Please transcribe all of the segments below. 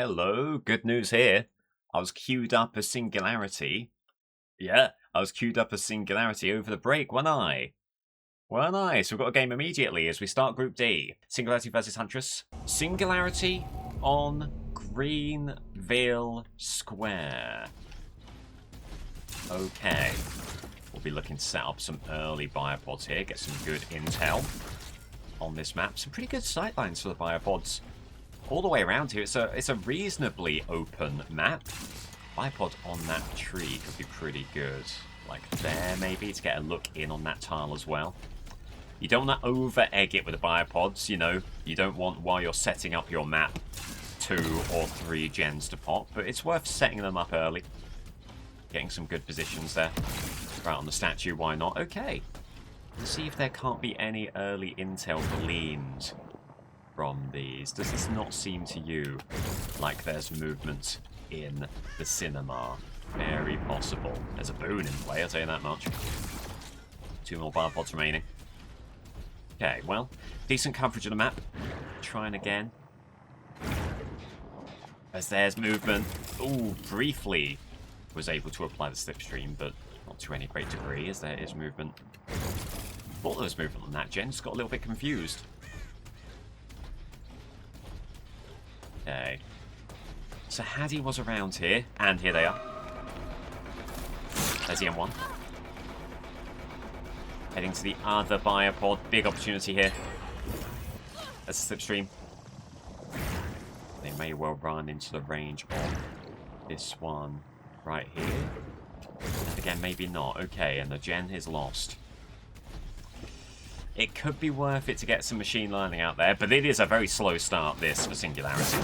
Hello, good news here. I was queued up as Singularity. Yeah, I was queued up as Singularity over the break, weren't I? Weren't I? So we've got a game immediately as we start Group D. Singularity versus Huntress. Singularity on Greenville Square. Okay. We'll be looking to set up some early biopods here, get some good intel on this map. Some pretty good sightlines for the biopods. All the way around here, it's a reasonably open map. Bipod on that tree could be pretty good. Like there, maybe, to get a look in on that tile as well. You don't want to over-egg it with the biopods, you know. You don't want, while you're setting up your map, 2 or 3 gens to pop. But it's worth setting them up early. Getting some good positions there. Right on the statue, why not? Okay. Let's see if there can't be any early intel gleaned from these. Does this not seem to you like there's movement in the cinema? Very possible. There's a boon in play, I'll tell you that much. 2 more biopods remaining. Okay, well, decent coverage of the map. Trying again. As there's movement. Ooh, briefly was able to apply the slipstream, but not to any great degree, as there is movement. Thought there was movement on that gen, just got a little bit confused. Okay. So Haddy was around here, and here they are. There's the M1. Heading to the other biopod. Big opportunity here. That's a slipstream. They may well run into the range of this one right here. And again, maybe not. Okay, and the gen is lost. It could be worth it to get some machine learning out there, but it is a very slow start, this, for Singularity.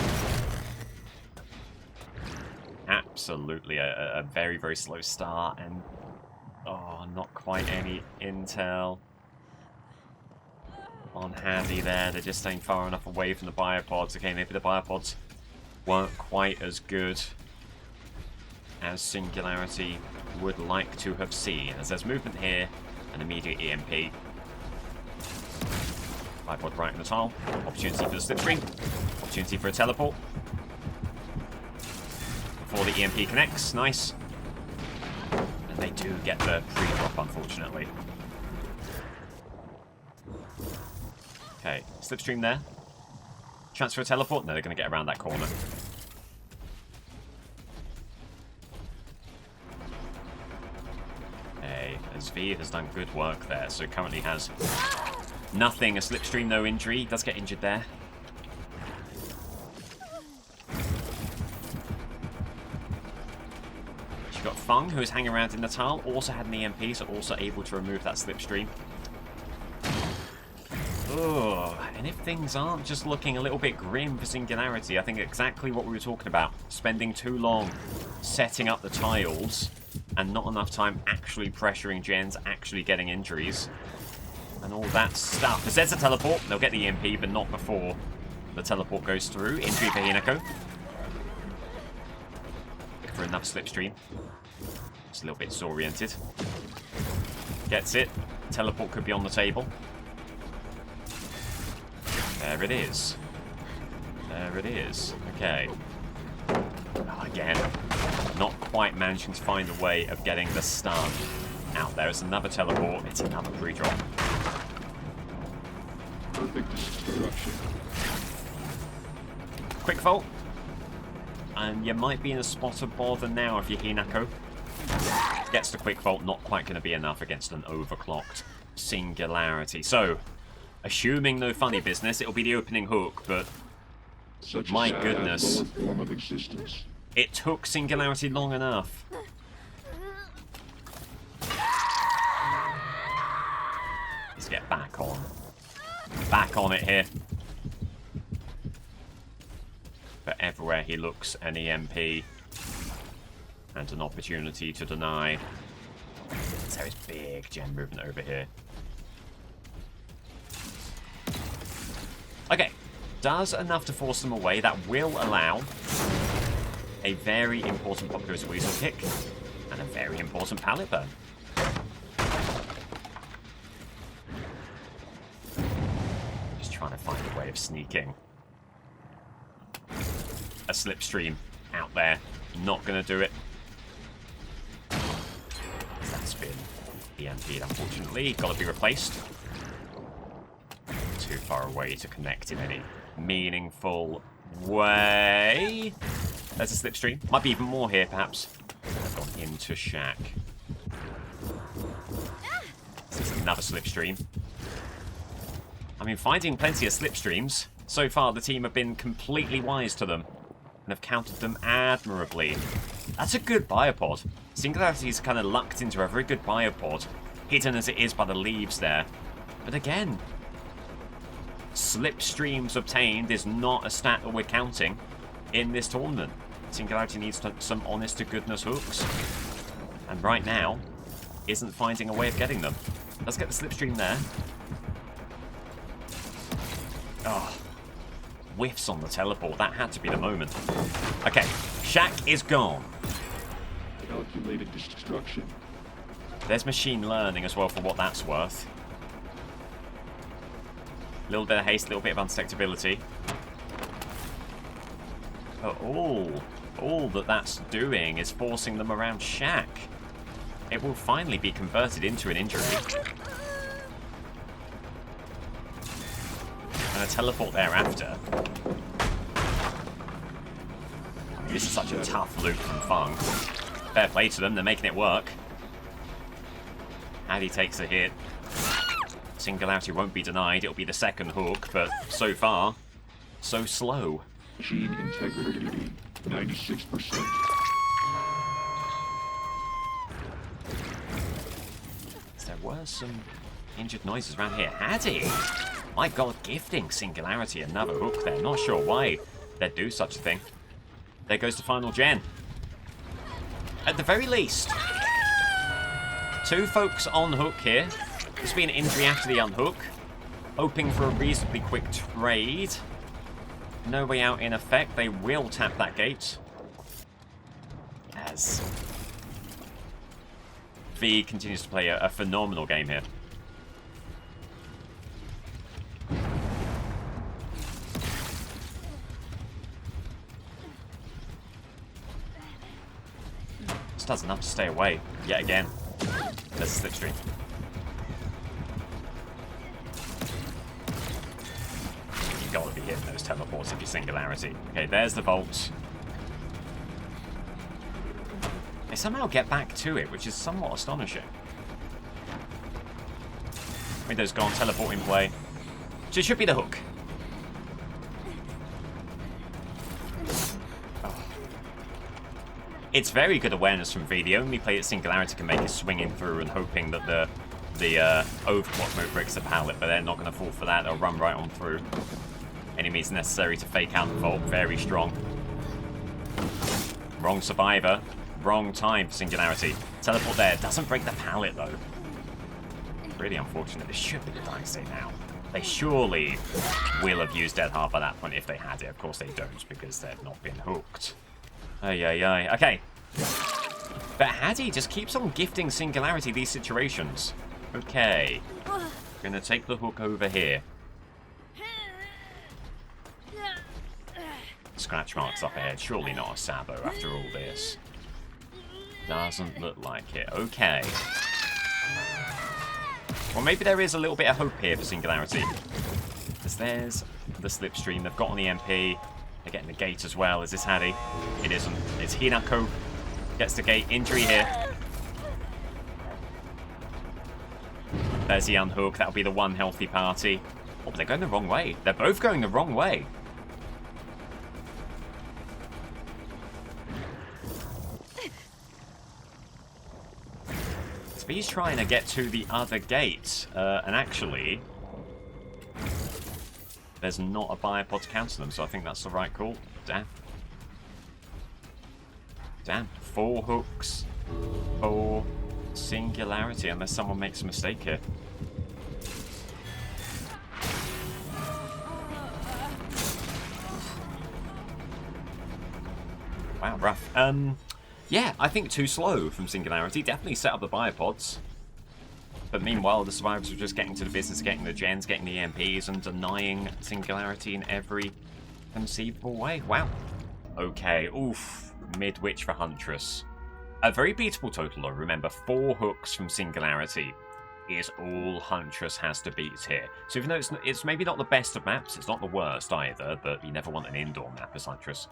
Absolutely a very, very slow start, and oh, not quite any intel on Haddy there. They're just staying far enough away from the biopods. Okay, maybe the biopods weren't quite as good as Singularity would like to have seen, as there's movement here, an immediate EMP. Bipod right in the tile. Opportunity for the slipstream. Opportunity for a teleport. Before the EMP connects. Nice. And they do get the pre-drop, unfortunately. Okay, slipstream there. Chance for a teleport? No, they're going to get around that corner. Okay, as V has done good work there, so currently has nothing, a slipstream, no injury. Does get injured there. You've got Fung, who is hanging around in the tile. Also had an EMP, so also able to remove that slipstream. Oh, and if things aren't just looking a little bit grim for Singularity, I think exactly what we were talking about. Spending too long setting up the tiles and not enough time actually pressuring gens, actually getting injuries. And all that stuff. As there's a teleport, they'll get the EMP, but not before the teleport goes through. Injury for Hinako. Look for another slipstream. It's a little bit disoriented. Gets it. Teleport could be on the table. There it is. There it is. Okay. Again, not quite managing to find a way of getting the stun out there. It's another teleport. It's another pre-drop. Perfect destruction. Quick vault. And you might be in a spot of bother now if you're Hinako. Gets the quick vault, not quite going to be enough against an overclocked Singularity. So, assuming no funny business, it'll be the opening hook, but Such my a sad goodness. lower form of existence. It took Singularity long enough. Let's get back on. Back on it here. But everywhere he looks, an EMP. And an opportunity to deny. So it's big gen movement over here. Okay. Does enough to force them away. That will allow a very important Populous Weasel kick. And a very important pallet burn. Just trying to find a way of sneaking slipstream out there. Not going to do it. That's been EMP'd, unfortunately. Got to be replaced. Too far away to connect in any meaningful way. There's a slipstream. Might be even more here, perhaps. I've gone into Shack. This is another slipstream. I mean, finding plenty of slipstreams. So far, the team have been completely wise to them and have countered them admirably. That's a good biopod. Singularity's kind of lucked into a very good biopod, hidden as it is by the leaves there. But again, slipstreams obtained is not a stat that we're counting in this tournament. Singularity needs some honest-to-goodness hooks. And right now, isn't finding a way of getting them. Let's get the slipstream there. Oh, whiffs on the teleport. That had to be the moment. Okay, Shack is gone. Calculated destruction. There's machine learning as well for what that's worth. A little bit of haste, a little bit of undetectability. But all that that's doing is forcing them around Shack. It will finally be converted into an injury. And a teleport thereafter. This is such a tough loop from Fung. Fair play to them, they're making it work. Addy takes a hit. Singularity won't be denied, it'll be the second hook, but so far, so slow. Machine integrity, 96%. There were some injured noises around here. Addy! My god, gifting Singularity another hook there. Not sure why they'd do such a thing. There goes the final gen. At the very least, 2 folks on hook here. This will be an injury after the unhook. Hoping for a reasonably quick trade. No way out in effect. They will tap that gate. As V continues to play a phenomenal game here. Just does enough to stay away, yet again. There's a slipstream. You gotta be hitting those teleports if you're Singularity. Okay, there's the vault. They somehow get back to it, which is somewhat astonishing. Window's gone, teleport in play. So it should be the hook. It's very good awareness from V. The only play that Singularity can make is swinging through and hoping that the Overwatch move breaks the pallet, but they're not going to fall for that. They'll run right on through. Any means necessary to fake out the vault. Very strong. Wrong survivor. Wrong time for Singularity. Teleport there. Doesn't break the pallet, though. Really unfortunate. This should be the dying state now. They surely will have used Dead Heart by that point if they had it. Of course they don't, because they've not been hooked. Ay. Okay. But Haddy just keeps on gifting Singularity these situations. Okay. Gonna take the hook over here. Scratch marks up ahead. Surely not a Sabo after all this. Doesn't look like it. Okay. Well, maybe there is a little bit of hope here for Singularity. Because there's the slipstream. They've got an EMP. They're getting the gate as well. Is this Haddy? It isn't. It's Hinako. Gets the gate. Injury here. There's the unhook. That'll be the one healthy party. Oh, but they're going the wrong way. They're both going the wrong way. He's trying to get to the other gate, and actually, there's not a biopod to counter them, so I think that's the right call. Damn. 4 hooks for Singularity, unless someone makes a mistake here. Wow, rough. Yeah, I think too slow from Singularity. Definitely set up the biopods. But meanwhile, the survivors were just getting to the business, getting the gens, getting the EMPs, and denying Singularity in every conceivable way. Wow. Okay, oof. Mid-witch for Huntress. A very beatable total, though. Remember, 4 hooks from Singularity is all Huntress has to beat here. So even though it's maybe not the best of maps, it's not the worst either, but you never want an indoor map as Huntress.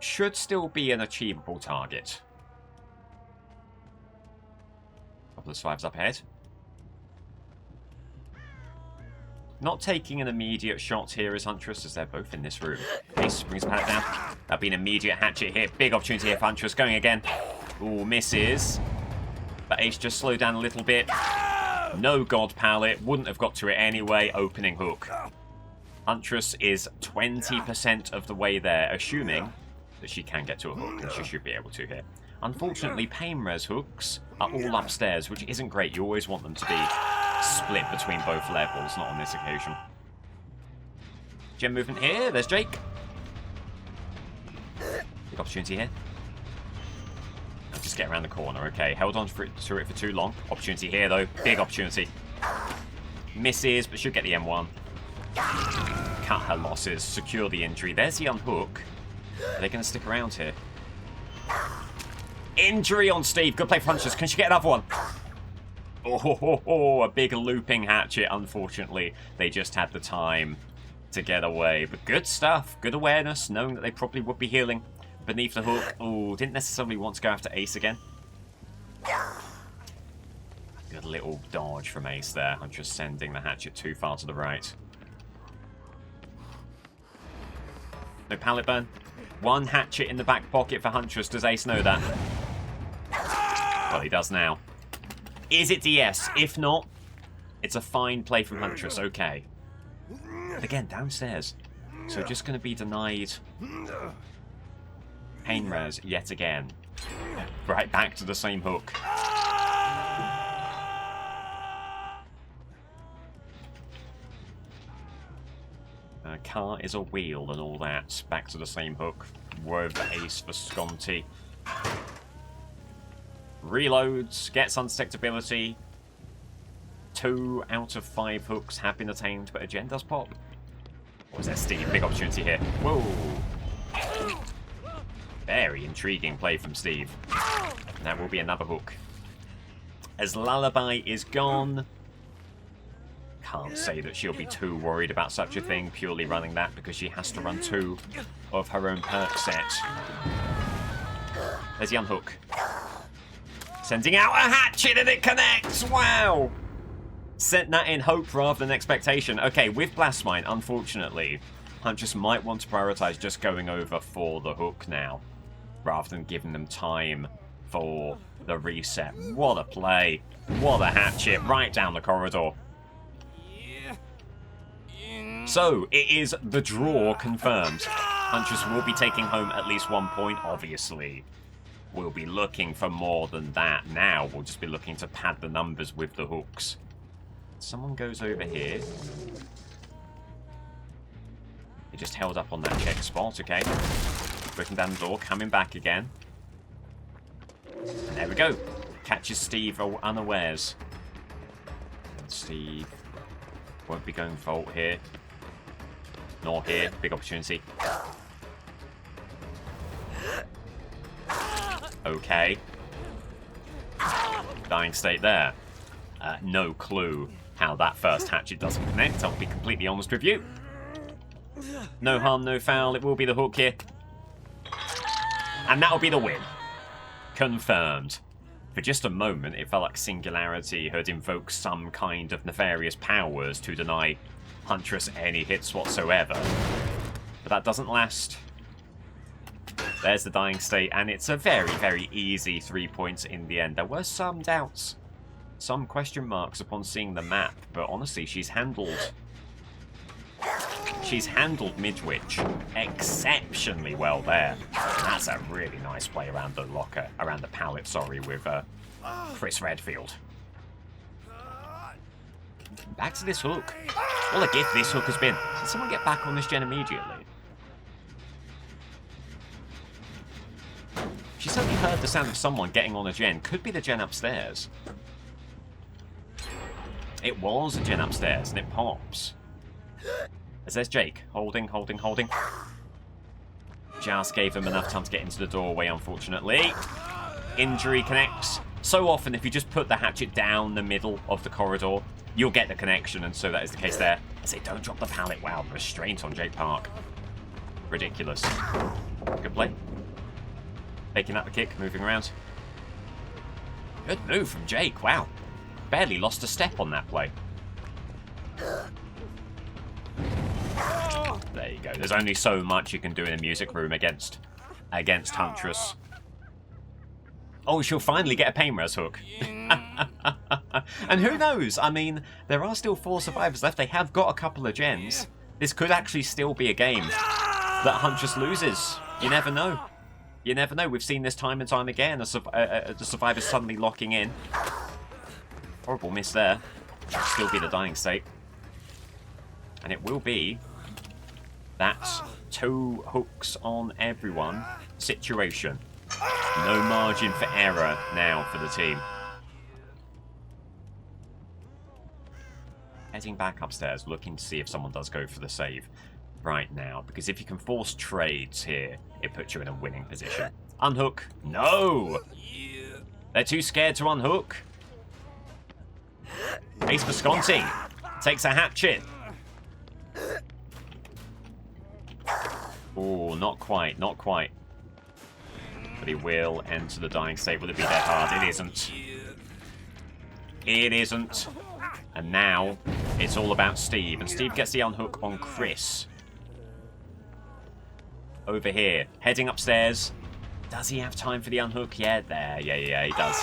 Should still be an achievable target. Couple of survivors up ahead. Not taking an immediate shot here is Huntress, as they're both in this room. Ace brings the pallet down. That'll be an immediate hatchet here. Big opportunity here for Huntress. Going again. Ooh, misses. But Ace just slowed down a little bit. No God pallet. Wouldn't have got to it anyway. Opening hook. Huntress is 20% of the way there, assuming that she can get to a hook, and she should be able to here. Unfortunately, pain res hooks are all upstairs, which isn't great. You always want them to be split between both levels, not on this occasion. Gem movement here. There's Jake. Big opportunity here. I'll just get around the corner. Okay, held on to it for too long. Opportunity here, though. Big opportunity. Misses, but should get the M1. Cut her losses. Secure the injury. There's the unhook. Are they going to stick around here? Injury on Steve. Good play for Huntress. Can she get another one? Oh, a big looping hatchet. Unfortunately, they just had the time to get away. But good stuff. Good awareness, knowing that they probably would be healing beneath the hook. Oh, didn't necessarily want to go after Ace again. Good little dodge from Ace there. Huntress sending the hatchet too far to the right. No pallet burn. 1 hatchet in the back pocket for Huntress. Does Ace know that? Well, he does now. Is it DS? If not, it's a fine play from Huntress. Okay. But again, downstairs. So just going to be denied pain res yet again. Right back to the same hook. Car is a wheel and all that. Back to the same hook. With Ace for Sconti. Reloads, gets unstickability. 2 out of 5 hooks have been attained, but a gen does pop. Or is that Steve? Big opportunity here. Whoa! Very intriguing play from Steve. And that will be another hook. As Lullaby is gone. Can't say that she'll be too worried about such a thing, purely running that because she has to run 2 of her own perk set. There's the unhook. Sending out a hatchet and it connects! Wow! Sent that in hope rather than expectation. Okay, with Blast Mine, unfortunately, Huntress might want to prioritize just going over for the hook now, rather than giving them time for the reset. What a play. What a hatchet right down the corridor. So, it is the draw confirmed. Huntress will be taking home at least 1 point, obviously. We'll be looking for more than that now. We'll just be looking to pad the numbers with the hooks. Someone goes over here. They just held up on that check spot, okay. Breaking down the door, coming back again. And there we go. Catches Steve unawares. And Steve won't be going Vault here. Nor here. Big opportunity. Okay. Dying state there. No clue how that first hatchet doesn't connect. I'll be completely honest with you. No harm, no foul. It will be the hook here. And that'll be the win. Confirmed. For just a moment, it felt like Singularity had invoked some kind of nefarious powers to deny Huntress any hits whatsoever. But that doesn't last. There's the dying state, and it's a very, very easy 3 points in the end. There were some doubts, some question marks upon seeing the map, but honestly, she's handled Midwich exceptionally well there. And that's a really nice play around the locker, around the pallet, sorry, with Chris Redfield. Back to this hook. What a gift this hook has been. Can someone get back on this gen immediately? She suddenly heard the sound of someone getting on a gen. Could be the gen upstairs. It was a gen upstairs, and it pops. As there's Jake. Holding. Just gave him enough time to get into the doorway, unfortunately. Injury connects. So often, if you just put the hatchet down the middle of the corridor, you'll get the connection, and so that is the case there. I say, don't drop the pallet. Wow, restraint on Jake Park. Ridiculous. Good play. Taking out the kick, moving around. Good move from Jake, wow. Barely lost a step on that play. There you go. There's only so much you can do in a music room against Huntress. Oh, she'll finally get a pain res hook. And who knows? I mean, there are still 4 survivors left. They have got a couple of gens. This could actually still be a game that Huntress loses. You never know. You never know. We've seen this time and time again. The survivors suddenly locking in. Horrible miss there. Still be the dying state. And it will be that 2 hooks on everyone situation. No margin for error now for the team. Heading back upstairs, looking to see if someone does go for the save right now. Because if you can force trades here, it puts you in a winning position. Unhook. No! They're too scared to unhook. Ace Visconti takes a hatchet. Oh, not quite, not quite. But he will enter the dying state. Will it be dead hard? It isn't. It isn't. And now, it's all about Steve. And Steve gets the unhook on Chris. Over here. Heading upstairs. Does he have time for the unhook? Yeah, there. Yeah, he does.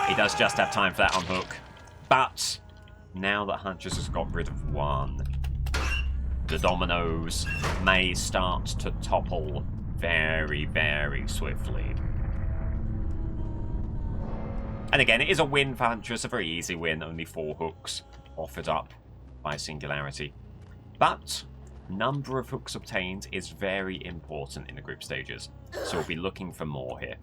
He does just have time for that unhook. But, now that Huntress has got rid of one, the dominoes may start to topple very, very swiftly. And again, it is a win for Huntress, a very easy win, only 4 hooks offered up by Singularity. But number of hooks obtained is very important in the group stages, so we'll be looking for more here.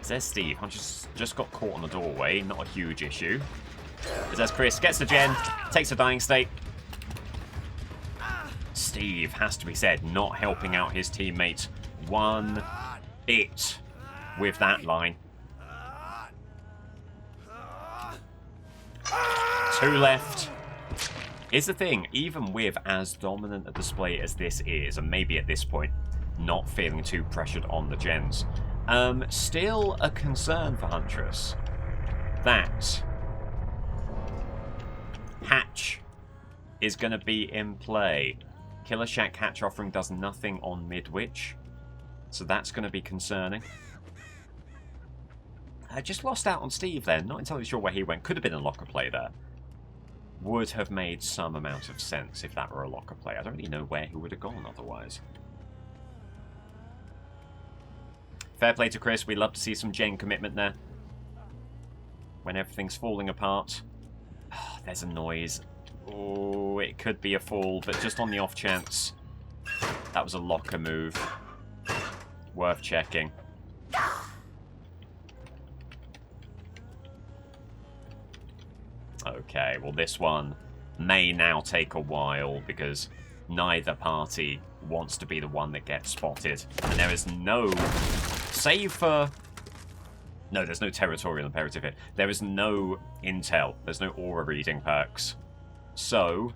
There's Steve. Huntress just got caught on the doorway, not a huge issue. There's Chris, gets the gen, takes a dying state. Steve, has to be said, not helping out his teammate one bit with that line. 2 left. Here's the thing, even with as dominant a display as this is, and maybe at this point, not feeling too pressured on the gens, still a concern for Huntress that Hatch is going to be in play. Killer Shack Hatch offering does nothing on Midwich, so that's going to be concerning. I just lost out on Steve there. Not entirely sure where he went. Could have been a locker play there. Would have made some amount of sense if that were a locker play. I don't really know where he would have gone otherwise. Fair play to Chris. We love to see some gen commitment there. When everything's falling apart. Oh, there's a noise. Oh, it could be a fall, but just on the off chance. That was a locker move. Worth checking. Okay, well this one may now take a while because neither party wants to be the one that gets spotted. And there is no... Save for... No, there's no territorial imperative here. There is no intel. There's no aura reading perks. So,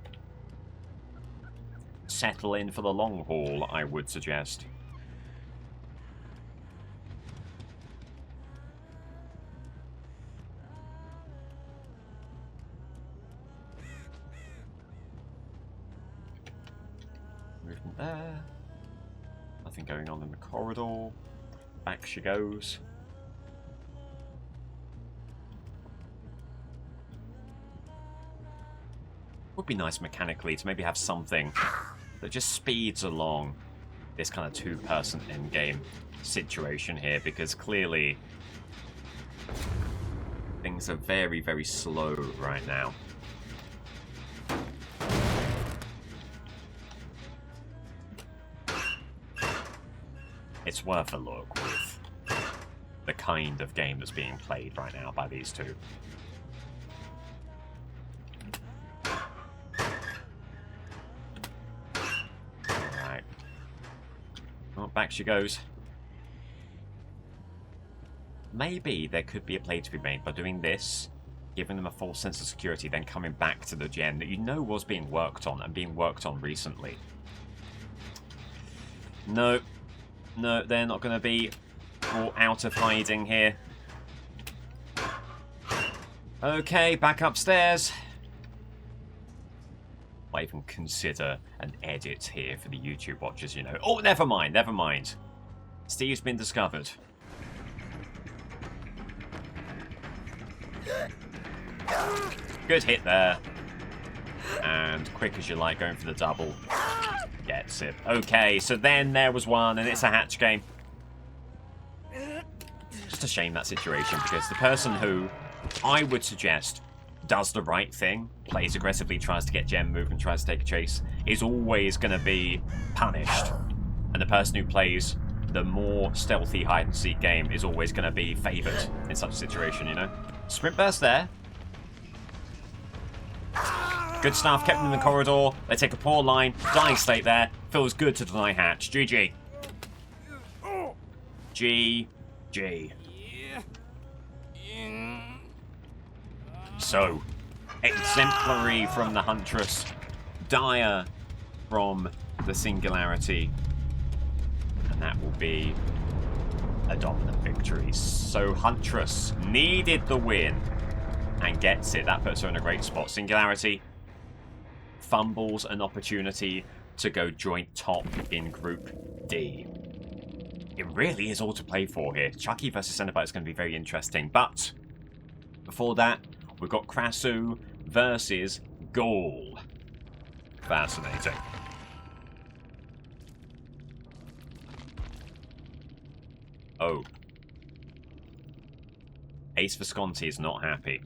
settle in for the long haul, I would suggest. Movement there. Nothing going on in the corridor. Back she goes. Would be nice mechanically to maybe have something that just speeds along this kind of 2-person endgame situation here, because clearly things are very, very slow right now. It's worth a look with the kind of game that's being played right now by these two. back she goes. Maybe there could be a play to be made by doing this, giving them a false sense of security, then coming back to the gen that you know was being worked on and being worked on recently. No. No, they're not going to be all out of hiding here. Okay, back upstairs. Might even consider an edit here for the YouTube watchers, you know. Oh, never mind, never mind. Steve's been discovered. Good hit there. And quick as you like, going for the double. Gets it. Okay, so then there was one, and it's a hatch game. Just a shame, that situation, because the person who I would suggest does the right thing, plays aggressively, tries to get gem move and tries to take a chase, is always going to be punished. And the person who plays the more stealthy hide-and-seek game is always going to be favoured in such a situation, you know? Sprint burst there. Good stuff, kept them in the corridor. They take a poor line. Dying state there. Feels good to deny hatch. GG. GG. So, exemplary from the Huntress. Dire from the Singularity. And that will be a dominant victory. So Huntress needed the win and gets it. That puts her in a great spot. Singularity fumbles an opportunity to go joint top in Group D. It really is all to play for here. Chucky versus Cenobite is going to be very interesting. But before that, we've got Krasu versus Ghoul. Fascinating. Oh. Ace Visconti is not happy.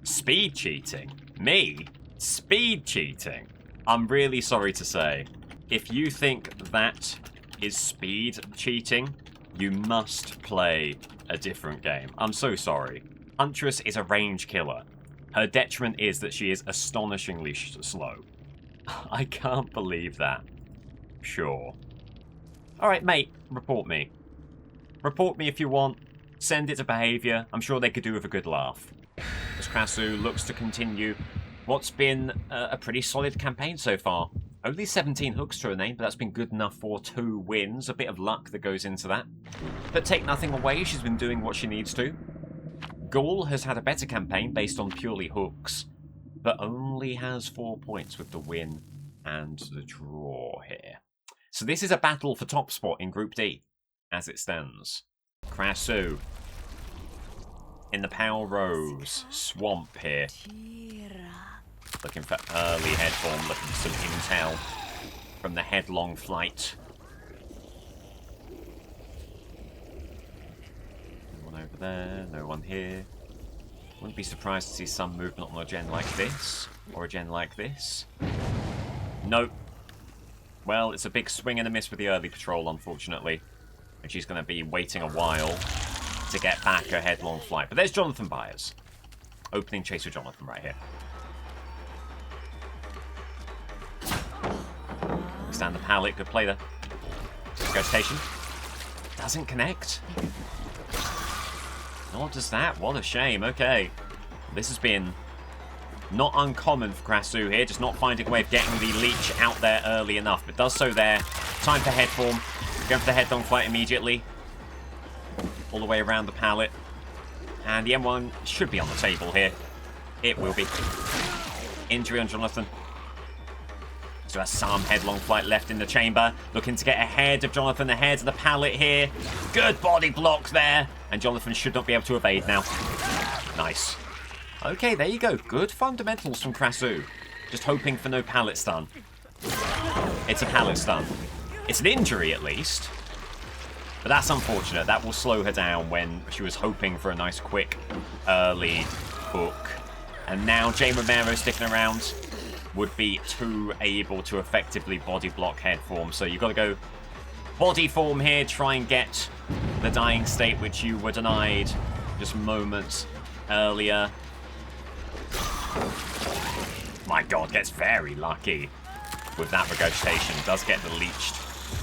Speed cheating? Me? Speed cheating? I'm really sorry to say. If you think that is speed cheating, you must play a different game. I'm so sorry. Huntress is a range killer. Her detriment is that she is astonishingly slow. I can't believe that. Sure. Alright, mate, report me. Report me if you want. Send it to behaviour. I'm sure they could do with a good laugh. As Krasu looks to continue what's been a pretty solid campaign so far. Only 17 hooks to her name, but that's been good enough for 2 wins. A bit of luck that goes into that. But take nothing away, she's been doing what she needs to. Ghoul has had a better campaign based on purely hooks, but only has 4 points with the win and the draw here. So this is a battle for top spot in Group D, as it stands. Krasu in the Power Rose swamp here. Looking for early head form, looking for some intel from the headlong flight. No one over there, no one here. Wouldn't be surprised to see some movement on a gen like this, or a gen like this. Nope. Well, it's a big swing and a miss with the early patrol, unfortunately. And she's going to be waiting a while to get back her headlong flight. But there's Jonathan Byers. Opening chase with Jonathan right here. Stand the pallet, good play there. Regurgitation. Doesn't connect. Nor does that. What a shame. Okay. This has been not uncommon for Krasu here, just not finding a way of getting the leech out there early enough, but does so there. Time for head form. Going for the headlong flight immediately. All the way around the pallet. And the M1 should be on the table here. It will be. Injury on Jonathan. So has some headlong flight left in the chamber. Looking to get ahead of Jonathan, ahead of the pallet here. Good body block there. And Jonathan should not be able to evade now. Nice. Okay, there you go. Good fundamentals from Krasu. Just hoping for no pallet stun. It's a pallet stun. It's an injury, at least. But that's unfortunate. That will slow her down when she was hoping for a nice, quick, early hook. And now Jane Romero sticking around would be too able to effectively body block head form. So you've got to go body form here, try and get the dying state, which you were denied just moments earlier. My god, gets very lucky with that regurgitation. Does get the leeched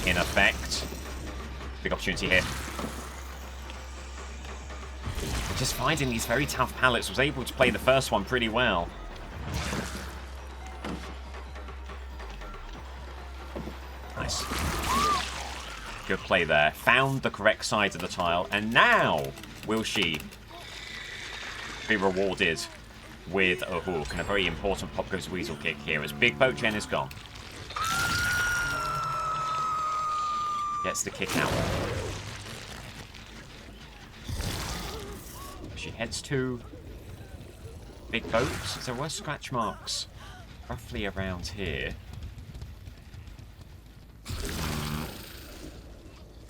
in effect. Big opportunity here. Just finding these very tough pallets. Was able to play the first one pretty well. Nice. Good play there. Found the correct side of the tile. And now, will she be rewarded with a hook? And a very important Pop Goes Weasel kick here as Big Boat Jen is gone. Gets the kick out. She heads to Big Boats. There were scratch marks roughly around here.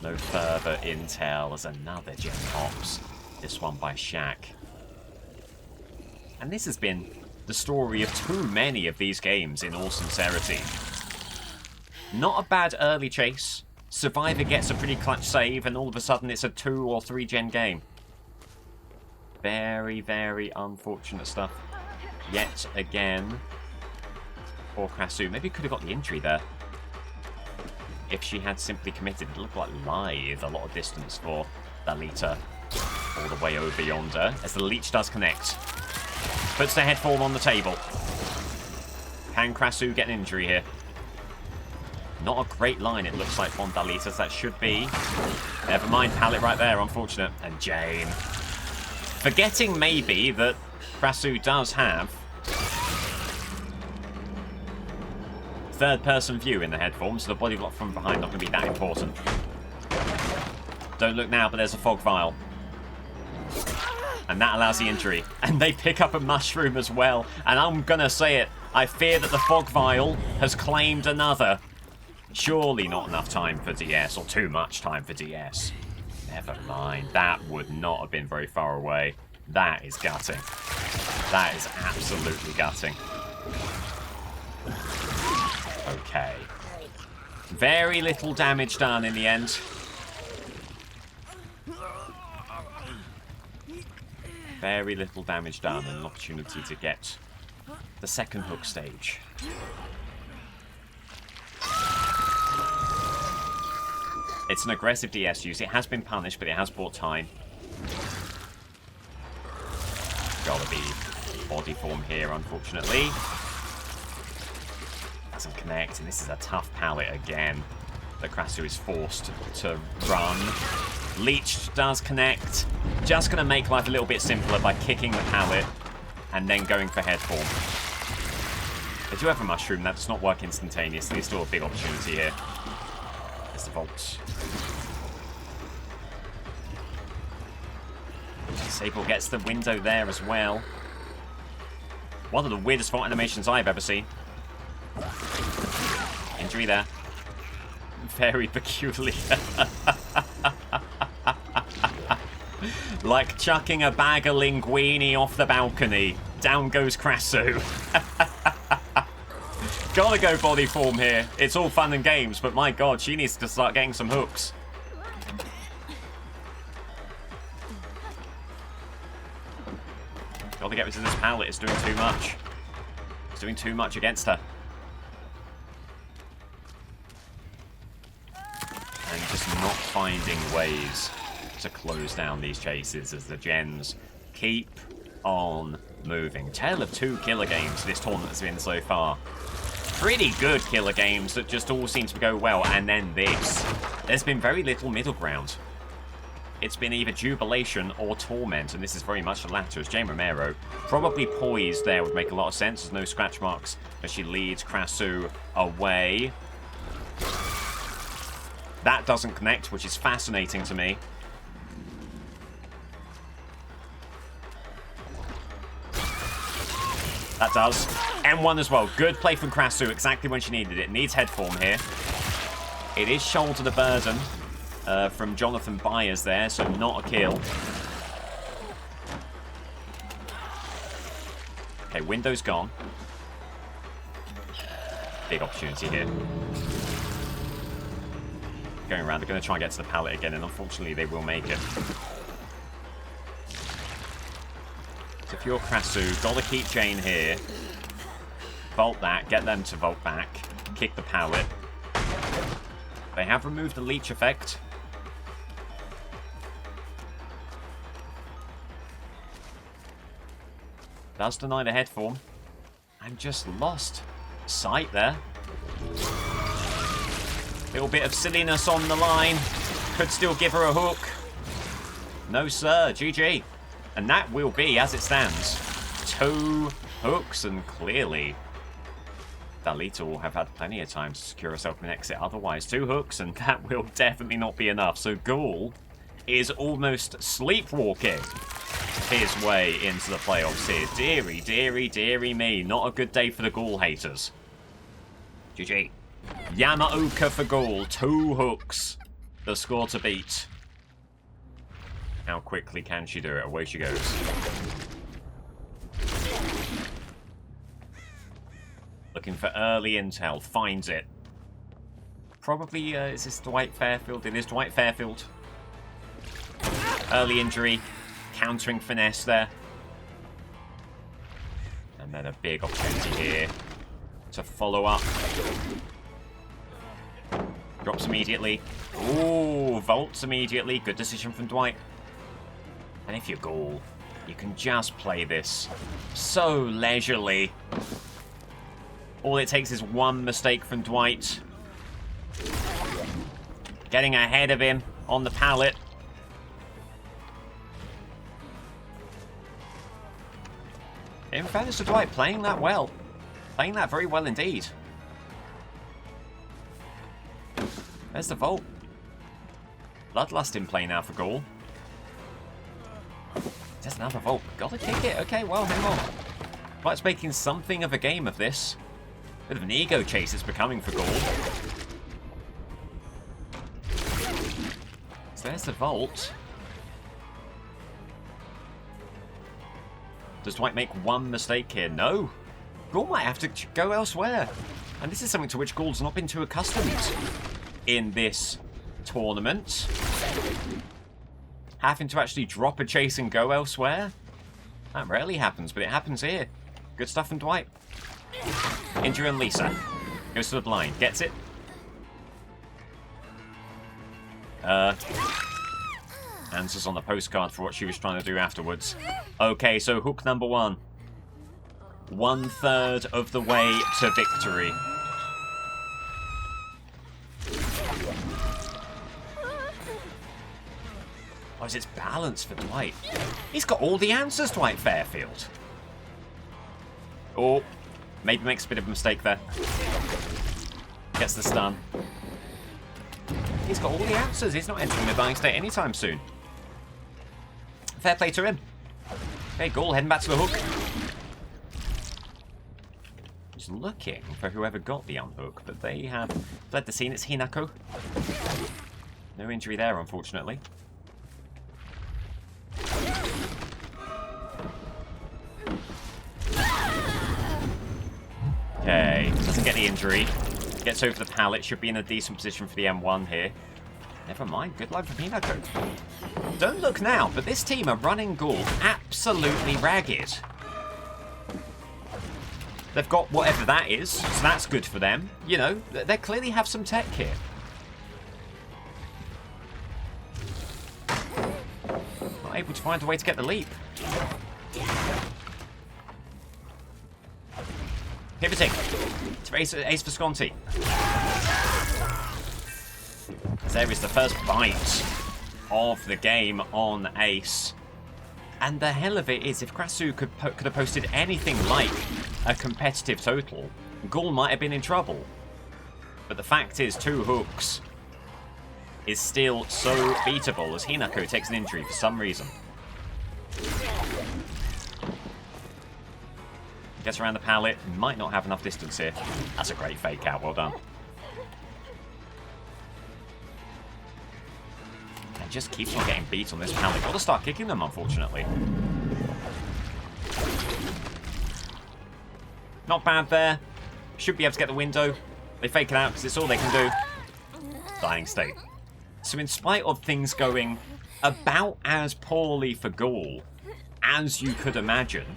No further intel as another gem pops. This one by Shaq. And this has been the story of too many of these games, in all sincerity. Not a bad early chase. Survivor gets a pretty clutch save, and all of a sudden it's a 2 or 3 gen game. Very, very unfortunate stuff. Yet again. Poor Krasu. Maybe could have got the injury there. If she had simply committed. It looked like Lithe. A lot of distance for Dalita. All the way over yonder. As the leech does connect. Puts the headfall on the table. Can Krasu get an injury here? Not a great line, it looks like, from Dalita. That should be. Never mind, pallet right there, unfortunate. And Jane. Forgetting maybe that Krasu does have third-person view in the head form, so the body block from behind not going to be that important. Don't look now, but there's a fog vial. And that allows the injury. And they pick up a mushroom as well. And I'm going to say it. I fear that the fog vial has claimed another. Surely not enough time for DS, or too much time for DS. Never mind. That would not have been very far away. That is gutting. That is absolutely gutting. Okay. Very little damage done in the end. Very little damage done and an opportunity to get the second hook stage. It's an aggressive DS use. It has been punished, but it has bought time. Gotta be body form here, unfortunately. Doesn't connect, and this is a tough pallet again that Krasu is forced to run. Leech does connect. Just going to make life a little bit simpler by kicking the pallet and then going for head form. They do have a mushroom. That does not work instantaneously. Still a big opportunity here. There's the vault. Sable gets the window there as well. One of the weirdest vault animations I've ever seen. Injury there. Very peculiar. Like chucking a bag of linguine off the balcony. Down goes Krasu. Gotta go body form here. It's all fun and games, but my god, she needs to start getting some hooks. Gotta get rid of this pallet. It's doing too much. It's doing too much against her. And just not finding ways to close down these chases as the gens keep on moving. Tale of 2 killer games this tournament has been so far. Pretty good killer games that just all seem to go well, and then this. There's been very little middle ground. It's been either jubilation or torment, and this is very much the latter, as Jane Romero, probably poised there, would make a lot of sense. There's no scratch marks as she leads Krasu away. That doesn't connect, which is fascinating to me. That does. M1 as well. Good play from Krasu, exactly when she needed it. Needs head form here. It is shoulder the burden from Jonathan Byers there, so not a kill. Okay, window's gone. Big opportunity here. Going around, they're going to try and get to the pallet again, and unfortunately they will make it. So if you're Krasu, gotta keep Jane here. Vault that, get them to vault back. Kick the pallet. They have removed the leech effect. Does deny the head form. And just lost sight there. Little bit of silliness on the line. Could still give her a hook. No, sir. GG. And that will be, as it stands, 2 hooks. And clearly, Dalita will have had plenty of time to secure herself an exit. Otherwise, 2 hooks, and that will definitely not be enough. So Ghoul is almost sleepwalking his way into the playoffs here. Deary, deary, deary me. Not a good day for the Ghoul haters. GG. Yamaoka for Ghoul. 2 hooks. The score to beat. How quickly can she do it? Away she goes. Looking for early intel. Finds it. Probably, is this Dwight Fairfield? It is Dwight Fairfield. Early injury. Countering finesse there. And then a big opportunity here to follow up. Drops immediately. Ooh, vaults immediately. Good decision from Dwight. And if you're Ghoul, you can just play this so leisurely. All it takes is one mistake from Dwight. Getting ahead of him on the pallet. In fairness to Dwight, playing that well. Playing that very well indeed. There's the vault. Bloodlust in play now for Ghoul. There's another vault. Gotta kick it. Okay, well, hang on. Dwight's making something of a game of this. Bit of an ego chase it's becoming for Ghoul. So there's the vault. Does Dwight make one mistake here? No. Ghoul might have to go elsewhere. And this is something to which Ghoul's not been too accustomed in this tournament. Having to actually drop a chase and go elsewhere? That rarely happens, but it happens here. Good stuff from Dwight. Injury on Lisa. Goes to the blind. Gets it. Answers on the postcard for what she was trying to do afterwards. Okay, so hook number 1. 1/3 of the way to victory. Oh, it's balance for Dwight. He's got all the answers, Dwight Fairfield. Oh, maybe makes a bit of a mistake there. Gets the stun. He's got all the answers. He's not entering the dying state anytime soon. Fair play to him. Okay, Ghoul heading back to the hook. Just looking for whoever got the unhook, but they have fled the scene. It's Hinako. No injury there, unfortunately. Okay, doesn't get the injury. Gets over the pallet. Should be in a decent position for the M1 here. Never mind. Good luck for Hinako. Don't look now, but this team are running Ghoul absolutely ragged. They've got whatever that is, so that's good for them. You know, they clearly have some tech here. Not able to find a way to get the leap. Pivoting. To Ace Visconti. There is the first bite of the game on Ace. And the hell of it is, if Krasu could have posted anything like a competitive total, Ghoul might have been in trouble. But the fact is, 2 hooks is still so beatable as Hinako takes an injury for some reason. Gets around the pallet, might not have enough distance here. That's a great fake out, well done. And just keeps on getting beat on this pallet. Got to start kicking them, unfortunately. Not bad there. Should be able to get the window. They fake it out because it's all they can do. Dying state. So in spite of things going about as poorly for Ghoul as you could imagine,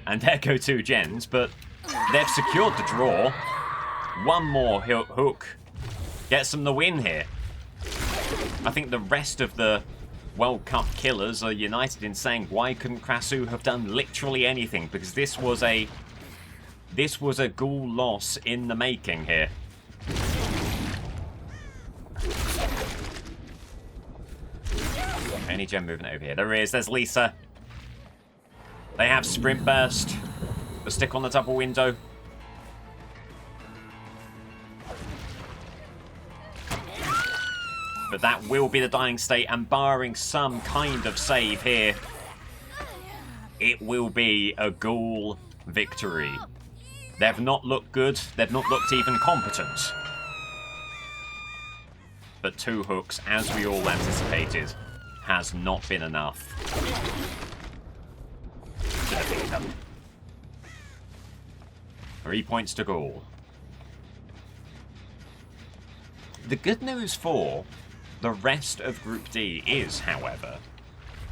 and there go 2 gens, but they've secured the draw. One more hook gets them the win here. I think the rest of the World Cup killers are united in saying, why couldn't Krasu have done literally anything? Because this was a ghoul loss in the making here. Any gem movement over here? There is. There's Lisa. They have Sprint Burst. The stick on the double window. But that will be the dying state, and barring some kind of save here, it will be a ghoul victory. They've not looked good. They've not looked even competent. But 2 hooks, as we all anticipated, has not been enough to defeat them. 3 points to ghoul. The good news for the rest of Group D is, however,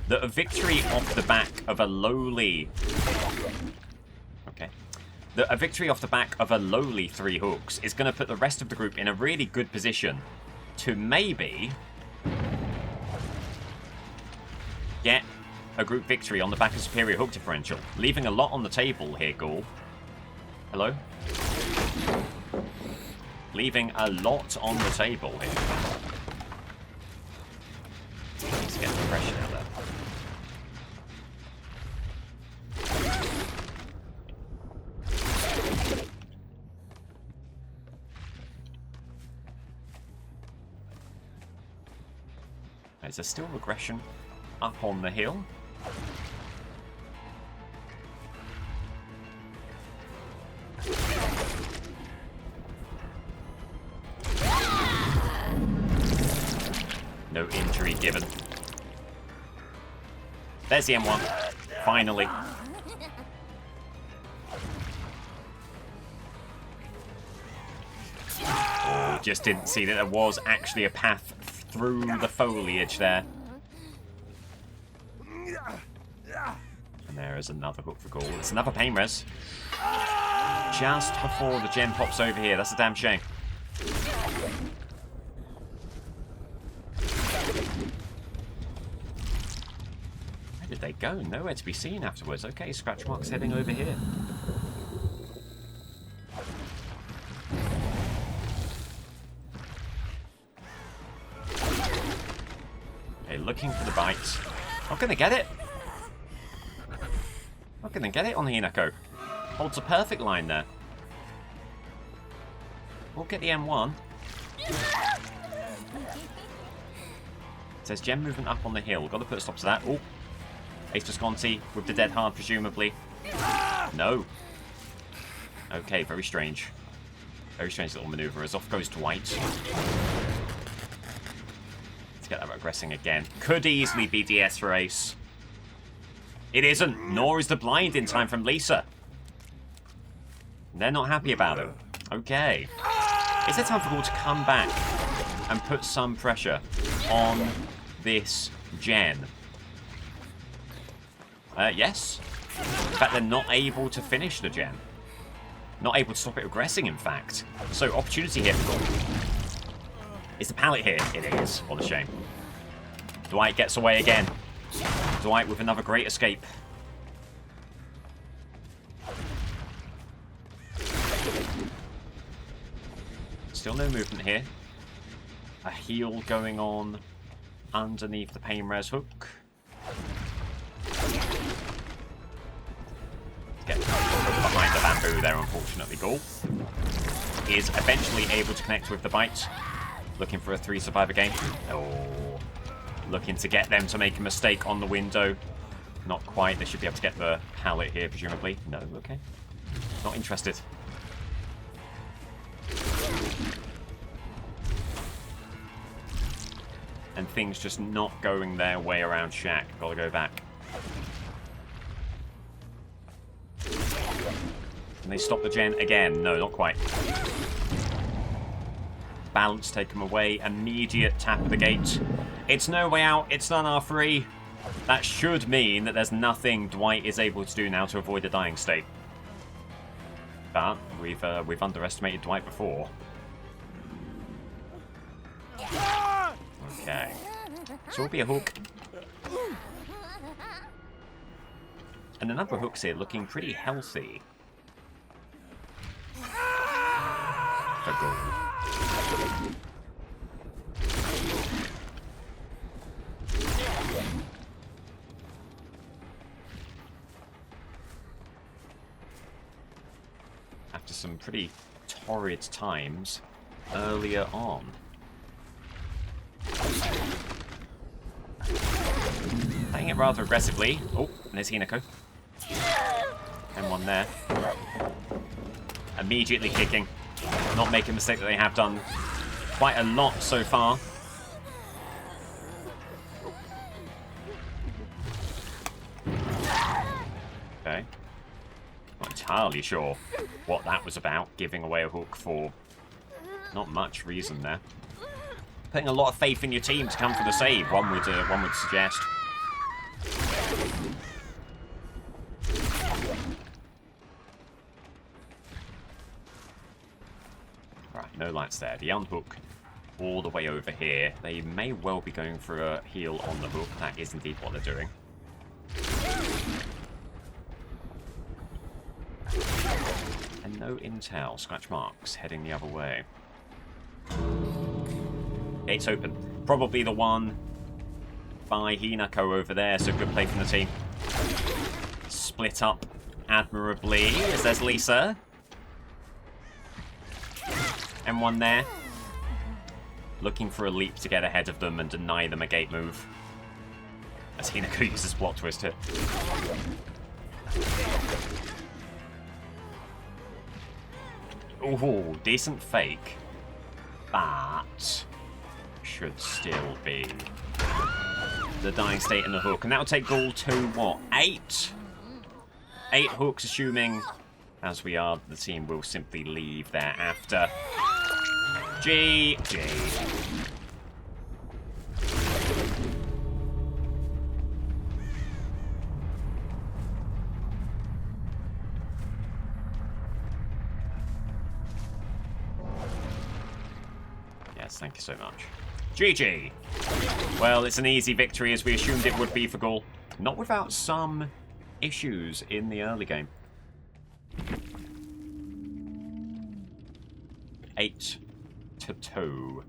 that a victory off the back of a lowly... a victory off the back of a lowly 3 hooks is going to put the rest of the group in a really good position to maybe get a group victory on the back of superior hook differential, leaving a lot on the table here, Ghoul. Hello? Leaving a lot on the table here. Let's get the pressure out there. Is there still regression up on the hill? No injury given. There's the M1. Finally. Oh, just didn't see that there was actually a path through the foliage there. And there is another hook for Ghoul. It's another pain res. Just before the gem pops over here. That's a damn shame. Where did they go? Nowhere to be seen afterwards. Okay, scratch marks heading over here. Okay, looking for the bites. Not gonna get it. Not gonna get it on the Hinako. Holds a perfect line there. We'll get the M1. It says gem movement up on the hill. Got to put a stop to that. Oh, Ace Visconti with the dead hard, presumably. No. Okay, very strange. Very strange little maneuver as off goes Dwight. Let's get that regressing again. Could easily be DS for Ace. It isn't, nor is the blind in time from Lisa. They're not happy about it. Okay. Is it time for Ghoul to come back and put some pressure on this gen? Yes. In fact, they're not able to finish the gen. Not able to stop it regressing, in fact. So, opportunity here for Ghoul. Is the pallet here? It is. What a shame. Dwight gets away again. Dwight with another great escape. Still no movement here. A heal going on underneath the pain res hook. Get behind the bamboo there, unfortunately. Ghoul is eventually able to connect with the bite. Looking for a 3 survivor game. Oh. Looking to get them to make a mistake on the window. Not quite. They should be able to get the pallet here, presumably. No, okay. Not interested. And things just not going their way around Shack. Gotta go back. Can they stop the gen again? No, not quite. Balance taken away. Immediate tap of the gate. It's no way out. It's an R3. That should mean that there's nothing Dwight is able to do now to avoid a dying state. But we've underestimated Dwight before. Okay. So it'll be a hook. And the number of hooks here looking pretty healthy. For goal. After some pretty torrid times earlier on. Playing it rather aggressively. Oh, there's Hinako. And one there. Immediately kicking. Not making a mistake that they have done quite a lot so far. Okay. Not entirely sure what that was about, giving away a hook for not much reason there. Putting a lot of faith in your team to come for the save, one would suggest. Right, no lights there. The unhook all the way over here. They may well be going for a heal on the hook. That is indeed what they're doing. And no intel. Scratch marks heading the other way. Gates open. Probably the one by Hinako over there, so good play from the team. Split up admirably as there's Lisa. And one there. Looking for a leap to get ahead of them and deny them a gate move. As Hinako uses block twist hit. Ooh, decent fake. But should still be the dying state in the hook. And that'll take Ghoul to what? 8? 8 hooks, assuming, as we are, the team will simply leave thereafter. GG. Yes, thank you so much. GG. Well, it's an easy victory as we assumed it would be for Ghoul. Not without some issues in the early game. 8-2.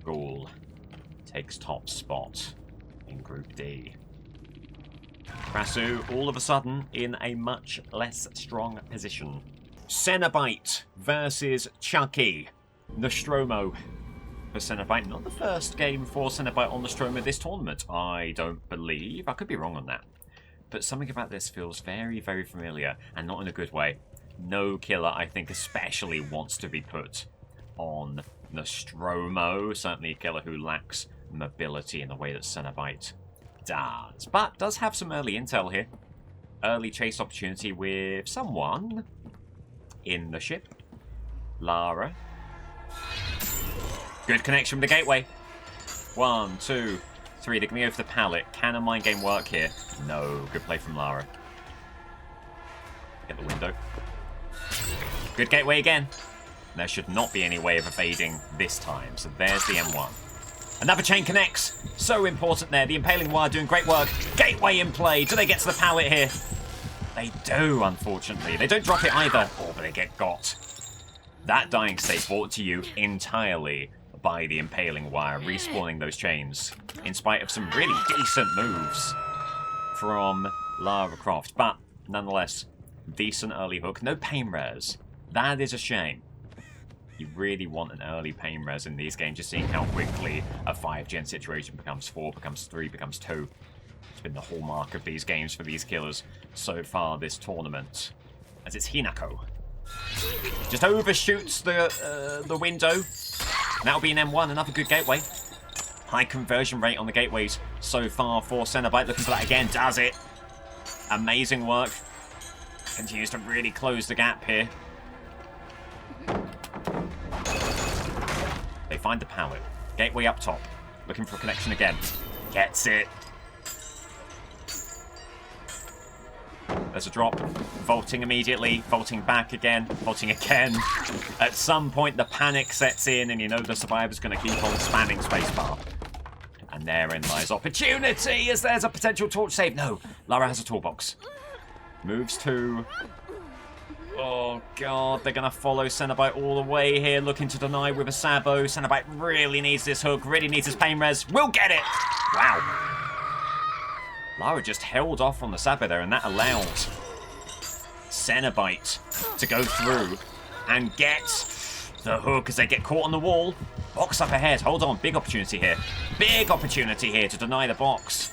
Ghoul takes top spot in Group D. Krasu, all of a sudden, in a much less strong position. Cenobite versus Chucky. Nostromo for Cenobite. Not the first game for Cenobite on Nostromo this tournament, I don't believe. I could be wrong on that. But something about this feels very, very familiar, and not in a good way. No killer, I think, especially wants to be put on Nostromo. Certainly a killer who lacks mobility in the way that Cenobite does. But does have some early intel here. Early chase opportunity with someone in the ship. Lara. Good connection with the gateway. 1, 2, 3. They're going to go for the pallet. Can a mind game work here? No. Good play from Lara. Get the window. Good gateway again. There should not be any way of evading this time. So there's the M1. Another chain connects. So important there. The impaling wire doing great work. Gateway in play. Do they get to the pallet here? They do, unfortunately. They don't drop it either. Oh, but they get got. That dying state brought to you entirely by the impaling wire, respawning those chains, in spite of some really decent moves from Lara Croft. But, nonetheless, decent early hook. No pain res. That is a shame. You really want an early pain res in these games, just seeing how quickly a 5-gen situation becomes 4, becomes 3, becomes 2. It's been the hallmark of these games for these killers so far this tournament. As it's Hinako. Just overshoots the window. That'll be an M1, another good gateway. High conversion rate on the gateways so far for Cenobite. Looking for that again, does it. Amazing work. Continues to really close the gap here. They find the pallet. Gateway up top. Looking for a connection again. Gets it. There's a drop. Vaulting immediately. Vaulting back again. Vaulting again. At some point, the panic sets in, and you know the survivor's going to keep on spamming spacebar. And And therein lies opportunity, as there's a potential torch save. No, Lara has a toolbox. Moves to... Oh, God, they're going to follow Cenobite all the way here, looking to deny with a Sabo. Cenobite really needs this hook, really needs his pain res. We'll get it! Wow. Lara just held off on the Sabo there, and that allowed Cenobite to go through and get the hook as they get caught on the wall. Box up ahead. Hold on, big opportunity here. Big opportunity here to deny the box.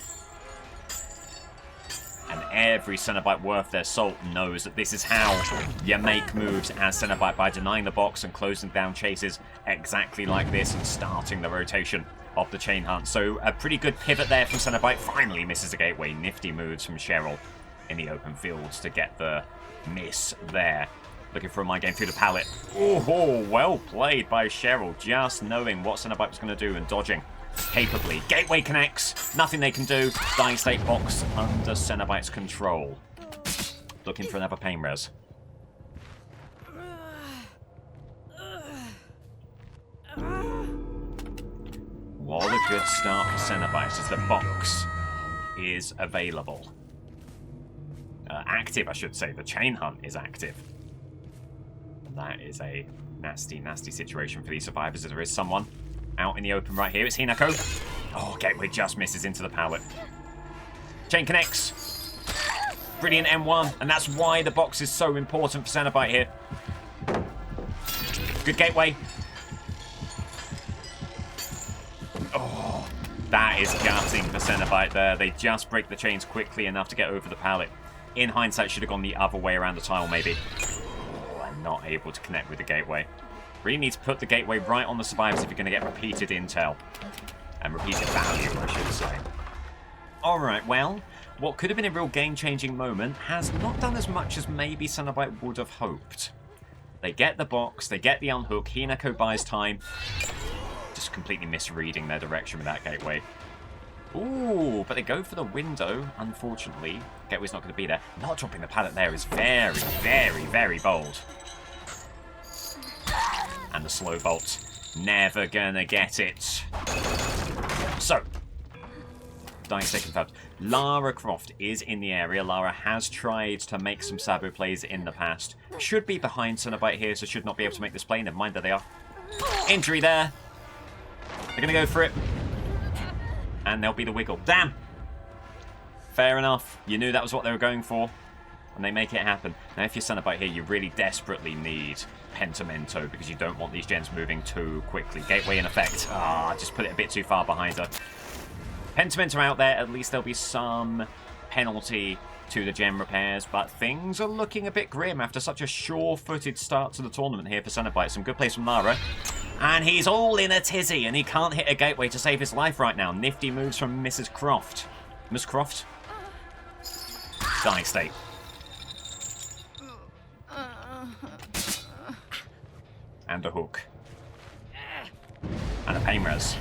And every Cenobite worth their salt knows that this is how you make moves as Cenobite, by denying the box and closing down chases exactly like this and starting the rotation of the chain hunt. So a pretty good pivot there from Cenobite. Finally misses the gateway. Nifty moves from Cheryl in the open fields to get the miss there. Looking for a mind game through the pallet. Oh, well played by Cheryl, just knowing what Cenobite was going to do and dodging capably. Gateway connects. Nothing they can do. Dying State box under Cenobite's control. Looking for another pain res. What a good start for Cenobite as the box is available. Active, I should say. The chain hunt is active. And that is a nasty, nasty situation for these survivors. There is someone out in the open right here. It's Hinako. Oh, Gateway just misses into the pallet. Chain connects. Brilliant M1. And that's why the box is so important for Cenobite here. Good Gateway. Oh, that is gutting for Cenobite there. They just break the chains quickly enough to get over the pallet. In hindsight, should have gone the other way around the tile, maybe. Oh, and not able to connect with the gateway. Really need to put the gateway right on the survivors if you're going to get repeated intel. And repeated value, I should say. Alright, well, what could have been a real game-changing moment has not done as much as maybe Cenobite would have hoped. They get the box, they get the unhook, Hinako buys time. Just completely misreading their direction with that gateway. Ooh, but they go for the window, unfortunately. Gateway's not going to be there. Not dropping the pallet there is very, very, very bold. And the slow bolt. Never gonna get it. So, Dying State confirmed. Lara Croft is in the area. Lara has tried to make some Sabo plays in the past. Should be behind Cenobite here, so should not be able to make this play. Never mind, there they are. Injury there. They're gonna go for it. And there'll be the wiggle. Damn! Fair enough. You knew that was what they were going for. And they make it happen. Now, if you're Cenobite here, you really desperately need Pentimento because you don't want these gens moving too quickly. Gateway in effect. Ah, just put it a bit too far behind her. Pentimento out there. At least there'll be some penalty to the gem repairs. But things are looking a bit grim after such a sure-footed start to the tournament here for Cenobite. Some good plays from Lara. And he's all in a tizzy, and he can't hit a gateway to save his life right now. Nifty moves from Mrs. Croft. Miss Croft? Dying State. And a hook. And a pain res.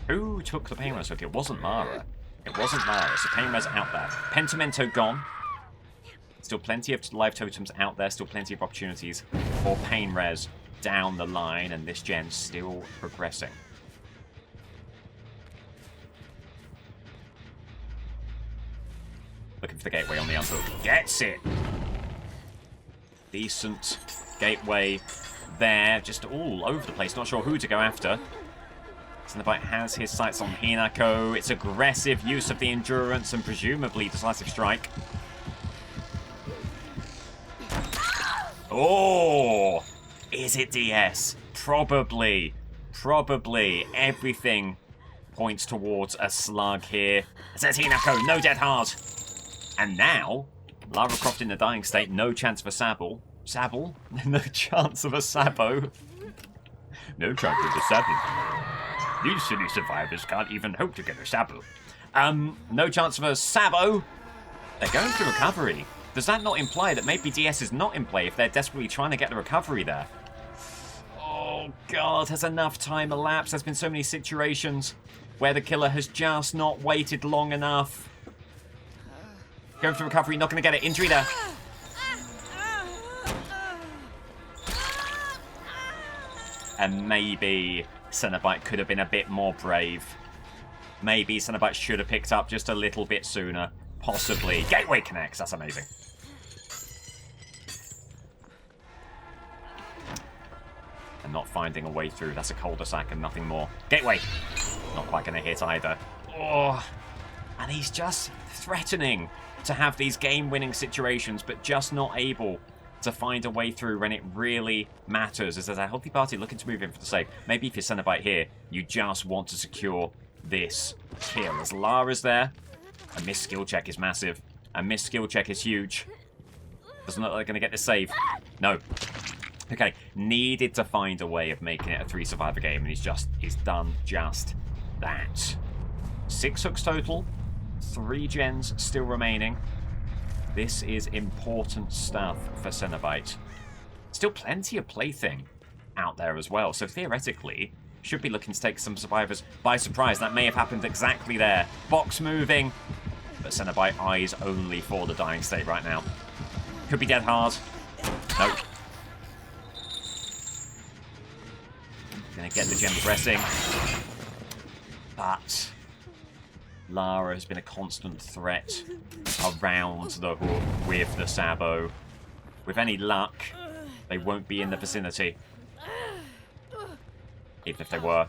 Who took the pain res hook? It wasn't Lara. It wasn't Lara, so pain res out there. Pentimento gone. Still plenty of live totems out there. Still plenty of opportunities for pain res down the line, and this gen still progressing. Looking for the gateway on the unhook. Gets it! Decent gateway there, just all over the place. Not sure who to go after. Cenobite has his sights on Hinako. It's aggressive use of the endurance and presumably decisive strike. Oh! Is it DS? Probably. Probably. Everything points towards a slug here. It says Hinako, no dead hard. And now, Lara Croft in the dying state, no chance for Sabo. Sabo? No chance of a Sabo. No chance of a Sabo. These silly survivors can't even hope to get a Sabo. No chance of a Sabo. They're going for recovery. Does that not imply that maybe DS is not in play if they're desperately trying to get the recovery there? Oh god, has enough time elapsed? There's been so many situations where the killer has just not waited long enough. Going for recovery, not going to get it. Injury there. And maybe Cenobite could have been a bit more brave. maybe Cenobite should have picked up just a little bit sooner. Possibly. Gateway connects. That's amazing. And not finding a way through. That's a cul-de-sac and nothing more. Gateway. Not quite going to hit either. Oh. And he's just threatening to have these game-winning situations, but just not able to find a way through when it really matters. As there's a healthy party looking to move in for the save. Maybe if you're Cenobite here, you just want to secure this kill. As Lara's there, a missed skill check is massive. A missed skill check is huge. Doesn't look like they're going to get this save. No. Okay, needed to find a way of making it a 3-survivor game, and he's done just that. 6 hooks total, 3 gens still remaining. This is important stuff for Cenobite. Still plenty of plaything out there as well, so theoretically, should be looking to take some survivors by surprise. That may have happened exactly there. Box moving, but Cenobite eyes only for the dying state right now. Could be dead hard. Nope. Gonna get the gem pressing. But Lara has been a constant threat around the hook with the Sabo. With any luck, they won't be in the vicinity. Even if they were.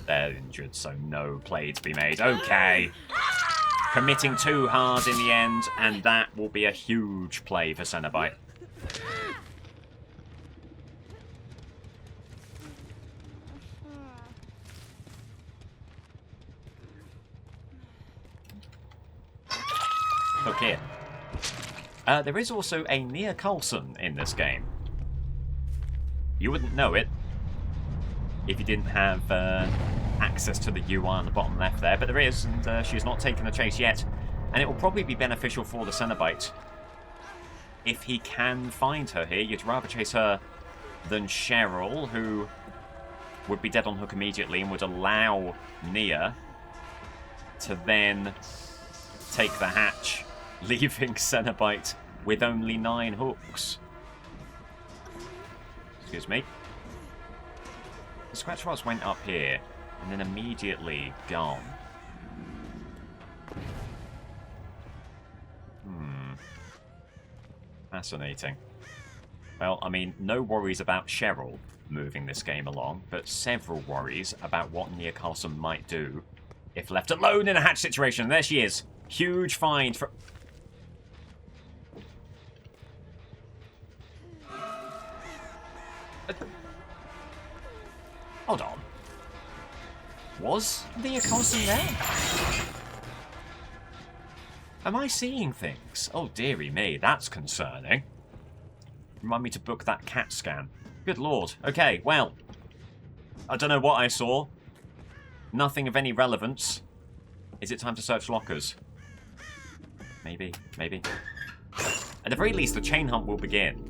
They're injured, so no play to be made. Okay. Committing too hard in the end, and that will be a huge play for Cenobite. Look here. There is also a Nia Coulson in this game. You wouldn't know it if you didn't have access to the UI on the bottom left there, but there is, and she's not taken the chase yet. And it will probably be beneficial for the Cenobite if he can find her here. You'd rather chase her than Cheryl, who would be dead on hook immediately and would allow Nia to then take the hatch, leaving Cenobite with only 9 hooks. Excuse me. The scratch rods went up here and then immediately gone. Fascinating. Well, I mean, no worries about Cheryl moving this game along, but several worries about what Nia Coulson might do if left alone in a hatch situation. There she is. Huge find for... Hold on. Was Nia Coulson there? Am I seeing things? Oh, dearie me, that's concerning. Remind me to book that CAT scan. Good lord. Okay, well. I don't know what I saw. Nothing of any relevance. Is it time to search lockers? Maybe, maybe. At the very least, the chain hunt will begin.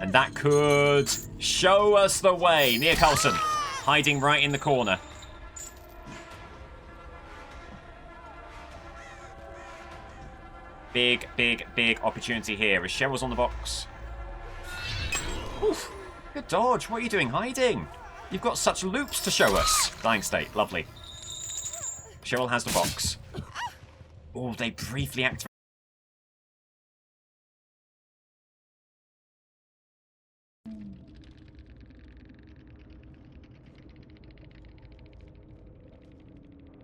And that could show us the way. Nia Coulson, hiding right in the corner. Big, big, big opportunity here. As Cheryl's on the box. Oof. Good dodge. What are you doing hiding? You've got such loops to show us. Dying state. Lovely. Cheryl has the box. Oh, they briefly activate.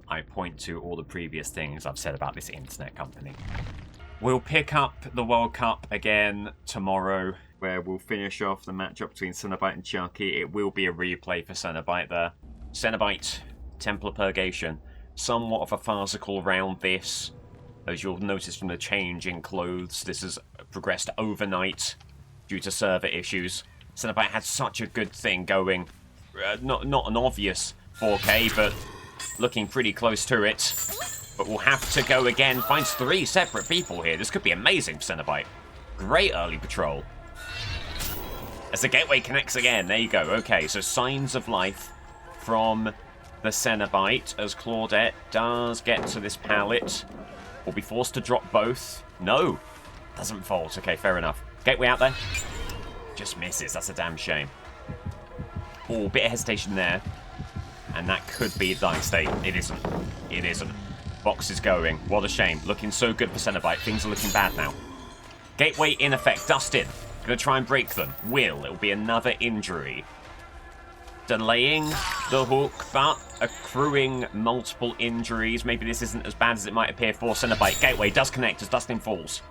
I point to all the previous things I've said about this internet company. We'll pick up the World Cup again tomorrow, where we'll finish off the matchup between Cenobite and Chucky. It will be a replay for Cenobite there. Cenobite, Temple of Purgation. Somewhat of a farcical round this. As you'll notice from the change in clothes, this has progressed overnight due to server issues. Cenobite had such a good thing going. Not an obvious 4K, but looking pretty close to it. But we'll have to go again. Finds 3 separate people here. This could be amazing for Cenobite. Great early patrol. As the gateway connects again. There you go. Okay, so signs of life from the Cenobite as Claudette does get to this pallet. Will be forced to drop both. No. Doesn't vault. Okay, fair enough. Gateway out there. Just misses. That's a damn shame. Oh, bit of hesitation there. And that could be a dying state. It isn't. It isn't. Box is going. What a shame. Looking so good for Cenobite. Things are looking bad now. Gateway in effect. Dustin. Gonna try and break them. It'll be another injury. Delaying the hook, but accruing multiple injuries. Maybe this isn't as bad as it might appear for Cenobite. Gateway does connect as Dustin falls.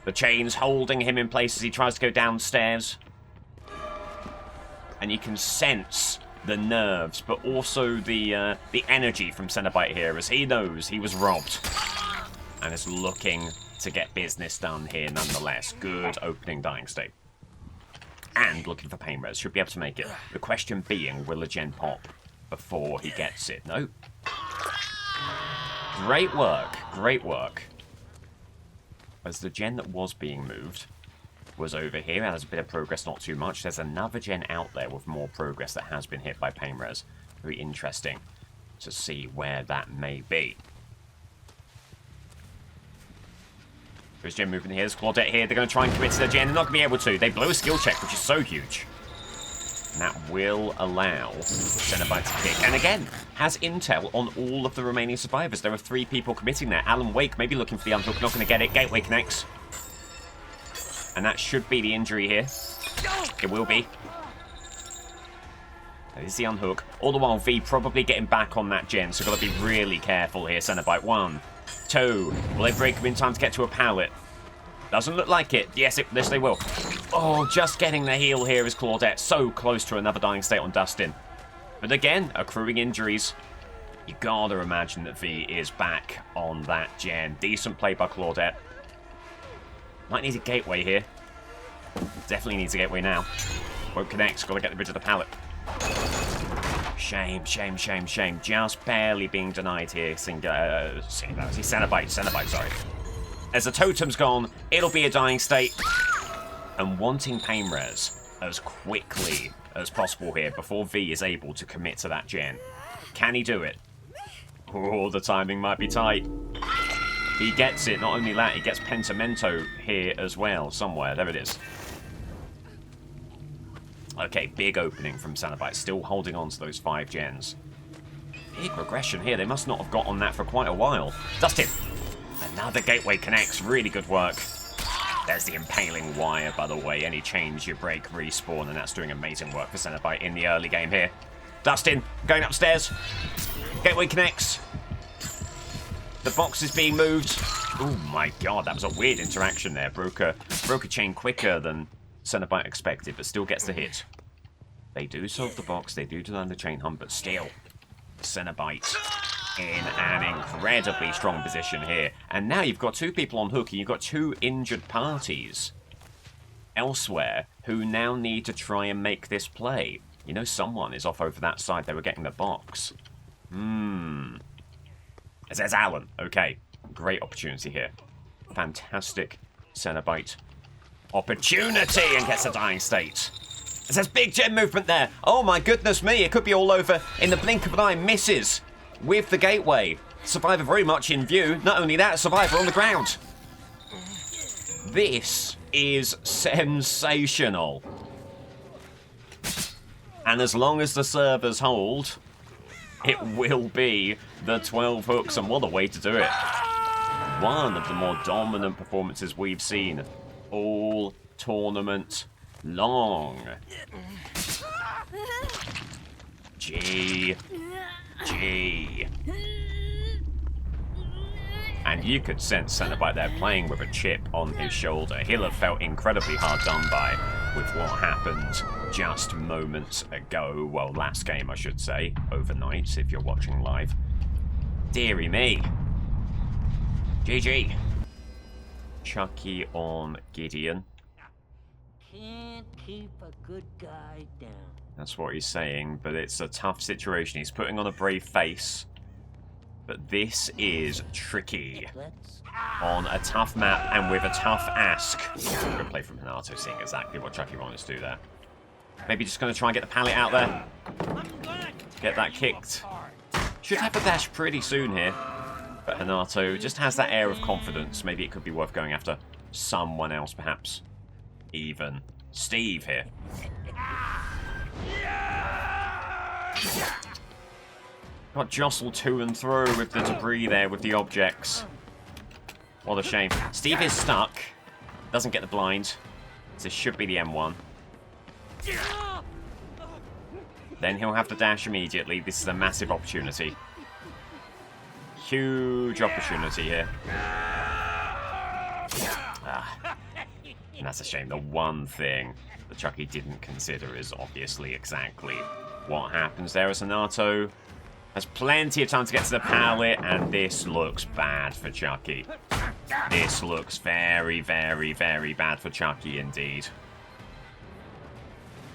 The chain's holding him in place as he tries to go downstairs. And you can sense the nerves, but also the energy from Cenobite here, as he knows he was robbed. And is looking to get business done here nonetheless. Good opening dying state. And looking for pain res. Should be able to make it. The question being, will a gen pop before he gets it? No. Great work. Great work. As the gen that was being moved was over here. There's a bit of progress, not too much. There's another gen out there with more progress that has been hit by pain res. Very interesting to see where that may be. There's gen movement here. There's Claudette here. They're going to try and commit to the gen. They're not going to be able to. They blow a skill check, which is so huge. And that will allow Cenobite to kick. And again, has intel on all of the remaining survivors. There are 3 people committing there. Alan Wake maybe looking for the unhook. Not going to get it. Gateway connects. And that should be the injury here. It will be. That is the unhook. All the while, V probably getting back on that gen. So got to be really careful here. Cenobite 1, 2. Will they break him in time to get to a pallet? Doesn't look like it. Yes, they will. Oh, just getting the heal here is Claudette. So close to another dying state on Dustin. But again, accruing injuries. You gotta imagine that V is back on that gen. Decent play by Claudette. Might need a gateway here. Definitely needs a gateway now. Won't connect. Gotta get rid of the pallet. Shame, shame, shame, shame. Just barely being denied here. Cenobite, sorry. As the totem's gone, it'll be a dying state. And wanting pain res as quickly as possible here before V is able to commit to that gen. Can he do it? Oh, the timing might be tight. He gets it. Not only that, he gets Pentimento here as well. Somewhere. There it is. Okay, big opening from Cenobite. Still holding on to those 5 gens. Big regression here. They must not have got on that for quite a while. Dustin. Another gateway connects. Really good work. There's the impaling wire, by the way. Any change you break, respawn, and that's doing amazing work for Cenobite in the early game here. Dustin, going upstairs. Gateway connects. The box is being moved. Oh my god, that was a weird interaction there. Broke a chain quicker than Cenobite expected, but still gets the hit. They do solve the box, they do deny the chain hunt, but still, Cenobite in an incredibly strong position here. And now you've got 2 people on hook, and you've got 2 injured parties elsewhere who now need to try and make this play. You know someone is off over that side. They were getting the box. There's Alan. Okay. Great opportunity here. Fantastic Cenobite opportunity, and gets a dying state. There's big gen movement there. Oh my goodness me. It could be all over in the blink of an eye. Misses with the gateway. Survivor very much in view. Not only that, Survivor on the ground. This is sensational. And as long as the servers hold, it will be the 12 hooks, and what a way to do it. One of the more dominant performances we've seen all tournament long. G. And you could sense Cenobite there playing with a chip on his shoulder. He'll have felt incredibly hard done by with what happened just moments ago. Well, last game, I should say. Overnight, if you're watching live. Deary me. GG. Chucky on Gideon. Can't keep a good guy down. That's what he's saying, but it's a tough situation. He's putting on a brave face. But this is tricky. On a tough map and with a tough ask. I'm going to play from Hanato, seeing exactly what Chucky wanted to do there. Maybe just going to try and get the pallet out there. Get that kicked. Should have a dash pretty soon here. But Hanato just has that air of confidence. Maybe it could be worth going after someone else, perhaps. Even Steve here. Got jostled to and through with the debris there, with the objects. What a shame. Steve is stuck. Doesn't get the blind. This should be the M1. Then he'll have to dash immediately. This is a massive opportunity. Huge opportunity here. And that's a shame. The one thing that Chucky didn't consider is obviously exactly what happens there as Hanato has plenty of time to get to the pallet, and this looks bad for Chucky. This looks very, very, very bad for Chucky indeed.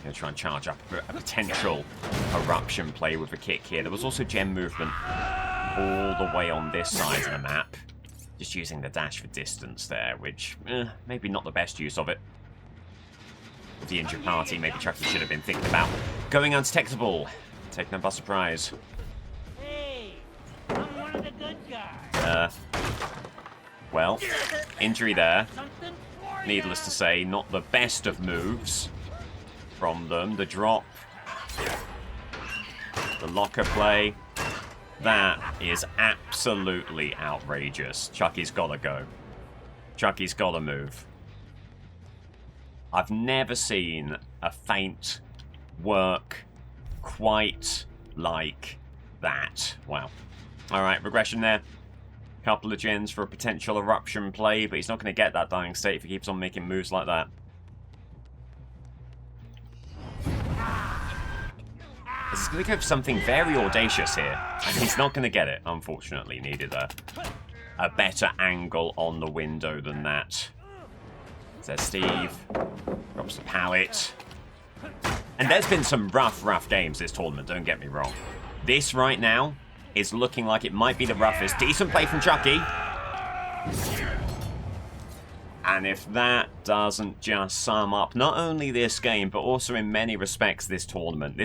Gonna try and charge up a potential eruption play with a kick here. There was also gem movement all the way on this side of the map. Just using the dash for distance there, which maybe not the best use of it. With the injured party, maybe Chucky should have been thinking about going undetectable, taking them by surprise. Hey, I'm one of the good guys. Well, injury there. Something for Needless to say, not the best of moves from them. The drop, the locker play. That is absolutely outrageous. Chucky's gotta go. Chucky's gotta move. I've never seen a feint work quite like that. Wow. Alright, regression there. Couple of gens for a potential eruption play, but he's not going to get that dying state if he keeps on making moves like that. This is going to go for something very audacious here, and he's not going to get it, unfortunately. Needed a better angle on the window than that. Says Steve. Drops the pallet. And there's been some rough games this tournament, don't get me wrong. This right now is looking like it might be the roughest. Decent play from Chucky. And if that doesn't just sum up not only this game, but also in many respects this tournament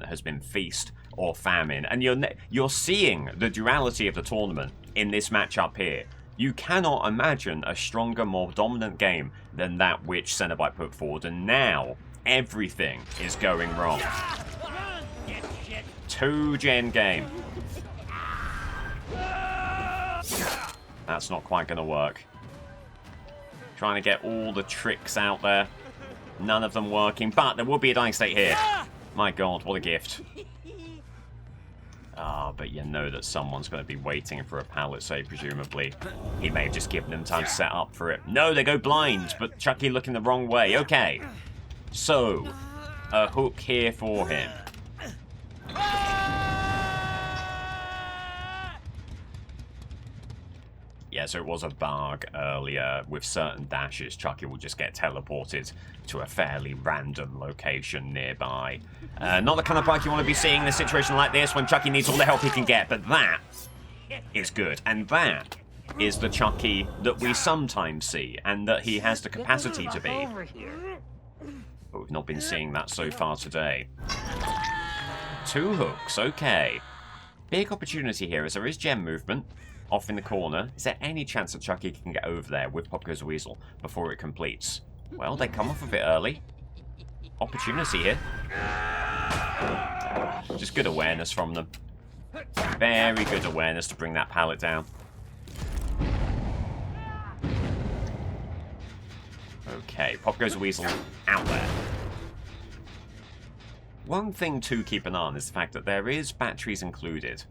has been feast or famine. And you're seeing the duality of the tournament in this matchup here. You cannot imagine a stronger, more dominant game than that which Cenobite put forward. And now, everything is going wrong. 2-gen game. That's not quite going to work. Trying to get all the tricks out there. None of them working, but there will be a dying state here. My god, what a gift. But you know that someone's going to be waiting for a pallet save, presumably. He may have just given them time to set up for it. No, they go blind, but Chucky looking the wrong way. Okay. So, a hook here for him. Yeah, so it was a bug earlier. With certain dashes, Chucky will just get teleported to a fairly random location nearby. Not the kind of bug you want to be seeing in a situation like this when Chucky needs all the help he can get, but that is good. And that is the Chucky that we sometimes see, and that he has the capacity to be. But we've not been seeing that so far today. 2 hooks, okay. Big opportunity here as there is gem movement. Off in the corner. Is there any chance that Chucky can get over there with Pop Goes the Weasel before it completes? Well, they come off a bit early. Opportunity here. Just good awareness from them. Very good awareness to bring that pallet down. Okay, Pop Goes the Weasel out there. One thing to keep an eye on is the fact that there is batteries included.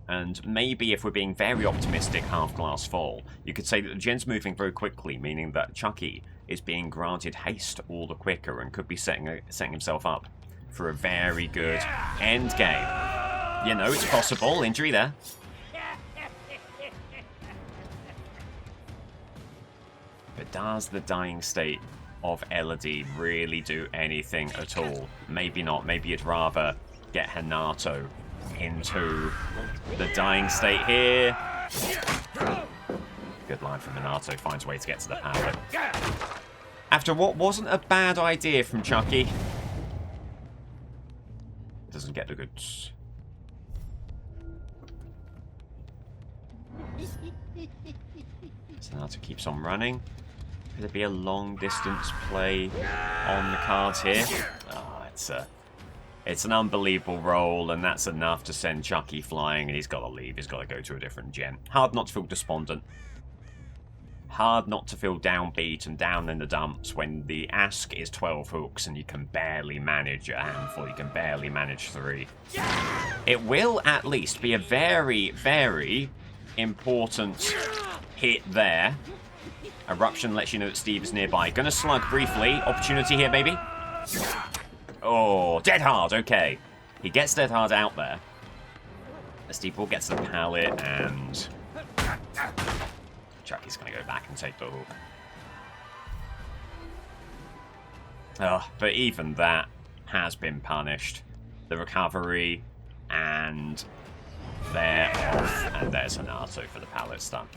And maybe if we're being very optimistic, half glass full, you could say that the gen's moving very quickly, meaning that Chucky is being granted haste all the quicker and could be setting himself up for a very good end game. You know, it's possible. Injury there. But does the dying state of Elodie really do anything at all? Maybe not. Maybe you'd rather get Hanato into the dying state here. Good line from Hanato. Finds a way to get to the pallet. After what wasn't a bad idea from Chucky. Doesn't get the goods. Hanato keeps on running. Could there be a long distance play on the cards here? Oh, it's It's an unbelievable roll, and that's enough to send Chucky flying, and he's got to leave. He's got to go to a different gen. Hard not to feel despondent. Hard not to feel downbeat and down in the dumps when the ask is 12 hooks and you can barely manage a handful. You can barely manage 3. It will at least be a very, very important hit there. Eruption lets you know that Steve is nearby. Gonna slug briefly. Opportunity here, baby. Oh, dead hard. Okay. He gets dead hard out there. Steve Ball gets the pallet, and Chucky's going to go back and take the hook. Oh, but even that has been punished. The recovery, and they're off, and there's Hanato for the pallet stun.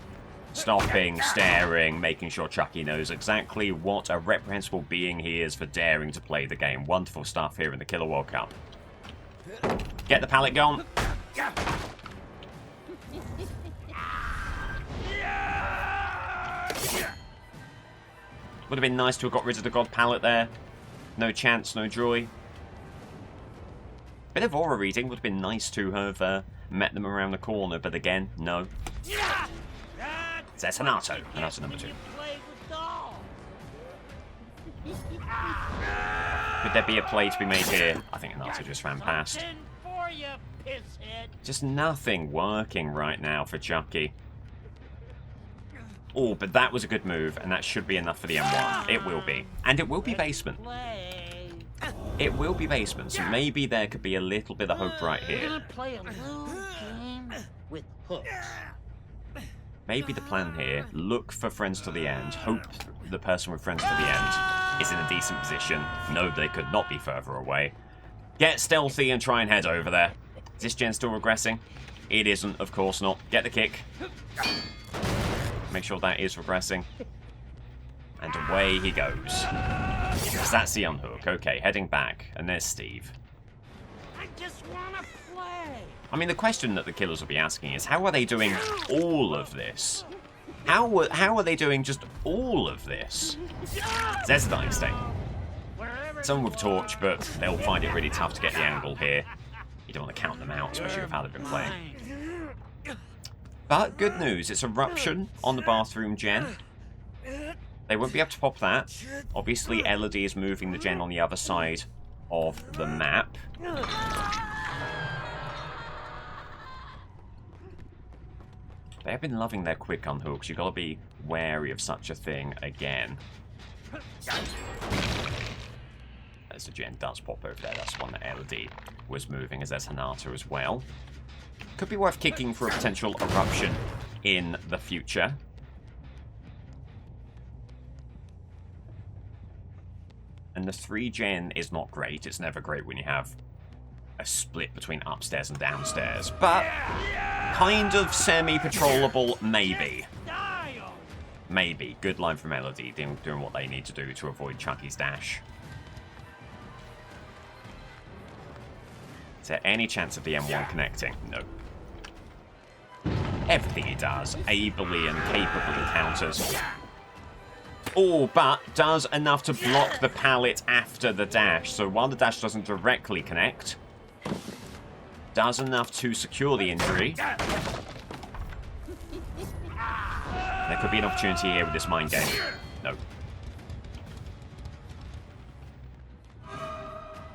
Stopping, staring, making sure Chucky knows exactly what a reprehensible being he is for daring to play the game. Wonderful stuff here in the Killer World Cup. Get the pallet gone. Would have been nice to have got rid of the God pallet there. No chance, no joy. Bit of aura reading would have been nice to have met them around the corner, but again, no. There's Hanato. Hanato number 2. Could there be a play to be made here? I think Hanato just ran past. Just nothing working right now for Chucky. Oh, but that was a good move, and that should be enough for the M1. It will be. And it will be basement. It will be basement, so maybe there could be a little bit of hope right here. Maybe the plan here, look for friends to the end, hope the person with friends to the end is in a decent position, know they could not be further away. Get stealthy and try and head over there. Is this gen still regressing? It isn't, of course not. Get the kick. Make sure that is regressing. And away he goes. Because that's the unhook. Okay, heading back. And there's Steve. I just wanna play. I mean, the question that the killers will be asking is, how are they doing all of this? How are they doing just all of this? There's the dying state. Someone with a torch, but they'll find it really tough to get the angle here. You don't want to count them out, especially with how they've been playing. But good news, it's Eruption on the bathroom gen. They won't be able to pop that. Obviously, Elodie is moving the gen on the other side of the map. They have been loving their quick unhooks. You've got to be wary of such a thing again. As the gen does pop over there, that's one that Elodie was moving, as there's Hanato as well. Could be worth kicking for a potential eruption in the future. And the 3 gen is not great. It's never great when you have a split between upstairs and downstairs. But kind of semi-patrollable, maybe. Maybe. Good line from Elodie, doing what they need to do to avoid Chucky's dash. Is there any chance of the M1 connecting? No. Everything he does, ably and capably counters. Oh, but does enough to block the pallet after the dash. So while the dash doesn't directly connect, does enough to secure the injury. There could be an opportunity here with this mind game. No.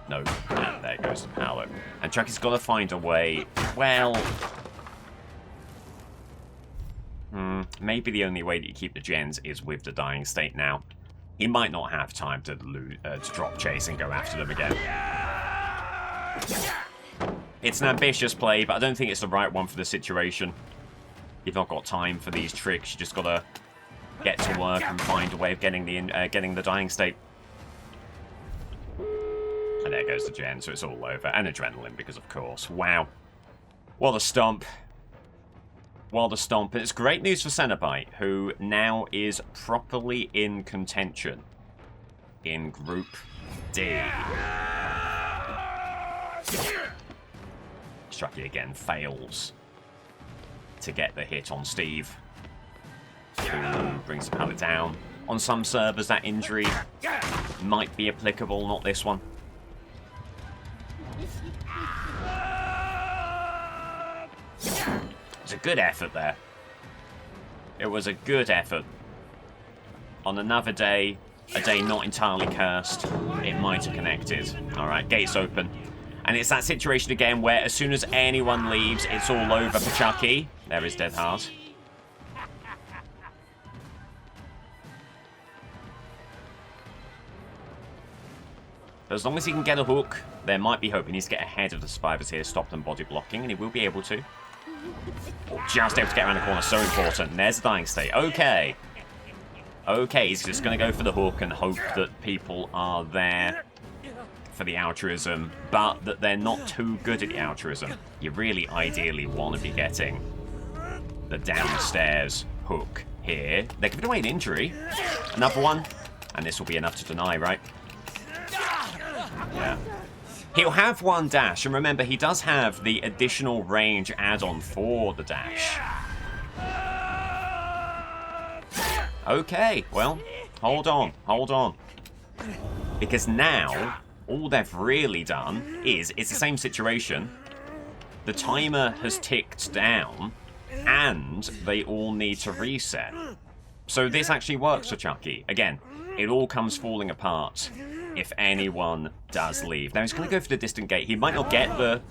No. And there goes the pallet. And Chucky's got to find a way. Well, maybe the only way that you keep the gens is with the dying state now. He might not have time to drop chase and go after them again. It's an ambitious play, but I don't think it's the right one for the situation. You've not got time for these tricks. You just got to get to work and find a way of getting the dying state. And there goes the gen, so it's all over. And adrenaline, because of course. Wow. What a stomp. What a stomp. And it's great news for Cenobite, who now is properly in contention in Group D. Chucky again fails to get the hit on Steve, who brings the pallet down. On some servers, that injury might be applicable, not this one. It's a good effort there. It was a good effort. On another day, a day not entirely cursed, it might have connected. Alright, gates open. And it's that situation again where as soon as anyone leaves, it's all over for Chucky. There is Dead Heart. But as long as he can get a hook, there might be hope. He needs to get ahead of the survivors here, stop them body blocking, and he will be able to. Oh, just able to get around the corner, so important. And there's a dying state. Okay. Okay, he's just going to go for the hook and hope that people are there for the altruism, but that they're not too good at the altruism. You really ideally want to be getting the downstairs hook here. They're giving away an injury. Another one. And this will be enough to deny, right? Yeah. He'll have one dash, and remember, he does have the additional range add-on for the dash. Okay, well, hold on, hold on. Because now, all they've really done is, it's the same situation. The timer has ticked down, and they all need to reset. So this actually works for Chucky. Again, it all comes falling apart if anyone does leave. Now he's going to go for the distant gate. He might not get the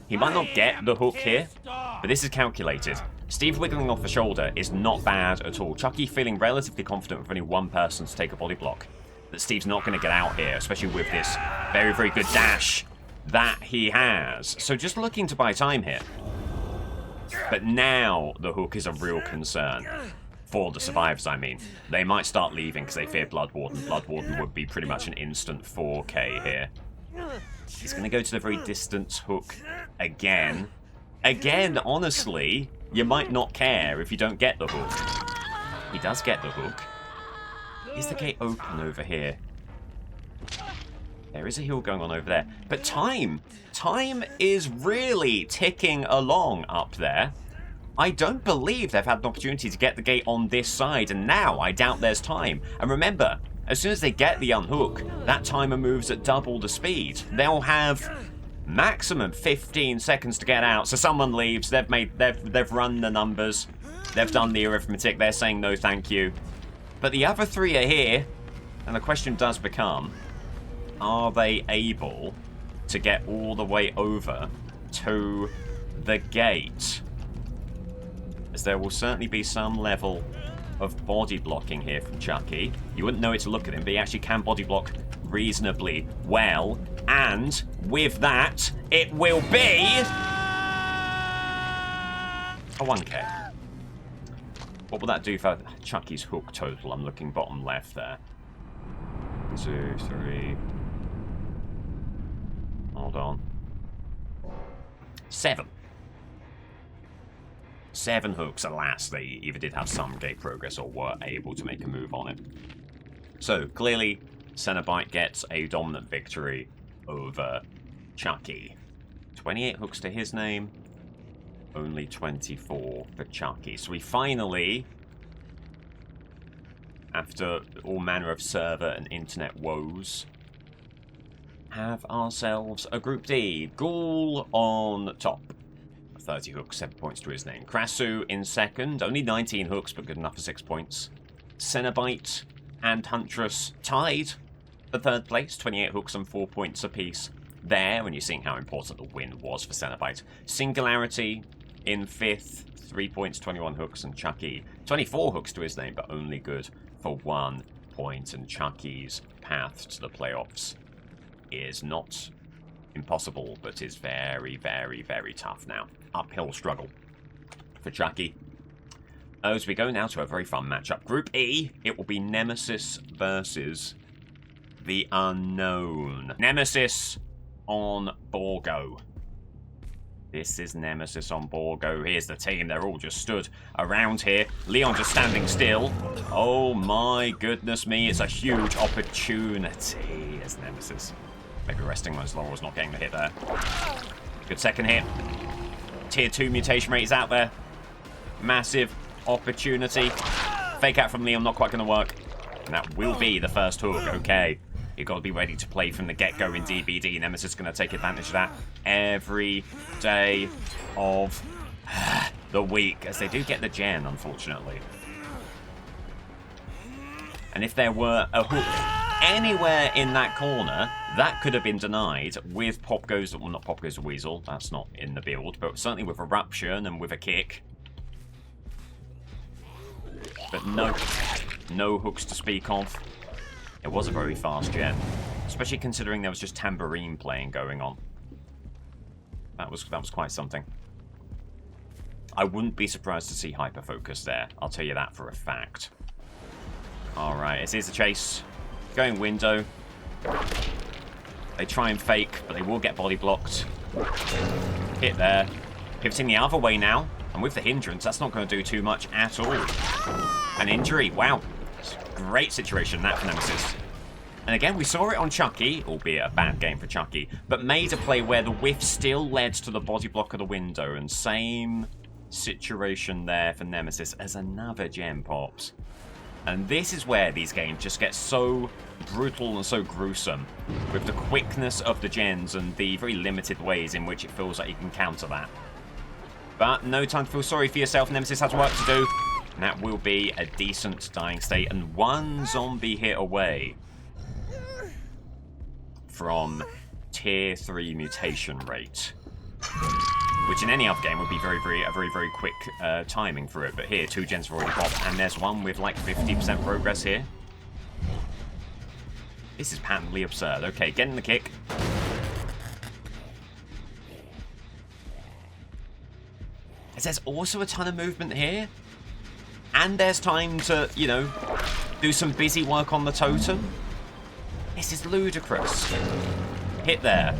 hook here, but this is calculated. Steve wiggling off the shoulder is not bad at all. Chucky feeling relatively confident with only one person to take a body block. That Steve's not going to get out here, especially with this very, very good dash that he has. So just looking to buy time here. But now the hook is a real concern. For the survivors, I mean. They might start leaving because they fear Blood Warden. Blood Warden would be pretty much an instant 4K here. He's going to go to the very distant hook again. Again, honestly, you might not care if you don't get the hook. He does get the hook. Is the gate open over here? There is a hill going on over there. But time is really ticking along up there. I don't believe they've had an opportunity to get the gate on this side, and now I doubt there's time. And remember, as soon as they get the unhook, that timer moves at double the speed. They'll have maximum 15 seconds to get out. So someone leaves, they've run the numbers, they've done the arithmetic, they're saying no thank you. But the other three are here, and the question does become, are they able to get all the way over to the gate? As there will certainly be some level of body blocking here from Chucky. You wouldn't know it to look at him, but he actually can body block reasonably well. And with that, it will be a 1K. What will that do for Chucky's hook total? I'm looking bottom left there. 2, 3. Hold on. 7. 7 hooks, alas, they either did have some gate progress or were able to make a move on it. So, clearly, Cenobite gets a dominant victory over Chucky. 28 hooks to his name, only 24 for Chucky. So we finally, after all manner of server and internet woes, have ourselves a Group D. Ghoul on top. 30 hooks, 7 points to his name. Krasu in second, only 19 hooks, but good enough for 6 points. Cenobite and Huntress tied for third place, 28 hooks and 4 points apiece there, when you're seeing how important the win was for Cenobite. Singularity in fifth, 3 points, 21 hooks, and Chucky, 24 hooks to his name, but only good for 1 point. And Chucky's path to the playoffs is not impossible, but is very, very, very tough now. Uphill struggle for Chucky. As we go now to a very fun matchup. Group E, it will be Nemesis versus the Unknown. Nemesis on Borgo. This is Nemesis on Borgo. Here's the team. They're all just stood around here. Leon just standing still. Oh my goodness me. It's a huge opportunity as Nemesis. Maybe resting as long as not getting the hit there. Good second hit. Tier 2 mutation rate is out there. Massive opportunity. Fake out from Leon, not quite going to work. And that will be the first hook. Okay. You've got to be ready to play from the get-go in DBD. Nemesis is going to take advantage of that every day of the week, as they do get the gen, unfortunately. And if there were a hook anywhere in that corner, that could have been denied with Pop Goes... Well, not Pop Goes the Weasel, that's not in the build, but certainly with Eruption and with a kick. But no hooks to speak of. It was a very fast gen, especially considering there was just tambourine playing going on. That was quite something. I wouldn't be surprised to see hyperfocus there. I'll tell you that for a fact. Alright, it is a chase. Going window. They try and fake, but they will get body blocked. Hit there. Pivoting the other way now. And with the hindrance, that's not going to do too much at all. An injury. Wow. Great situation, that for Nemesis. And again, we saw it on Chucky, albeit a bad game for Chucky, but made a play where the whiff still led to the body block of the window. And same situation there for Nemesis as another gem pops. And this is where these games just get so brutal and so gruesome, with the quickness of the gens and the very limited ways in which it feels like you can counter that. But no time to feel sorry for yourself. Nemesis has work to do, and that will be a decent dying state and one zombie hit away from tier 3 mutation rate, which in any other game would be a very quick timing for it. But here, 2 gens have already popped, and there's one with like 50% progress here. This is patently absurd. Okay, getting the kick. There's also a ton of movement here. And there's time to, you know, do some busy work on the totem. This is ludicrous. Hit there.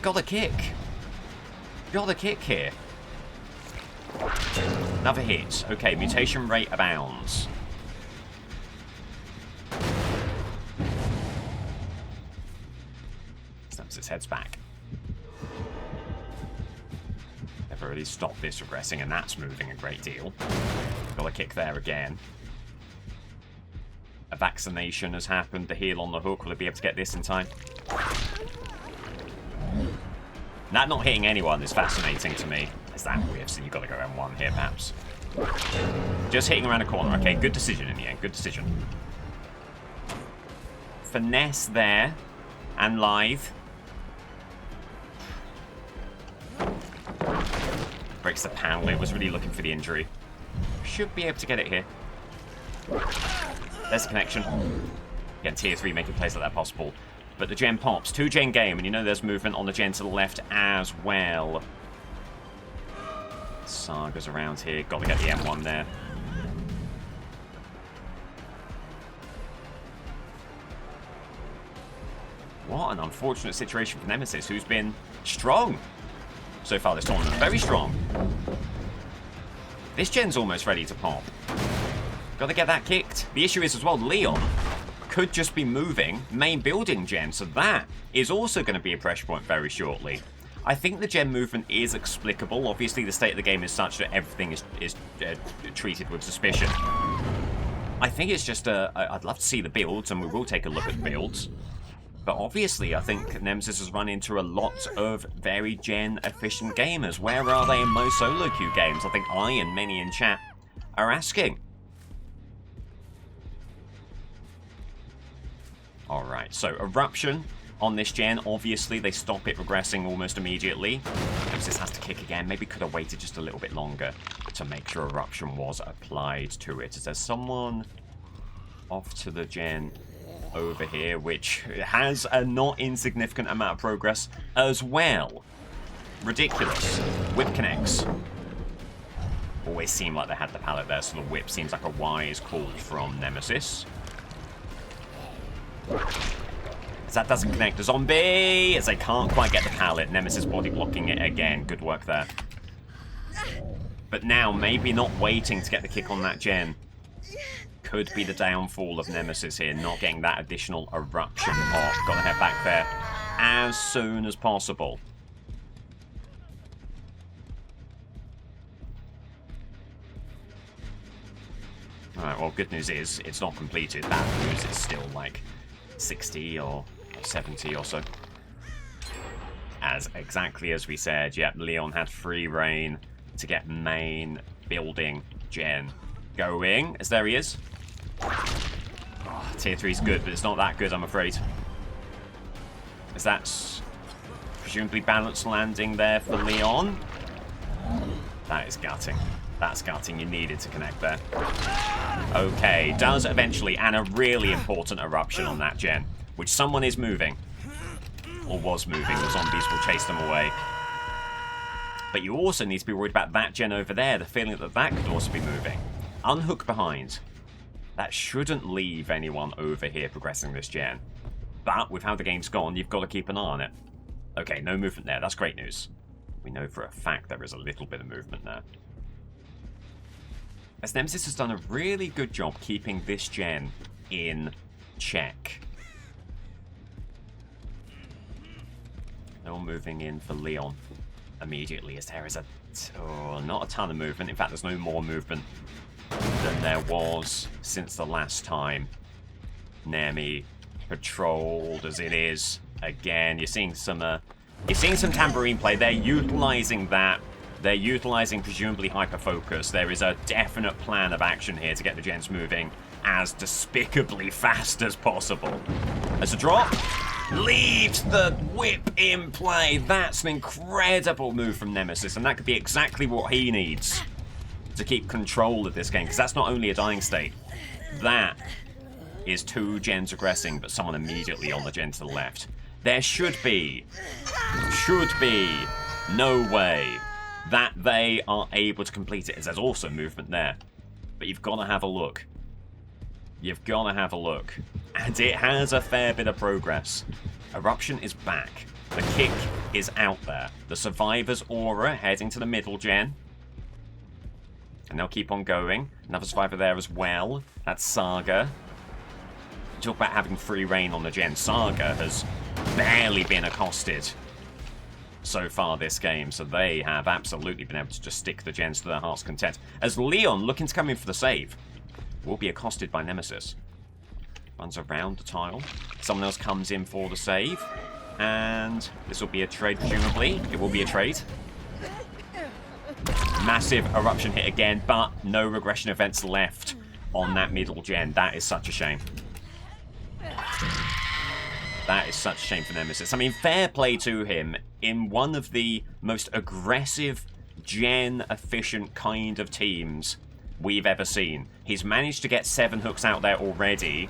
Got a kick. Got a kick here. Another hit. Okay, mutation rate abounds. Snaps its heads back. They've already stopped this regressing, and that's moving a great deal. Got a kick there again. A vaccination has happened. The heal on the hook. Will it be able to get this in time? That not hitting anyone is fascinating to me. Is that weird? So you've got to go M1 here, perhaps. Just hitting around a corner. Okay, good decision in the end. Good decision. Finesse there. And lithe. Breaks the panel. It was really looking for the injury. Should be able to get it here. There's a connection. Again, tier 3 making plays like that possible. But the gen pops. 2 gen game, and you know there's movement on the gen to the left as well. Saga's around here. Got to get the M1 there. What an unfortunate situation for Nemesis, who's been strong so far this tournament. Very strong. This gen's almost ready to pop. Got to get that kicked. The issue is as well, Leon could just be moving main building gen, so that is also going to be a pressure point very shortly. I think the gen movement is explicable. Obviously, the state of the game is such that everything is treated with suspicion. I think it's just I'd love to see the builds, and we will take a look at the builds. But obviously, I think Nemesis has run into a lot of very gen-efficient gamers. Where are they in most solo queue games? I think I and many in chat are asking. Alright, so Eruption on this gen. Obviously, they stop it regressing almost immediately. Nemesis has to kick again. Maybe could have waited just a little bit longer to make sure Eruption was applied to it. Is there someone off to the gen over here, which has a not insignificant amount of progress as well? Ridiculous. Whip connects. Always seemed like they had the pallet there, so the whip seems like a wise call from Nemesis. As that doesn't connect, the zombie, as they can't quite get the pallet. Nemesis body blocking it again. Good work there. But now, maybe not waiting to get the kick on that gen could be the downfall of Nemesis here, not getting that additional eruption pop. Got to head back there as soon as possible. Alright, well, good news is it's not completed. Bad news is still, like, 60 or 70 or so. As exactly as we said, yep, Leon had free reign to get main building gen going. As there he is. Oh, tier 3 is good, but it's not that good, I'm afraid. As that's presumably balanced landing there for Leon. That is gutting. That's gutting. You needed to connect there. Okay, does eventually, and a really important eruption on that gen, which someone is moving. Or was moving. The zombies will chase them away. But you also need to be worried about that gen over there. The feeling that that could also be moving. Unhook behind. That shouldn't leave anyone over here progressing this gen. But with how the game's gone, you've got to keep an eye on it. Okay, no movement there. That's great news. We know for a fact there is a little bit of movement there. As Nemesis has done a really good job keeping this gen in check. No one moving in for Leon immediately, as there is not a ton of movement. In fact, there's no more movement than there was since the last time Nemi patrolled, as it is. Again, you're seeing some tambourine play. They're utilizing that. They're utilizing presumably hyper-focus. There is a definite plan of action here to get the gens moving as despicably fast as possible. As a drop, leaves the whip in play. That's an incredible move from Nemesis, and that could be exactly what he needs to keep control of this game, because that's not only a dying state. That is 2 gens aggressing, but someone immediately on the gen to the left. There should be no way that they are able to complete it, as there's also movement there. But you've got to have a look. You've got to have a look. And it has a fair bit of progress. Eruption is back. The kick is out there. The Survivor's Aura heading to the middle gen. And they'll keep on going. Another Survivor there as well. That's Saga. Talk about having free reign on the gen. Saga has barely been accosted so far this game, so they have absolutely been able to just stick the gens to their heart's content. As Leon, looking to come in for the save, will be accosted by Nemesis. Runs around the tile. Someone else comes in for the save. And this will be a trade, presumably. It will be a trade. Massive eruption hit again, but no regression events left on that middle gen. That is such a shame. That is such a shame for Nemesis. I mean, fair play to him. In one of the most aggressive, gen-efficient kind of teams we've ever seen, he's managed to get 7 hooks out there already.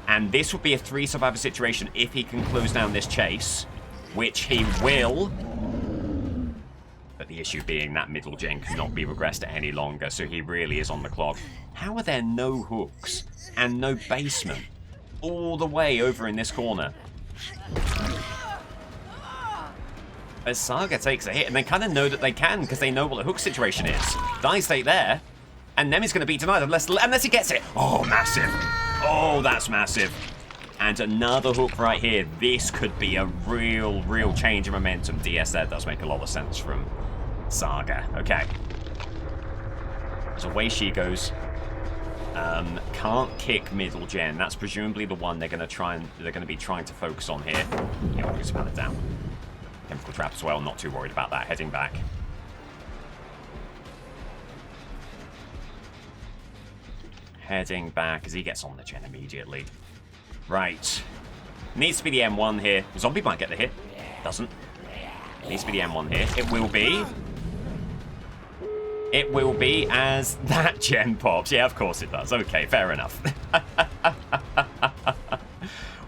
And this would be a 3 survivor situation if he can close down this chase, which he will. But the issue being that middle gen cannot be regressed any longer, so he really is on the clock. How are there no hooks and no basement all the way over in this corner? As Saga takes a hit, and they kind of know that they can because they know what the hook situation is. Die state there, and Nemi's going to be denied unless he gets it. Oh, massive. Oh, that's massive. And another hook right here. This could be a real change of momentum. DS there does make a lot of sense from Saga. Okay. So away she goes. Can't kick middle gen. That's presumably the one they're going to be trying to focus on here. Yeah, we'll just it down. Chemical trap as well. Not too worried about that. Heading back. Heading back as he gets on the gen immediately. Right. Needs to be the M1 here. Zombie might get the hit. Doesn't. Needs to be the M1 here. It will be. It will be as that gen pops. Yeah, of course it does. Okay, fair enough.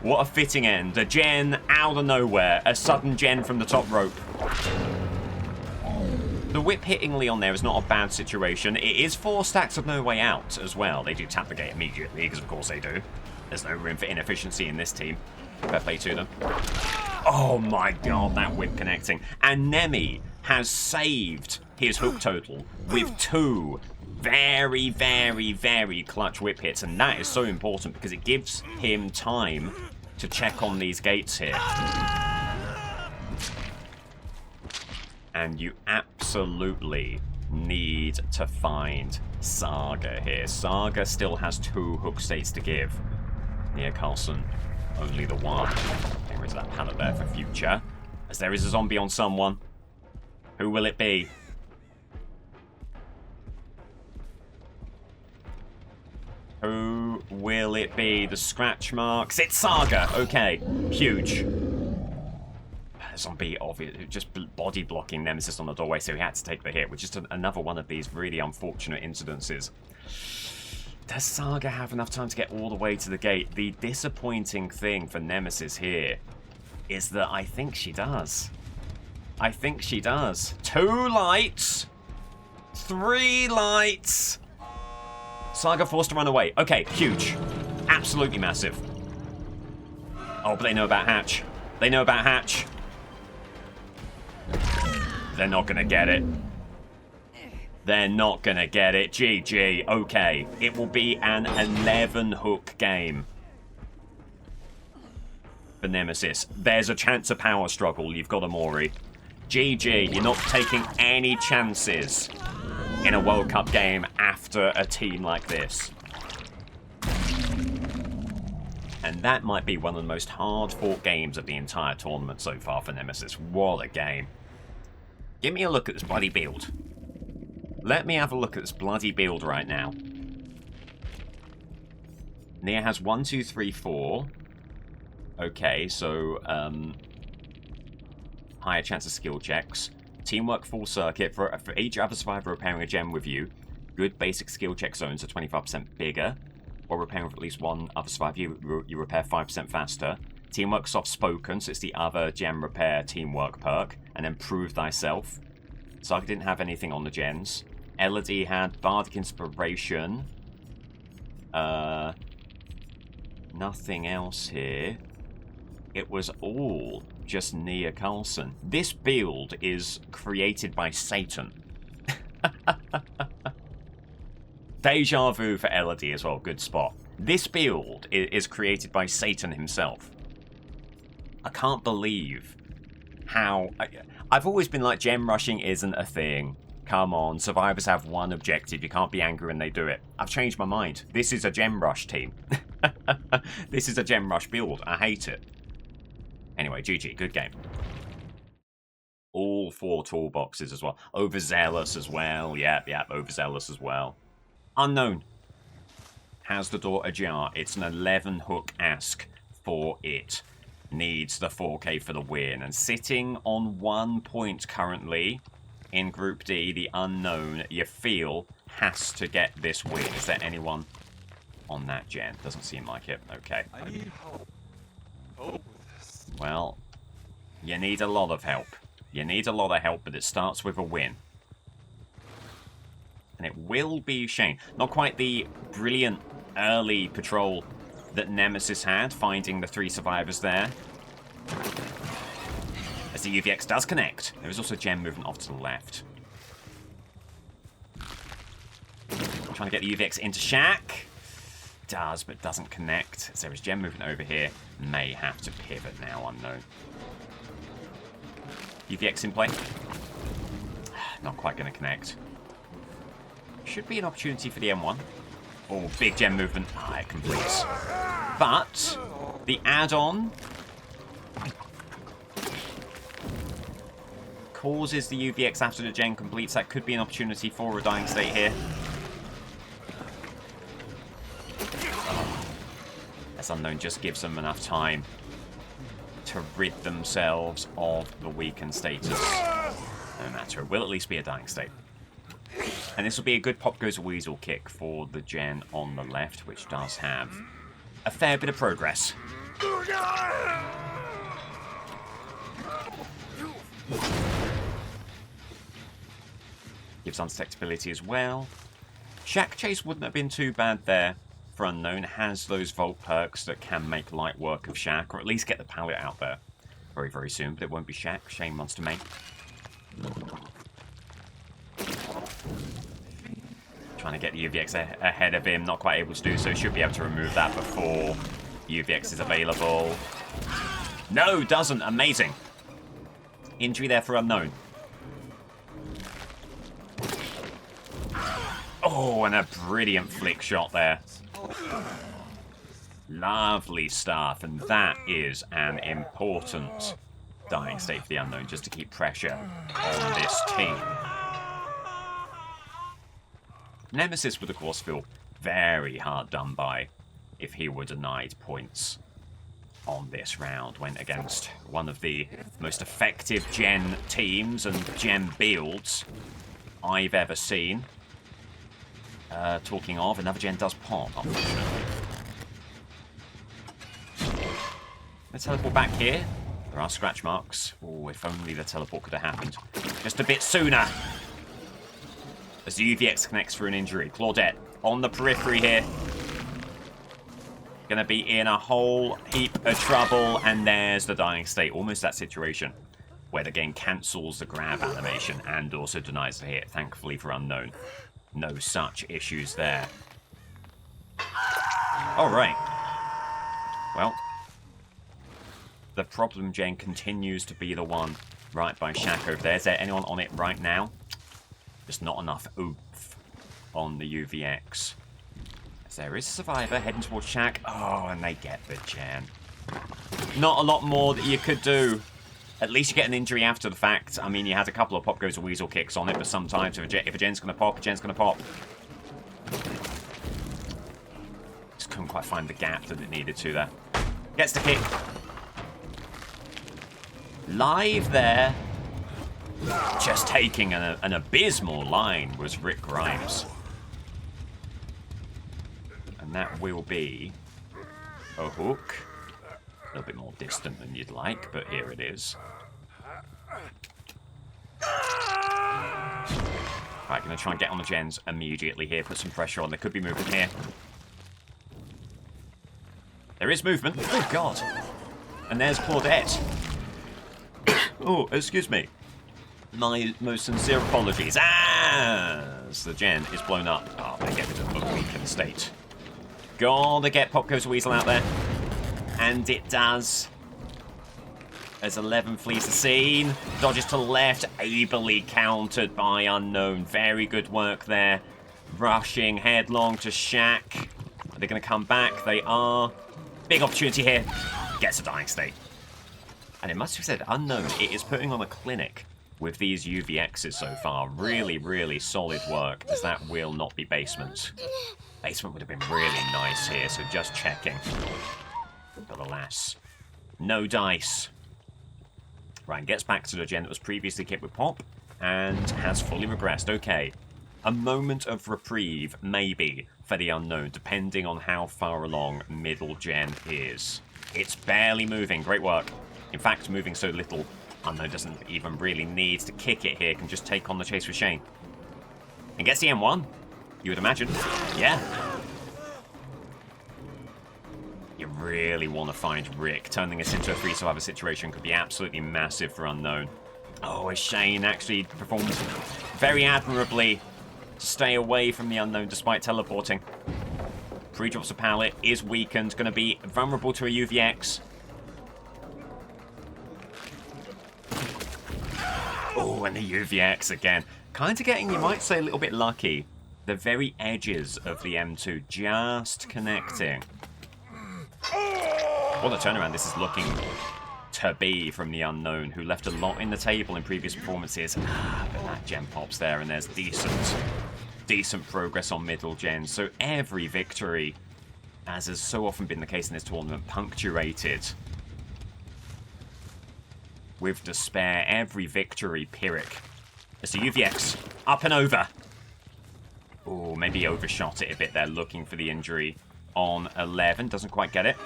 What a fitting end. A gen out of nowhere. A sudden gen from the top rope. The whip hitting Leon there is not a bad situation. It is 4 stacks of no way out as well. They do tap the gate immediately, because of course they do. There's no room for inefficiency in this team. Fair play to them. Oh my god, that whip connecting. And Nemi has saved his hook total with 2 very clutch whip hits. And that is so important because it gives him time to check on these gates here. And you absolutely need to find Saga here. Saga still has 2 hook states to give. Nia Carlson only the one. There is that pallet there for future. As there is a zombie on someone. Who will it be? Who will it be? The scratch marks. It's Saga. Okay. Huge. Zombie, obviously, just body blocking Nemesis on the doorway, so he had to take the hit, which is another one of these really unfortunate incidences. Does Saga have enough time to get all the way to the gate? The disappointing thing for Nemesis here is that I think she does. I think she does. 2 lights. 3 lights. Saga forced to run away. Okay, huge. Absolutely massive. Oh, but they know about Hatch. They know about Hatch. They're not going to get it. They're not going to get it. GG. Okay. It will be an 11-hook game for Nemesis. There's a chance of power struggle. You've got Amori. GG. You're not taking any chances in a World Cup game after a team like this. And that might be one of the most hard-fought games of the entire tournament so far for Nemesis. What a game. Give me a look at this bloody build. Let me have a look at this bloody build right now. Nia has 1, 2, 3, 4. Okay, so higher chance of skill checks. Teamwork full circuit. For each other survivor repairing a gem with you, good basic skill check zones are 25% bigger. Or repairing with at least one other survivor, you repair 5% faster. Teamwork soft spoken, so it's the other gem repair teamwork perk. And then prove thyself. Saga didn't have anything on the gens. Elodie had bardic inspiration. Nothing else here. It was all just Nia Carlson. This build is created by Satan. Deja vu for Elodie as well. Good spot. This build is created by Satan himself. I can't believe how... I've always been like, gem rushing isn't a thing. Come on, survivors have one objective. You can't be angry when they do it. I've changed my mind. This is a gem rush team. This is a gem rush build. I hate it. Anyway, GG. Good game. All 4 toolboxes as well. Overzealous as well. Yep, overzealous as well. Unknown has the door ajar. It's an 11-hook ask for it. Needs the 4K for the win. And sitting on 1 point currently in Group D, the unknown, you feel, has to get this win. Is there anyone on that gen? Doesn't seem like it. Okay. I need help. Help with this. Well, you need a lot of help. You need a lot of help, but it starts with a win. And it will be Shane. Not quite the brilliant early patrol that Nemesis had, finding the 3 survivors there. As the UVX does connect. There is also gem movement off to the left. Trying to get the UVX into Shack. Does, but doesn't connect. As there is gem movement over here. May have to pivot now, unknown. UVX in play. Not quite going to connect. Should be an opportunity for the M1. Oh, big gem movement. Ah, it completes. But the add-on causes the UVX after the gen completes. That could be an opportunity for a dying state here. As unknown just gives them enough time to rid themselves of the weakened status. No matter. It will at least be a dying state. And this will be a good pop goes weasel kick for the gen on the left, which does have a fair bit of progress. Gives undetectability as well. Shack Chase wouldn't have been too bad there for unknown. Has those Vault perks that can make light work of Shack, or at least get the pallet out there very, very soon. But it won't be Shack. Shane wants to make. Trying to get the UVX ahead of him. Not quite able to do so. Should be able to remove that before UVX is available. No, doesn't. Amazing. Injury there for unknown. Oh, and a brilliant flick shot there. Lovely stuff, and that is an important dying state for the Unknown, just to keep pressure on this team. Nemesis would, of course, feel very hard done by if he were denied points on this round. Went against one of the most effective gen teams and gen builds I've ever seen. Talking of, another gen does pop, unfortunately. Let's teleport back here. There are scratch marks. Oh, if only the teleport could have happened just a bit sooner. As the UVX connects for an injury. Claudette on the periphery here. Gonna be in a whole heap of trouble, and there's the dying state. Almost that situation where the game cancels the grab animation and also denies the hit. Thankfully for Unknown, no such issues there. Alright. Well, the problem gen continues to be the one right by Shaq over there. Is there anyone on it right now? Just not enough oomph on the UVX. As there is a survivor heading towards Shaq. Oh, and they get the gen. Not a lot more that you could do. At least you get an injury after the fact. I mean, you had a couple of pop goes or weasel kicks on it, but sometimes if a gen's going to pop, a gen's going to pop. Just couldn't quite find the gap that it needed to there. Gets the kick. Live there. Just taking an abysmal line was Rick Grimes. And that will be a hook. A little bit more distant than you'd like, but here it is. Right, going to try and get on the gens immediately here. Put some pressure on. There could be movement here. There is movement. Oh, God. And there's Claudette. Oh, excuse me. My most sincere apologies. As the gen is blown up. Oh, they get rid of the weakened state. Gotta get Pop Goes Weasel out there. And it does. As 11 flees the scene. Dodges to the left. Ably countered by Unknown. Very good work there. Rushing headlong to Shaq. Are they going to come back? They are. Big opportunity here. Gets a dying state. And it must be said, Unknown, it is putting on a clinic with these UVXs so far. Really, really solid work, as that will not be basement. Basement would have been really nice here, so just checking. But alas, no dice. Ryan gets back to the gen that was previously kicked with Pop, and has fully regressed. Okay, a moment of reprieve, maybe, for the Unknown, depending on how far along middle gen is. It's barely moving, great work. In fact, moving so little, Unknown doesn't even really need to kick it here, can just take on the chase with Shane. And gets the M1, you would imagine. Yeah. You really want to find Rick. Turning this into a 3-survivor situation could be absolutely massive for Unknown. Oh, Shane actually performed very admirably to stay away from the Unknown despite teleporting. Pre-drops of pallet is weakened, going to be vulnerable to a UVX. Oh, and the UVX again. Kind of getting, you might say, a little bit lucky. The very edges of the M2 just connecting. What a turnaround this is looking to be from the Unknown, who left a lot in the table in previous performances. But that gen pops there, and there's decent progress on middle gen. So every victory, as has so often been the case in this tournament, punctuated with despair. Every victory Pyrrhic. As the UVX up and over. Oh, maybe overshot it a bit there, looking for the injury on 11. Doesn't quite get it.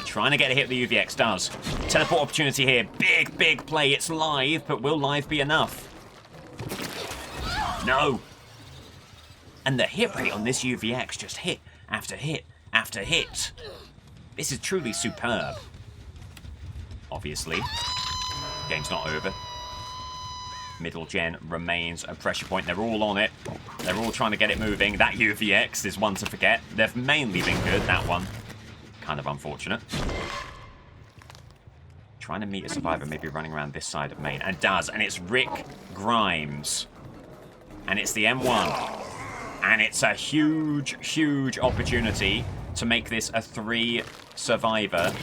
Trying to get a hit with the UVX, does. Teleport opportunity here. Big, big play. It's live, but will live be enough? No. And the hit rate on this UVX, just hit after hit after hit. This is truly superb. Obviously, game's not over. Middle gen remains a pressure point. They're all on it. They're all trying to get it moving. That UVX is one to forget. They've mainly been good, that one. Kind of unfortunate. Trying to meet a survivor, maybe running around this side of main. And does. And it's Rick Grimes. And it's the M1. And it's a huge, huge opportunity to make this a 3-survivor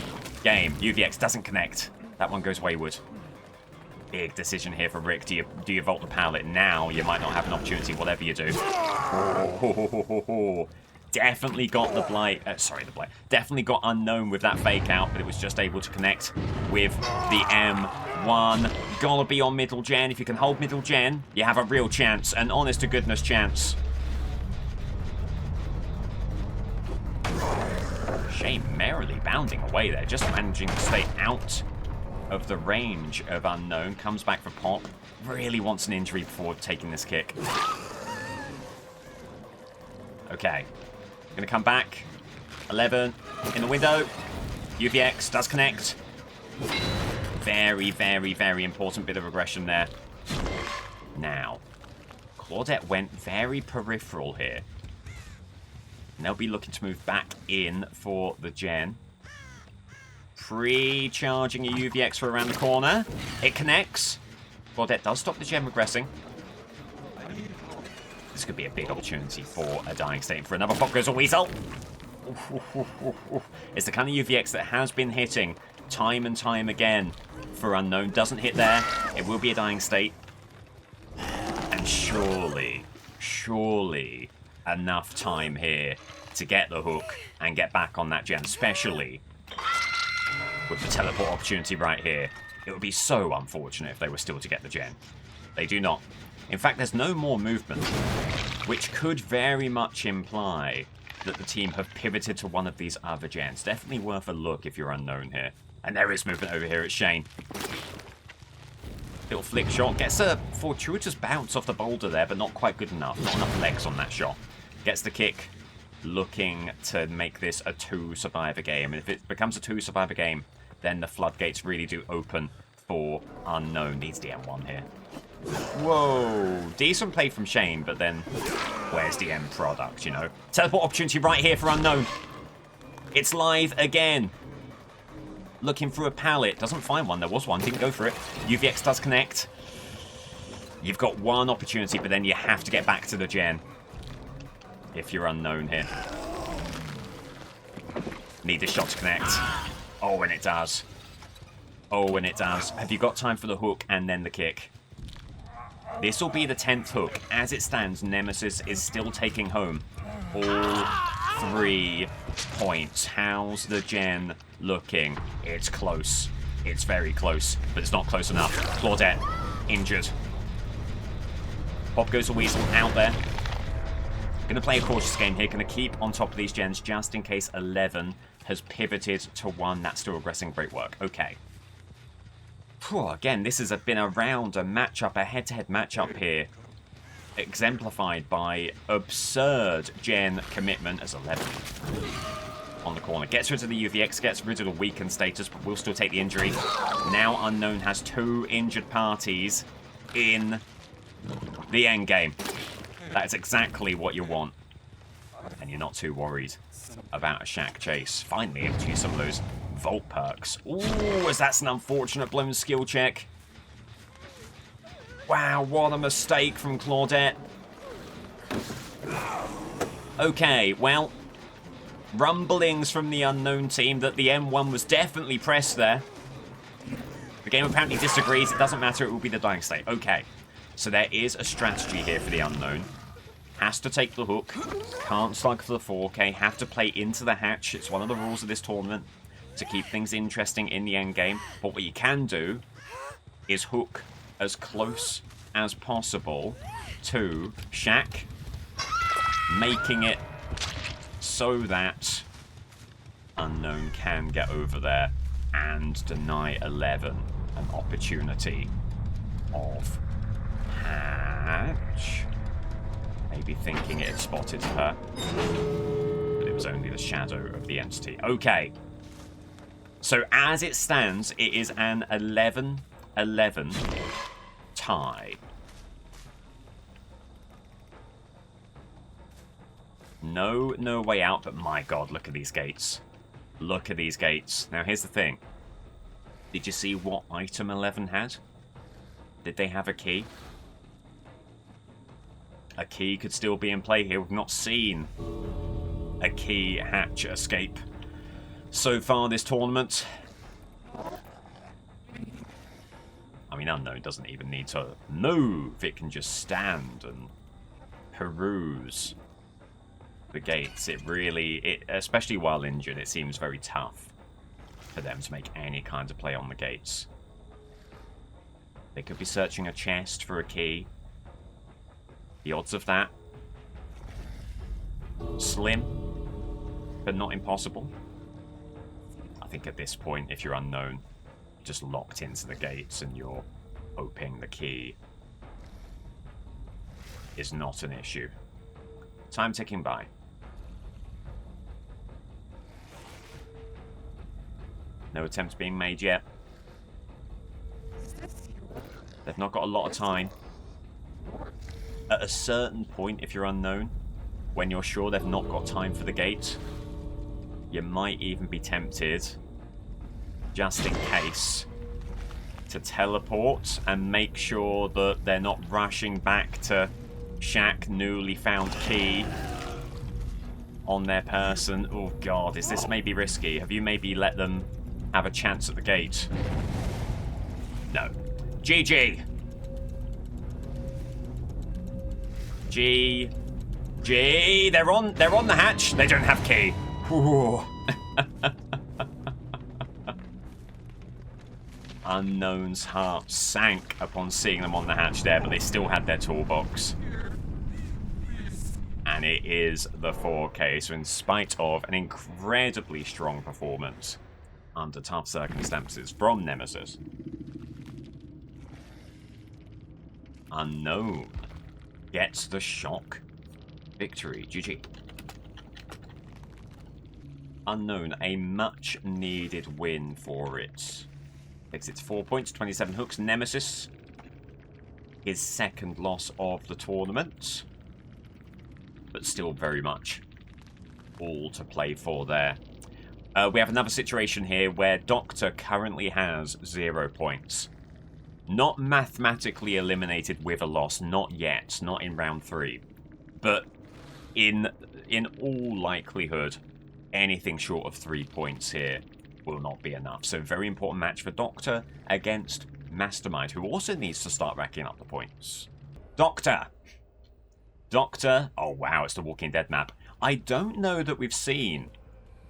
game. UVX doesn't connect. That one goes wayward. Big decision here for Rick. Do you vault the pallet now? You might not have an opportunity, whatever you do. Oh, definitely got the blight. The blight. Definitely got unknown with that fake out, but it was just able to connect with the M1. Gotta be on middle gen. If you can hold middle gen, you have a real chance, an honest to goodness chance. Shane merrily bounding away there, just managing to stay out of the range of unknown. Comes back for pop. Really wants an injury before taking this kick. Okay. Gonna come back. 11 in the window. UVX does connect. Very, very, very important bit of aggression there. Now, Claudette went very peripheral here. And they'll be looking to move back in for the gen. Pre-charging a UVX for around the corner. It connects. Claudette does stop the gen regressing. This could be a big opportunity for a dying state. For another pop goes a Weasel. It's the kind of UVX that has been hitting time and time again for unknown. Doesn't hit there. It will be a dying state. And surely enough time here to get the hook and get back on that gen, especially with the teleport opportunity right here. It would be so unfortunate if they were still to get the gen. They do not. In fact, there's no more movement, which could very much imply that the team have pivoted to one of these other gens. Definitely worth a look if you're unknown here. And there is movement over here at Shane. Little flick shot. Gets a fortuitous bounce off the boulder there, but not quite good enough. Not enough legs on that shot. Gets the kick. Looking to make this a 2-survivor game. And if it becomes a 2-survivor game, then the floodgates really do open for unknown. Needs the M1 here. Whoa. Decent play from Shane, but then where's the end product, you know? Teleport opportunity right here for unknown. It's live again. Looking for a pallet. Doesn't find one. There was one. Didn't go for it. UVX does connect. You've got one opportunity, but then you have to get back to the gen. If you're unknown here. Need this shot to connect. Oh, and it does. Oh, and it does. Have you got time for the hook and then the kick? This will be the 10th hook. As it stands, Nemesis is still taking home all 3 points. How's the gen looking? It's close. It's very close, but it's not close enough. Claudette, injured. Pop goes a Weasel out there. Gonna play a cautious game here. Gonna keep on top of these gens just in case 11 has pivoted to 1. That's still aggressing. Great work. Okay. Whew, again, this has been a matchup, a head-to-head matchup here. Exemplified by absurd gen commitment as 11 on the corner. Gets rid of the UVX, gets rid of the weakened status, but will still take the injury. Now Unknown has 2 injured parties in the endgame. That's exactly what you want. And you're not too worried about a shack chase. Finally able to use some of those Volt perks. Ooh, as that's an unfortunate blown skill check. Wow, what a mistake from Claudette. Okay, well, rumblings from the Unknown team that the M1 was definitely pressed there. The game apparently disagrees. It doesn't matter. It will be the dying state. Okay, so there is a strategy here for the Unknown. Has to take the hook. Can't slug for the 4K. Have to play into the hatch. It's one of the rules of this tournament to keep things interesting in the end game. But what you can do is hook as close as possible to Shack, making it so that Unknown can get over there and deny 11 an opportunity of hatch. Maybe thinking it had spotted her, but it was only the shadow of the entity. Okay. So as it stands, it is an 11-11 tie. No way out, but my god, look at these gates. Look at these gates. Now here's the thing. Did you see what item 11 had? Did they have a key? A key could still be in play here. We've not seen a key hatch escape so far this tournament. I mean, Unknown doesn't even need to move. It can just stand and peruse the gates. It really, especially while injured, it seems very tough for them to make any kind of play on the gates. They could be searching a chest for a key. The odds of that, slim, but not impossible. I think at this point, if you're Unknown, just locked into the gates and you're hoping the key is not an issue. Time ticking by. No attempts being made yet. They've not got a lot of time. At a certain point, if you're Unknown, when you're sure they've not got time for the gate, you might even be tempted, just in case, to teleport and make sure that they're not rushing back to Shaq newly found key on their person. Oh god, is this maybe risky? Have you maybe let them have a chance at the gate? No. GG! G. They're on the hatch. They don't have key. Ooh. Unknown's heart sank upon seeing them on the hatch there, but they still had their toolbox. And it is the 4K. So in spite of an incredibly strong performance under tough circumstances from Nemesis, Unknown gets the shock victory. GG. Unknown, a much needed win for it. Takes it to 4 points, 27 hooks. Nemesis, his second loss of the tournament, but still very much all to play for there. We have another situation here where Doctor currently has 0 points. Not mathematically eliminated with a loss, not yet, not in round 3. But in all likelihood, anything short of 3 points here will not be enough. So very important match for Doctor against Mastermind, who also needs to start racking up the points. Doctor, oh wow, it's the Walking Dead map. I don't know that we've seen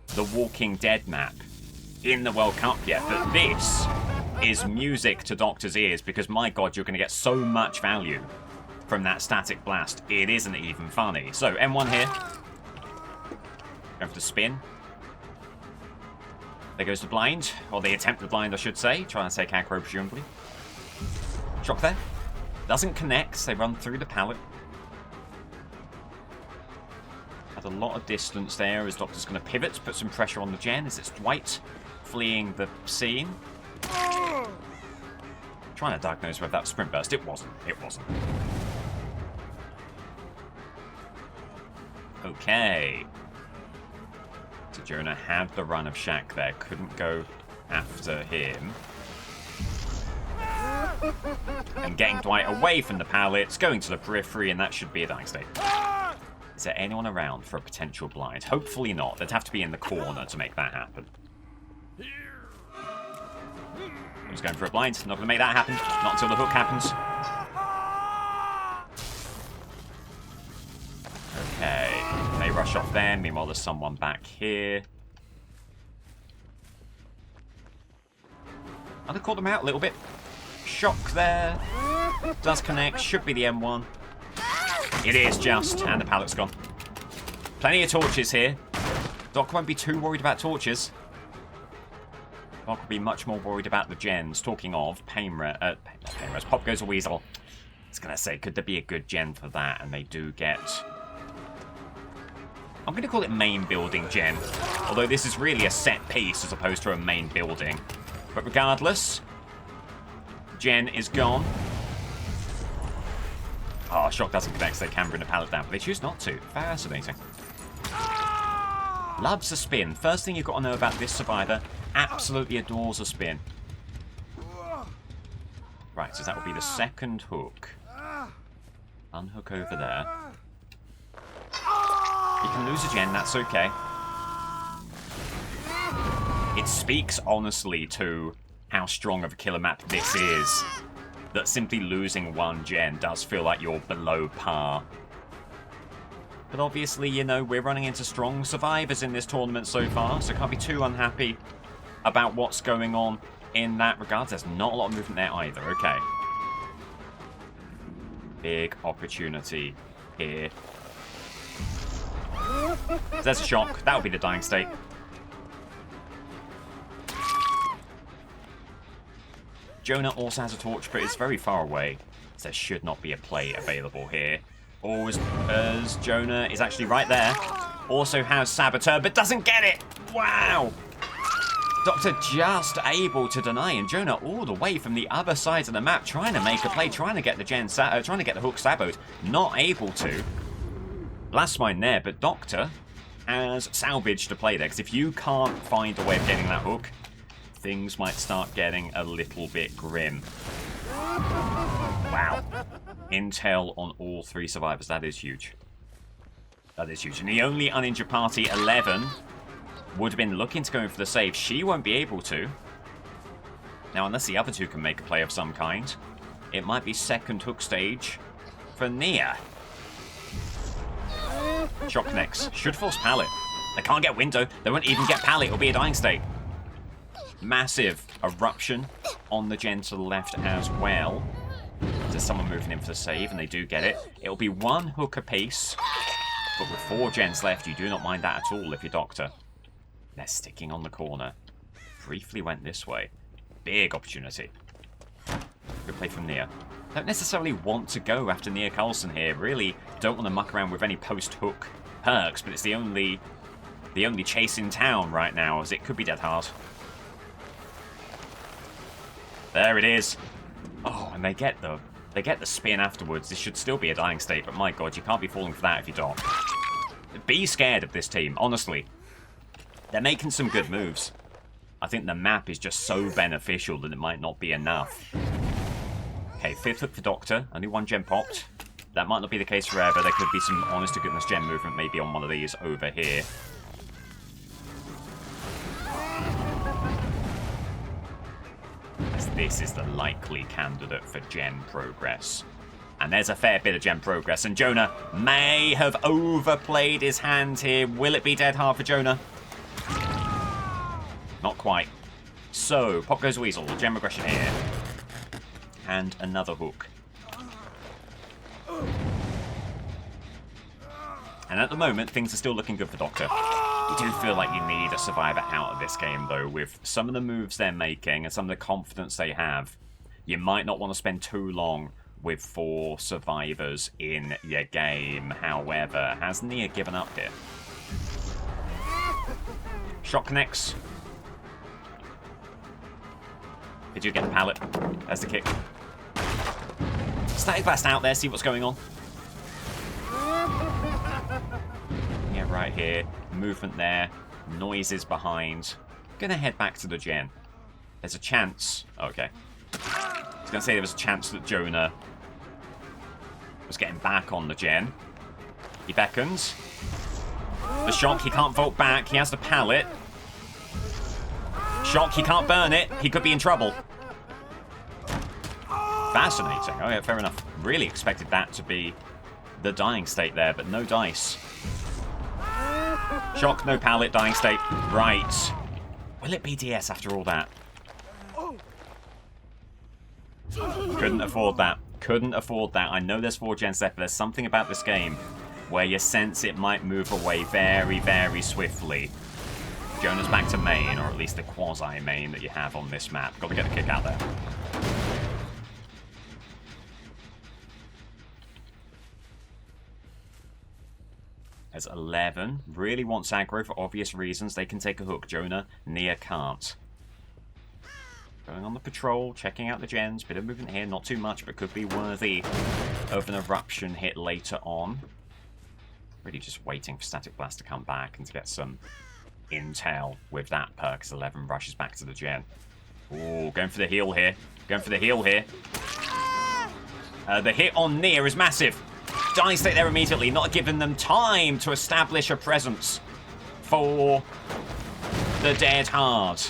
the Walking Dead map in the World Cup yet, but this is music to Doctor's ears, because my god, you're going to get so much value from that static blast. It isn't even funny. So M1 here, going for the spin. There goes the blind, or the attempt at blind I should say, trying to take aggro presumably. Shock there, doesn't connect. They run through the pallet. Had a lot of distance there as Doctor's going to pivot, put some pressure on the gen as it's Dwight fleeing the scene. Trying to diagnose whether that was sprint burst. It wasn't. Okay. So Jonah had the run of Shaq there. Couldn't go after him. And getting Dwight away from the pallets, going to the periphery, and that should be a dying state. Is there anyone around for a potential blind? Hopefully not. They'd have to be in the corner to make that happen. He's going for a blind. Not going to make that happen. Not until the hook happens. Okay. They rush off there. Meanwhile, there's someone back here. I'm going to call them out a little bit. Shock there. Does connect. Should be the M1. It is just. And the pallet's gone. Plenty of torches here. Doc won't be too worried about torches. Doc will be much more worried about the gens. Talking of, Painrose, Pop Goes a Weasel. I was going to say, could there be a good gen for that? And they do get... I'm going to call it main building gen. Although this is really a set piece as opposed to a main building. But regardless, gen is gone. Oh, Shock doesn't connect, so they can bring the pallet down. But they choose not to. Fascinating. Loves a spin. First thing you've got to know about this survivor, absolutely adores a spin. Right, so that will be the second hook. Unhook over there. You can lose a gen, that's okay. It speaks honestly to how strong of a killer map this is, that simply losing one gen does feel like you're below par. But obviously, you know, we're running into strong survivors in this tournament so far, so can't be too unhappy about what's going on in that regard. There's not a lot of movement there either, okay. Big opportunity here. There's a shock. That'll be the dying state. Jonah also has a torch, but it's very far away. So there should not be a play available here. Or as Jonah is actually right there. Also has Saboteur, but doesn't get it. Wow. Doctor just able to deny, and Jonah all the way from the other side of the map, trying to make a play, trying to get the trying to get the hook saboed, not able to. Blast mine there, but Doctor has salvaged a play there, because if you can't find a way of getting that hook, things might start getting a little bit grim. Wow. Intel on all three survivors, that is huge. That is huge. And the only uninjured party, 11, would have been looking to go in for the save. She won't be able to. Now, unless the other two can make a play of some kind, it might be second hook stage for Nia. Shock connects. Should force pallet. They can't get window. They won't even get pallet. It'll be a dying state. Massive eruption on the gen to the left as well. There's someone moving in for the save, and they do get it. It'll be one hook apiece. But with 4 gens left, you do not mind that at all if you're Doctor. They're sticking on the corner. Briefly went this way. Big opportunity. Good play from Nia. Don't necessarily want to go after Nia Carlson here. Really don't want to muck around with any post-hook perks, but it's the only chase in town right now, as it could be dead hard. There it is. Oh, and they get the spin afterwards. This should still be a dying state, but my god, you can't be falling for that if you don't. Be scared of this team, honestly. They're making some good moves. I think the map is just so beneficial that it might not be enough. Okay, 5th hook for Doctor. Only 1 gem popped. That might not be the case forever. There could be some honest-to-goodness gem movement maybe on one of these over here. As this is the likely candidate for gem progress. And there's a fair bit of gem progress. And Jonah may have overplayed his hand here. Will it be dead hard for Jonah? Not quite. So, pop goes Weasel. Gem regression here. And another hook. And at the moment, things are still looking good for Doctor. You do feel like you need a survivor out of this game, though, with some of the moves they're making and some of the confidence they have. You might not want to spend too long with 4 survivors in your game. However, has Nia given up here? Shot connects. Did you get the pallet? There's the kick. Static Blast out there, see what's going on. Yeah, right here. Movement there. Noises behind. Gonna head back to the gen. There's a chance. Okay. I was gonna say there was a chance that Jonah was getting back on the gen. He beckons. The shock, he can't vault back. He has the pallet. Shock, he can't burn it. He could be in trouble. Fascinating. Oh yeah, fair enough. Really expected that to be the dying state there, but no dice. Shock, no pallet, dying state. Right. Will it be DS after all that? Couldn't afford that. Couldn't afford that. I know there's 4 gens left, but there's something about this game where you sense it might move away very, very swiftly. Jonah's back to main, or at least the quasi-main that you have on this map. Got to get a kick out there. There's 11. Really wants aggro for obvious reasons. They can take a hook. Jonah, Nia can't. Going on the patrol, checking out the gens. Bit of movement here, not too much, but could be worthy of an eruption hit later on. Really just waiting for Static Blast to come back and to get some intel with that perk as 11 rushes back to the gen. Ooh, going for the heal here. Going for the heal here. The hit on Nia is massive. Die State there immediately, not giving them time to establish a presence for the dead hard.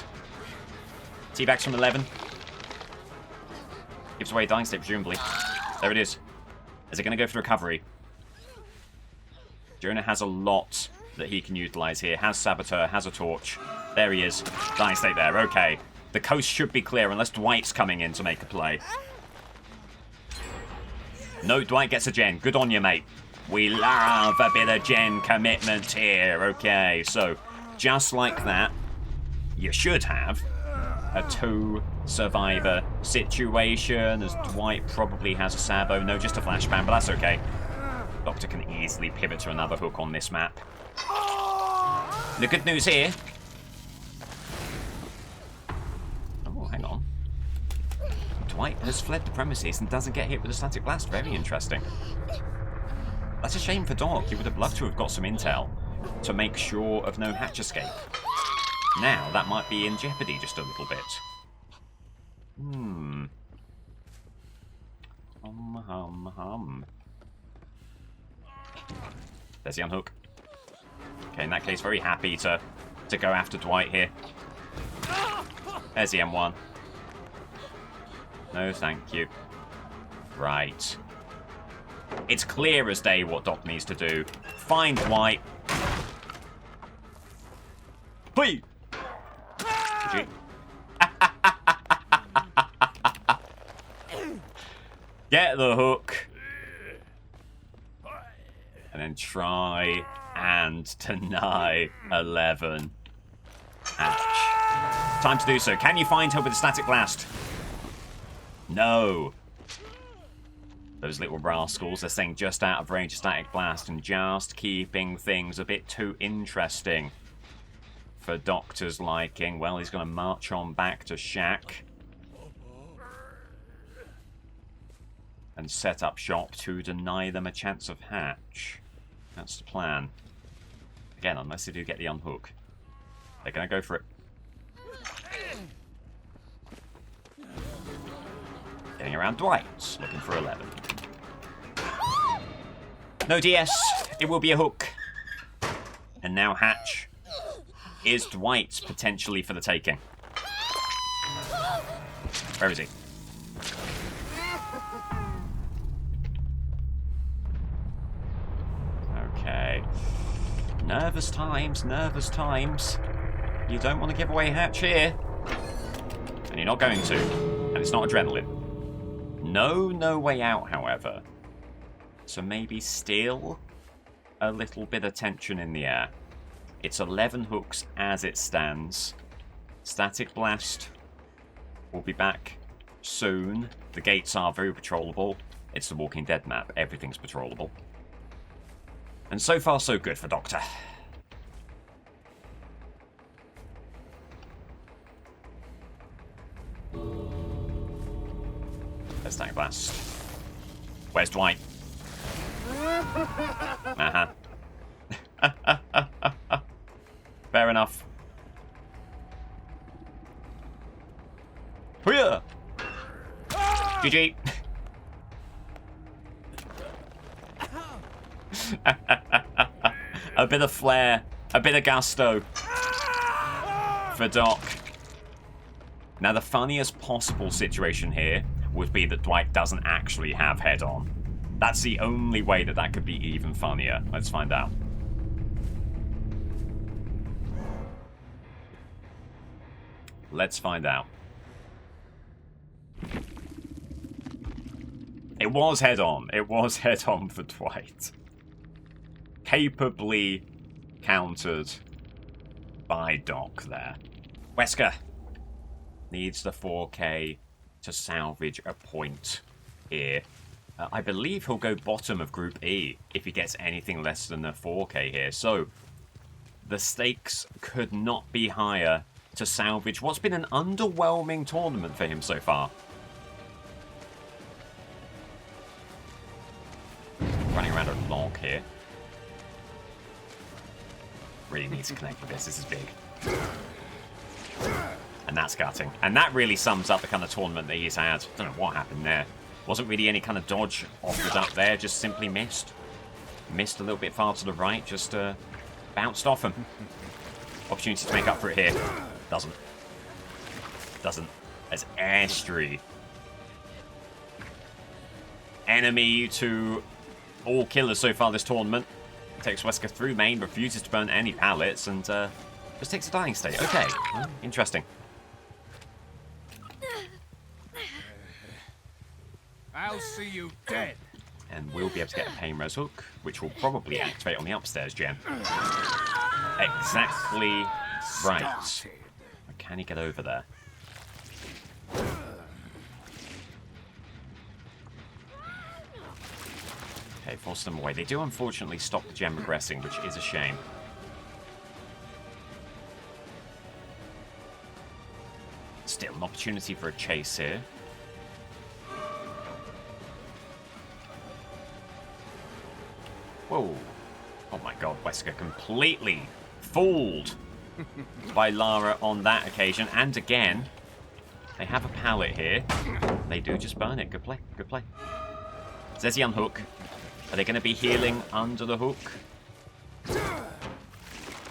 Teabags from 11. Gives away Dying State, presumably. There it is. Is it going to go for recovery? Jonah has a lot that he can utilize here. Has Saboteur, has a torch. There he is. Dying State there. Okay. The coast should be clear unless Dwight's coming in to make a play. No, Dwight gets a gen. Good on you, mate. We love a bit of gen commitment here. Okay, so just like that, you should have a 2-survivor situation, as Dwight probably has a Sabo. No, just a flashbang, but that's okay. Doctor can easily pivot to another hook on this map. The good news here... Oh, hang on. Dwight has fled the premises and doesn't get hit with a static blast. Very interesting. That's a shame for Doc. He would have loved to have got some intel to make sure of no hatch escape. Now, that might be in jeopardy just a little bit. Hum. There's the unhook. Okay, in that case, very happy to go after Dwight here. There's the M1. No, thank you. Right. It's clear as day what Doc needs to do. Find Dwight. Please. Get the hook. And then try and deny 11. Ouch. Time to do so. Can you find her with a static blast? No. Those little rascals are staying just out of range of static blast and just keeping things a bit too interesting for Doctor's liking. Well, he's going to march on back to Shack and set up shop to deny them a chance of hatch. That's the plan. Again, unless they do get the unhook. They're going to go for it. Getting around Dwight, looking for 11. No DS, it will be a hook. And now hatch is Dwight potentially for the taking. Where is he? Okay. Nervous times, nervous times. You don't want to give away hatch here. And you're not going to. And it's not adrenaline. No way out, however. So maybe still a little bit of tension in the air. It's 11 hooks as it stands. Static Blast will be back soon. The gates are very patrollable. It's the Walking Dead map. Everything's patrollable. And so far, so good for Doctor. There's Static Blast. Where's Dwight? Uh-huh. Fair enough. Hooyah! GG. A bit of flair, a bit of gusto for Doc. Now, the funniest possible situation here would be that Dwight doesn't actually have head-on. That's the only way that that could be even funnier. Let's find out. Let's find out. It was head-on. It was head-on for Dwight. Capably countered by Doc there. Wesker needs the 4K to salvage a point here. I believe he'll go bottom of Group E if he gets anything less than a 4K here. So the stakes could not be higher to salvage what's been an underwhelming tournament for him so far. Running around a log here. Really needs to connect with this. This is big. And that's gutting. And that really sums up the kind of tournament that he's had. Don't know what happened there. Wasn't really any kind of dodge offered up there, just simply missed. Missed a little bit far to the right, just bounced off him. Opportunity to make up for it here. Doesn't. Doesn't. As Airstream. Enemy to all killers so far this tournament. Takes Wesker through main, refuses to burn any pallets, and just takes a dying state. Okay, well, interesting. I'll see you dead. And we'll be able to get a pain res hook, which will probably activate on the upstairs gen. Exactly right. But can he get over there? Okay, force them away. They do unfortunately stop the gem regressing, which is a shame. Still an opportunity for a chase here. Whoa. Oh my god, Wesker completely fooled by Lara on that occasion. And again, they have a pallet here. They do just burn it. Good play, good play. Zezzy unhook. Are they going to be healing under the hook?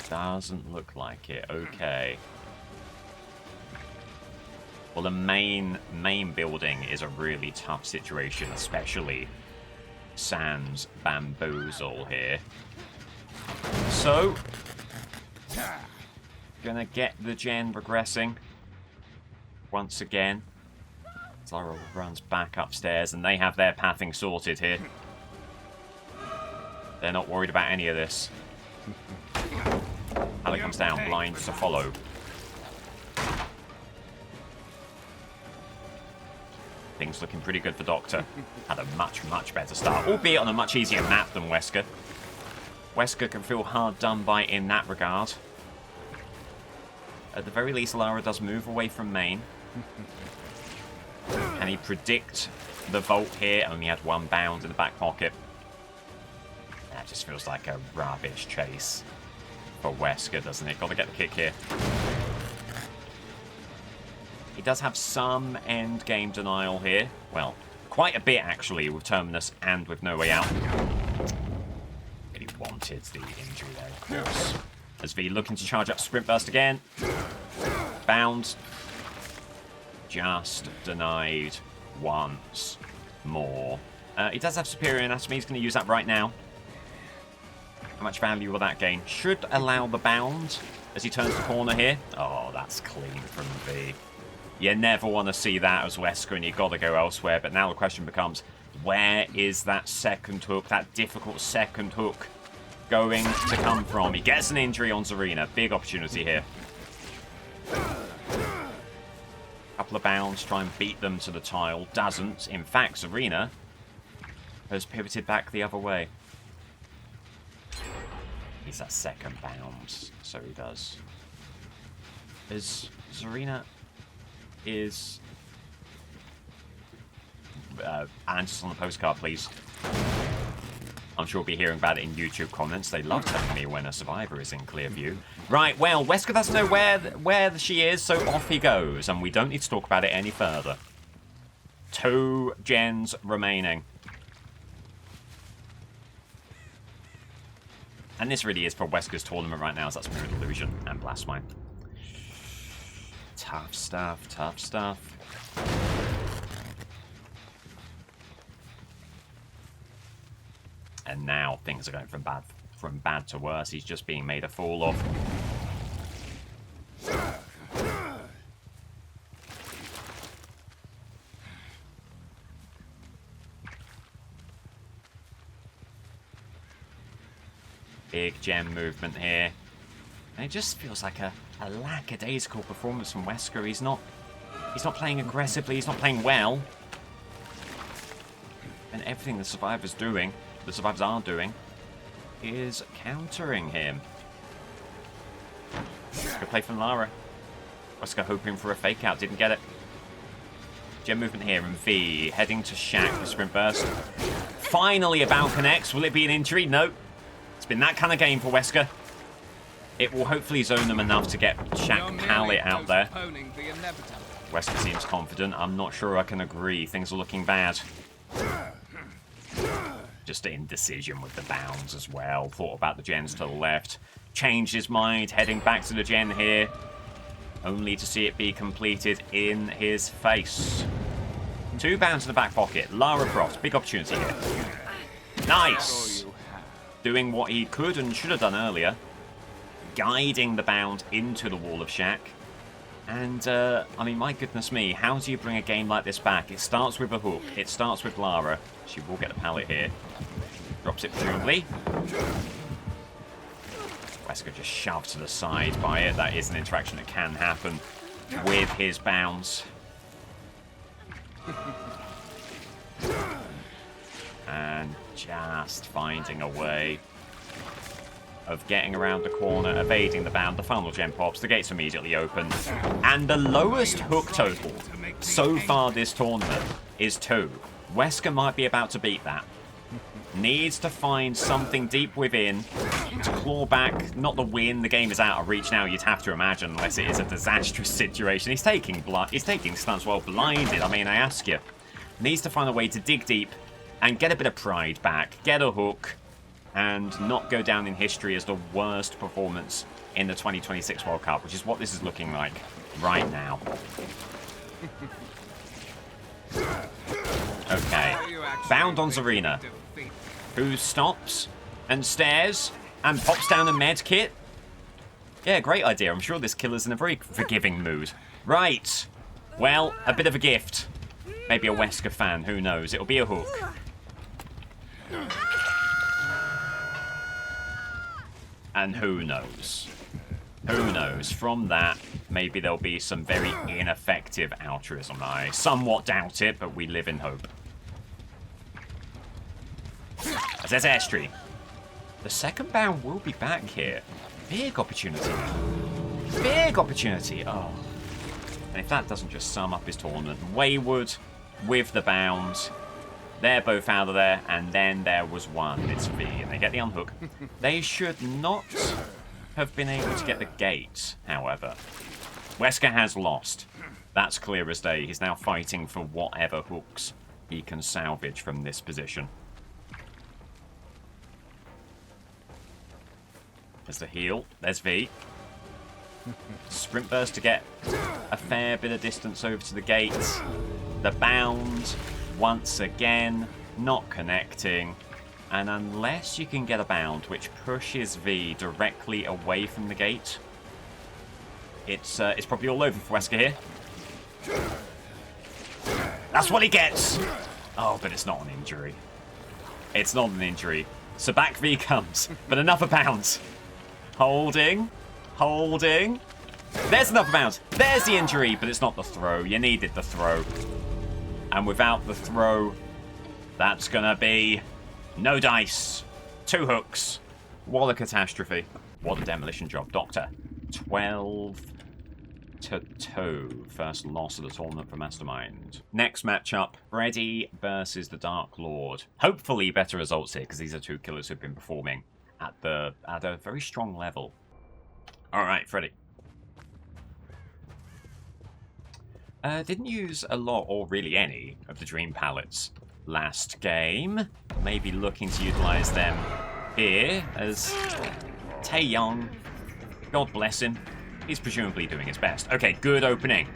Doesn't look like it. Okay. Well, the main building is a really tough situation, especially sans bamboozle here. So, gonna get the gen regressing once again. Zara runs back upstairs, and they have their pathing sorted here. They're not worried about any of this. Pallet comes down, blind to follow. Things looking pretty good for Doctor. Had a much, much better start, albeit on a much easier map than Wesker. Wesker can feel hard done by in that regard. At the very least, Lara does move away from main. Can he predict the vault here? Only had one bound in the back pocket. That just feels like a rubbish chase for Wesker, doesn't it? Got to get the kick here. He does have some end game denial here. Well, quite a bit actually with Terminus and with No Way Out. Really wanted the injury there, of course. As V looking to charge up Sprint Burst again. Bound. Just denied once more. He does have Superior Anatomy. He's going to use that right now. How much value will that gain? Should allow the bound as he turns the corner here. Oh, that's clean from V. You never want to see that as Wesker, and you've got to go elsewhere. But now the question becomes, where is that second hook, that difficult second hook, going to come from? He gets an injury on Zarina. Big opportunity here. Couple of bounds, try and beat them to the tile. Doesn't. In fact, Zarina has pivoted back the other way. He's that second bound, so he does. As Zarina is... answers on the postcard, please. I'm sure we'll be hearing about it in YouTube comments. They love telling me when a survivor is in clear view. Right, well, Wesker doesn't know where she is, so off he goes. And we don't need to talk about it any further. 2 gens remaining. And this really is for Wesker's tournament right now, as that's Mirror Illusion and Blastmine. Tough stuff, tough stuff. And now things are going from bad to worse. He's just being made a fool of. Big gem movement here. And it just feels like a lackadaisical performance from Wesker. He's not playing aggressively, he's not playing well. And everything the survivors are doing, is countering him. Good play from Lara. Wesker hoping for a fake out, didn't get it. Gem movement here, and V heading to Shaq for Sprint Burst. Finally a bound connects. Will it be an injury? No. It's been that kind of game for Wesker. It will hopefully zone them enough to get Shaq Pallet out there. Wesker seems confident. I'm not sure I can agree. Things are looking bad. Just indecision with the bounds as well. Thought about the gens to the left. Changed his mind, heading back to the gen here. Only to see it be completed in his face. 2 bounds in the back pocket. Lara Croft, big opportunity here. Nice! Doing what he could and should have done earlier. Guiding the bound into the wall of Shaq. And, I mean, my goodness me, how do you bring a game like this back? It starts with a hook. It starts with Lara. She will get a pallet here. Drops it presumably. Wesker just shoved to the side by it. That is an interaction that can happen with his bounds. And just finding a way of getting around the corner, evading the bound. The final gen pops, the gate's immediately open. And the lowest hook total so far this tournament is 2. Wesker might be about to beat that. Needs to find something deep within to claw back. Not the win. The game is out of reach now, you'd have to imagine, unless it is a disastrous situation. He's taking stunts while blinded. I mean, I ask you. Needs to find a way to dig deep and get a bit of pride back. Get a hook and not go down in history as the worst performance in the 2026 World Cup, which is what this is looking like right now. Okay. Bound on Zarina, who stops and stares and pops down a med kit. Yeah, great idea. I'm sure this killer's in a very forgiving mood. Right. Well, a bit of a gift. Maybe a Wesker fan, who knows? It'll be a hook. And who knows? Who knows? From that, maybe there'll be some very ineffective altruism. I somewhat doubt it, but we live in hope. As there's airstream. The second bound will be back here. Big opportunity. Big opportunity. Oh. And if that doesn't just sum up his tournament. Wayward with the bound. They're both out of there. And then there was one. It's V. And they get the unhook. They should not have been able to get the gate, however. Wesker has lost. That's clear as day. He's now fighting for whatever hooks he can salvage from this position. There's the heal. There's V. Sprint burst to get a fair bit of distance over to the gate. The bound, once again, not connecting. And unless you can get a bound which pushes V directly away from the gate, it's probably all over for Wesker here. That's what he gets! Oh, but it's not an injury. It's not an injury. So back V comes, but another bound. Holding. Holding. There's another bounce. There's the injury, but it's not the throw. You needed the throw. And without the throw, that's going to be no dice. 2 hooks. What a catastrophe. What a demolition job. Doctor. 12-2. First loss of the tournament for Mastermind. Next matchup, Freddy versus the Dark Lord. Hopefully better results here, because these are 2 killers who've been performing at a very strong level. Alright, Freddy. Didn't use a lot, or really any, of the Dream Pallets last game. Maybe looking to utilize them here as Taeyong, God bless him, he's presumably doing his best. Okay, good opening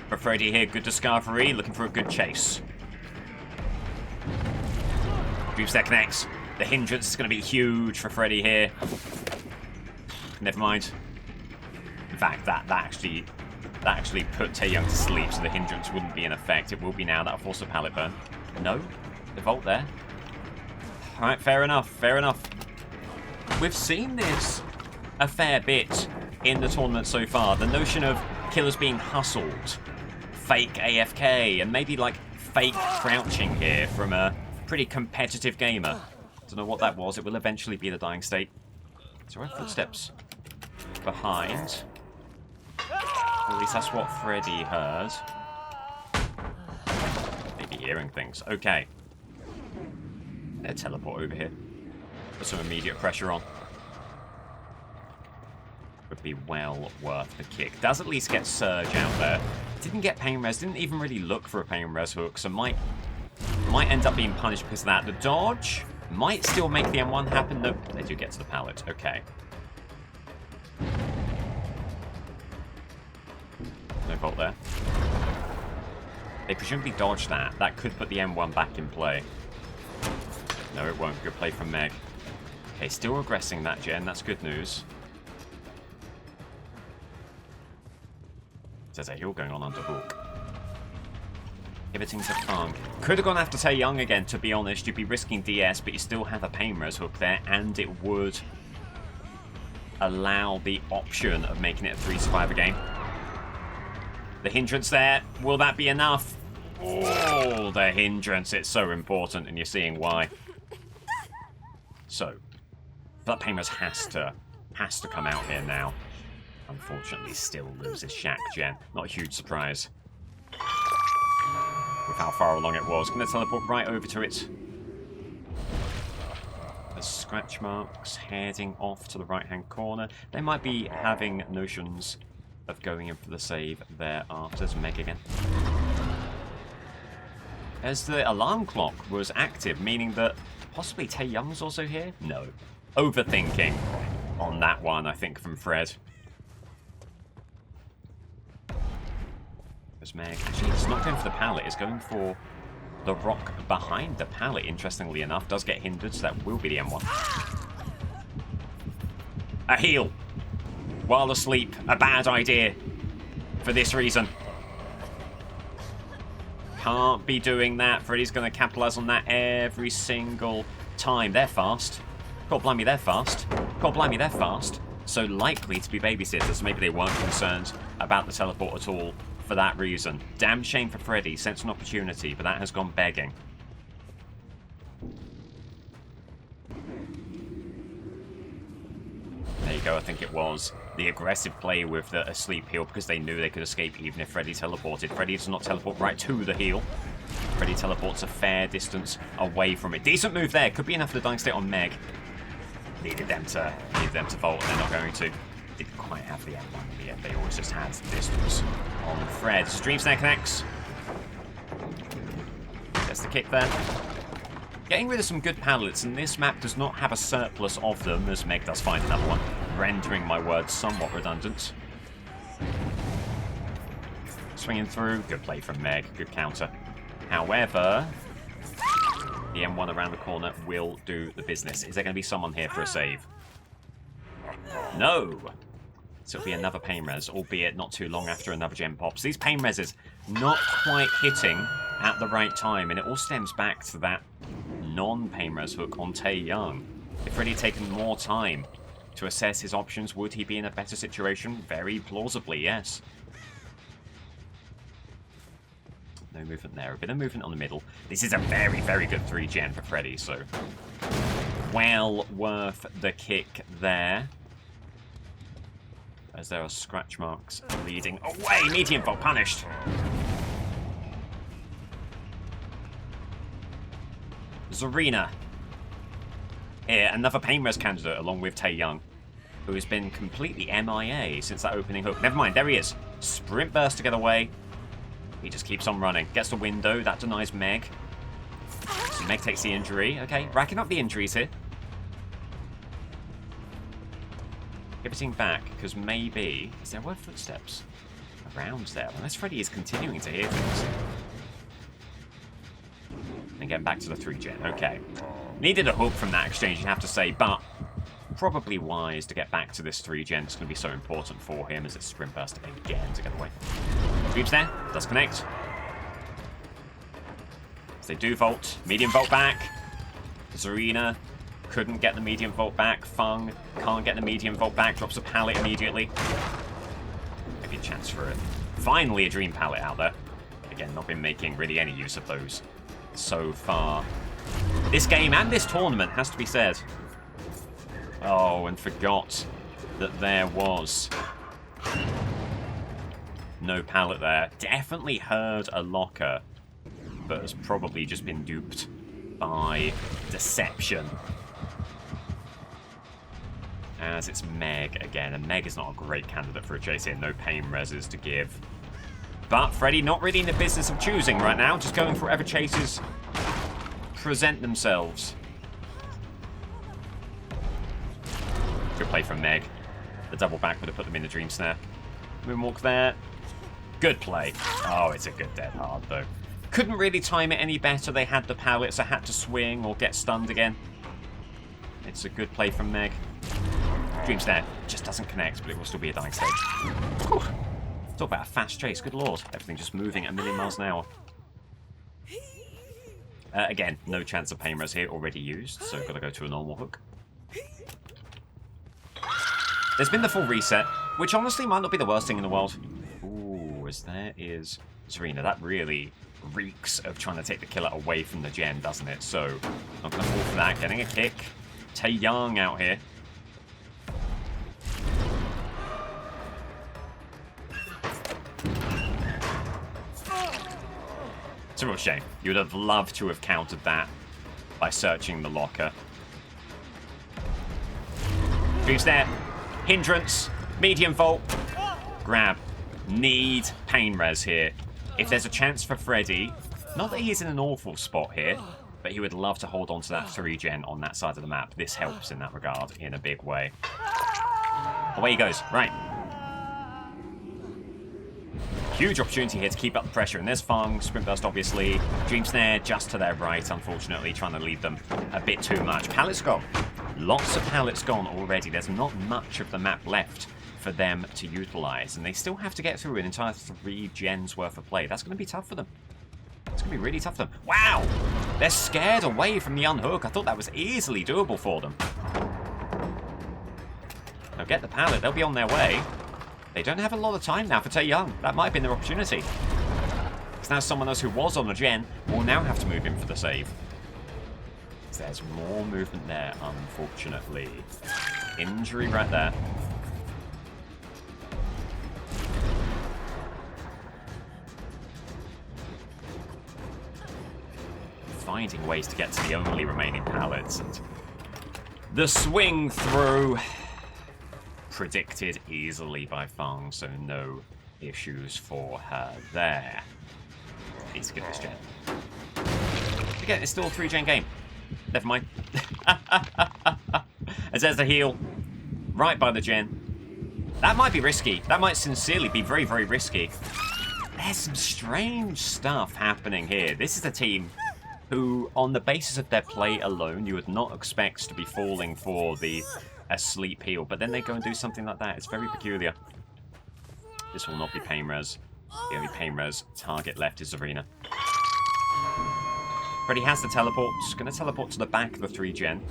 for Freddy here. Good discovery, looking for a good chase. Dreamstep connects. The hindrance is going to be huge for Freddy here. Never mind. In fact, that actually put Taeyong to sleep, so the hindrance wouldn't be in effect. It will be now. That'll force a pallet burn. No, the vault there. Alright, fair enough, fair enough. We've seen this a fair bit in the tournament so far. The notion of killers being hustled, fake AFK, and maybe like fake crouching here from a pretty competitive gamer. Don't know what that was. It will eventually be the dying state. So we're footsteps behind. Or at least that's what Freddy heard. Maybe hearing things. Okay. They'll teleport over here. Put some immediate pressure on. Would be well worth the kick. Does at least get Surge out there. Didn't get pain res, didn't even really look for a pain res hook, so might end up being punished because of that. The dodge might still make the M1 happen. Nope, they do get to the pallet. Okay. No vault there. They presumably dodged that. That could put the M1 back in play. No, it won't. Good play from Meg. Okay, still regressing that gen. That's good news. There's a heal going on under hook. Pivoting to Fung. Could have gone after Tae Young again, to be honest. You'd be risking DS, but you still have a pain res hook there, and it would allow the option of making it a 3-5 game. The hindrance there. Will that be enough? Oh, the hindrance. It's so important, and you're seeing why. So, that pain res has to come out here now. Unfortunately, still loses Shaq Gen. Not a huge surprise. With how far along it was. Going to teleport right over to it. The scratch marks heading off to the right-hand corner. They might be having notions of going in for the save thereafter. There's Meg again. As the alarm clock was active, meaning that possibly Tae Young's also here? No. Overthinking on that one, I think, from Fred. There's Meg. Actually, it's not going for the pallet. It's going for the rock behind the pallet, interestingly enough. Does get hindered, so that will be the M1. A heal. While asleep. A bad idea. For this reason. Can't be doing that. Freddy's going to capitalize on that every single time. They're fast. God blimey, they're fast. God blimey, they're fast. So likely to be babysitters. Maybe they weren't concerned about the teleport at all for that reason. Damn shame for Freddy. Sense an opportunity, but that has gone begging. There you go, I think it was. The aggressive play with the asleep heal because they knew they could escape even if Freddy teleported. Freddy does not teleport right to the heal. Freddy teleports a fair distance away from it. Decent move there. Could be enough for the dying state on Meg. Needed them to vault, and they're not going to. Didn't quite have the M1 yet. They always just had the distance on Fred. Stream Snare connects. That's the kick there. Getting rid of some good pallets, and this map does not have a surplus of them, as Meg does find another one, rendering my words somewhat redundant. Swinging through, good play from Meg, good counter. However, the M1 around the corner will do the business. Is there going to be someone here for a save? No! So it'll be another pain res, albeit not too long after another gem pops. These pain reses not quite hitting at the right time, and it all stems back to that non-pain res hook on Tae Young. If Freddy had taken more time to assess his options, would he be in a better situation? Very plausibly, yes. No movement there. A bit of movement on the middle. This is a very, very good 3-gen for Freddy, so well worth the kick there. As there are scratch marks leading away. Medium vault punished. Zarina. Here, another pain res candidate along with Tae Young, who has been completely MIA since that opening hook. Never mind, there he is. Sprint burst to get away. He just keeps on running. Gets the window. That denies Meg. So Meg takes the injury. Okay, racking up the injuries here. Pivoting back, because maybe... Is there footsteps around there? Unless Freddy is continuing to hear things. And getting back to the 3-gen. Okay. Needed a hook from that exchange, you have to say, but probably wise to get back to this 3-gen. It's going to be so important for him as it's sprint burst again to get away. Sweeps there. Does connect. As they do vault. Medium vault back. Zarina couldn't get the medium vault back. Fung can't get the medium vault back. Drops a pallet immediately. Maybe a chance for it. Finally a dream pallet out there. Again, not been making really any use of those so far. This game and this tournament has to be said. Oh, and forgot that there was no pallet there. Definitely heard a locker, but has probably just been duped by deception. As it's Meg again, and Meg is not a great candidate for a chase here. No pain reses to give. But Freddy not really in the business of choosing right now, just going for whatever chases present themselves. Good play from Meg. The double back would have put them in the dream snare. Moonwalk there. Good play. Oh, it's a good dead hard though. Couldn't really time it any better. They had the pallets, so had to swing or get stunned again. It's a good play from Meg. Dream snare just doesn't connect, but it will still be a dying stage. Whew. Talk about a fast chase, good lord. Everything just moving at a million miles an hour. Again, no chance of pain res here, already used, so gotta go to a normal hook. There's been the full reset, which honestly might not be the worst thing in the world. Ooh, as there is Zarina. That really reeks of trying to take the killer away from the gen, doesn't it? So, not gonna fall for that. Getting a kick. Tae Young out here. It's a real shame. You would have loved to have countered that by searching the locker. Dream snare. Hindrance. Medium vault. Grab. Need pain res here. If there's a chance for Freddy, not that he's in an awful spot here, but he would love to hold on to that 3-gen on that side of the map. This helps in that regard in a big way. Away he goes. Right. Huge opportunity here to keep up the pressure. And there's Fung, Sprint Burst obviously. Dream Snare just to their right, unfortunately, trying to lead them a bit too much. Pallets gone. Lots of pallets gone already. There's not much of the map left for them to utilize. And they still have to get through an entire 3 gens worth of play. That's going to be tough for them. It's going to be really tough for them. Wow! They're scared away from the unhook. I thought that was easily doable for them. They'll get the pallet. They'll be on their way. They don't have a lot of time now for Tae Young. That might have been their opportunity. Because now someone else who was on a gen will now have to move in for the save. There's more movement there, unfortunately. Injury right there. Finding ways to get to the only remaining pallets. And the swing through. Predicted easily by Fung, so no issues for her there. Needs to get this gen. Again, it's still a 3-gen game. Never mind. As there's the heal. Right by the gen. That might be risky. That might sincerely be very, very risky. There's some strange stuff happening here. This is a team who, on the basis of their play alone, you would not expect to be falling for the asleep heal, but then they go and do something like that. It's very peculiar. This will not be pain res. The only pain res target left is Zarina. Freddy has the teleport. Just going to teleport to the back of the 3-gen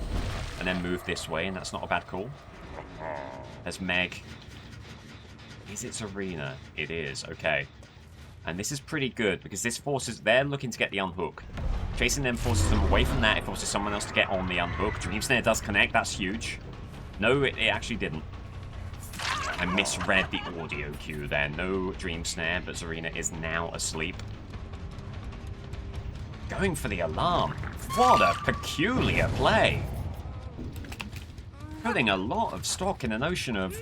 and then move this way, and that's not a bad call. There's Meg. Is it Zarina? It is. Okay. And this is pretty good because this forces... They're looking to get the unhook. Chasing them forces them away from that. It forces someone else to get on the unhook. Dream Snare does connect. That's huge. No, it actually didn't. I misread the audio cue there. No Dream Snare, but Zarina is now asleep. Going for the alarm. What a peculiar play. Putting a lot of stock in the notion of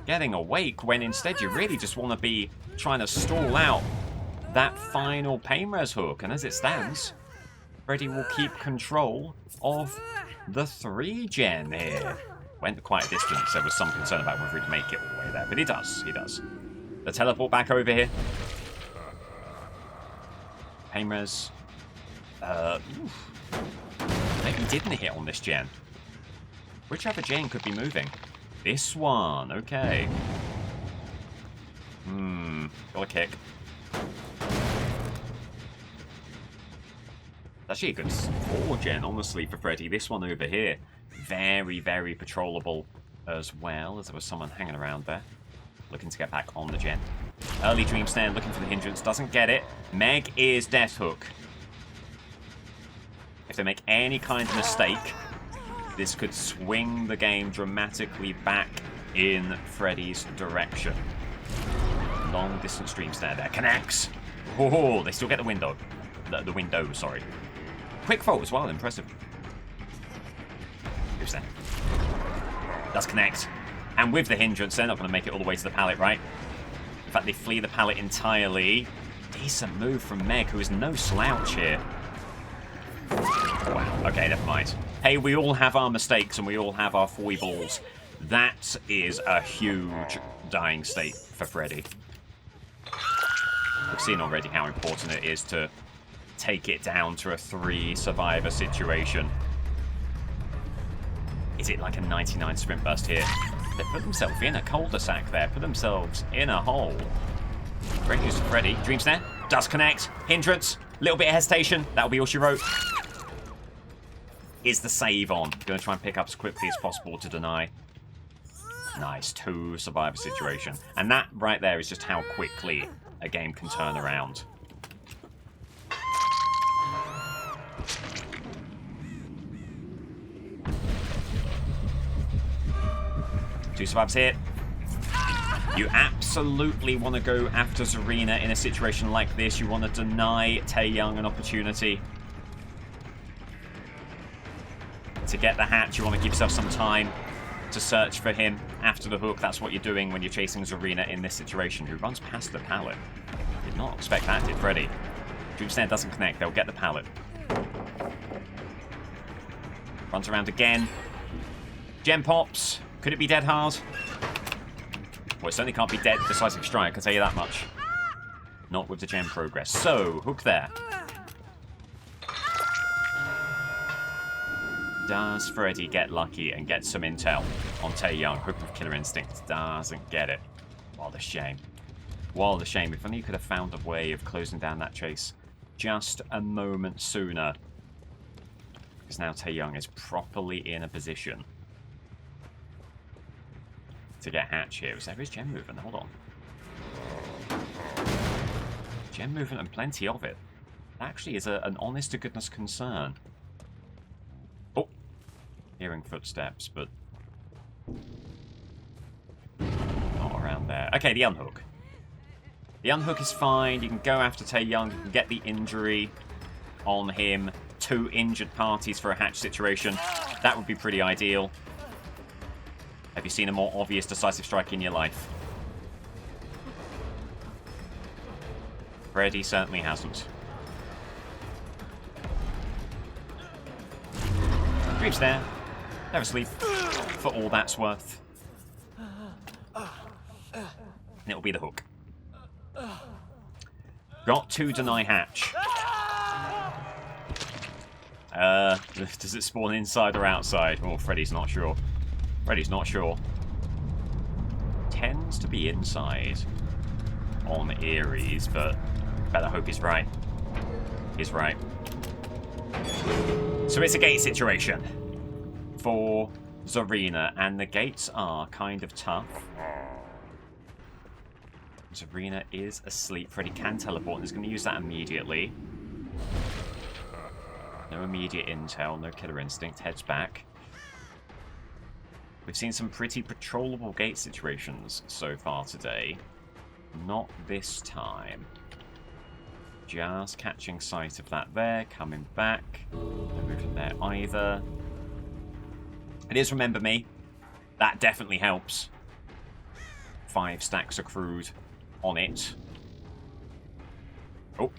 getting awake when instead you really just want to be trying to stall out that final pain res hook. And as it stands, Freddy will keep control of the 3-gen here. Went quite a distance. There was some concern about whether he'd make it all the way there, but he does. He does. The teleport back over here. Pain res. Maybe didn't hit on this gen. Which other gen could be moving? This one. Okay. Got a kick. Actually a good 4-gen, honestly, for Freddy. This one over here. Very, very patrollable as well, as there was someone hanging around there. Looking to get back on the gen. Early Dream Snare looking for the hindrance. Doesn't get it. Meg is Death Hook. If they make any kind of mistake, this could swing the game dramatically back in Freddy's direction. Long distance Dream Snare there. Connects. Oh, they still get the window. The window, sorry. Quick fault as well, impressive. Who's that? Does connect. And with the hindrance, they're not going to make it all the way to the pallet, right? In fact, they flee the pallet entirely. Decent move from Meg, who is no slouch here. Wow, okay, never mind. Hey, we all have our mistakes and we all have our foibles. That is a huge dying state for Freddy. We've seen already how important it is to take it down to a 3-survivor situation. Is it like a 99 sprint burst here? They put themselves in a cul-de-sac there, put themselves in a hole. Great news for Freddy. Dream Snare does connect. Hindrance, little bit of hesitation. That'll be all she wrote. Is the save on? Gonna try and pick up as quickly as possible to deny. Nice, 2-survivor situation. And that right there is just how quickly a game can turn around. Two survivors here. You absolutely want to go after Zarina in a situation like this. You want to deny Taeyong an opportunity to get the hatch. You want to give yourself some time to search for him after the hook. That's what you're doing when you're chasing Zarina in this situation, who runs past the pallet. Did not expect that, did Freddy? Dream Snare doesn't connect. They'll get the pallet. Runs around again. Gem pops. Could it be dead hard? Well, it certainly can't be dead decisive strike, I can tell you that much. Not with the gem progress. So, hook there. Does Freddy get lucky and get some intel on Taeyong? Hook with Killer Instinct. Doesn't get it. What a shame. What a shame. If only you could have found a way of closing down that chase just a moment sooner. Because now Taeyong is properly in a position to get hatch here. So there is gem movement. Hold on. Gem movement and plenty of it. That actually is an honest to goodness concern. Oh. Hearing footsteps, but not around there. Okay, the unhook. The unhook is fine. You can go after Taeyong. You can get the injury on him. 2 injured parties for a hatch situation. That would be pretty ideal. Have you seen a more obvious decisive strike in your life? Freddy certainly hasn't. Dream's there. Never sleep. For all that's worth. And it'll be the hook. Got to deny hatch. Does it spawn inside or outside? Oh, Freddy's not sure. Freddy's not sure. Tends to be inside on Ares, but better hope he's right. He's right. So it's a gate situation for Zarina, and the gates are kind of tough. Zarina is asleep. Freddy can teleport, and he's going to use that immediately. No immediate intel, no killer instinct. Heads back. We've seen some pretty patrollable gate situations so far today. Not this time. Just catching sight of that there, coming back. No movement there either. It is Remember Me. That definitely helps. 5 stacks accrued on it. Oh.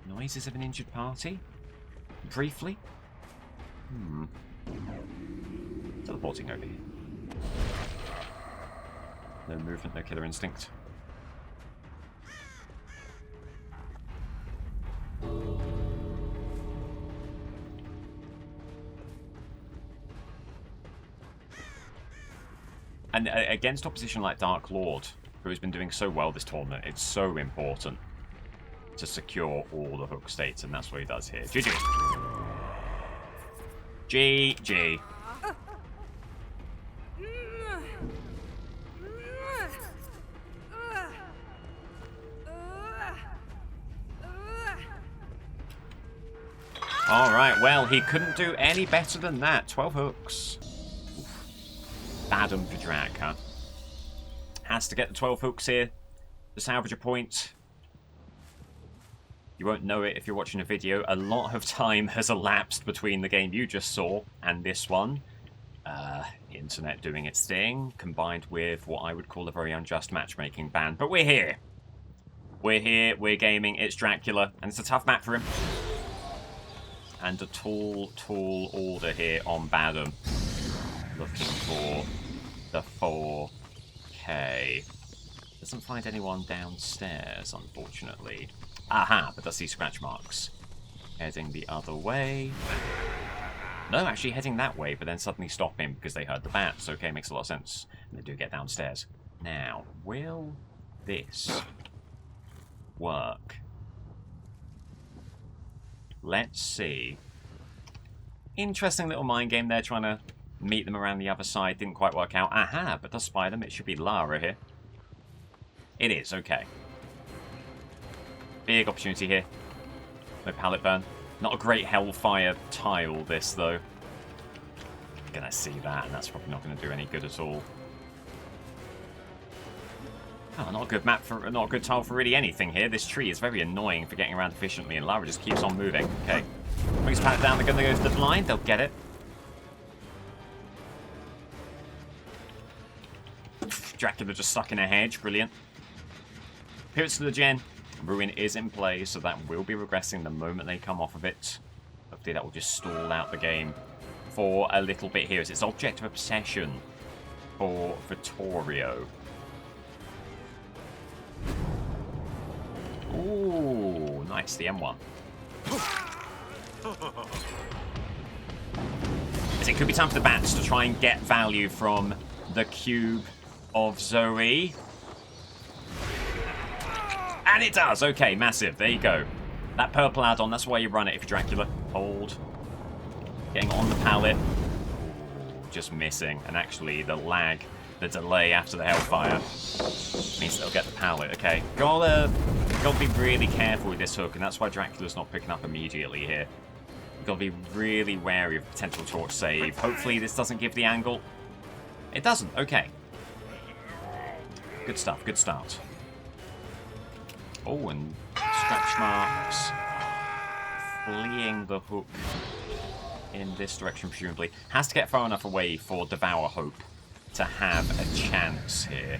Noises of an injured party? Briefly? Teleporting over here. No movement, no killer instinct. And against opposition like Dark Lord, who has been doing so well this tournament, it's so important to secure all the hook states, and that's what he does here. GG. GG. Alright, well, he couldn't do any better than that. 12 hooks. Bad for Drak, huh? Has to get the 12 hooks here to salvage a point. You won't know it if you're watching a video. A lot of time has elapsed between the game you just saw and this one. Internet doing its thing, combined with what I would call a very unjust matchmaking ban. But we're here. We're here, we're gaming, it's Dracula, and it's a tough map for him. And a tall order here on Badham. Looking for the 4K. Doesn't find anyone downstairs, unfortunately. Aha, but does see scratch marks. Heading the other way. No, actually heading that way, but then suddenly stopping because they heard the bats. Okay, makes a lot of sense. And they do get downstairs. Now, will this work? Let's see. Interesting little mind game there, trying to meet them around the other side. Didn't quite work out. Aha, but does spy them. It should be Lara here. It is, okay. Big opportunity here. No pallet burn. Not a great Hellfire tile, this, though. Gonna see that, and that's probably not going to do any good at all. Oh, not a good map for, not a good tile for really anything here. This tree is very annoying for getting around efficiently, and Lara just keeps on moving. Okay. Brings pallet down, they're going to go to the blind. They'll get it. Dracula just stuck in a hedge. Brilliant. Pivots to the gen. Ruin is in play, so that will be regressing the moment they come off of it. Hopefully that will just stall out the game for a little bit here, as it's object of obsession for Vittorio. Ooh, nice, the M1. As it could be time for the bats to try and get value from the cube of Zoe. And it does! Okay, massive. There you go. That purple add-on, that's why you run it if you're Dracula. Hold. Getting on the pallet. Just missing. And actually, the lag, the delay after the Hellfire means they'll get the pallet. Okay. Gotta be really careful with this hook, and that's why Dracula's not picking up immediately here. You've got to be really wary of potential torch save. Hopefully this doesn't give the angle. It doesn't. Okay. Good stuff. Good start. Oh, and scratch marks. Fleeing the hook in this direction, presumably. Has to get far enough away for Devour Hope to have a chance here.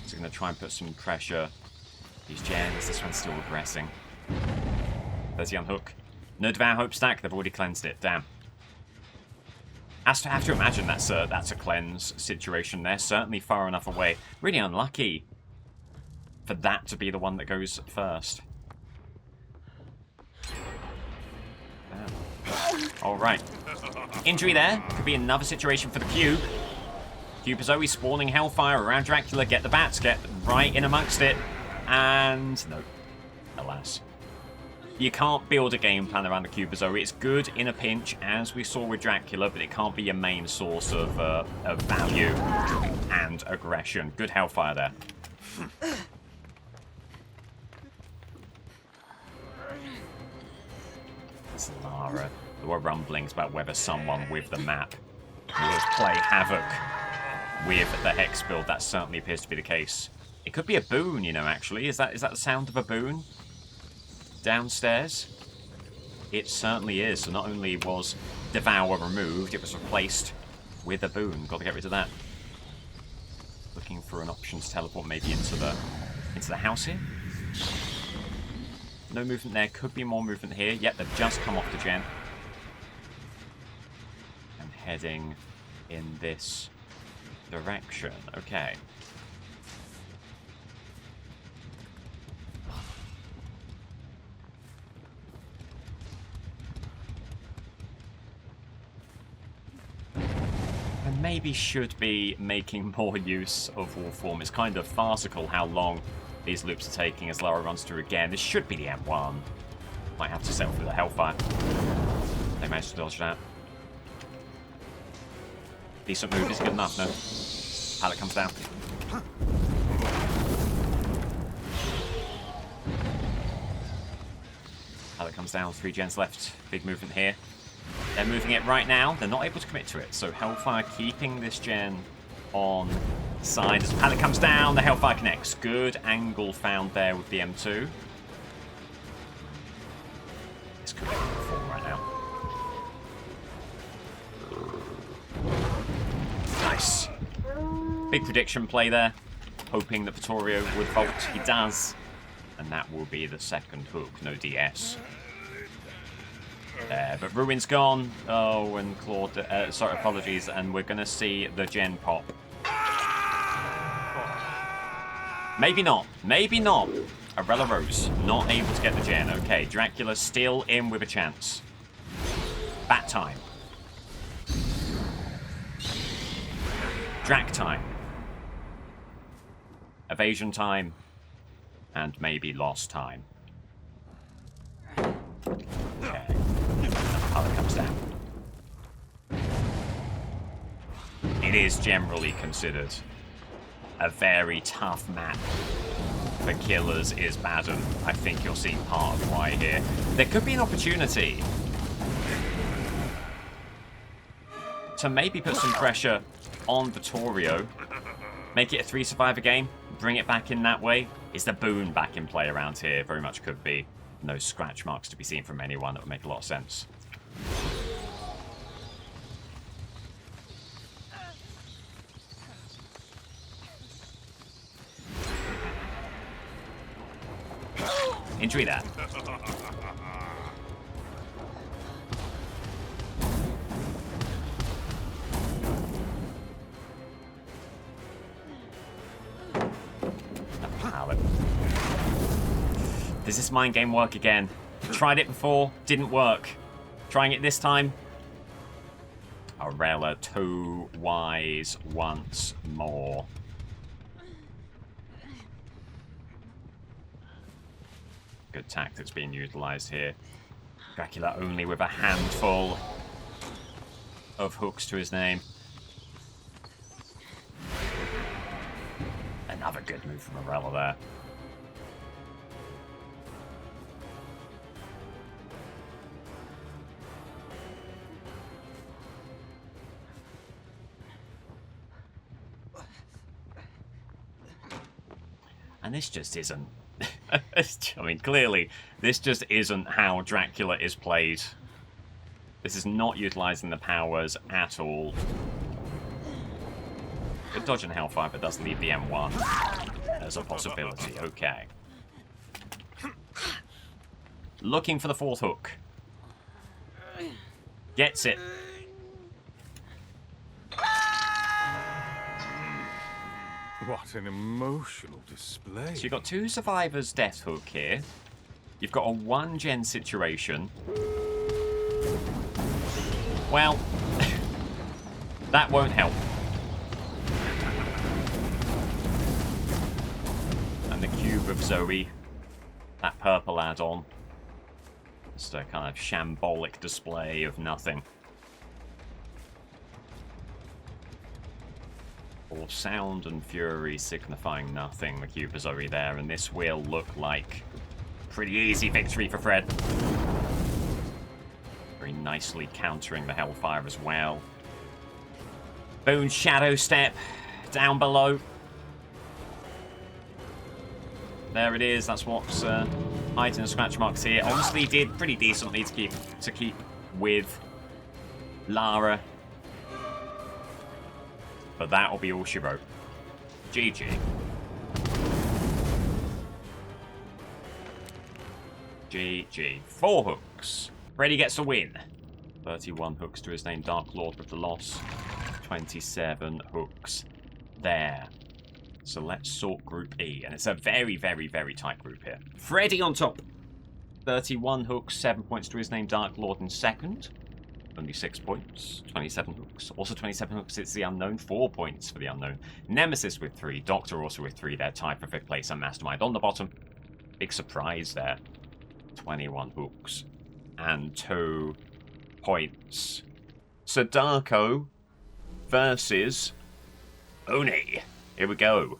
So going to try and put some pressure. These gens, this one's still regressing. There's the unhook. No Devour Hope stack, they've already cleansed it. Damn. Have to imagine that's a cleanse situation there. Certainly far enough away. Really unlucky for that to be the one that goes first. Alright. Injury there. Could be another situation for the cube. Cube is always spawning Hellfire around Dracula. Get the bats. Get right in amongst it. And no. Alas. You can't build a game plan around the Cubozoe. It's good in a pinch, as we saw with Dracula, but it can't be your main source of value and aggression. Good Hellfire there. It's Lara. There were rumblings about whether someone with the map would play havoc with the Hex build. That certainly appears to be the case. It could be a boon, you know, actually. Is that the sound of a boon? Downstairs? It certainly is. So not only was Devour removed, it was replaced with a boon. Got to get rid of that. Looking for an option to teleport maybe into the house here. No movement there. Could be more movement here. Yep, they've just come off the gen. And heading in this direction. Okay. And maybe should be making more use of Warform. It's kind of farcical how long these loops are taking as Lara runs through again. This should be the M1. Might have to settle for the Hellfire. They managed to dodge that. Decent move. Is good enough? No. Pallet comes down. Pallet comes down. 3 gens left. Big movement here. They're moving it right now. They're not able to commit to it. So Hellfire keeping this gen on side. As the pallet comes down, the Hellfire connects. Good angle found there with the M2. This could be a form right now. Big prediction play there. Hoping that Vittorio would vault. He does. And that will be the second hook. No DS. There, but Ruin's gone. Oh, and Claude... sorry, apologies. And we're going to see the gen pop. Maybe not. Maybe not. Arella Rose not able to get the gen. Okay, Dracula still in with a chance. Bat time. Drac time. Evasion time. And maybe lost time. Okay. Another colour comes down. It is generally considered a very tough map for killers is Baden. I think you're seeing part of why here. There could be an opportunity to maybe put some pressure on Vittorio. Make it a 3 survivor game. Bring it back in that way. Is the boon back in play around here? Very much could be. No scratch marks to be seen from anyone. That would make a lot of sense. Enjoy that. Does this mind game work again? Tried it before, didn't work. Trying it this time. Arella too wise once more. Good tactics being utilised here. Dracula only with a handful of hooks to his name. Another good move from Arella there. And this just isn't... I mean, clearly, this just isn't how Dracula is played. This is not utilising the powers at all. Good dodge and Hellfire, but does leave the M1 as a possibility. Okay. Looking for the fourth hook. Gets it. What an emotional display. So you've got 2 survivors death hook here. You've got a 1-gen situation. Well, that won't help. And the cube of Zoe, that purple add-on. Just a kind of shambolic display of nothing. Or sound and fury signifying nothing. The cube of Zoe there, and this will look like pretty easy victory for Fred. Very nicely countering the Hellfire as well. Boone Shadow Step down below. There it is. That's what's hiding the scratch marks here. Honestly, did pretty decently to keep with Lara. But that'll be all she wrote. GG. GG. 4 hooks. Freddy gets a win. 31 hooks to his name. Dark Lord with the loss. 27 hooks there. So let's sort Group E. And it's a very, very, very tight group here. Freddy on top. 31 hooks, 7 points to his name. Dark Lord in second. Only 6 points. 27 hooks. Also 27 hooks, it's the unknown. 4 points for the unknown. Nemesis with 3. Doctor also with 3. They're tied for 5th place. And Mastermind on the bottom. Big surprise there. 21 hooks. And 2 points. Sadako versus Oni. Here we go.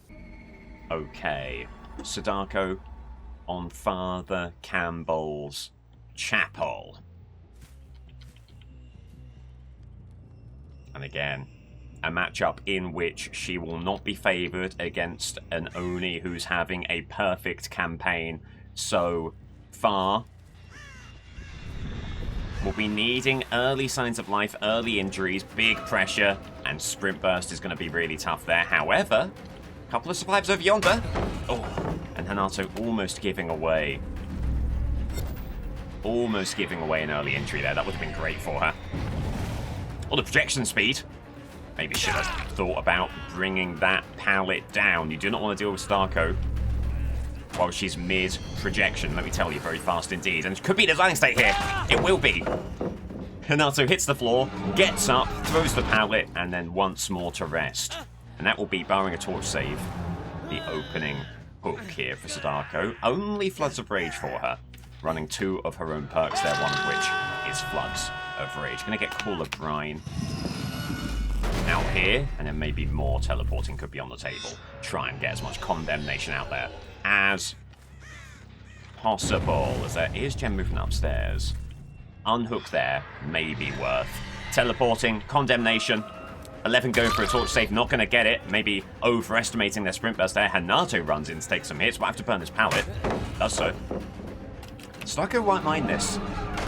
Okay. Sadako on Father Campbell's chapel. And again, a matchup in which she will not be favoured against an Oni who's having a perfect campaign so far. will be needing early signs of life, early injuries, big pressure, and sprint burst is going to be really tough there. However, a couple of survivors over yonder. Oh, and Hanato almost giving away. Almost giving away an early injury there. That would have been great for her. Oh, the projection speed. Maybe should have thought about bringing that pallet down. You do not want to deal with Starco while she's mid-projection. Let me tell you, very fast indeed. And it could be the dying state here. It will be. Hanato hits the floor, gets up, throws the pallet, and then once more to rest. And that will be, barring a torch save, the opening hook here for Sadako. Only Floods of Rage for her. Running 2 of her own perks there, one of which is Floods of Rage. Going to get Call of Brine out here, and then maybe more teleporting could be on the table. Try and get as much condemnation out there as possible, as there is gem movement upstairs. Unhook there, maybe worth. Teleporting, condemnation. 11 going for a torch save, not going to get it. Maybe overestimating their sprint burst there. Hanato runs in to take some hits, but have to burn this pallet. Does so. Starco won't mind this.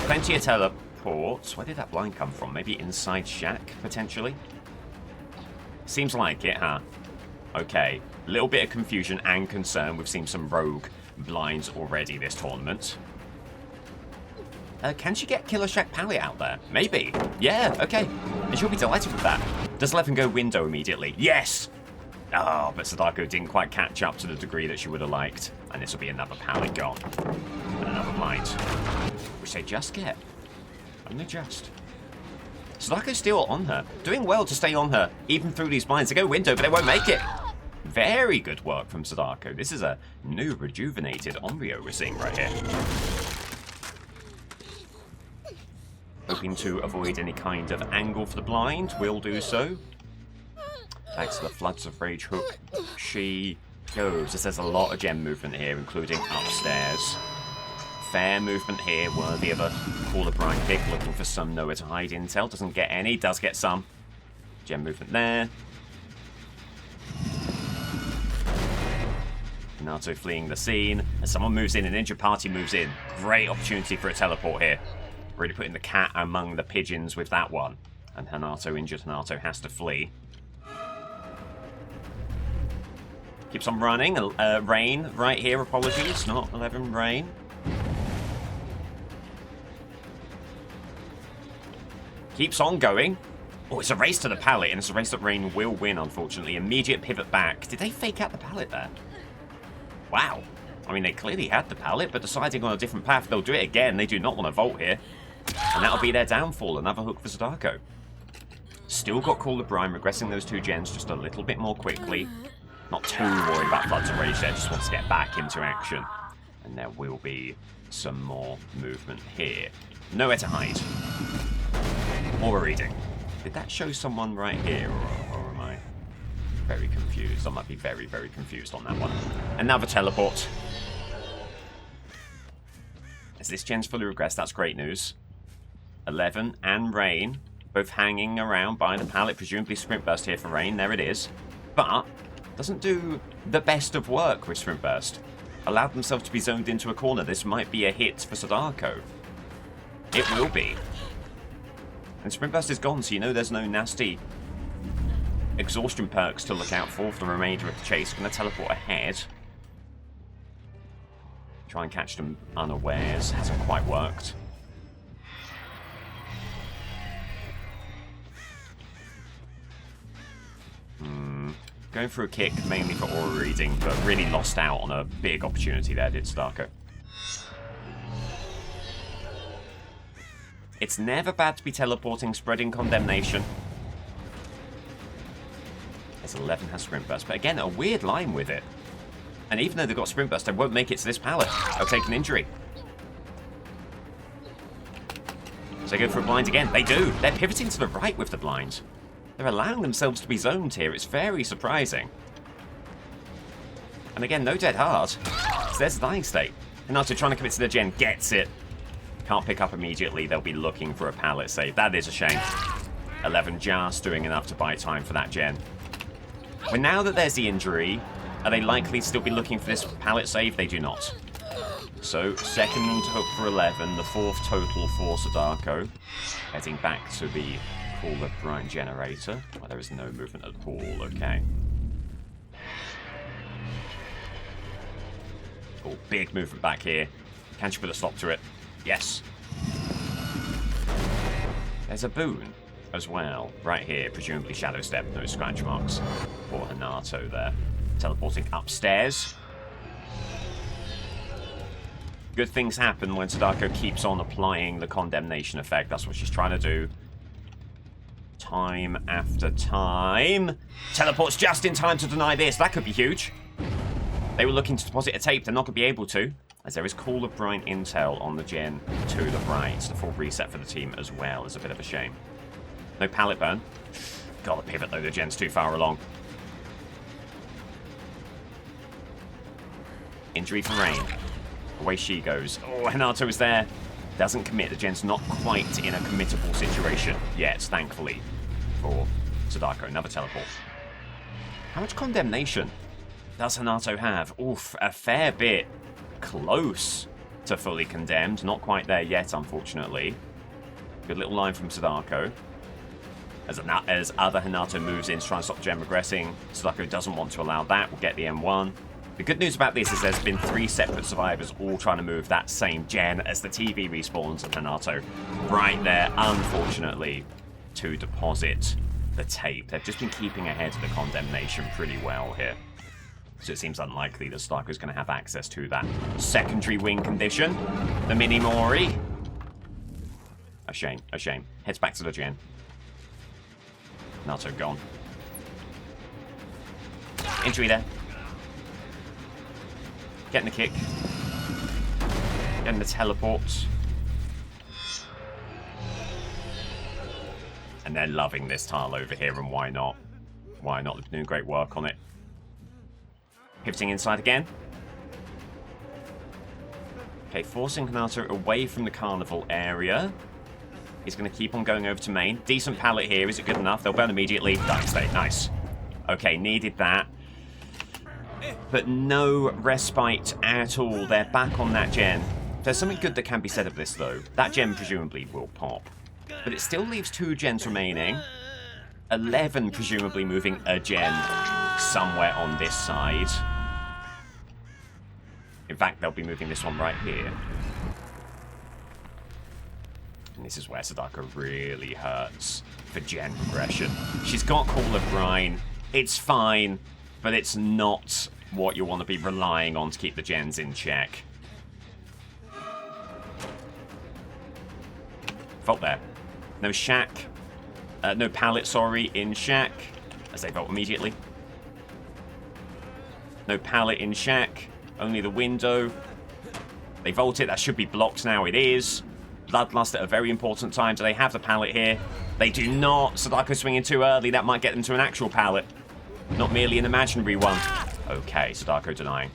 Plenty of teleports. Where did that blind come from? Maybe inside shack, potentially? Seems like it, huh? Okay. A little bit of confusion and concern. We've seen some rogue blinds already this tournament. Can she get Killer Shack Pallet out there? Maybe. Yeah, okay. And she'll be delighted with that. Does 11 go window immediately? Yes! Oh, but Sadako didn't quite catch up to the degree that she would have liked. And this will be another pallet gone. And another blind. Which they just get. Only just. Sadako's still on her. Doing well to stay on her, even through these blinds. They go window, but they won't make it. Very good work from Sadako. This is a new, rejuvenated Onryo we're seeing right here. Hoping to avoid any kind of angle for the blind. Will do so. Back to the Floods of Rage hook. She goes. There's a lot of gem movement here, including upstairs. Fair movement here, worthy of a Call of Brine pick. Looking for some nowhere to hide intel. Doesn't get any, does get some. Gem movement there. Nato fleeing the scene. As someone moves in, an injured party moves in. Great opportunity for a teleport here. Really putting the cat among the pigeons with that one. And Hanato, injured Hanato, has to flee. Keeps on running. Rain right here, apologies. Not 11 Rain. Keeps on going. Oh, it's a race to the pallet, and it's a race that Rain will win, unfortunately. Immediate pivot back. Did they fake out the pallet there? Wow. I mean, they clearly had the pallet, but deciding on a different path, they'll do it again. They do not want to vault here. And that'll be their downfall. Another hook for Sadako. Still got Call of Brine, regressing those 2 gens just a little bit more quickly. Not too worried about Floods of Rage there, just wants to get back into action. And there will be some more movement here. Nowhere to hide. Or a reading. Did that show someone right here, or am I very confused? I might be very, very confused on that one. Another teleport. As this gen's fully regressed, that's great news. 11 and Rain, both hanging around by the pallet, presumably Sprint Burst here for Rain. There it is. But doesn't do the best of work with Sprint Burst. Allowed themselves to be zoned into a corner. This might be a hit for Sadako. It will be. And Sprint Burst is gone, so you know there's no nasty exhaustion perks to look out for the remainder of the chase. Going to teleport ahead. Try and catch them unawares. Hasn't quite worked. Going for a kick, mainly for aura reading, but really lost out on a big opportunity there, did Starco. It's never bad to be teleporting, spreading condemnation. As 11 has Sprint Burst, but again, a weird line with it. And even though they've got Sprint Burst, they won't make it to this pallet. They'll take an injury. So they go for a blind again. They do. They're pivoting to the right with the blind. They're allowing themselves to be zoned here. It's very surprising. And again, no dead hard. So there's the dying state. Hanato trying to commit to the gen. Gets it. Can't pick up immediately. They'll be looking for a pallet save. That is a shame. 11 just doing enough to buy time for that gen. But now that there's the injury, are they likely to still be looking for this pallet save? They do not. So, second hook for 11, the fourth total for Sadako. Heading back to the Call of Brine generator, where there is no movement at all, okay. Oh, big movement back here. Can she put a stop to it? Yes. There's a boon as well, right here, presumably Shadow Step, no scratch marks for Hanato there. Teleporting upstairs. Good things happen when Sadako keeps on applying the condemnation effect. That's what she's trying to do. Time after time. Teleports just in time to deny this. That could be huge. They were looking to deposit a tape. They're not going to be able to, as there is Call of Brine intel on the gen to the right. The full reset for the team as well is a bit of a shame. No pallet burn. Gotta pivot though, the gen's too far along. Injury for Rain. Away she goes. Oh, Hanato is there. Doesn't commit. The gen's not quite in a committable situation yet, thankfully, for Sadako. Another teleport. How much condemnation does Hanato have? Oof, a fair bit. Close to fully condemned. Not quite there yet, unfortunately. Good little line from Sadako. As other Hanato moves in to try and stop Gen regressing, Sadako doesn't want to allow that. We'll get the M1. The good news about this is there's been 3 separate survivors all trying to move that same gen as the TV respawns and Hanato right there, unfortunately, to deposit the tape. They've just been keeping ahead of the condemnation pretty well here. So it seems unlikely that Sadako's going to have access to that secondary wing condition. The Mini Mori. A shame, a shame. Heads back to the gen. Hanato gone. Injury there. Getting the kick. Getting the teleport. And they're loving this tile over here, and why not? Why not? They're doing great work on it. Pivoting inside again. Okay, forcing Hanato away from the carnival area. He's going to keep on going over to main. Decent pallet here. Is it good enough? They'll burn immediately. Dying state. Nice. Okay, needed that. But no respite at all. They're back on that gen. There's something good that can be said of this, though. That gen presumably will pop. But it still leaves 2 gens remaining. 11 presumably moving a gen somewhere on this side. In fact, they'll be moving this one right here. And this is where Sadako really hurts for gen progression. She's got Call of Brine. It's fine, but it's not what you want to be relying on to keep the gens in check. Vault there. No shack. No pallet, sorry, in shack. As they vault immediately. No pallet in shack. Only the window. They vault it. That should be blocked now. It is. Bloodlust at a very important time. Do they have the pallet here? They do not. Sadako swinging too early. That might get them to an actual pallet. Not merely an imaginary one. Okay, Sadako denying.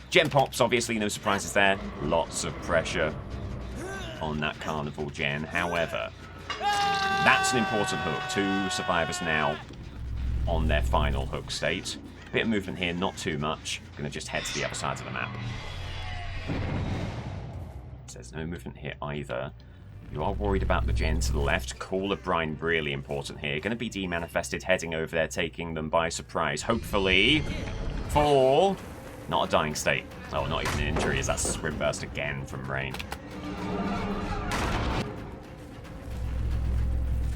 Gem pops, obviously, no surprises there. Lots of pressure on that carnival gen. However, that's an important hook. 2 survivors now on their final hook state. Bit of movement here, not too much. Gonna just head to the other side of the map. So there's no movement here either. You are worried about the gen to the left. Call of Brine really important here. Going to be demanifested, heading over there, taking them by surprise. Hopefully for not a dying state. Oh, not even an injury, as that's a sprint burst again from Rain.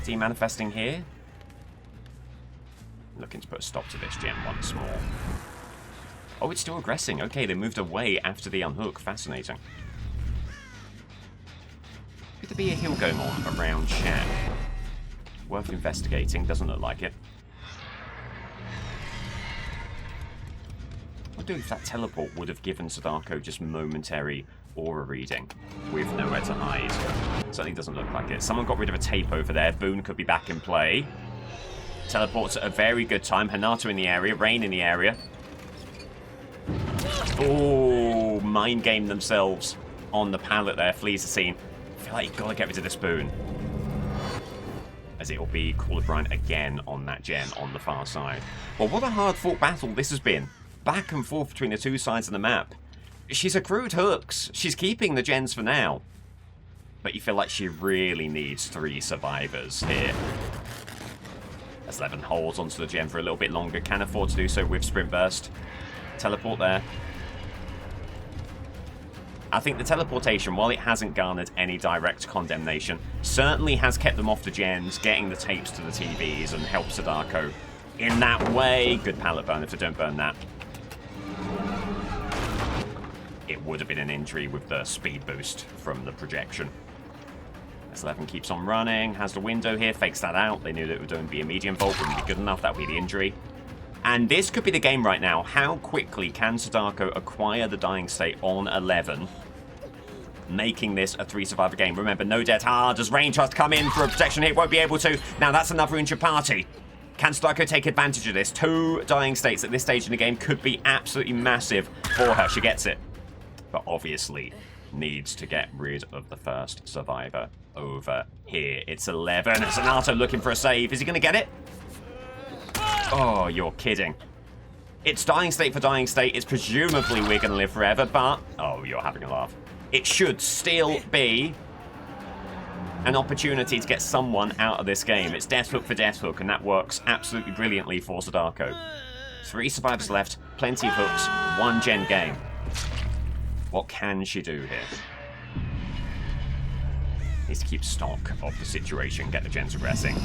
Demanifesting here. Looking to put a stop to this gen once more. Oh, it's still aggressing. Okay, they moved away after the unhook. Fascinating. Could there be a heal going on around shack? Worth investigating. Doesn't look like it. I'll do if that teleport would have given Sadako just momentary aura reading with nowhere to hide. Certainly doesn't look like it. Someone got rid of a tape over there. Boone could be back in play. Teleports at a very good time. Hanato in the area. Rain in the area. Oh, mind game themselves on the pallet there. Flees the scene. I feel like you've got to get rid of this Boone. As it will be Call of Brine again on that gen on the far side. Well, what a hard-fought battle this has been. Back and forth between the 2 sides of the map. she's accrued hooks. She's keeping the gens for now. But you feel like she really needs 3 survivors here. As Levin holds onto the gem for a little bit longer. Can afford to do so with Sprint Burst. Teleport there. I think the teleportation, while it hasn't garnered any direct condemnation, certainly has kept them off the gens, getting the tapes to the TVs, and helped Sadako in that way. Good pallet burn if they don't burn that. It would have been an injury with the speed boost from the projection. As Levin keeps on running, has the window here, fakes that out. They knew that it would only be a medium vault, wouldn't be good enough, that would be the injury. And this could be the game right now. How quickly can Sadako acquire the dying state on 11, making this a 3-survivor game? Remember, no death hard. Does Rain tries to come in for a protection hit? Won't be able to. Now that's another injured party. Can Sadako take advantage of this? 2 dying states at this stage in the game could be absolutely massive for her. She gets it. But obviously needs to get rid of the first survivor over here. It's 11. Zanato looking for a save. Is he going to get it? Oh, you're kidding. It's dying state for dying state. It's presumably we're going to live forever, but... Oh, you're having a laugh. It should still be an opportunity to get someone out of this game. It's Death Hook for Death Hook, and that works absolutely brilliantly for Sadako. 3 survivors left, plenty of hooks, 1 gen game. What can she do here? Needs to keep stock of the situation, get the gens regressing,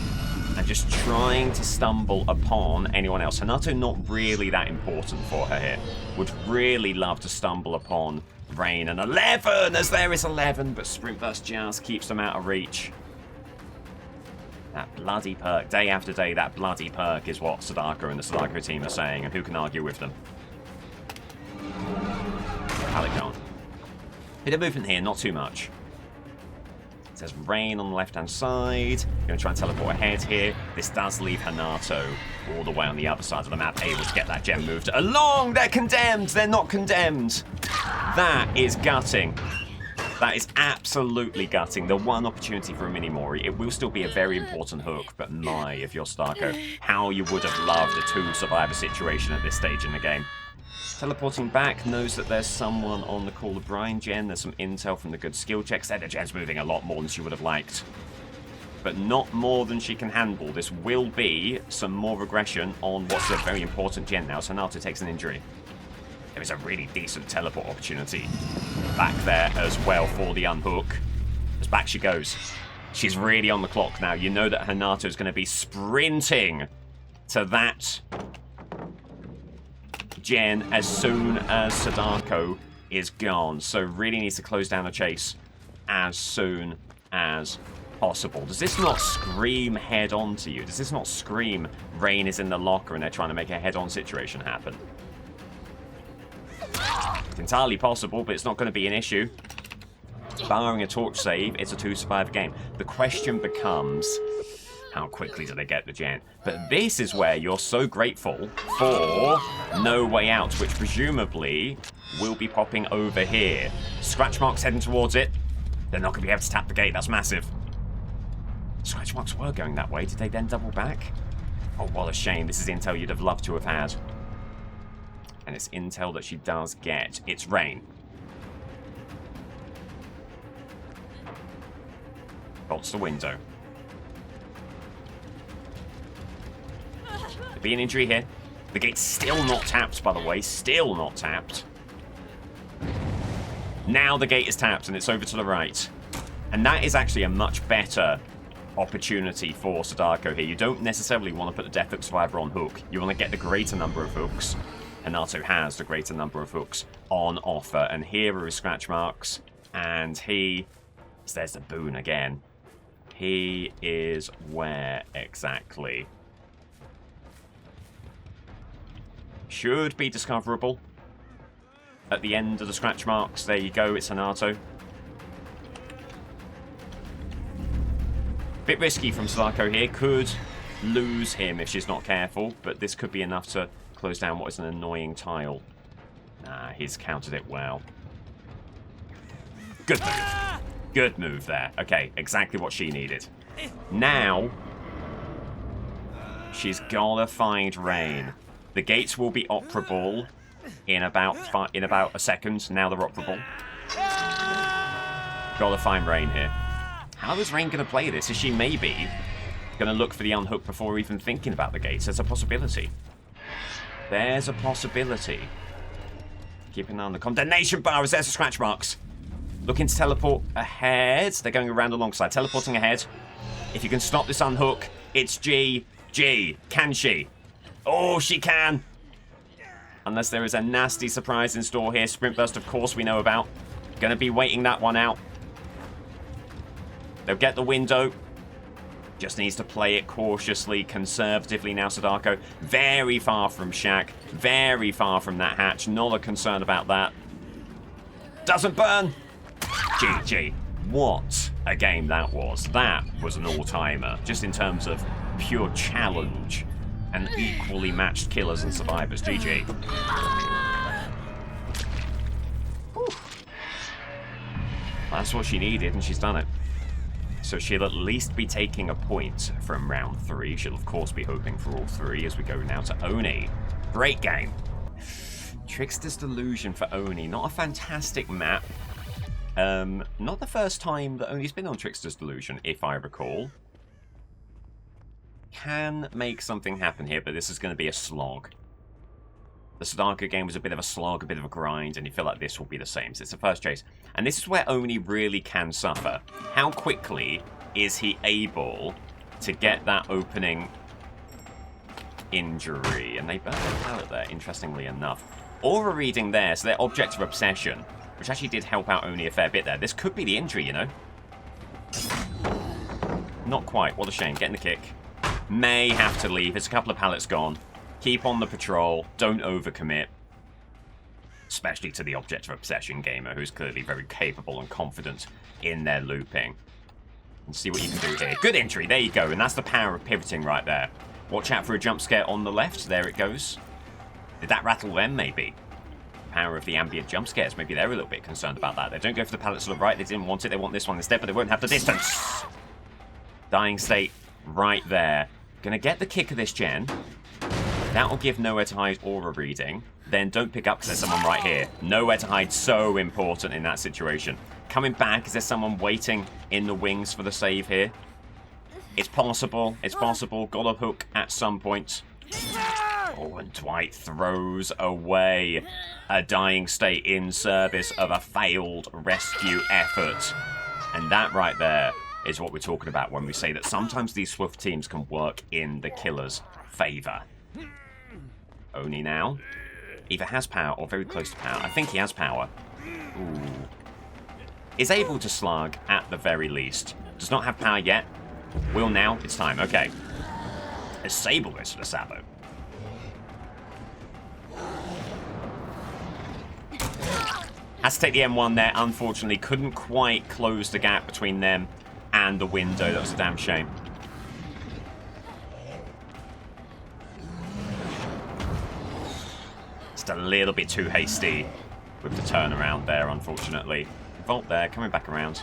and just trying to stumble upon anyone else. Hanato not really that important for her here. Would really love to stumble upon Rain and 11, as there is 11, but Sprint Burst just keeps them out of reach. That bloody perk, day after day, that bloody perk is what Sadako and the Sadako team are saying, and who can argue with them? Pelican. Bit of movement here, not too much. It says Rain on the left-hand side. Going to try and teleport ahead here. This does leave Hanato all the way on the other side of the map, able to get that gem moved along. They're condemned. They're not condemned. That is gutting. That is absolutely gutting. The one opportunity for a mini-Mori. It will still be a very important hook, but my, if you're Starko, how you would have loved a 2-survivor situation at this stage in the game. Teleporting back, knows that there's someone on the Call of Brine gen. There's some intel from the good skill checks there. The gen's moving a lot more than she would have liked. But not more than she can handle. This will be some more regression on what's a very important gen now. So Hanato takes an injury. There is a really decent teleport opportunity back there as well for the unhook. As back she goes. She's really on the clock now. You know that Hanato is going to be sprinting to that gen as soon as Sadako is gone. So really needs to close down the chase as soon as possible. Does this not scream head-on to you? Does this not scream Rain is in the locker and they're trying to make a head-on situation happen? It's entirely possible, but it's not going to be an issue. Barring a torch save, it's a 2-survivor game. The question becomes, how quickly do they get the gen? But this is where you're so grateful for No Way Out, which presumably will be popping over here. Scratch marks heading towards it. They're not going to be able to tap the gate. That's massive. Scratch marks were going that way. Did they then double back? Oh, what a shame. This is intel you'd have loved to have had. And it's intel that she does get. It's Rain. Bolts the window. There'll be an injury here. The gate's still not tapped, by the way. Still not tapped. Now the gate is tapped and it's over to the right. And that is actually a much better opportunity for Sadako here. You don't necessarily want to put the Death Hook Survivor on hook. You want to get the greater number of hooks. Hanato has the greater number of hooks on offer. And here are his scratch marks. And he... There's the boon again. He is where exactly? Should be discoverable. At the end of the scratch marks. There you go, it's Hanato. Bit risky from Sadako here. Could lose him if she's not careful. But this could be enough to close down what is an annoying tile. Nah, he's countered it well. Good move. Good move there. Okay, exactly what she needed. Now, she's gotta find Rain. The gates will be operable in about a second. Now they're operable. Gotta find Rain here. How is Rain gonna play this? Is she maybe gonna look for the unhook before even thinking about the gates? There's a possibility. There's a possibility. Keep an eye on the condemnation bar as there's the scratch marks. Looking to teleport ahead. They're going around alongside. Teleporting ahead. If you can stop this unhook, it's G. G. Can she? Oh, she can. Unless there is a nasty surprise in store here. Sprint burst, of course, we know about. Gonna be waiting that one out. They'll get the window. Just needs to play it cautiously, conservatively now, Sadako. Very far from Shaq. Very far from that hatch. Not a concern about that. Doesn't burn. GG. What a game that was. That was an all-timer. Just in terms of pure challenge and equally matched killers and survivors. GG. Whew. That's what she needed, and she's done it. So she'll at least be taking a point from round 3. She'll, of course, be hoping for all 3 as we go now to Oni. Great game. Trickster's Delusion for Oni. Not a fantastic map. Not the first time that Oni's been on Trickster's Delusion, if I recall. Can make something happen here, but this is going to be a slog. The Sadako game was a bit of a slog, a bit of a grind, and you feel like this will be the same. So it's the first chase. And this is where Oni really can suffer. How quickly is he able to get that opening injury? And they burn their pallet there, interestingly enough. Aura reading there, so their object of obsession, which actually did help out Oni a fair bit there. This could be the injury, you know? Not quite. What a shame. Getting the kick. May have to leave. It's a couple of pallets gone. Keep on the patrol. Don't overcommit. Especially to the object of obsession gamer, who's clearly very capable and confident in their looping. And see what you can do here. Good injury. There you go. And that's the power of pivoting right there. Watch out for a jump scare on the left. There it goes. Did that rattle them? Maybe. Power of the ambient jump scares. Maybe they're a little bit concerned about that. They don't go for the pallet to the right. They didn't want it. They want this one instead, but they won't have the distance. Dying state right there. Gonna get the kick of this gen. That will give nowhere to hide aura reading. Then don't pick up because there's someone right here. Nowhere to hide, so important in that situation. Coming back, is there someone waiting in the wings for the save here? It's possible. It's possible. Got a hook at some point. Oh, and Dwight throws away a dying state in service of a failed rescue effort. And that right there is what we're talking about when we say that sometimes these swift teams can work in the killer's favor. Oni now either has power or very close to power. I think he has power. Ooh. Is able to slug at the very least. Does not have power yet. Will now. It's time. Okay. A Sable goes for the Sabo. Has to take the M1 there. Unfortunately, couldn't quite close the gap between them and the window. That was a damn shame. Just a little bit too hasty with the turnaround there, unfortunately. Vault there, coming back around.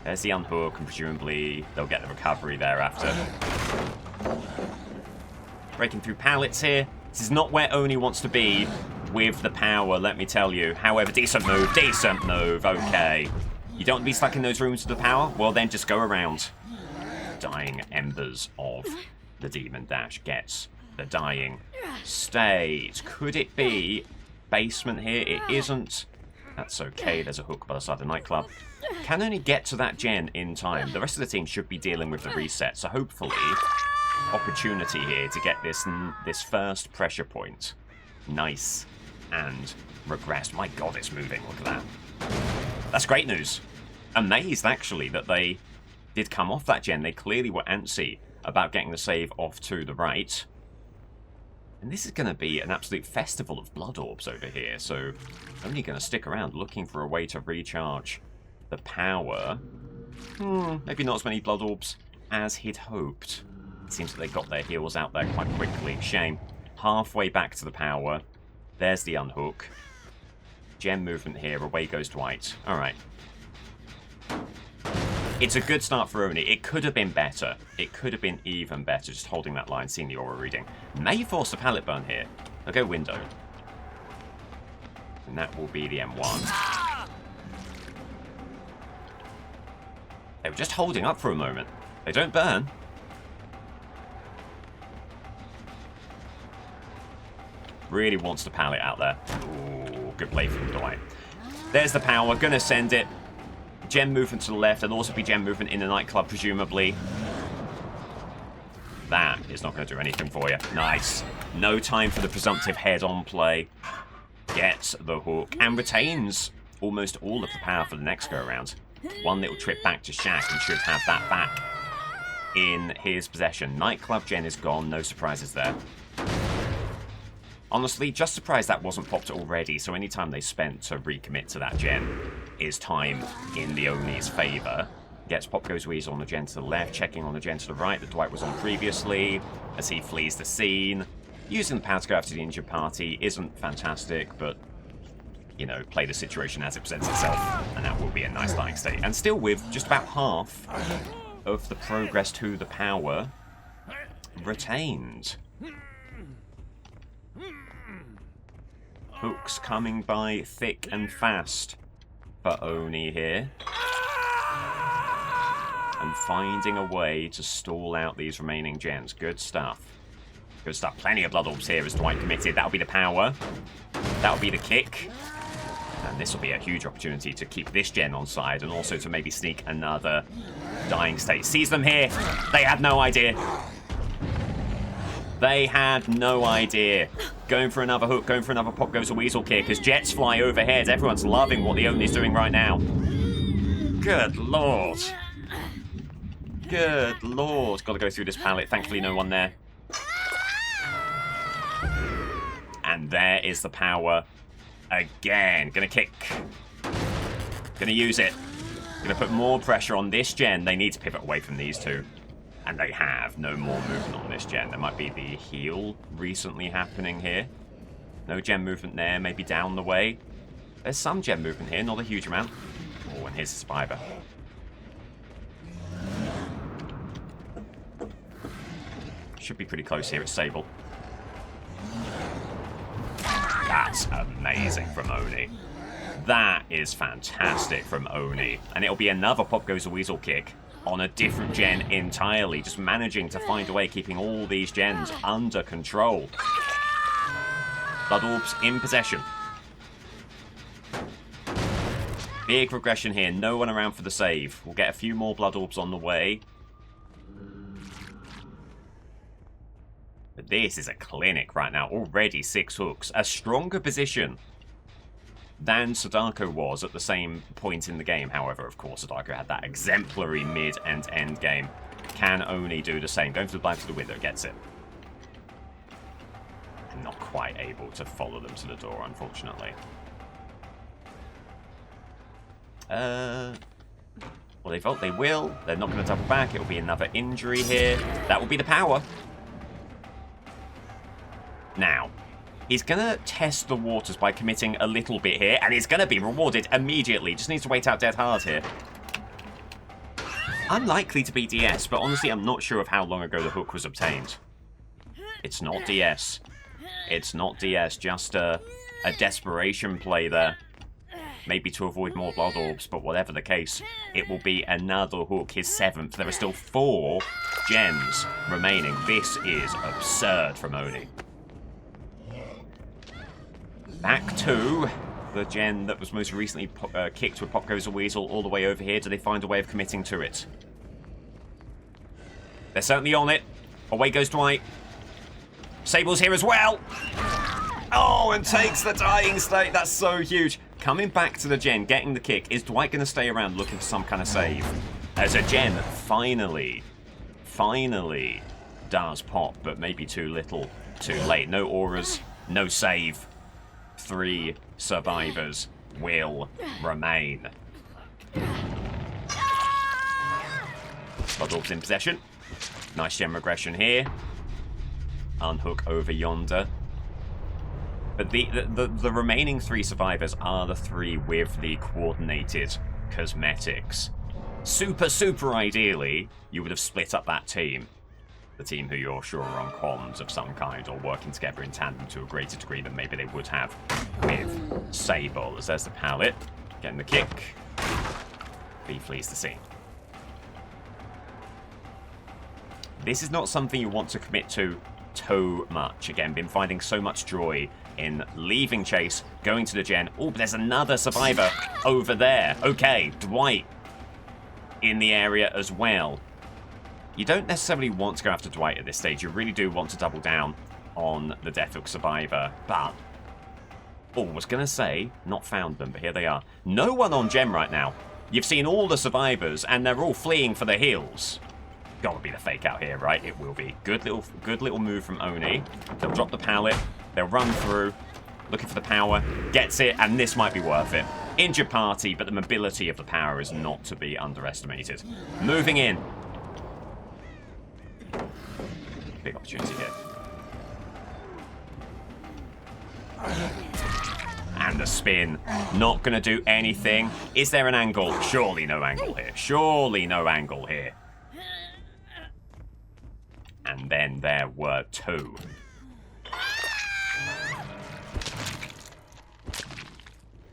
There's the unhook, and presumably they'll get the recovery thereafter. Breaking through pallets here. This is not where Oni wants to be with the power, let me tell you. However, decent move, okay. You don't want to be stuck in those rooms with the power? Well, then just go around. Dying embers of the Demon Dash gets the dying state. Could it be basement here? It isn't. That's okay. There's a hook by the side of the nightclub. Can only get to that gen in time. The rest of the team should be dealing with the reset. So hopefully, opportunity here to get this first pressure point. Nice and regressed. My God, it's moving. Look at that. That's great news. Amazed, actually, that they did come off that gen. They clearly were antsy about getting the save off to the right. And this is going to be an absolute festival of blood orbs over here. So only going to stick around looking for a way to recharge the power. Maybe not as many blood orbs as he'd hoped. It seems that they got their heals out there quite quickly. Shame. Halfway back to the power. There's the unhook. Gem movement here. Away goes Dwight. Alright. It's a good start for Oni. It could have been better. It could have been even better just holding that line, seeing the aura reading. May force the pallet burn here. I'll go window. that will be the M1. They were just holding up for a moment. They don't burn. Really wants to pallet out there. Ooh, good play from Dwight. There's the power. Gonna send it. Gem movement to the left. There'll also be gem movement in the nightclub, presumably. That is not going to do anything for you. Nice. No time for the presumptive head-on play. Gets the hook and retains almost all of the power for the next go-around. One little trip back to Shaq and should have that back in his possession. Nightclub gen is gone. No surprises there. Honestly, just surprised that wasn't popped already, so any time they spent to recommit to that gen is time in the Oni's favour. Gets Pop Goes Weasel on the gen to the left, checking on the gen to the right that Dwight was on previously, as he flees the scene. Using the power to go after the injured party isn't fantastic, but, you know, play the situation as it presents itself, and that will be a nice dying state. And still with just about half of the progress to the power retained. Hooks coming by thick and fast for Oni here. And finding a way to stall out these remaining gens. Good stuff. Good stuff. Plenty of blood orbs here as Dwight committed. That'll be the power. That'll be the kick. And this will be a huge opportunity to keep this gen on side and also to maybe sneak another dying state. Sees them here. They had no idea. They had no idea. Going for another hook, going for another Pop Goes a Weasel kick as jets fly overhead. Everyone's loving what the Oni's doing right now. Good lord. Good lord. Got to go through this pallet. Thankfully, no one there. And there is the power again. Gonna kick. Gonna use it. Gonna put more pressure on this gen. They need to pivot away from these two. And they have no more movement on this gen. There might be the heal recently happening here. No gen movement there. Maybe down the way. There's some gen movement here. Not a huge amount. Oh, and here's the survivor. Should be pretty close here at Sable. That's amazing from Oni. That is fantastic from Oni. And it'll be another Pop Goes a Weasel kick on a different gen entirely. Just managing to find a way, keeping all these gens under control. Blood Orbs in possession. Big regression here. No one around for the save. We'll get a few more Blood Orbs on the way. But this is a clinic right now. Already 6 hooks. A stronger position than Sadako was at the same point in the game. However, of course, Sadako had that exemplary mid and end game. Can Oni do the same? Going for the blind to the window, gets it. And not quite able to follow them to the door, unfortunately. Well, they vote they will. They're not going to double back. It'll be another injury here. That will be the power. Now, he's going to test the waters by committing a little bit here, and he's going to be rewarded immediately. Just needs to wait out dead hard here. Unlikely to be DS, but honestly, I'm not sure of how long ago the hook was obtained. It's not DS. It's not DS, just a desperation play there. Maybe to avoid more blood orbs, but whatever the case, it will be another hook, his 7th. There are still 4 gens remaining. This is absurd from Oni. Back to the gen that was most recently kicked with Pop Goes a Weasel all the way over here. Do they find a way of committing to it? They're certainly on it. Away goes Dwight. Sable's here as well. Oh, and takes the dying state. That's so huge. Coming back to the gen, getting the kick. Is Dwight going to stay around looking for some kind of save? As a gen finally does pop, but maybe too little, too late. No auras, no save. 3 survivors will remain. Blood Orbs in possession. Nice gem regression here. Unhook over yonder. But the remaining 3 survivors are the 3 with the coordinated cosmetics. Super ideally, you would have split up that team. the team who you're sure are on comms of some kind or working together in tandem to a greater degree than maybe they would have with Sable. As there's the pallet, getting the kick. V flees the scene. This is not something you want to commit to too much. Again, been finding so much joy in leaving chase, going to the gen. Oh, but there's another survivor over there. Okay, Dwight in the area as well. You don't necessarily want to go after Dwight at this stage. You really do want to double down on the Death Hook survivor. But, oh, I was going to say, not found them, but here they are. No one on gem right now. You've seen all the survivors, and they're all fleeing for the heals. Gotta be the fake out here, right? It will be. Good little move from Oni. They'll drop the pallet. They'll run through, looking for the power. Gets it, and this might be worth it. Injured party, but the mobility of the power is not to be underestimated. Moving in. Big opportunity here. And the spin. Not going to do anything. Is there an angle? Surely no angle here. Surely no angle here. And then there were two.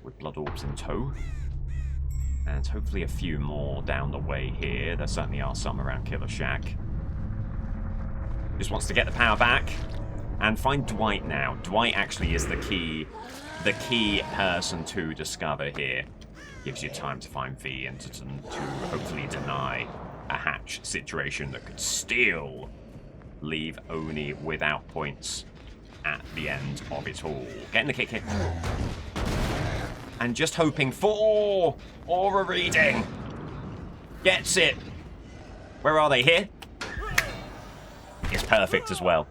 With blood orbs in tow. And hopefully a few more down the way here. There certainly are some around Killer Shack. Just wants to get the power back. And find Dwight now. Dwight actually is the key person to discover here. Gives you time to find V and to hopefully deny a hatch situation that could still leave Oni without points at the end of it all. Getting the kick here. And just hoping for aura reading. Gets it. Where are they? Here? It's perfect as well.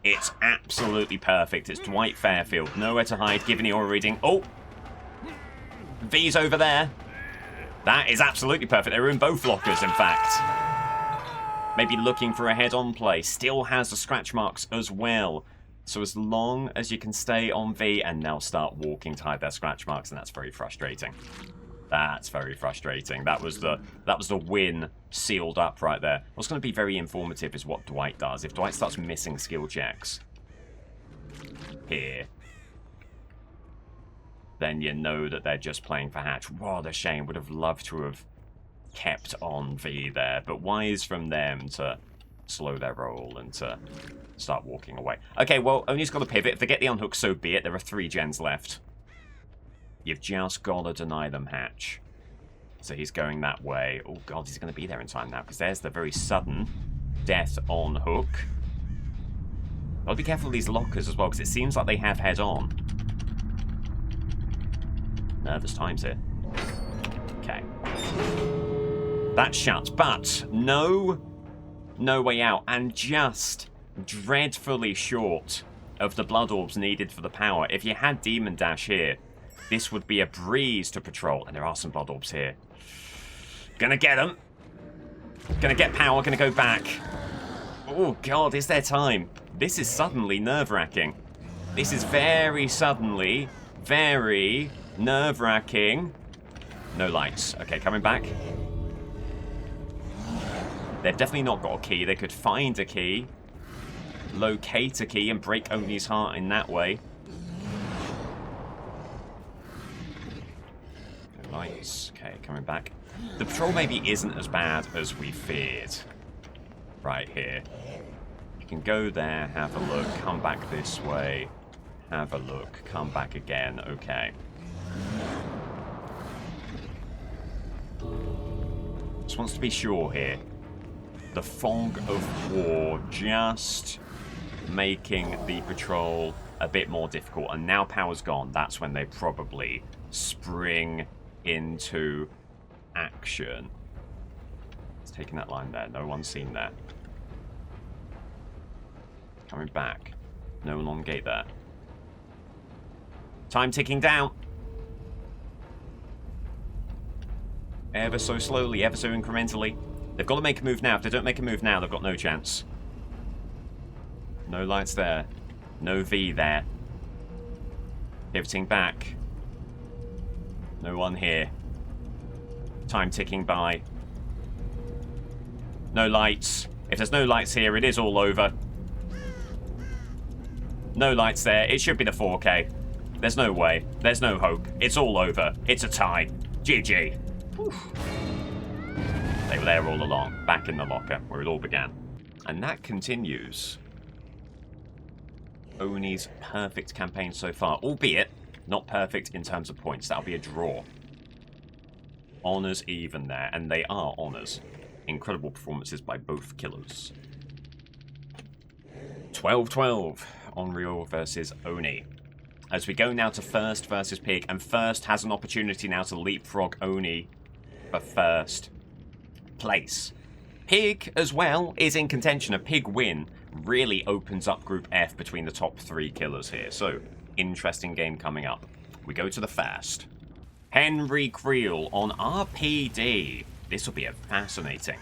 It's absolutely perfect. It's Dwight Fairfield. Nowhere to hide. Giving the aura reading. Oh! V's over there. That is absolutely perfect. They're in both lockers, in fact. Maybe looking for a head-on play. Still has the scratch marks as well. So as long as you can stay on V and now start walking to hide their scratch marks, and that's very frustrating. That's very frustrating. That was the win sealed up right there. What's going to be very informative is what Dwight does. If Dwight starts missing skill checks here, then you know that they're just playing for hatch. What a shame. Would have loved to have kept on V there, but wise from them to slow their roll and to start walking away. Okay, well, Oni's got to pivot. If they get the unhook, so be it. There are 3 gens left. You've just got to deny them hatch. So he's going that way. Oh, God, he's going to be there in time now, because there's the very sudden death on hook. Got to be careful of these lockers as well, because it seems like they have head on. Nervous times here. Okay. That's shut, but no way out, and just dreadfully short of the blood orbs needed for the power. If you had Demon Dash here, this would be a breeze to patrol, and there are some blood orbs here. Gonna get them. Gonna get power, gonna go back. Oh God, is there time? This is suddenly nerve-wracking. This is very suddenly, very nerve-wracking. No lights. Okay, coming back. They've definitely not got a key. They could find a key, locate a key, and break Oni's heart in that way. No lights. Okay, coming back. The patrol maybe isn't as bad as we feared. Right here. You can go there, have a look, come back this way, have a look, come back again. Okay. Just wants to be sure here. The fog of war just making the patrol a bit more difficult, and now power's gone. That's when they probably spring into action. It's taking that line there. No one's seen there. Coming back. No one on gate there. Time ticking down. Ever so slowly, ever so incrementally. They've got to make a move now. If they don't make a move now, they've got no chance. No lights there. No V there. Pivoting back. No one here. Time ticking by. No lights. If there's no lights here, it is all over. No lights there. It should be the 4K. There's no way. There's no hope. It's all over. It's a tie. GG. Whew. They were there all along, back in the locker, where it all began. And that continues Oni's perfect campaign so far, albeit not perfect in terms of points. That'll be a draw. Honours even there, and they are honours. Incredible performances by both killers. 12-12 on Real versus Oni. As we go now to First versus Pig, and First has an opportunity now to leapfrog Oni for first place. Pig, as well, is in contention. A Pig win really opens up Group F between the top 3 killers here. So, interesting game coming up. We go to the Fast. Henry Creel on RPD. This will be a fascinating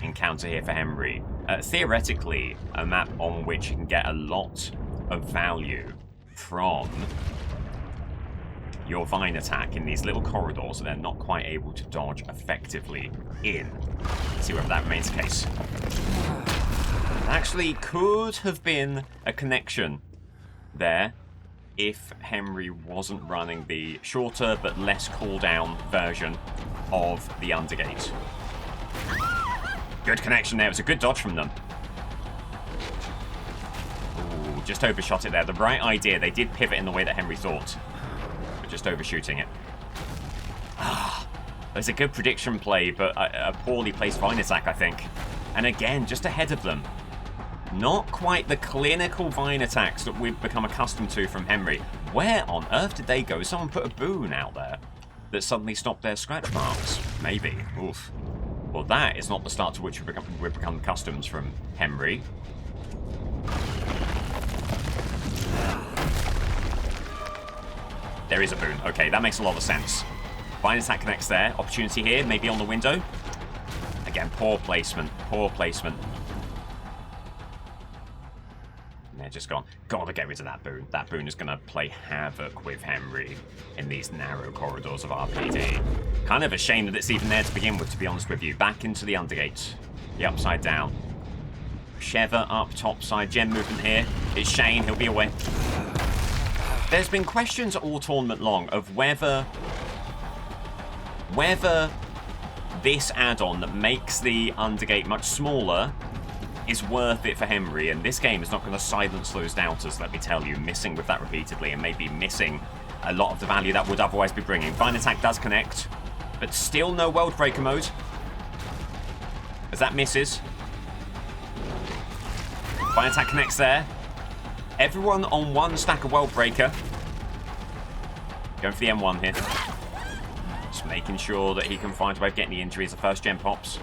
encounter here for Henry. Theoretically, a map on which you can get a lot of value from your Vine attack in these little corridors that they're not quite able to dodge effectively in. Let's see whether that remains the case. Actually, could have been a connection there if Henry wasn't running the shorter but less cooldown version of the Undergate. Good connection there. It was a good dodge from them. Ooh, just overshot it there. The right idea. They did pivot in the way that Henry thought. But just overshooting it. There's a good prediction play, but a poorly placed Vine attack, I think. And again, just ahead of them. Not quite the clinical Vine attacks that we've become accustomed to from Henry. Where on earth did they go? Someone put a boon out there that suddenly stopped their scratch marks. Maybe. Oof. Well, that is not the start to which we've become accustomed from Henry. There is a boon. Okay, that makes a lot of sense. Vine attack connects there. Opportunity here, maybe on the window. Again, poor placement. Poor placement. And they're just gone. Gotta get rid of that boon. That boon is going to play havoc with Henry in these narrow corridors of RPD. Kind of a shame that it's even there to begin with, to be honest with you. Back into the Undergate. The upside down. Sheva up top side. Gem movement here. It's Shane. He'll be away. There's been questions all tournament long of whether this add-on that makes the Undergate much smaller is worth it for Henry, and this game is not going to silence those doubters, let me tell you, missing with that repeatedly and maybe missing a lot of the value that would otherwise be bringing. Vine attack does connect, but still no World Breaker mode, as that misses. Vine attack connects there. Everyone on one stack of World Breaker. Going for the M1 here. Just making sure that he can find a way of getting the injury as the first gem pops.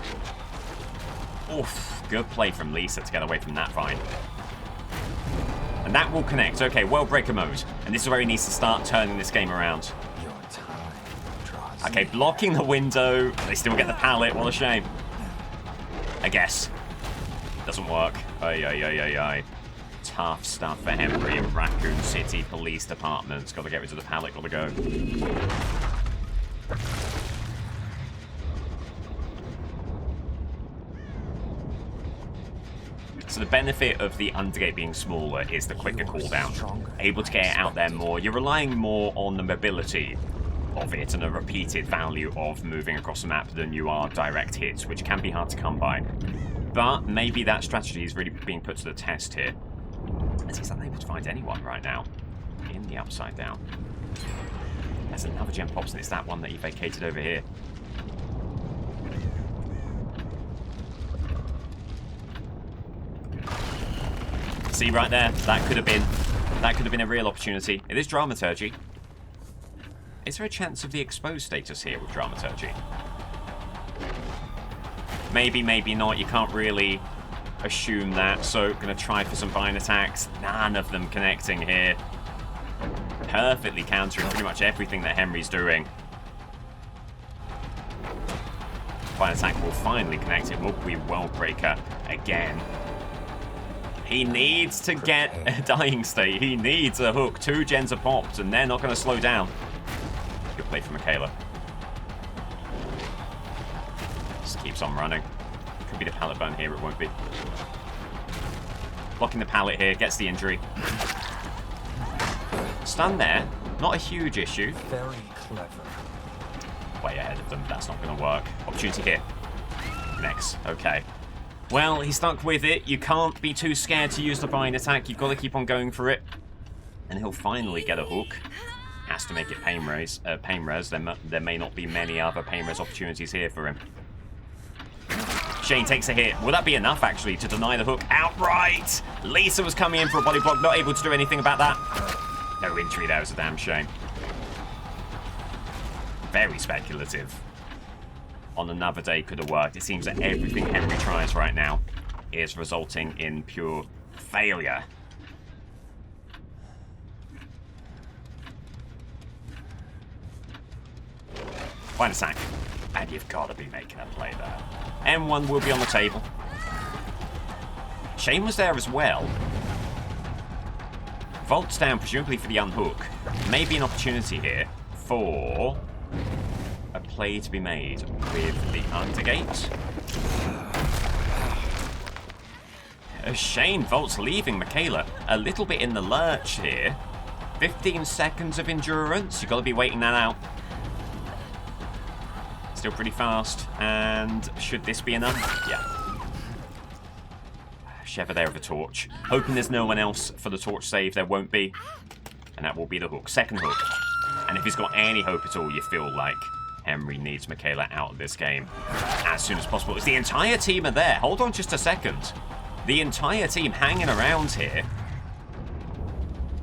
Oof, good play from Lisa to get away from that Vine. And that will connect. Okay, World Breaker mode. And this is where he needs to start turning this game around. Okay, blocking the window. They still get the pallet. What a shame. I guess. Doesn't work. Ay. Tough stuff for Henry and Raccoon City Police Departments. Got to get rid of the pallet. Got to go. So the benefit of the Undergate being smaller is the quicker cooldown. Able to get it out there more. You're relying more on the mobility of it and a repeated value of moving across the map than you are direct hits, which can be hard to come by. But maybe that strategy is really being put to the test here, as he's unable to find anyone right now in the upside down. There's another gem pops, and it's that one that he vacated over here. See right there, that could have been a real opportunity. It is Dramaturgy. Is there a chance of the exposed status here with Dramaturgy? Maybe, maybe not. You can't really assume that. So, going to try for some Vine attacks. None of them connecting here. Perfectly countering pretty much everything that Henry's doing. Vine attack will finally connect. It will be World Breaker again. He needs to get a dying state. He needs a hook. 2 gens are popped, and they're not going to slow down. Good play from Michaela. Just keeps on running. Could be the pallet burn here, it won't be. Blocking the pallet here, gets the injury. Stun there, not a huge issue. Very clever. Way ahead of them, that's not going to work. Opportunity here. Next, okay. Well, he's stuck with it. You can't be too scared to use the bind attack. You've got to keep on going for it. And he'll finally get a hook. Has to make it pain res. There may not be many other pain res opportunities here for him. Shane takes a hit. Will that be enough, actually, to deny the hook outright? Lisa was coming in for a body block, not able to do anything about that. No injury, that was a damn shame. Very speculative. On another day could have worked. It seems that everything Henry tries right now is resulting in pure failure. Find a sack. And you've got to be making a play there. M1 will be on the table. Shane was there as well. Volt's down, presumably for the unhook. Maybe an opportunity here for a play to be made with the undergate. Shane, Volt's leaving Michaela a little bit in the lurch here. 15 seconds of endurance. You've got to be waiting that out. Still pretty fast. And should this be enough? Yeah. Sheva there with a torch. Hoping there's no one else for the torch save. There won't be. And that will be the hook. Second hook. And if he's got any hope at all, you feel like Henry needs Michaela out of this game as soon as possible. It's the entire team are there. Hold on just a second. The entire team hanging around here.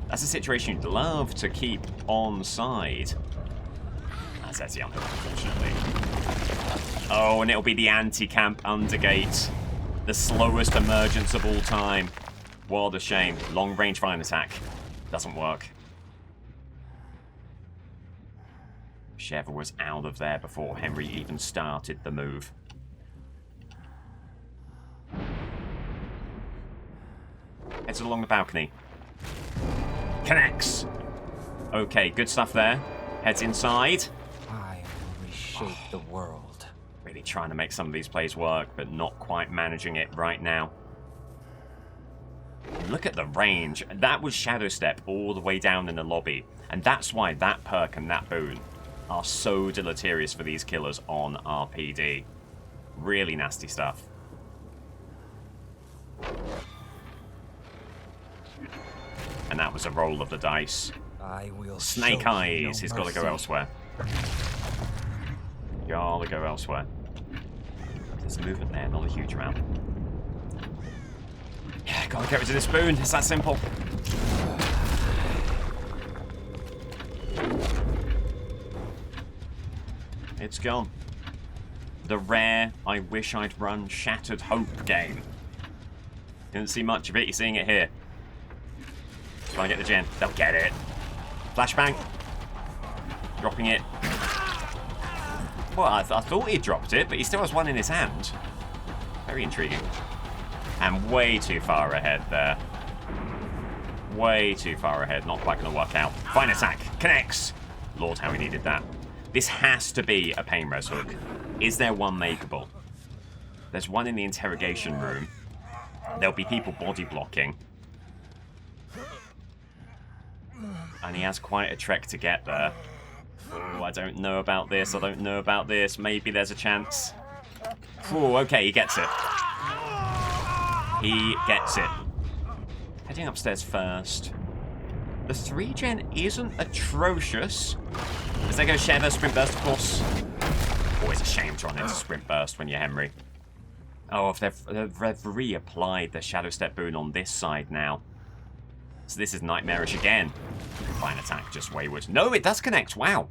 That's a situation you'd love to keep on side. That's the unhook, unfortunately. Oh, and it'll be the anti-camp undergate. The slowest emergence of all time. What a shame. Long range fire attack. Doesn't work. Sheva was out of there before Henry even started the move. Heads along the balcony. Connects. Okay, good stuff there. Heads inside. I will reshape the world. Really trying to make some of these plays work, but not quite managing it right now. Look at the range. That was Shadow Step all the way down in the lobby. And that's why that perk and that boon are so deleterious for these killers on RPD. Really nasty stuff. And that was a roll of the dice. I will Snake Eyes. He's got to go elsewhere. Gotta go elsewhere. There's movement there, not a huge amount. Yeah, gotta get rid of this boon. It's that simple. It's gone. The rare, I wish I'd run Shattered Hope game. Didn't see much of it, you're seeing it here. Trying to get the gen. They'll get it. Flashbang. Dropping it. Well, I thought he dropped it, but he still has one in his hand. Very intriguing. And way too far ahead there. Way too far ahead. Not quite going to work out. Fine attack. Connects. Lord, how he needed that. This has to be a pain res hook. Is there one makeable? There's one in the interrogation room. There'll be people body blocking. And he has quite a trek to get there. Oh, I don't know about this. I don't know about this. Maybe there's a chance. Oh, okay, he gets it. He gets it. Heading upstairs first. The 3-gen isn't atrocious. As they go Sheva, sprint burst, of course. Always a shame to run into sprint burst when you're Henry. Oh, if they've reapplied the Shadow Step boon on this side now. So this is nightmarish again. Fine attack, just wayward. No, it does connect. Wow.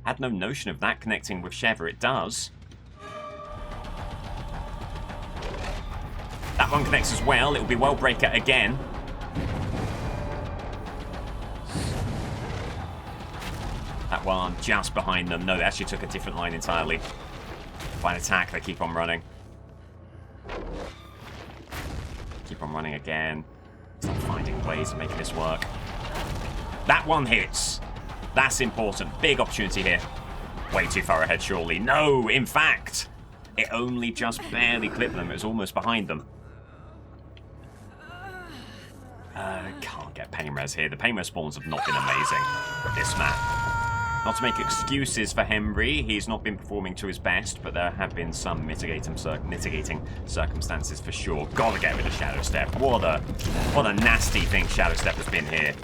Had no notion of that connecting with Sheva. It does. That one connects as well. It will be Wellbreaker again. That one just behind them. No, they actually took a different line entirely. Fine attack. They keep on running. Keep on running again. Stop finding ways of making this work. That one hits. That's important. Big opportunity here. Way too far ahead, surely. No, in fact, It only just barely clipped them. It was almost behind them. Can't get pain res here. The pain res spawns have not been amazing this map. Not to make excuses for Henry, he's not been performing to his best, but there have been some mitigating circumstances for sure. Gotta get rid of Shadow Step. What a nasty thing Shadow Step has been here.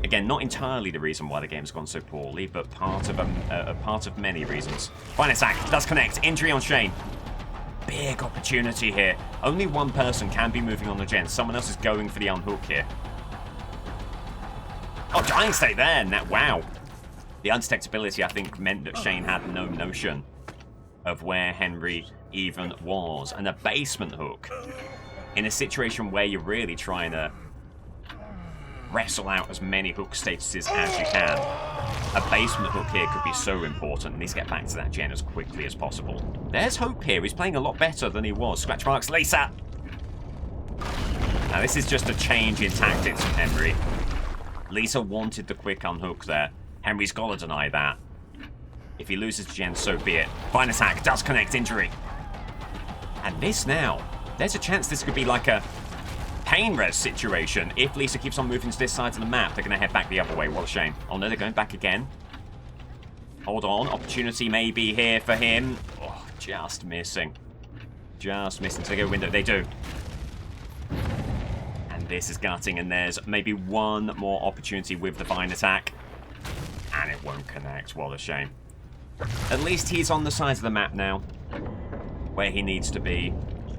Again, not entirely the reason why the game's gone so poorly, but part of many reasons. Fine attack does connect. Injury on Shane. Big opportunity here. Only one person can be moving on the gen. Someone else is going for the unhook here. Oh, Dying State there. Wow. The undetectability, I think, meant that Shane had no notion of where Henry even was. And a basement hook in a situation where you're really trying to wrestle out as many hook statuses as you can. A basement hook here could be so important. And needs to get back to that gen as quickly as possible. There's hope here. He's playing a lot better than he was. Scratch marks, Lisa. Now, this is just a change in tactics from Henry. Lisa wanted the quick unhook there. Henry's got to deny that. If he loses gen, so be it. Fine attack does connect. Injury. And this now, there's a chance this could be like a pain res situation. If Lisa keeps on moving to this side of the map, they're going to head back the other way. What a shame. Oh no, they're going back again. Hold on. Opportunity may be here for him. Oh, just missing. Just missing. To go window. They do. And this is gutting, and there's maybe one more opportunity with the vine attack. And it won't connect. What a shame. At least he's on the side of the map now, where he needs to be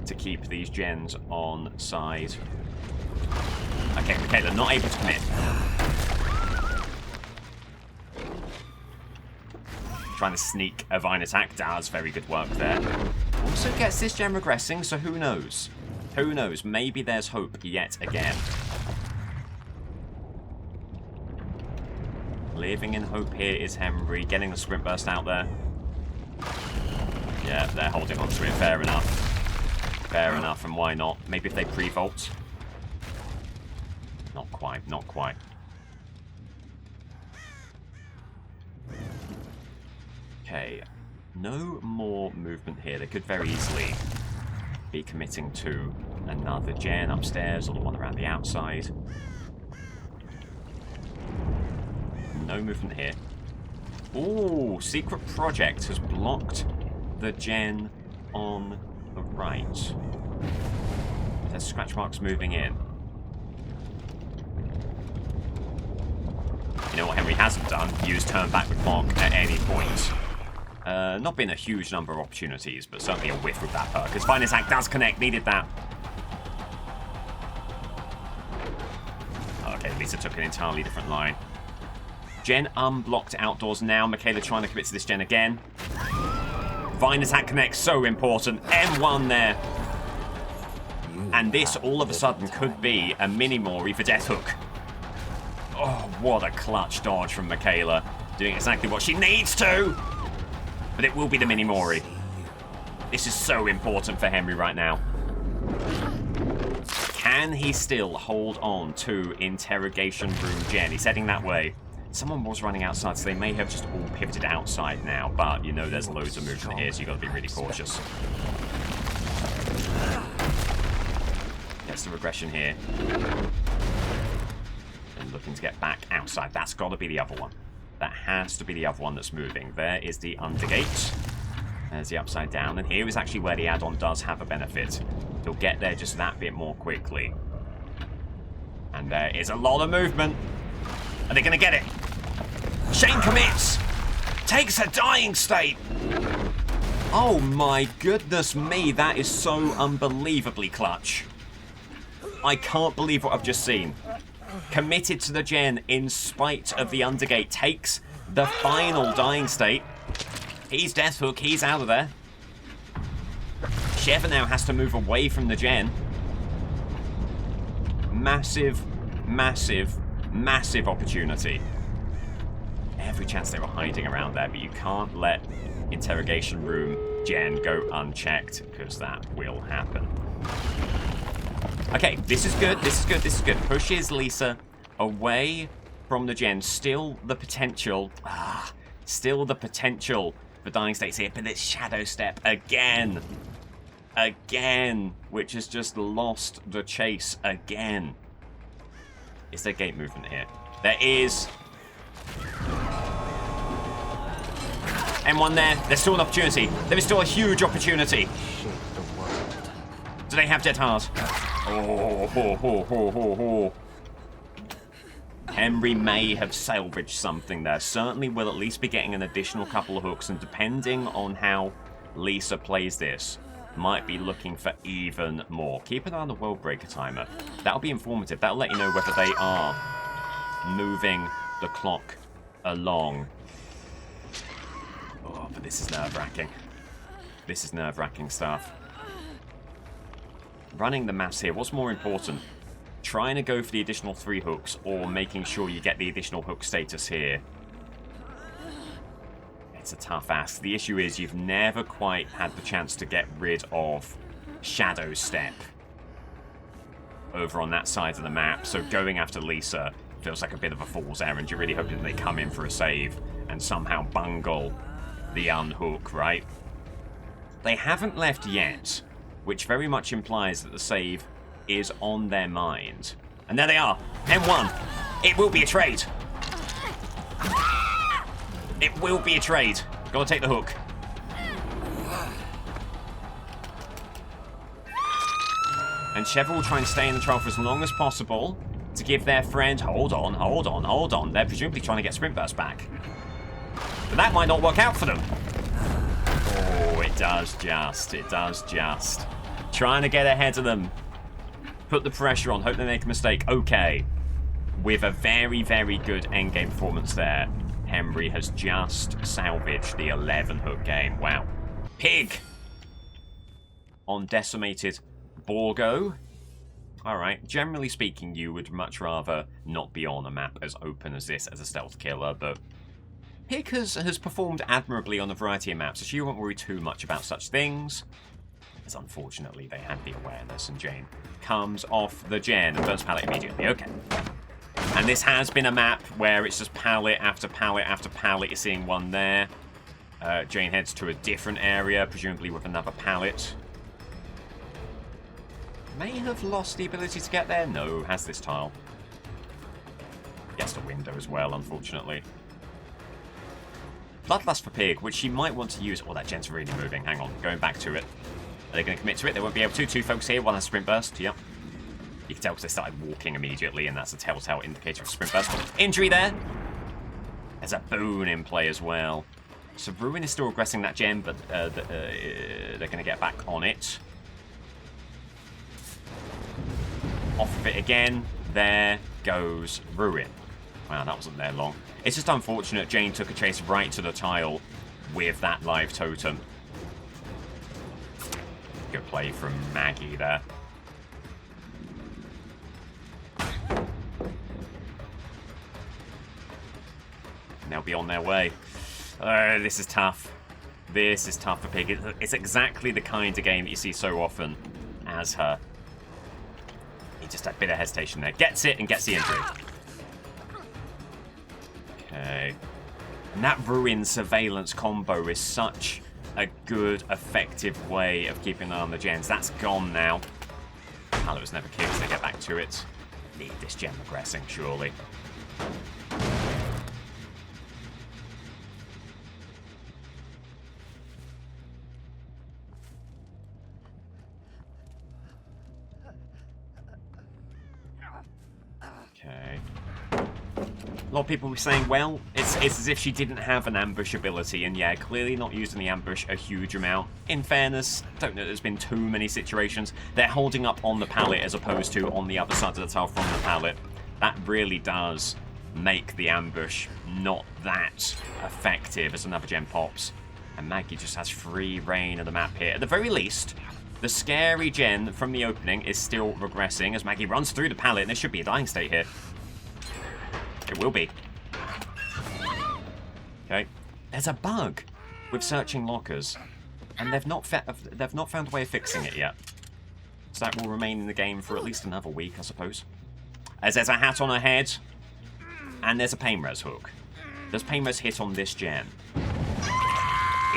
to keep these gens on side. Okay, Michaela, not able to commit. Trying to sneak a vine attack. Does very good work there. Also gets this gen regressing, so who knows? Who knows? Maybe there's hope yet again. Living in hope here is Henry. Getting the sprint burst out there. Yeah, they're holding on to it. Fair enough. Fair enough, and why not? Maybe if they pre-vault. Not quite, not quite. Okay. No more movement here. They could very easily be committing to another gen upstairs or the one around the outside. No movement here. Ooh, Secret Project has blocked the gen on the right. There's scratch marks moving in. You know what Henry hasn't done? Used turn back with block at any point. Not been a huge number of opportunities, but certainly a whiff with that perk. His fine attack does connect. Needed that. Okay, Lisa took an entirely different line. Gen unblocked outdoors now. Michaela trying to commit to this gen again. Vine attack connects, so important. M1 there. And this, all of a sudden, could be a mini-Mori for Death Hook. Oh, what a clutch dodge from Michaela. Doing exactly what she needs to. But it will be the mini-Mori. This is so important for Henry right now. Can he still hold on to Interrogation Room Gen? He's heading that way. Someone was running outside, so they may have just all pivoted outside now, but you know there's loads of movement here, so you've got to be really cautious. Gets the regression here. And looking to get back outside. That's got to be the other one. That has to be the other one that's moving. There is the undergate. There's the upside down, and here is actually where the add-on does have a benefit. He'll get there just that bit more quickly. And there is a lot of movement. Are they going to get it? Shane commits! Takes a dying state! Oh my goodness me, that is so unbelievably clutch. I can't believe what I've just seen. Committed to the gen in spite of the undergate. Takes the final dying state. He's Death Hook, he's out of there. Sheva now has to move away from the gen. Massive, massive, massive opportunity. Every chance they were hiding around there, but you can't let Interrogation Room Gen go unchecked, because that will happen. Okay, this is good, this is good, this is good. Pushes Lisa away from the gen. Still the potential, still the potential for Dying States here, but it's Shadow Step again. Again, which has just lost the chase again. Is there gate movement here? There is. M1 there. There's still an opportunity. There is still a huge opportunity. Shape the world. Do they have Dead Hard? Oh, ho, ho, ho, ho, ho. Henry may have salvaged something there. Certainly will at least be getting an additional couple of hooks, and depending on how Lisa plays this, might be looking for even more. Keep an eye on the World Breaker timer. That'll be informative. That'll let you know whether they are moving the clock along. Oh, but this is nerve-wracking. This is nerve-wracking stuff. Running the maths here, what's more important? Trying to go for the additional 3 hooks, or making sure you get the additional hook status here? It's a tough ask. The issue is you've never quite had the chance to get rid of Shadow Step over on that side of the map, so going after Lisa feels like a bit of a fool's errand. You're really hoping they come in for a save and somehow bungle the unhook, right? They haven't left yet, which very much implies that the save is on their mind. And there they are. M1. It will be a trade. It will be a trade. Gotta take the hook. And Chevrolet will try and stay in the trial for as long as possible to give their friend... Hold on, hold on, hold on. They're presumably trying to get Sprint Burst back. But that might not work out for them. Oh, it does just. It does just. Trying to get ahead of them. Put the pressure on. Hope they make a mistake. Okay. With a very, very good endgame performance there, Henry has just salvaged the 11-hook game. Wow. Pig on Decimated Borgo. Alright, generally speaking, you would much rather not be on a map as open as this as a stealth killer, but Pig has performed admirably on a variety of maps, so you won't worry too much about such things, as unfortunately they had the awareness, and Jane comes off the gen and burns pallet immediately. Okay. And this has been a map where it's just pallet after pallet after pallet. You're seeing one there. Jane heads to a different area, presumably with another pallet. May have lost the ability to get there. No, has this tile. Gets the window as well, unfortunately. Bloodlust for Pig, which she might want to use. Oh, that gen's really moving. Hang on, going back to it. Are they going to commit to it? They won't be able to. 2 folks here. One has Sprint Burst. Yep. You can tell because they started walking immediately, and that's a telltale indicator of Sprint Burst. Injury there. There's a boon in play as well. So Ruin is still aggressing that gem, but they're going to get back on it. Off of it again. There goes Ruin. Wow, that wasn't there long. It's just unfortunate Jane took a chase right to the tile with that live totem. Good play from Maggie there. And they'll be on their way. This is tough. This is tough for Pig. It's exactly the kind of game that you see so often as her. He just had a bit of hesitation there. Gets it and gets the injury. Okay. And that Ruin Surveillance combo is such a good, effective way of keeping an eye on the gens. That's gone now. Hallows never kicks. They get back to it. Need this gem aggressing, surely. Okay. A lot of people were saying, well, it's as if she didn't have an ambush ability, and yeah, clearly not using the ambush a huge amount. In fairness, don't know there's been too many situations. They're holding up on the pallet as opposed to on the other side of the tile from the pallet. That really does make the ambush not that effective as another gem pops. And Maggie just has free reign of the map here. At the very least, the scary gen from the opening is still regressing as Maggie runs through the pallet, and there should be a dying state here. It will be. Okay. There's a bug with searching lockers, and they've not found a way of fixing it yet. So that will remain in the game for at least another week, I suppose. As there's a hat on her head, and there's a pain res hook. Does pain res hit on this gen?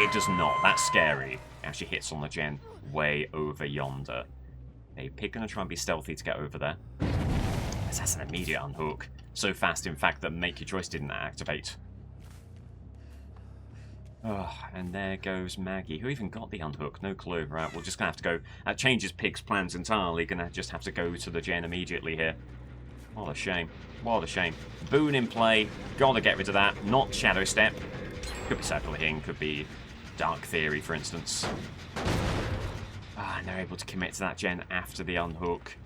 It does not. That's scary. It actually hits on the gen way over yonder. A Pig going to try and be stealthy to get over there. That's an immediate unhook. So fast, in fact, that Make Your Choice didn't activate. Oh, and there goes Maggie. Who even got the unhook? No clue. Right, we're just going to have to go... That changes Pig's plans entirely. Going to just have to go to the gen immediately here. What a shame. What a shame. Boon in play. Gotta get rid of that. Not Shadow Step. Could be Circle of Hing. Could be Dark Theory, for instance. And they're able to commit to that gen after the unhook.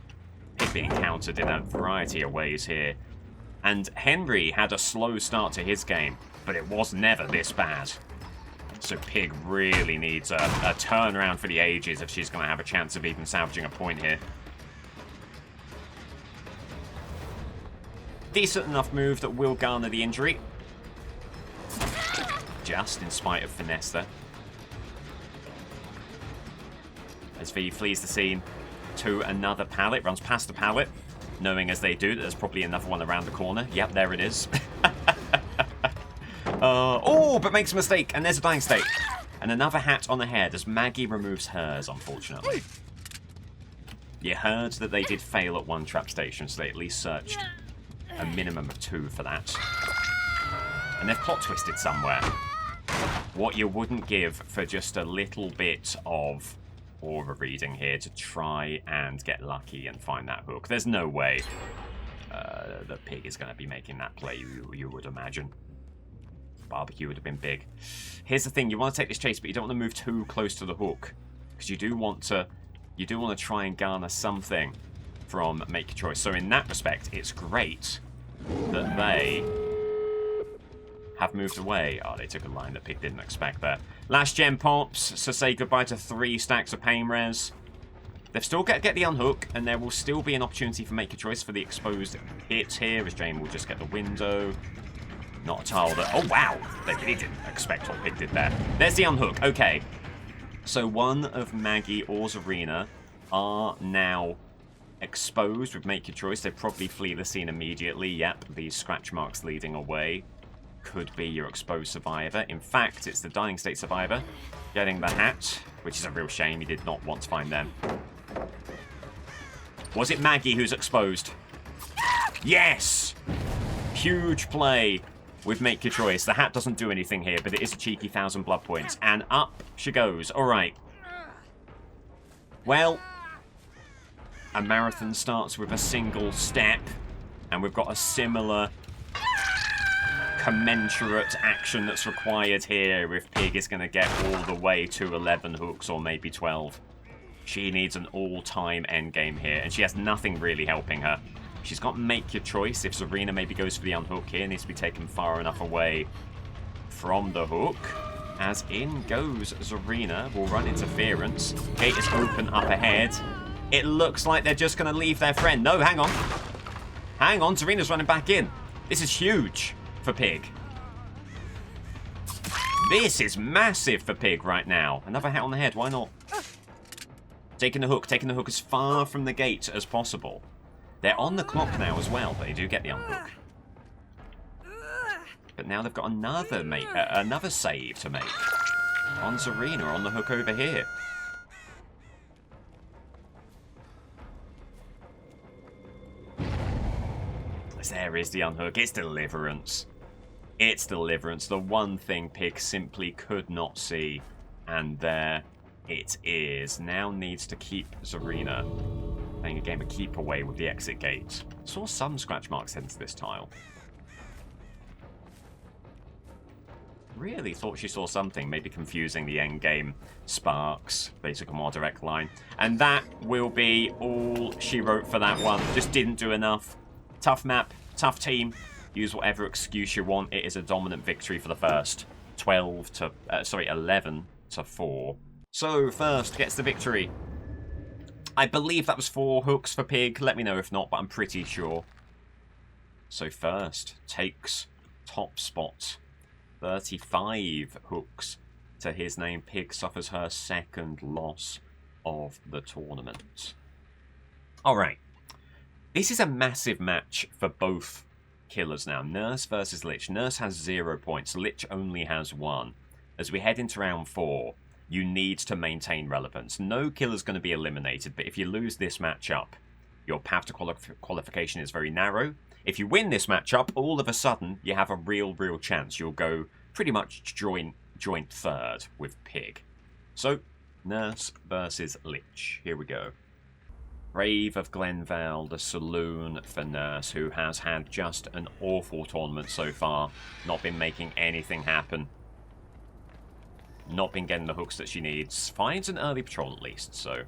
Pig being countered in a variety of ways here. And Henry had a slow start to his game, but it was never this bad. So Pig really needs a turnaround for the ages if she's going to have a chance of even salvaging a point here. Decent enough move that will garner the injury. Just in spite of finesse there. As V flees the scene to another pallet, runs past the pallet, knowing as they do that there's probably another one around the corner. Yep, there it is. Oh, but makes a mistake, and there's a dying state. And another hat on the head as Maggie removes hers, unfortunately. You heard that they did fail at one trap station, so they at least searched a minimum of 2 for that. And they've plot twisted somewhere. What you wouldn't give for just a little bit of aura reading here to try and get lucky and find that hook. There's no way the Pig is going to be making that play, you would imagine. Barbecue would have been big. Here's the thing, you want to take this chase, but you don't want to move too close to the hook. Because you do want to try and garner something from Make Your Choice. So in that respect, it's great that they have moved away. Oh, they took a line that Pig didn't expect there. Last gem pops, so say goodbye to 3 stacks of pain res. They've still got to get the unhook, and there will still be an opportunity for Make Your Choice for the exposed hits here, as Jane will just get the window. Not a tile that... Oh, wow! They really didn't expect what Pig did there. There's the unhook. Okay. So one of Maggie or Zarina are now exposed with Make Your Choice. They probably flee the scene immediately. Yep, these scratch marks leading away could be your exposed survivor. In fact, it's the dying state survivor getting the hat, which is a real shame. He did not want to find them. Was it Maggie who's exposed? Yes! Huge play with Make Your Choice. The hat doesn't do anything here, but it is a cheeky 1,000 blood points. And up she goes. All right. Well, a marathon starts with a single step, and we've got a similar commensurate action that's required here if Pig is going to get all the way to 11 hooks or maybe 12. She needs an all-time endgame here, and she has nothing really helping her. She's got Make Your Choice. If Zarina maybe goes for the unhook here, needs to be taken far enough away from the hook. As in goes Zarina, will run interference. Gate is open up ahead. It looks like they're just going to leave their friend. No, hang on. Hang on, Zarina's running back in. This is huge for Pig. This is massive for Pig right now. Another hat on the head, why not? Taking the hook as far from the gate as possible. They're on the clock now as well, but they do get the unhook. But now they've got another save to make. On Zarina, on the hook over here. There is the unhook. It's Deliverance. It's Deliverance. The one thing Pig simply could not see. And there it is. Now needs to keep Zarina playing a game of keep away with the exit gate. Saw some scratch marks into this tile. Really thought she saw something, maybe confusing the end game sparks. They took a more direct line. And that will be all she wrote for that one. Just didn't do enough. Tough map, tough team. Use whatever excuse you want. It is a dominant victory for the first. 11 to 4. So, first gets the victory. I believe that was 4 hooks for Pig. Let me know if not, but I'm pretty sure. So, first takes top spot. 35 hooks to his name. Pig suffers her second loss of the tournament. Alright. This is a massive match for both killers now. Nurse versus Lich. Nurse has 0 points. Lich only has 1. as we head into round 4, you need to maintain relevance. No killer's going to be eliminated, but if you lose this matchup, your path to qualification is very narrow. If you win this matchup, all of a sudden, you have a real chance. You'll go pretty much joint third with Pig. So, Nurse versus Lich. Here we go. Brave of Glenvale, the saloon for Nurse, who has had just an awful tournament so far. Not been making anything happen. Not been getting the hooks that she needs. Finds an early patrol at least, so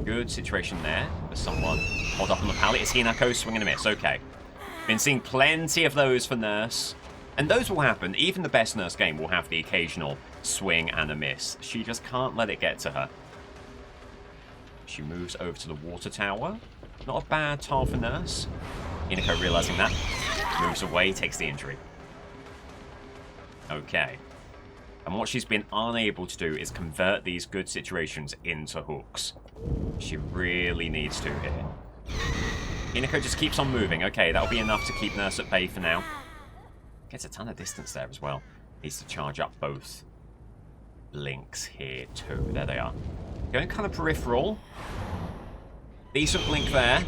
good situation there. There's someone hold up on the pallet. It's Hinako swinging a miss. Okay. Been seeing plenty of those for Nurse. And those will happen. Even the best Nurse game will have the occasional swing and a miss. She just can't let it get to her. She moves over to the water tower. Not a bad tile for Nurse. Hinako realizing that. Moves away, takes the injury. Okay. And what she's been unable to do is convert these good situations into hooks. She really needs to here. Hinako just keeps on moving. Okay, that'll be enough to keep Nurse at bay for now. Gets a ton of distance there as well. Needs to charge up both blinks here too. There they are. Going kind of peripheral. Decent blink there.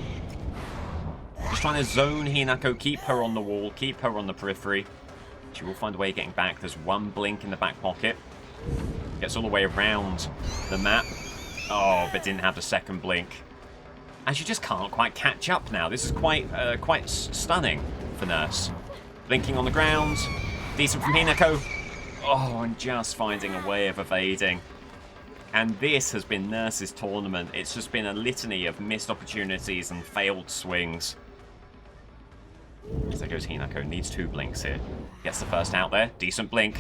Just trying to zone Hinako, keep her on the wall, keep her on the periphery. She will find a way of getting back. There's one blink in the back pocket. Gets all the way around the map. Oh, but didn't have the second blink. And she just can't quite catch up now. This is quite stunning for Nurse. Blinking on the ground. Decent from Hinako. Oh, and just finding a way of evading. And this has been Nurse's tournament. It's just been a litany of missed opportunities and failed swings. As there goes Hinako. Needs 2 blinks here. Gets the first out there. Decent blink.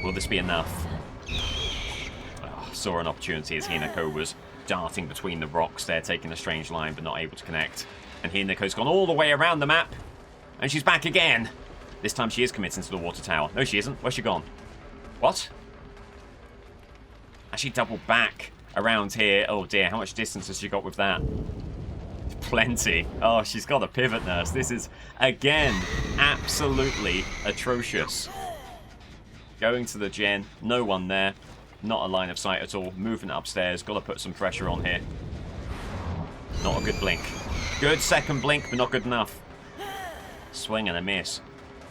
Will this be enough? Oh, saw an opportunity as Hinako was darting between the rocks there, taking a strange line, but not able to connect. And Hinako's gone all the way around the map. And she's back again. This time she is committing to the water tower. No, she isn't. Where's she gone? What? Actually doubled back around here. Oh dear, how much distance has she got with that? Plenty. Oh, she's got a pivot, Nurse. This is, again, absolutely atrocious. Going to the gen. No one there. Not a line of sight at all. Moving upstairs. Got to put some pressure on here. Not a good blink. Good second blink, but not good enough. Swing and a miss.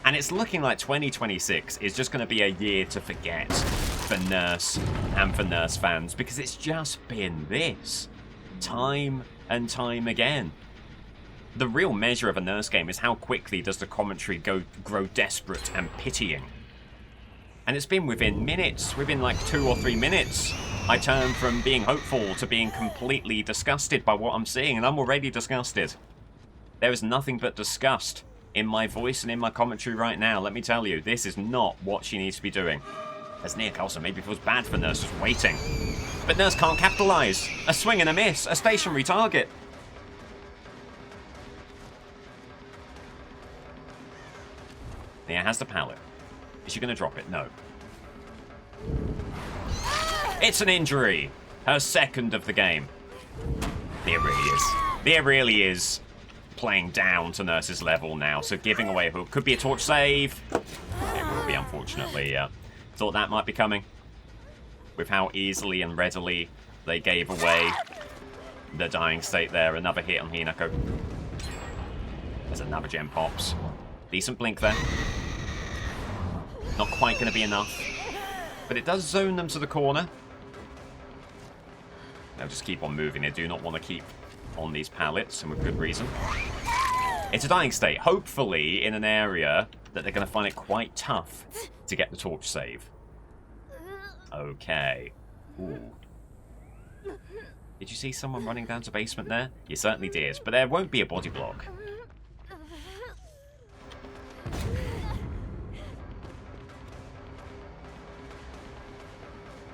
And it's looking like 2026 is just going to be a year to forget for Nurse and for Nurse fans, because it's just been this. Time and time again. The real measure of a Nurse game is how quickly does the commentary grow desperate and pitying. And it's been within minutes, within like 2 or 3 minutes, I turn from being hopeful to being completely disgusted by what I'm seeing, and I'm already disgusted. There is nothing but disgust in my voice and in my commentary right now. Let me tell you, this is not what she needs to be doing. As Nia Carlson maybe feels bad for Nurse just waiting. But Nurse can't capitalise. A swing and a miss, a stationary target. Nia has the pallet. Is she going to drop it? No. It's an injury. Her second of the game. Nia really is. Nia really is playing down to Nurse's level now, so giving away a hook. Could be a torch save. It will be, unfortunately, yeah. Thought that might be coming. With how easily and readily they gave away the dying state there. Another hit on Hinako. There's another gem pops. Decent blink there. Not quite going to be enough. But it does zone them to the corner. They'll just keep on moving. They do not want to keep on these pallets, and with good reason. It's a dying state, hopefully in an area that they're going to find it quite tough to get the torch save. Okay. Ooh. Did you see someone running down to basement there? You certainly did, but there won't be a body block.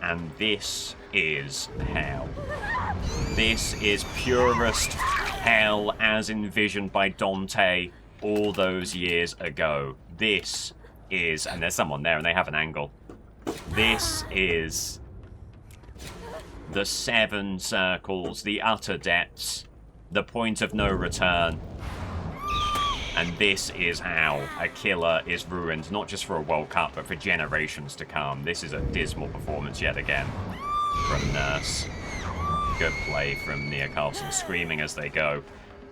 And this is hell. This is purest hell as envisioned by Dante all those years ago. This is, and there's someone there and they have an angle. This is the 7 circles, the utter depths, the point of no return. And this is how a killer is ruined, not just for a World Cup, but for generations to come. This is a dismal performance yet again from Nurse. Good play from Nia Carlson, screaming as they go.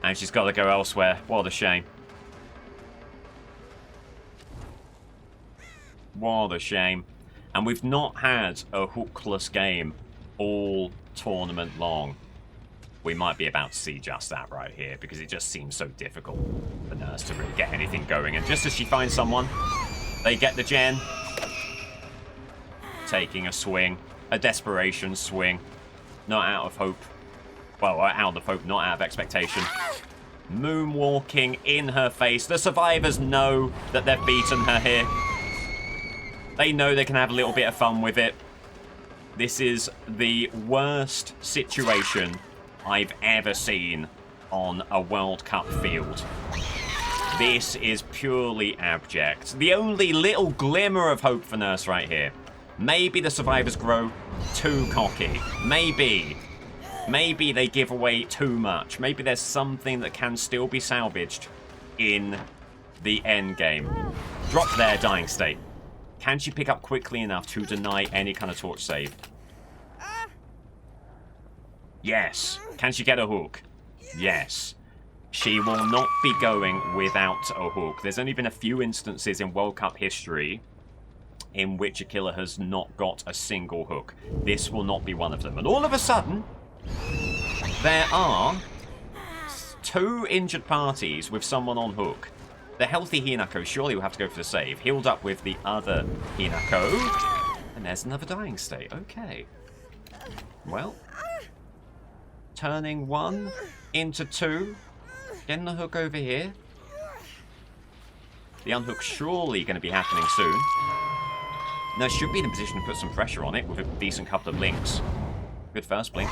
And she's got to go elsewhere. What a shame. What a shame. And we've not had a hookless game all tournament long. We might be about to see just that right here, because it just seems so difficult for Nurse to really get anything going. And just as she finds someone, they get the gen. Taking a swing. A desperation swing. Not out of hope. Well, out of hope, not out of expectation. Moonwalking in her face. The survivors know that they've beaten her here. They know they can have a little bit of fun with it. This is the worst situation I've ever seen on a World Cup field. This is purely abject. The only little glimmer of hope for Nurse right here. Maybe the survivors grow too cocky. Maybe they give away too much. Maybe there's something that can still be salvaged in the end game. Drop their dying state. Can she pick up quickly enough to deny any kind of torch save? Yes. Can she get a hook? Yes. She will not be going without a hook. There's only been a few instances in World Cup history in which a killer has not got a single hook. This will not be one of them. And all of a sudden, there are 2 injured parties with someone on hook. The healthy Hinako surely will have to go for the save. Healed up with the other Hinako. And there's another dying state. Okay. Well. Turning 1 into 2. Getting the hook over here. The unhook surely going to be happening soon. No, should be in a position to put some pressure on it with a decent couple of blinks. Good first blink.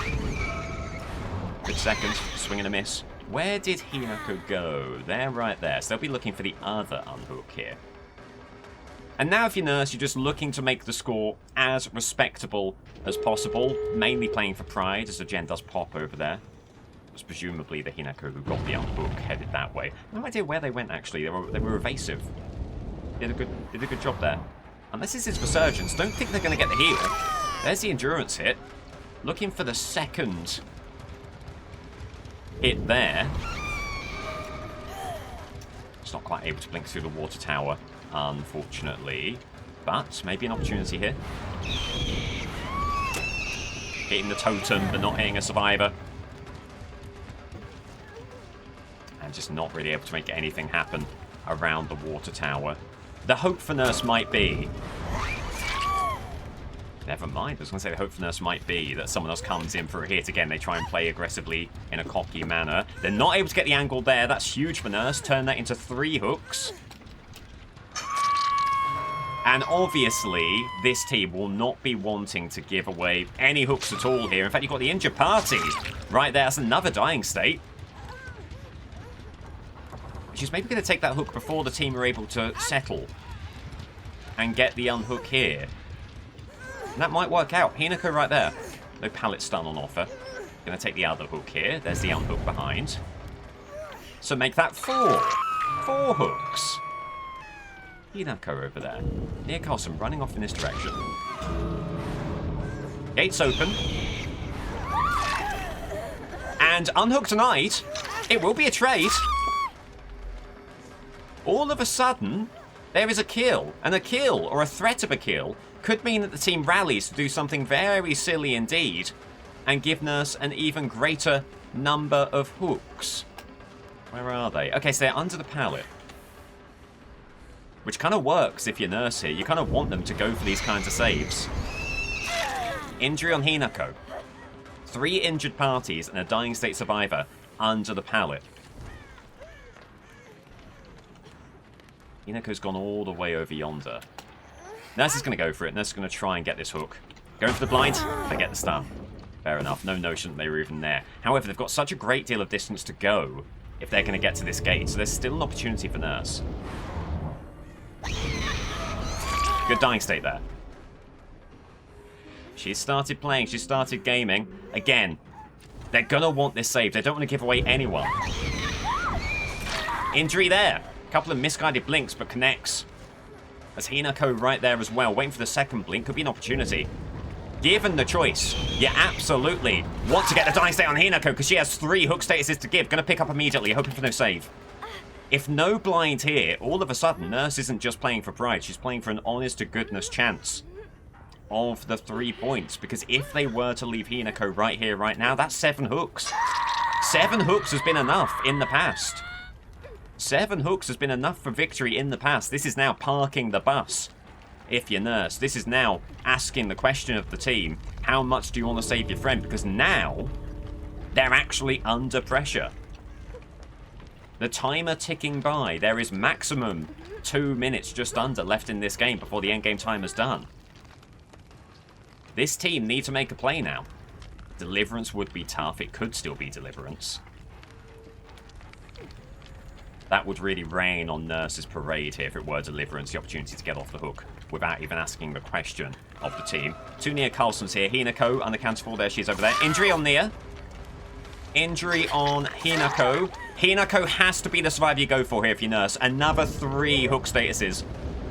Good second. Swing and a miss. Where did Hinako go? They're right there. So they'll be looking for the other unhook here. And now if you're Nurse, you're just looking to make the score as respectable as possible. Mainly playing for pride, as the gen does pop over there. It was presumably the Hinako who got the unhook headed that way. No idea where they went, actually. They were evasive. Did a good job there. Unless this is Resurgence, don't think they're going to get the heal. There's the endurance hit. Looking for the second hit there. It's not quite able to blink through the water tower, unfortunately. But maybe an opportunity here. Hitting the totem, but not hitting a survivor. And just not really able to make anything happen around the water tower. The hope for Nurse might be... Never mind, I was going to say the hope for Nurse might be that someone else comes in for a hit. Again, they try and play aggressively in a cocky manner. They're not able to get the angle there. That's huge for Nurse. Turn that into 3 hooks. And obviously, this team will not be wanting to give away any hooks at all here. In fact, you've got the injured party right there. That's another dying state. She's maybe going to take that hook before the team are able to settle and get the unhook here. And that might work out. Hinako right there. No pallet stun on offer. Going to take the other hook here. There's the unhook behind. So make that 4. 4 hooks. Hinako over there. Nia Carlson running off in this direction. Gates open. And unhook tonight. It will be a trade. All of a sudden, there is a kill. And a kill, or a threat of a kill, could mean that the team rallies to do something very silly indeed and give Nurse an even greater number of hooks. Where are they? Okay, so they're under the pallet. Which kind of works if you're Nurse here. You kind of want them to go for these kinds of saves. Injury on Hinako. 3 injured parties and a dying state survivor under the pallet. Hinako's gone all the way over yonder. Nurse is going to go for it. Nurse is going to try and get this hook. Going for the blind. They get the stun. Fair enough. No notion that they were even there. However, they've got such a great deal of distance to go if they're going to get to this gate. So there's still an opportunity for Nurse. Good dying state there. She's started playing. She's started gaming. Again, they're going to want this save. They don't want to give away anyone. Injury there. Couple of misguided blinks, but connects. As Hinako right there as well, waiting for the second blink. Could be an opportunity. Given the choice, you absolutely want to get the dying state on Hinako because she has 3 hook statuses to give. Gonna pick up immediately, hoping for no save. If no blind here, all of a sudden, Nurse isn't just playing for pride. She's playing for an honest-to-goodness chance of the 3 points. Because if they were to leave Hinako right here, right now, that's 7 hooks. 7 hooks has been enough in the past. 7 hooks has been enough for victory in the past. This is now parking the bus. If you're Nurse, this is now asking the question of the team, how much do you want to save your friend? Because now, they're actually under pressure. The timer ticking by. There is maximum 2 minutes just under left in this game before the endgame timer's done. This team need to make a play now. Deliverance would be tough. It could still be Deliverance. That would really rain on Nurse's parade here if it were Deliverance, the opportunity to get off the hook without even asking the question of the team. 2 Nia Carlsons here. Hinako unaccounted for. There she is over there. Injury on Nia. Injury on Hinako. Hinako has to be the survivor you go for here if you Nurse. Another 3 hook statuses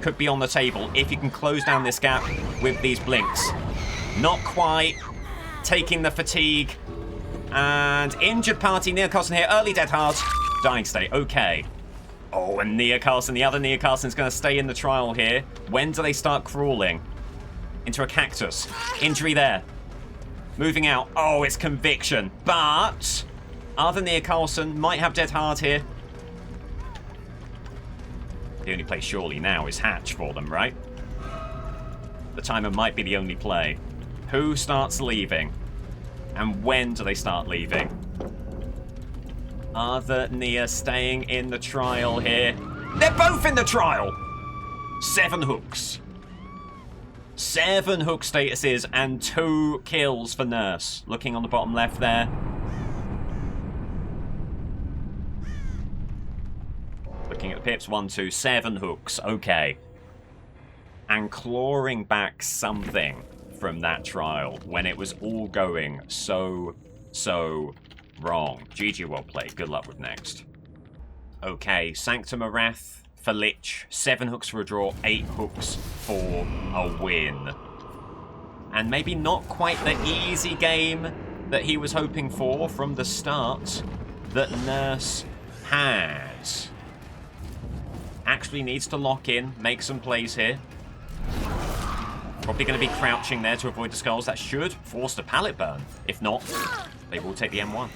could be on the table if you can close down this gap with these blinks. Not quite. Taking the fatigue. And injured party. Nia Carlson here. Early dead hard. Dying state. Okay. Oh, and Nia Carlson. The other Nia Carlson's going to stay in the trial here. When do they start crawling? Into a cactus. Injury there. Moving out. Oh, it's conviction. But other Nia Carlson might have dead hard here. The only play surely now is Hatch for them, right? The timer might be the only play. Who starts leaving? And when do they start leaving? Other Nia staying in the trial here. They're both in the trial! 7 hooks. 7 hook statuses and 2 kills for Nurse. Looking on the bottom left there. Looking at the pips. 1, 2, 7 hooks. Okay. And clawing back something from that trial when it was all going so wrong. GG, well played. Good luck with next. Okay, Sanctum of Wrath for Lich. 7 hooks for a draw, 8 hooks for a win. And maybe not quite the easy game that he was hoping for from the start that Nurse has. Actually needs to lock in, make some plays here. Probably going to be crouching there to avoid the skulls. That should force the pallet burn. If not, they will take the M1.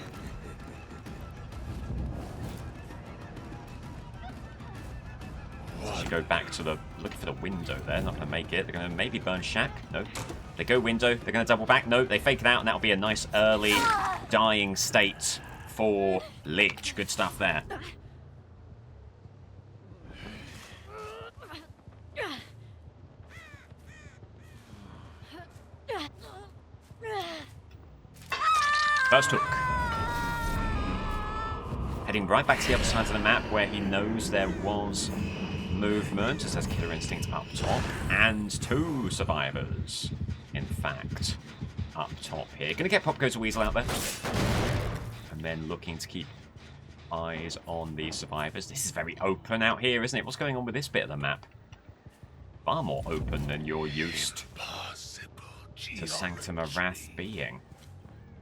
Go back to the looking for the window there. Not going to make it. They're going to maybe burn Shack. No. They go window. They're going to double back. No. They fake it out, and that'll be a nice early dying state for Lich. Good stuff there. First hook. Heading right back to the other side of the map where he knows there was movement. It says Killer Instinct up top. And 2 survivors, in fact, up top here. Gonna get Pop Goes a Weasel out there. And then looking to keep eyes on the survivors. This is very open out here, isn't it? What's going on with this bit of the map? Far more open than you're used to Sanctum of Wrath being.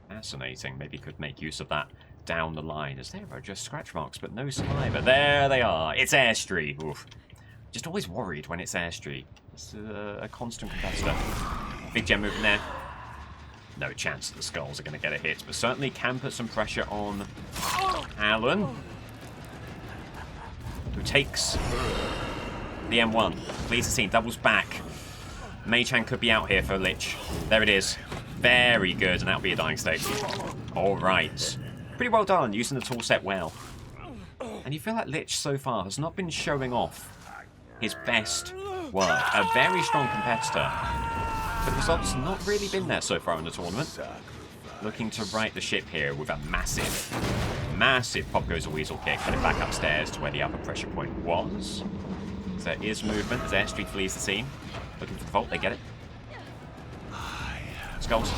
Fascinating. Maybe could make use of that down the line, as there are just scratch marks, but no survivor. There they are. It's Airstreet. Oof. Just always worried when it's Airstreet. It's a constant competitor. Big gem moving there. No chance that the skulls are going to get a hit, but certainly can put some pressure on Alan, who takes the M1. Please the scene. Doubles back. Mei-chan could be out here for Lich. There it is. Very good, and that'll be a dying state. All right. Pretty well done, using the tool set well. And you feel like Lich so far has not been showing off his best work. A very strong competitor. But the results not really been there so far in the tournament. Looking to right the ship here with a massive Pop Goes a Weasel kick, heading back upstairs to where the upper pressure point was. There is movement as Airstreet flees the scene. Looking for the vault, they get it. Skulls.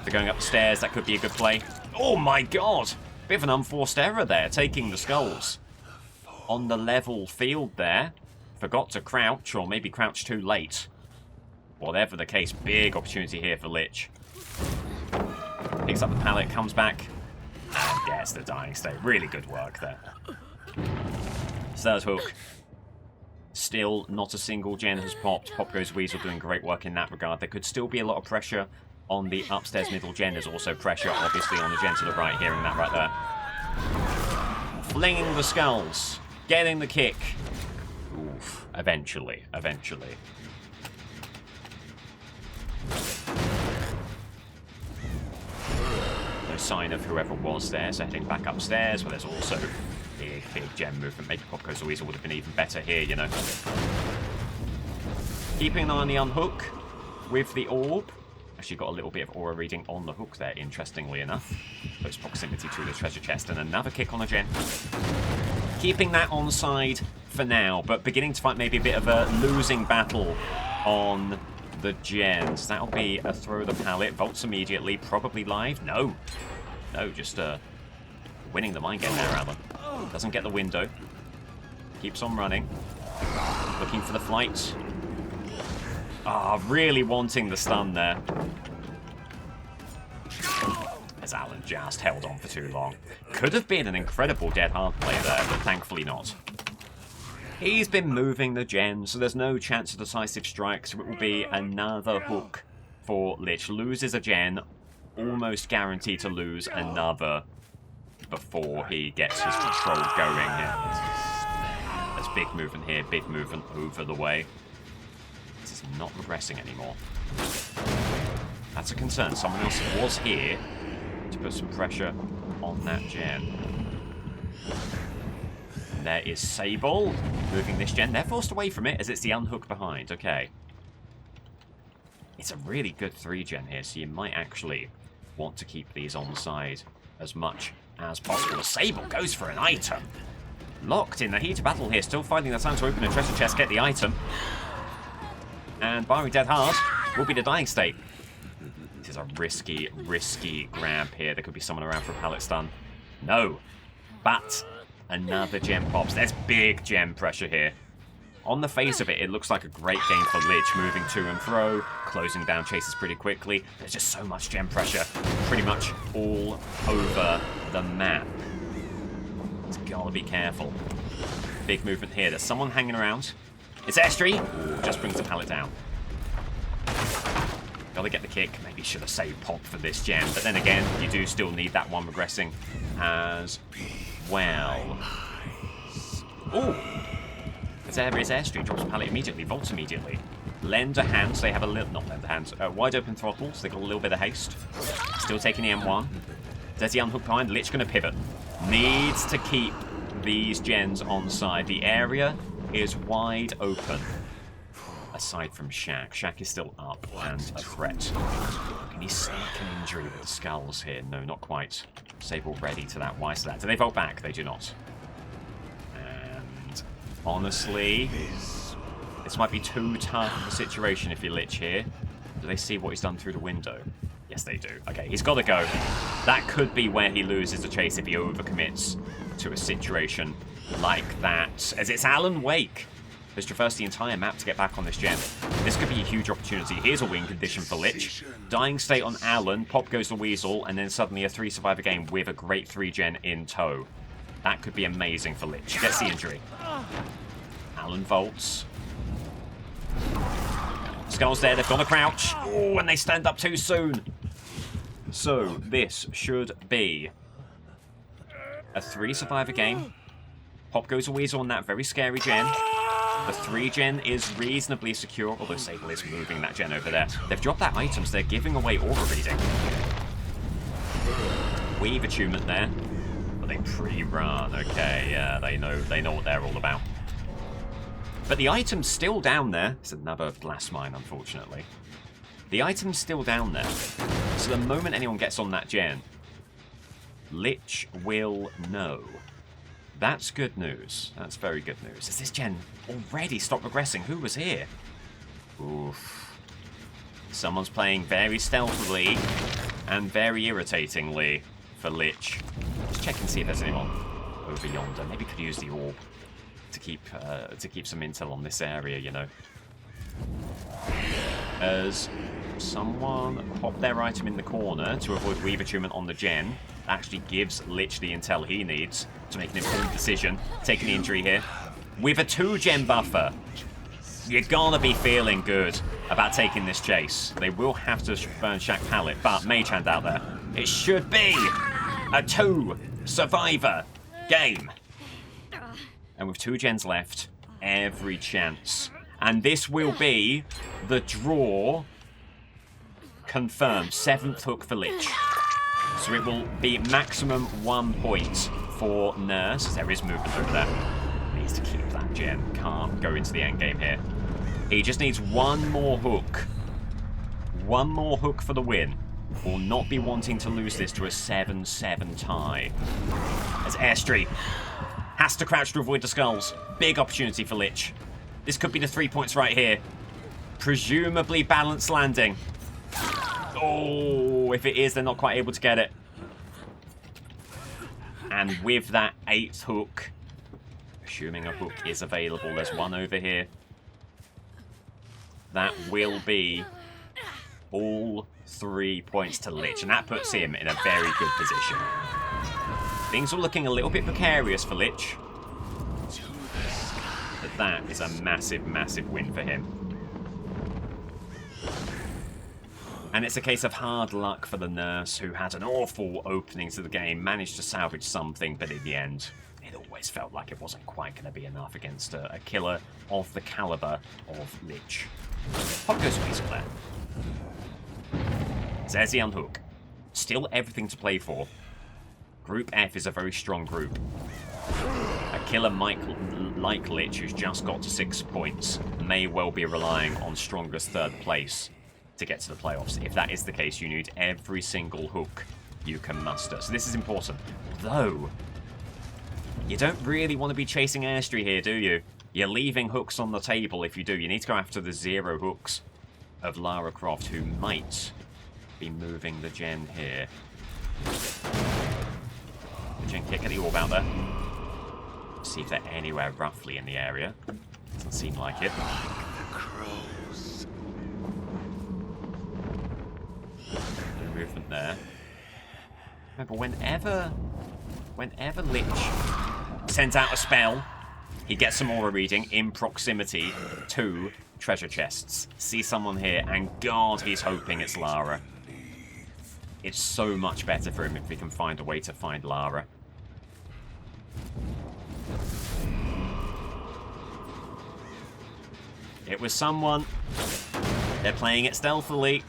They're going up the stairs, that could be a good play. Oh my god! Bit of an unforced error there, taking the skulls. on the level field there. Forgot to crouch, or maybe crouch too late. Whatever the case, big opportunity here for Lich. Picks up the pallet, comes back, and gets the dying state. Really good work there. Third hook. Still not a single gen has popped. Pop Goes Weasel doing great work in that regard. There could still be a lot of pressure on the upstairs middle gen. There's also pressure, obviously, on the gen to the right. Hearing that right there. Flinging the skulls. Getting the kick. Oof. Eventually. Eventually. No sign of whoever was there, so heading back upstairs, but there's also big gem movement. Maybe Pop Goes the Weasel would have been even better here, you know. Keeping an eye on the unhook with the orb. Actually got a little bit of aura reading on the hook there, interestingly enough. Close proximity to the treasure chest, and another kick on a gen. Keeping that on side for now, but beginning to fight maybe a bit of a losing battle on the gens. That'll be a throw the pallet. Vaults immediately. Probably live. No, just winning the mind game there, Alan. Doesn't get the window. Keeps on running. Looking for the flight. Ah, really wanting the stun there. As Alan just held on for too long. Could have been an incredible dead hard play there, but thankfully not. He's been moving the gen, so there's no chance of decisive strike, so it will be another hook for Lich. Loses a gen, almost guaranteed to lose another before he gets his control going here. There's big movement here, big movement over the way. This is not regressing anymore. That's a concern. Someone else was here to put some pressure on that gen. And there is Sable moving this gen. They're forced away from it as it's the unhook behind. Okay. It's a really good 3-gen here, so you might actually want to keep these on side as much as possible. Sable goes for an item. Locked in the heat of battle here, still finding the time to open a treasure chest, get the item. And barring dead hard will be the dying state. This is a risky grab here. There could be someone around for a pallet stun. No. But another gem pops. There's big gem pressure here. On the face of it, it looks like a great game for Lich, moving to and fro, closing down chases pretty quickly. There's just so much gem pressure, pretty much all over the map. Just gotta be careful. Big movement here. There's someone hanging around. It's Estri. Ooh, just brings the pallet down. Gotta get the kick. Maybe should have saved Pop for this gem, but then again, you do still need that one regressing as well. Ooh. There is Airstream, drops a pallet immediately, vaults immediately. Lend a hand, so they have a little, not lend a hand, wide open throttle, so they got a little bit of haste. Still taking the M1. There's the unhook behind, Lich gonna pivot. Needs to keep these gens on side. The area is wide open. Aside from Shaq. Shaq is still up and a threat. Can he sneak an injury with the skulls here? No, not quite. Sable ready to that, wise to that. Do they vault back? They do not. Honestly, this might be too tough of a situation if you're Lich here. Do they see what he's done through the window? Yes, they do. Okay, he's got to go. That could be where he loses the chase if he overcommits to a situation like that. As it's Alan Wake has traversed the entire map to get back on this gen. This could be a huge opportunity. Here's a win condition for Lich. Dying state on Alan, Pop Goes the Weasel, and then suddenly a 3-survivor game with a great 3-gen in tow. That could be amazing for Lich. Gets the injury. Alan vaults. Skull's there, they've got a crouch. Oh, and they stand up too soon. So, this should be a 3-survivor game. Pop Goes a Weasel on that very scary gen. The 3-gen is reasonably secure, although Sable is moving that gen over there. They've dropped that item, so they're giving away aura reading. Weave attunement there. But they pre-run. Okay, yeah, they know what they're all about. But the item's still down there. It's another blast mine, unfortunately. The item's still down there. So the moment anyone gets on that gen, Lich will know. That's good news. That's very good news. Has this gen already stopped regressing? Who was here? Oof. Someone's playing very stealthily and very irritatingly for Lich. Let's check and see if there's anyone over yonder. Maybe could use the orb keep some intel on this area, you know. As someone popped their item in the corner to avoid weave attunement on the gen, actually gives Lich the intel he needs to make an informed decision, taking the injury here. With a 2-gen buffer, you're gonna be feeling good about taking this chase. They will have to burn Shack Pallet, but Mage Hand out there. It should be a 2-survivor game. And with 2 gens left, every chance. And this will be the draw confirmed. 7th hook for Lich. So it will be maximum 1 point for Nurse. There is movement over there. Needs to keep that gen. Can't go into the end game here. He just needs 1 more hook. 1 more hook for the win. Will not be wanting to lose this to a 7-7 tie. As Airstreet has to crouch to avoid the skulls. Big opportunity for Lich. This could be the 3 points right here. Presumably balanced landing. Oh, if it is, they're not quite able to get it. And with that 8th hook, assuming a hook is available, there's 1 over here. That will be all 3 points to Lich, and that puts him in a very good position. Things are looking a little bit precarious for Lich, but that is a massive, massive win for him. And it's a case of hard luck for the Nurse, who had an awful opening to the game, managed to salvage something, but in the end, it always felt like it wasn't quite going to be enough against a killer of the caliber of Lich. Pop goes Weasel there. There's the unhook. Still everything to play for. Group F is a very strong group. A killer like Lich, who's just got to 6 points, may well be relying on strongest 3rd place to get to the playoffs. If that is the case, you need every single hook you can muster. So this is important. Though, you don't really want to be chasing Airstreet here, do you? You're leaving hooks on the table if you do. You need to go after the 0 hooks of Lara Croft, who might be moving the gen here. The gen kick at the orb out there. See if they're anywhere roughly in the area. Doesn't seem like it. No movement there. Remember, whenever Lich sends out a spell, he gets some aura reading in proximity to treasure chests. See someone here, and God, he's hoping it's Lara. It's so much better for him if we can find a way to find Lara. It was someone. They're playing it stealthily.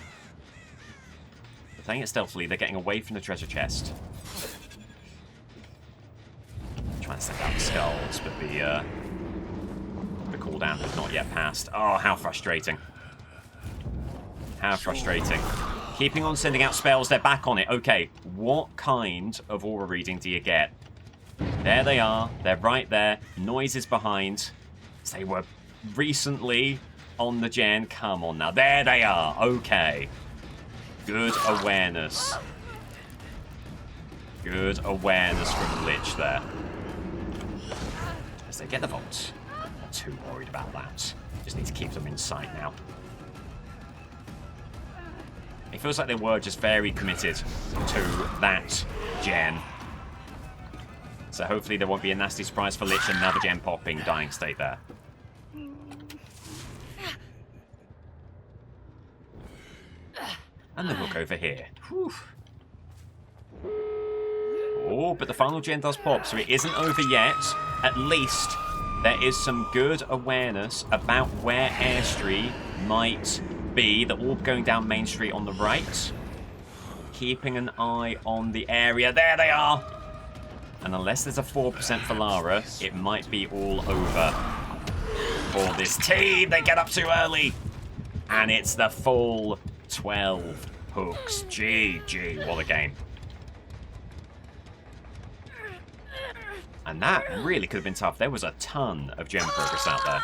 They're getting away from the treasure chest. Trying to send out the skulls, but the cooldown has not yet passed. Oh, how frustrating. How frustrating. Keeping on sending out spells, they're back on it. Okay, what kind of aura reading do you get? There they are. They're right there. Noise is behind. They were recently on the gen. Come on now. There they are. Okay. Good awareness. Good awareness from Lich there. As they get the vaults. Not too worried about that. Just need to keep them in sight now. It feels like they were just very committed to that gen. So hopefully there won't be a nasty surprise for Lich. Another gen popping, dying state there. And the hook over here. Whew. Oh, but the final gen does pop, so it isn't over yet. At least there is some good awareness about where Airstreet might be. The orb going down Main Street on the right. Keeping an eye on the area. There they are! And unless there's a 4% for Lara, it might be all over for this team. They get up too early. And it's the full 12 hooks. GG, what a game. And that really could have been tough. There was a ton of gem progress out there.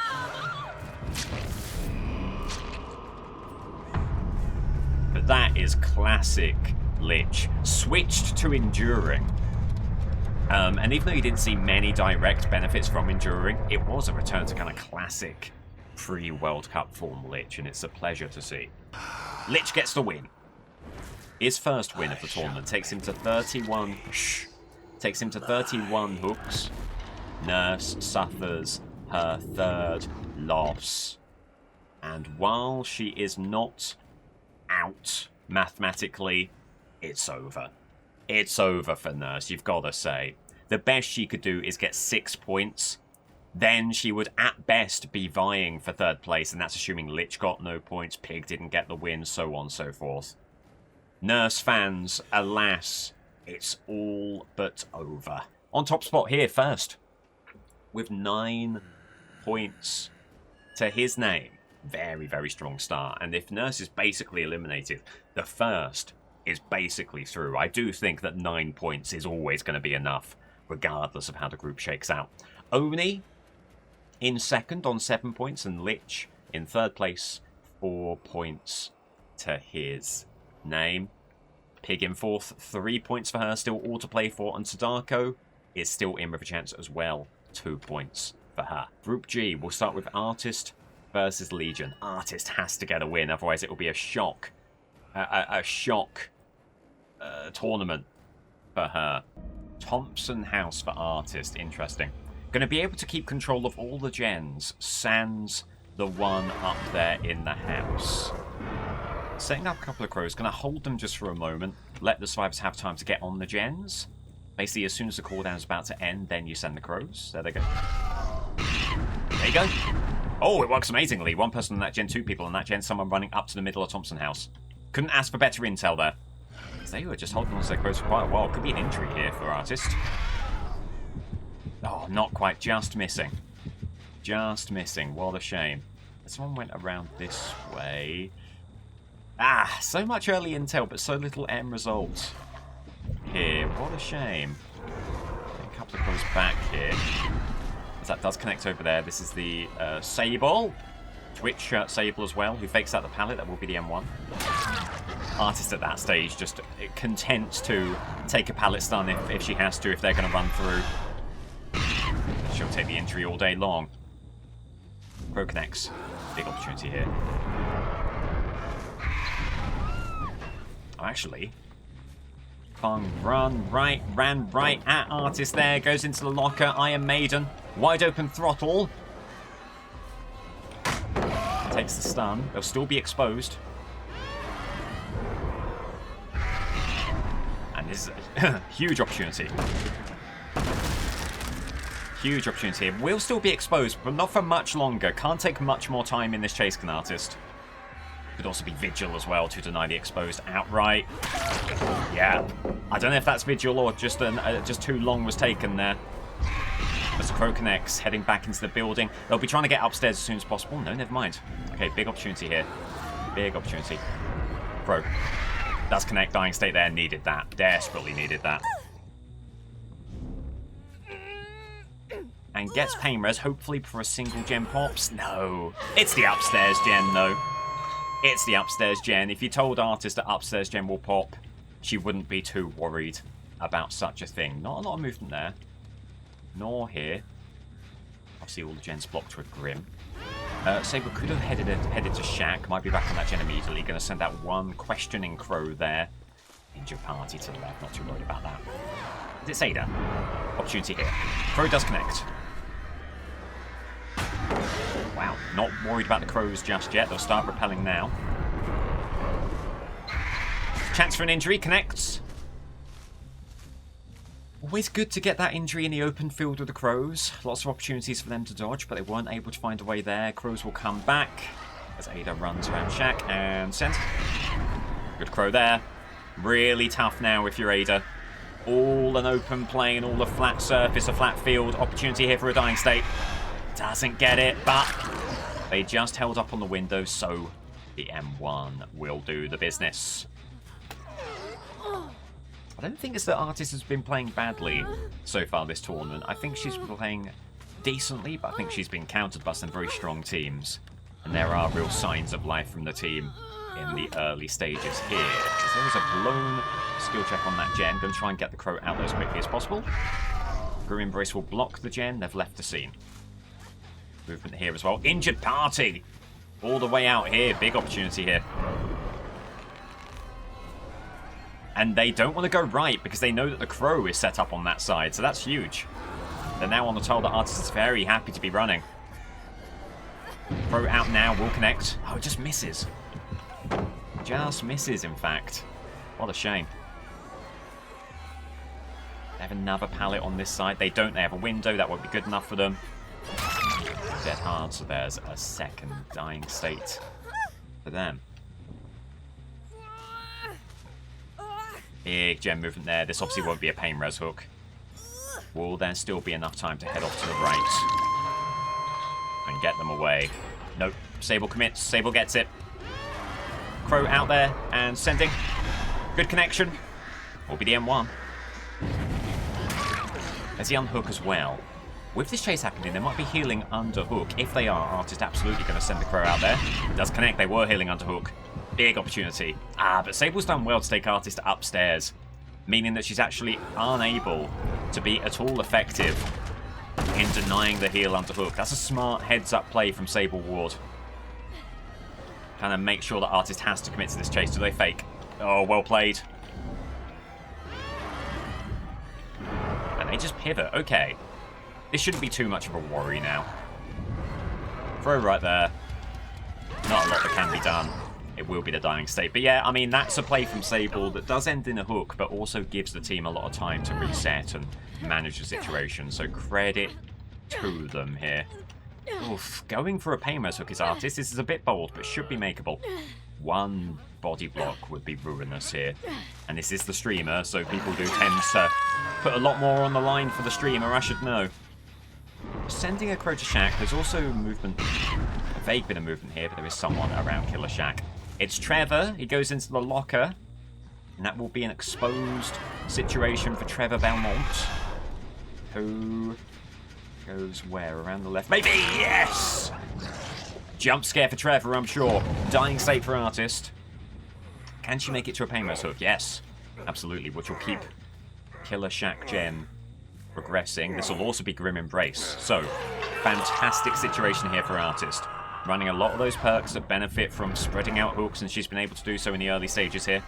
But that is classic Lich. Switched to Enduring. And even though you didn't see many direct benefits from enduring, it was a return to kind of classic pre-World Cup form Lich, and it's a pleasure to see. Lich gets the win. His first win of the tournament takes him to 31. Takes him to 31 hooks. Nurse suffers her third loss. And while she is not out mathematically, it's over. It's over for Nurse, you've got to say. The best she could do is get 6 points. Then she would at best be vying for third place, and that's assuming Lich got no points, Pig didn't get the win, so on and so forth. Nurse fans, alas, it's all but over. On top spot here first, with 9 points to his name. Very, very strong start. And if Nurse is basically eliminated, the first is basically through. I do think that 9 points is always going to be enough, regardless of how the group shakes out. Oni in second on 7 points, and Lich in third place, 4 points to his name. Pig in fourth, 3 points for her, still all to play for, and Sadako is still in with a chance as well, 2 points for her. Group G, we'll start with Artist versus Legion. Artist has to get a win, otherwise it will be a shock. A shock tournament for her. Thompson House for Artist, interesting. Going to be able to keep control of all the gens, sans the one up there in the house. Setting up a couple of crows, going to hold them just for a moment, let the survivors have time to get on the gens. Basically, as soon as the cooldown is about to end, then you send the crows. There they go. There you go. Oh, it works amazingly. One person on that gen, 2 people on that gen, someone running up to the middle of Thompson House. Couldn't ask for better intel there. They were just holding on to their crows for quite a while. Could be an injury here for Artist. Oh, not quite. Just missing. Just missing. What a shame. Someone went around this way. Ah, so much early intel, but so little end result here. What a shame. A couple of crows back here. As that does connect over there. This is the Sable. Twitch Sable as well, who fakes out the pallet. That will be the M1. Artist at that stage just content to take a pallet stun if she has to, if they're going to run through. She'll take the injury all day long. Crow connects. Big opportunity here. Oh, actually, Fung ran right at Artist there. Goes into the locker. Iron Maiden. Wide open throttle. Takes the stun. They'll still be exposed. And this is a huge opportunity. Huge opportunity. Will still be exposed, but not for much longer. Can't take much more time in this chase, can Artist. Could also be Vigil as well to deny the exposed outright. Yeah. I don't know if that's Vigil or just too long was taken there. As Crow connects, heading back into the building. They'll be trying to get upstairs as soon as possible. No, never mind. Okay, big opportunity here. Big opportunity. Crow does connect. Dying state there. Needed that. Desperately needed that. And gets pain res, hopefully for a single gen pops. No. It's the upstairs gen, though. It's the upstairs gen. If you told Artist that upstairs gen will pop, she wouldn't be too worried about such a thing. Not a lot of movement there. Nor here. Obviously all the gens blocked with Grim. Saber could have headed to Shack. Might be back on that gen immediately. Going to send out one questioning Crow there. Injured party to the left. Not too worried about that. Is it Sada? Opportunity here. Crow does connect. Wow. Not worried about the Crows just yet. They'll start repelling now. Chance for an injury. Connects. Always good to get that injury in the open field with the Crows. Lots of opportunities for them to dodge, but they weren't able to find a way there. Crows will come back as Ada runs around Shack and sends. Good Crow there. Really tough now if you're Ada. All an open plane, all a flat surface, a flat field. Opportunity here for a dying state. Doesn't get it, but they just held up on the window, so the M1 will do the business. I don't think it's that Artist has been playing badly so far this tournament. I think she's been playing decently, but I think she's been countered by some very strong teams. And there are real signs of life from the team in the early stages here. There was a blown skill check on that gen. Going to try and get the Crow out there as quickly as possible. Grim Embrace will block the gen. They've left the scene. Movement here as well. Injured party! All the way out here. Big opportunity here. And they don't want to go right because they know that the Crow is set up on that side. So that's huge. They're now on the tile that Artist is very happy to be running. Crow out now. Will connect. Oh, it just misses. Just misses, in fact. What a shame. They have another pallet on this side. They don't. They have a window. That won't be good enough for them. Dead hard, so there's a second dying state for them. Big gem movement there. This obviously won't be a pain res hook. Will there still be enough time to head off to the right and get them away? Nope. Sable commits. Sable gets it. Crow out there and sending. Good connection. Will be the M1. There's the unhook as well. With this chase happening, they might be healing under hook. If they are, Artist absolutely going to send the Crow out there. It does connect. They were healing under hook. Big opportunity. But Sable's done well to take Artist upstairs, meaning that she's actually unable to be at all effective in denying the heal under hook. That's a smart heads-up play from Sable Ward. Kind of make sure that Artist has to commit to this chase. Do they fake? Oh, well played. And they just pivot. Okay. This shouldn't be too much of a worry now. Throw right there. Not a lot that can be done. It will be the dying state. But yeah, I mean, that's a play from Sable that does end in a hook, but also gives the team a lot of time to reset and manage the situation. So credit to them here. Oof, going for a pain res hook is Artist. This is a bit bold, but should be makeable. One body block would be ruinous here. And this is the streamer, so people do tend to put a lot more on the line for the streamer, I should know. Sending a Crow to Shack. There's also movement, a vague bit of movement here, but there is someone around Killer Shack. It's Trevor. He goes into the locker, and that will be an exposed situation for Trevor Belmont, who goes where? Around the left? Maybe! Yes! Jump scare for Trevor, I'm sure. Dying state for Artist. Can she make it to a pain res hook? Yes. Absolutely, which will keep Killer Shack Gen progressing. This will also be Grim Embrace. So, fantastic situation here for Artist. Running a lot of those perks that benefit from spreading out hooks, and she's been able to do so in the early stages here.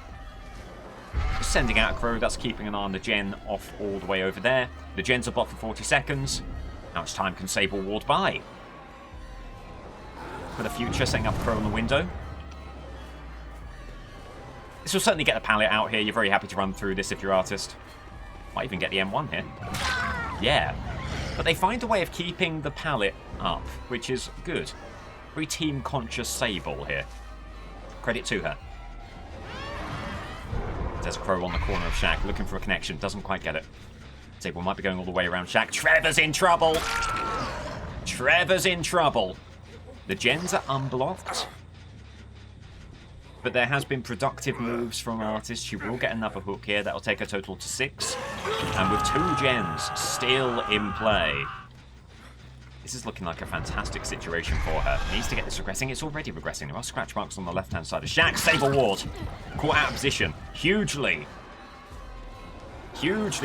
Just sending out a Crow, that's keeping an eye on the gen off all the way over there. The gens are blocked for 40 seconds. How much time can Sable ward by? For the future, setting up a Crow on the window. This will certainly get the pallet out here. You're very happy to run through this if you're Artist. Might even get the M1 here. Yeah. But they find a way of keeping the pallet up, which is good. Very team-conscious Sable here. Credit to her. There's a Crow on the corner of Shack, looking for a connection. Doesn't quite get it. Sable might be going all the way around Shack. Trevor's in trouble! Trevor's in trouble. The gens are unblocked. But there has been productive moves from Artist. She will get another hook here. That'll take a total to 6. And with 2 gens still in play, this is looking like a fantastic situation for her. Needs to get this regressing. It's already regressing. There are scratch marks on the left-hand side of Shack. Sable ward. Caught out of position. Hugely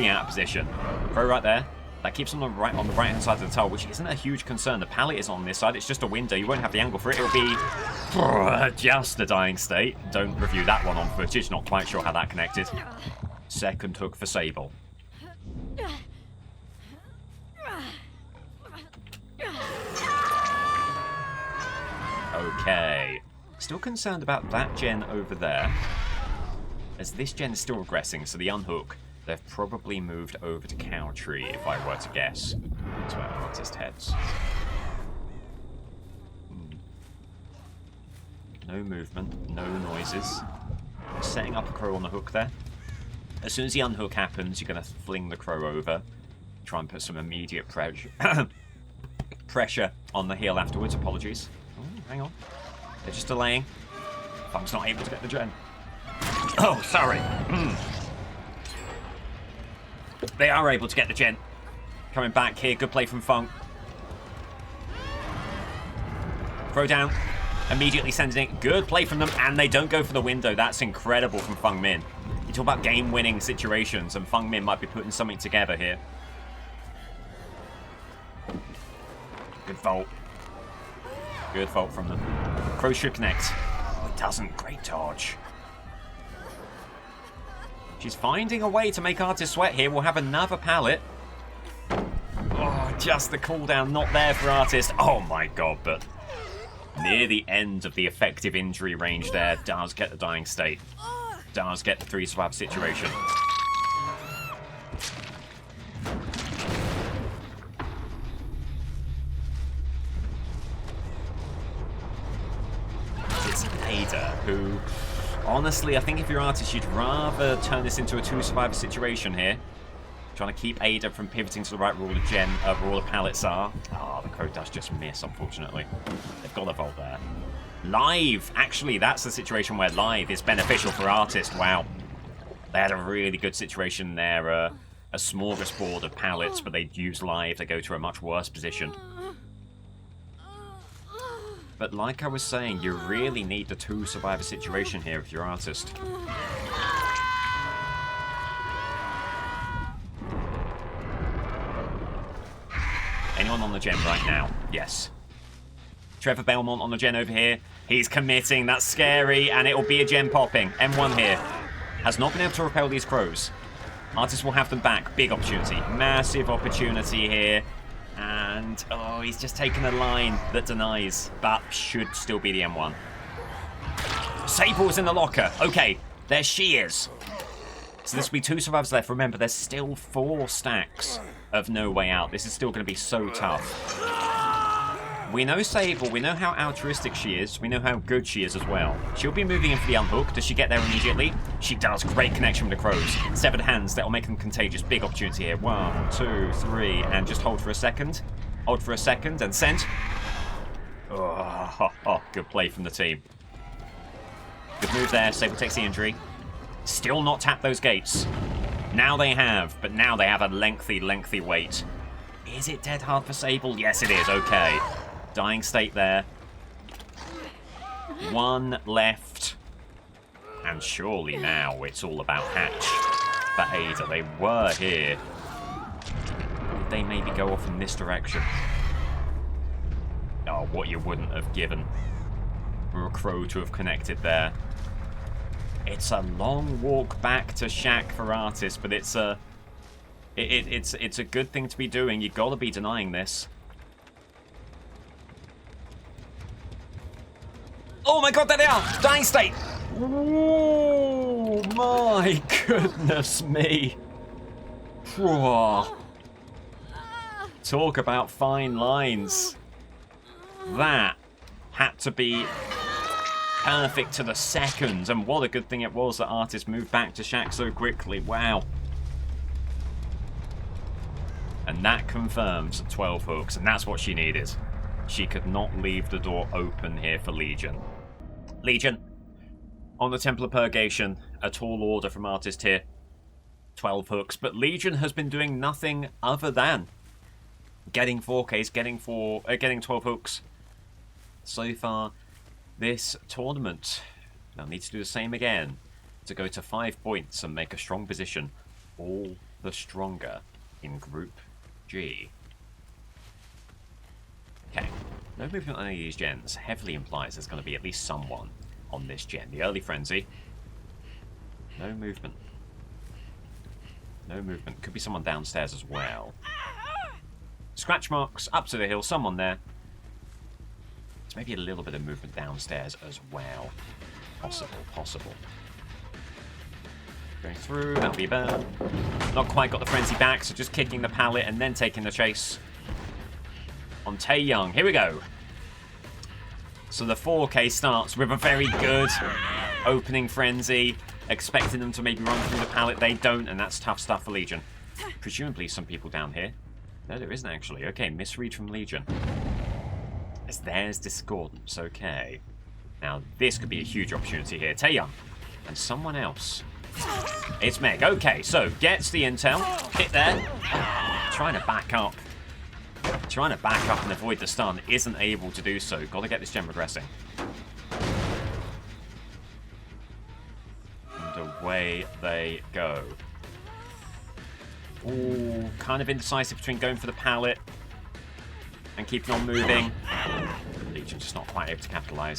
out of position. Crow right there. That keeps on the right-hand side of the tile, which isn't a huge concern. The pallet is on this side. It's just a window. You won't have the angle for it. It'll be just a dying state. Don't review that one on footage. Not quite sure how that connected. Second hook for Sable. Okay. Still concerned about that gen over there, as this gen is still regressing, so the unhook, they've probably moved over to Cow Tree, if I were to guess. That's where Artist heads. No movement, no noises. Setting up a Crow on the hook there. As soon as the unhook happens, you're going to fling the Crow over. Try and put some immediate pressure on the heel afterwards. Apologies. Oh, hang on. They're just delaying. Funk's not able to get the gen. Oh, sorry. They are able to get the gen. Coming back here. Good play from Funk. Throw down. Immediately sending it. Good play from them. And they don't go for the window. That's incredible from Fung Min. You talk about game-winning situations, and Fung Min might be putting something together here. Good vault. Good vault from them. Crow should connect. Oh, it doesn't. Great dodge. She's finding a way to make Artist sweat here. We'll have another pallet. Oh, just the cooldown not there for Artist. Oh my god, but near the end of the effective injury range there. Does get the dying state. Does get the 3 survive situation. It's Ada, who, honestly, I think if you're Artist, you'd rather turn this into a 2 survivor situation here. Trying to keep Ada from pivoting to the right where all the pallets are. Oh, the Crow does just miss, unfortunately. They've got a vault there. Live! Actually, that's the situation where live is beneficial for Artist. Wow. They had a really good situation there. A smorgasbord of pallets, but they'd use live. They go to a much worse position. But like I was saying, you really need the 2 survivor situation here if you're Artist. Anyone on the gen right now? Yes. Trevor Belmont on the gen over here. He's committing. That's scary. And it'll be a gen popping. M1 here. Has not been able to repel these crows. Artist will have them back. Big opportunity. Massive opportunity here. And, oh, he's just taken a line that denies. But should still be the M1. Sable's in the locker. Okay, there she is. So this will be 2 survivors left. Remember, there's still 4 stacks of no way out. This is still going to be so tough. We know Sable. We know how altruistic she is. We know how good she is as well. She'll be moving in for the unhook. Does she get there immediately? She does. Great connection with the crows. Severed hands. That'll make them contagious. Big opportunity here. 1, 2, 3. And just hold for a second. Hold for a second and send. Oh, good play from the team. Good move there. Sable takes the injury. Still not tapped those gates. Now they have, but now they have a lengthy wait. Is it dead hard for Sable? Yes, it is. Okay. Dying state there. 1 left. And surely now it's all about Hatch for Ada. They were here. Would they maybe go off in this direction? Oh, what you wouldn't have given for a Crow to have connected there. It's a long walk back to Shack for Artist, but it's a good thing to be doing. You've got to be denying this. Oh my god, there they are! Dying state! Oh my goodness me. Whoa. Talk about fine lines. That had to be perfect to the second, and what a good thing it was that Artist moved back to Shack so quickly. Wow. And that confirms 12 hooks, and that's what she needed. She could not leave the door open here for Legion. Legion, on the Temple of Purgation, a tall order from Artist here. 12 hooks, but Legion has been doing nothing other than getting 4Ks, getting 12 hooks so far this tournament. They'll need to do the same again to go to 5 points and make a strong position, all the stronger in Group G. Okay, no movement on any of these gens heavily implies there's going to be at least someone on this gen. The early frenzy. No movement. No movement. Could be someone downstairs as well. Scratch marks up to the hill. Someone there. There's maybe a little bit of movement downstairs as well. Possible. Going through. That'll be a burn. Not quite got the frenzy back, so just kicking the pallet and then taking the chase on Taeyong. Here we go. So the 4K starts with a very good opening frenzy. Expecting them to maybe run through the pallet. They don't, and that's tough stuff for Legion. Presumably some people down here. No, there isn't actually. Okay, misread from Legion. As there's Discordance. Okay. Now, this could be a huge opportunity here. Taeyong. And someone else. It's Meg. Okay, so gets the intel. Hit there. Trying to back up. Trying to back up and avoid the stun. Isn't able to do so. Got to get this gem regressing. And away they go. Ooh, kind of indecisive between going for the pallet and keeping on moving. Legion just not quite able to capitalize.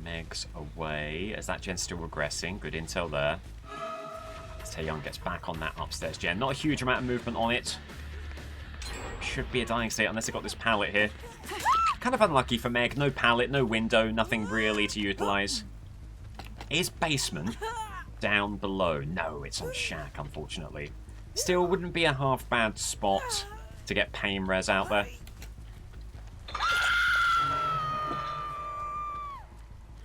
Meg's away. As that gen's still regressing. Good intel there. As Taeyong gets back on that upstairs gen. Not a huge amount of movement on it. Should be a dying state unless they got this pallet here. Kind of unlucky for Meg. No pallet, no window, nothing really to utilize. Is basement down below? No, it's on shack, unfortunately. Still wouldn't be a half bad spot to get pain res out there.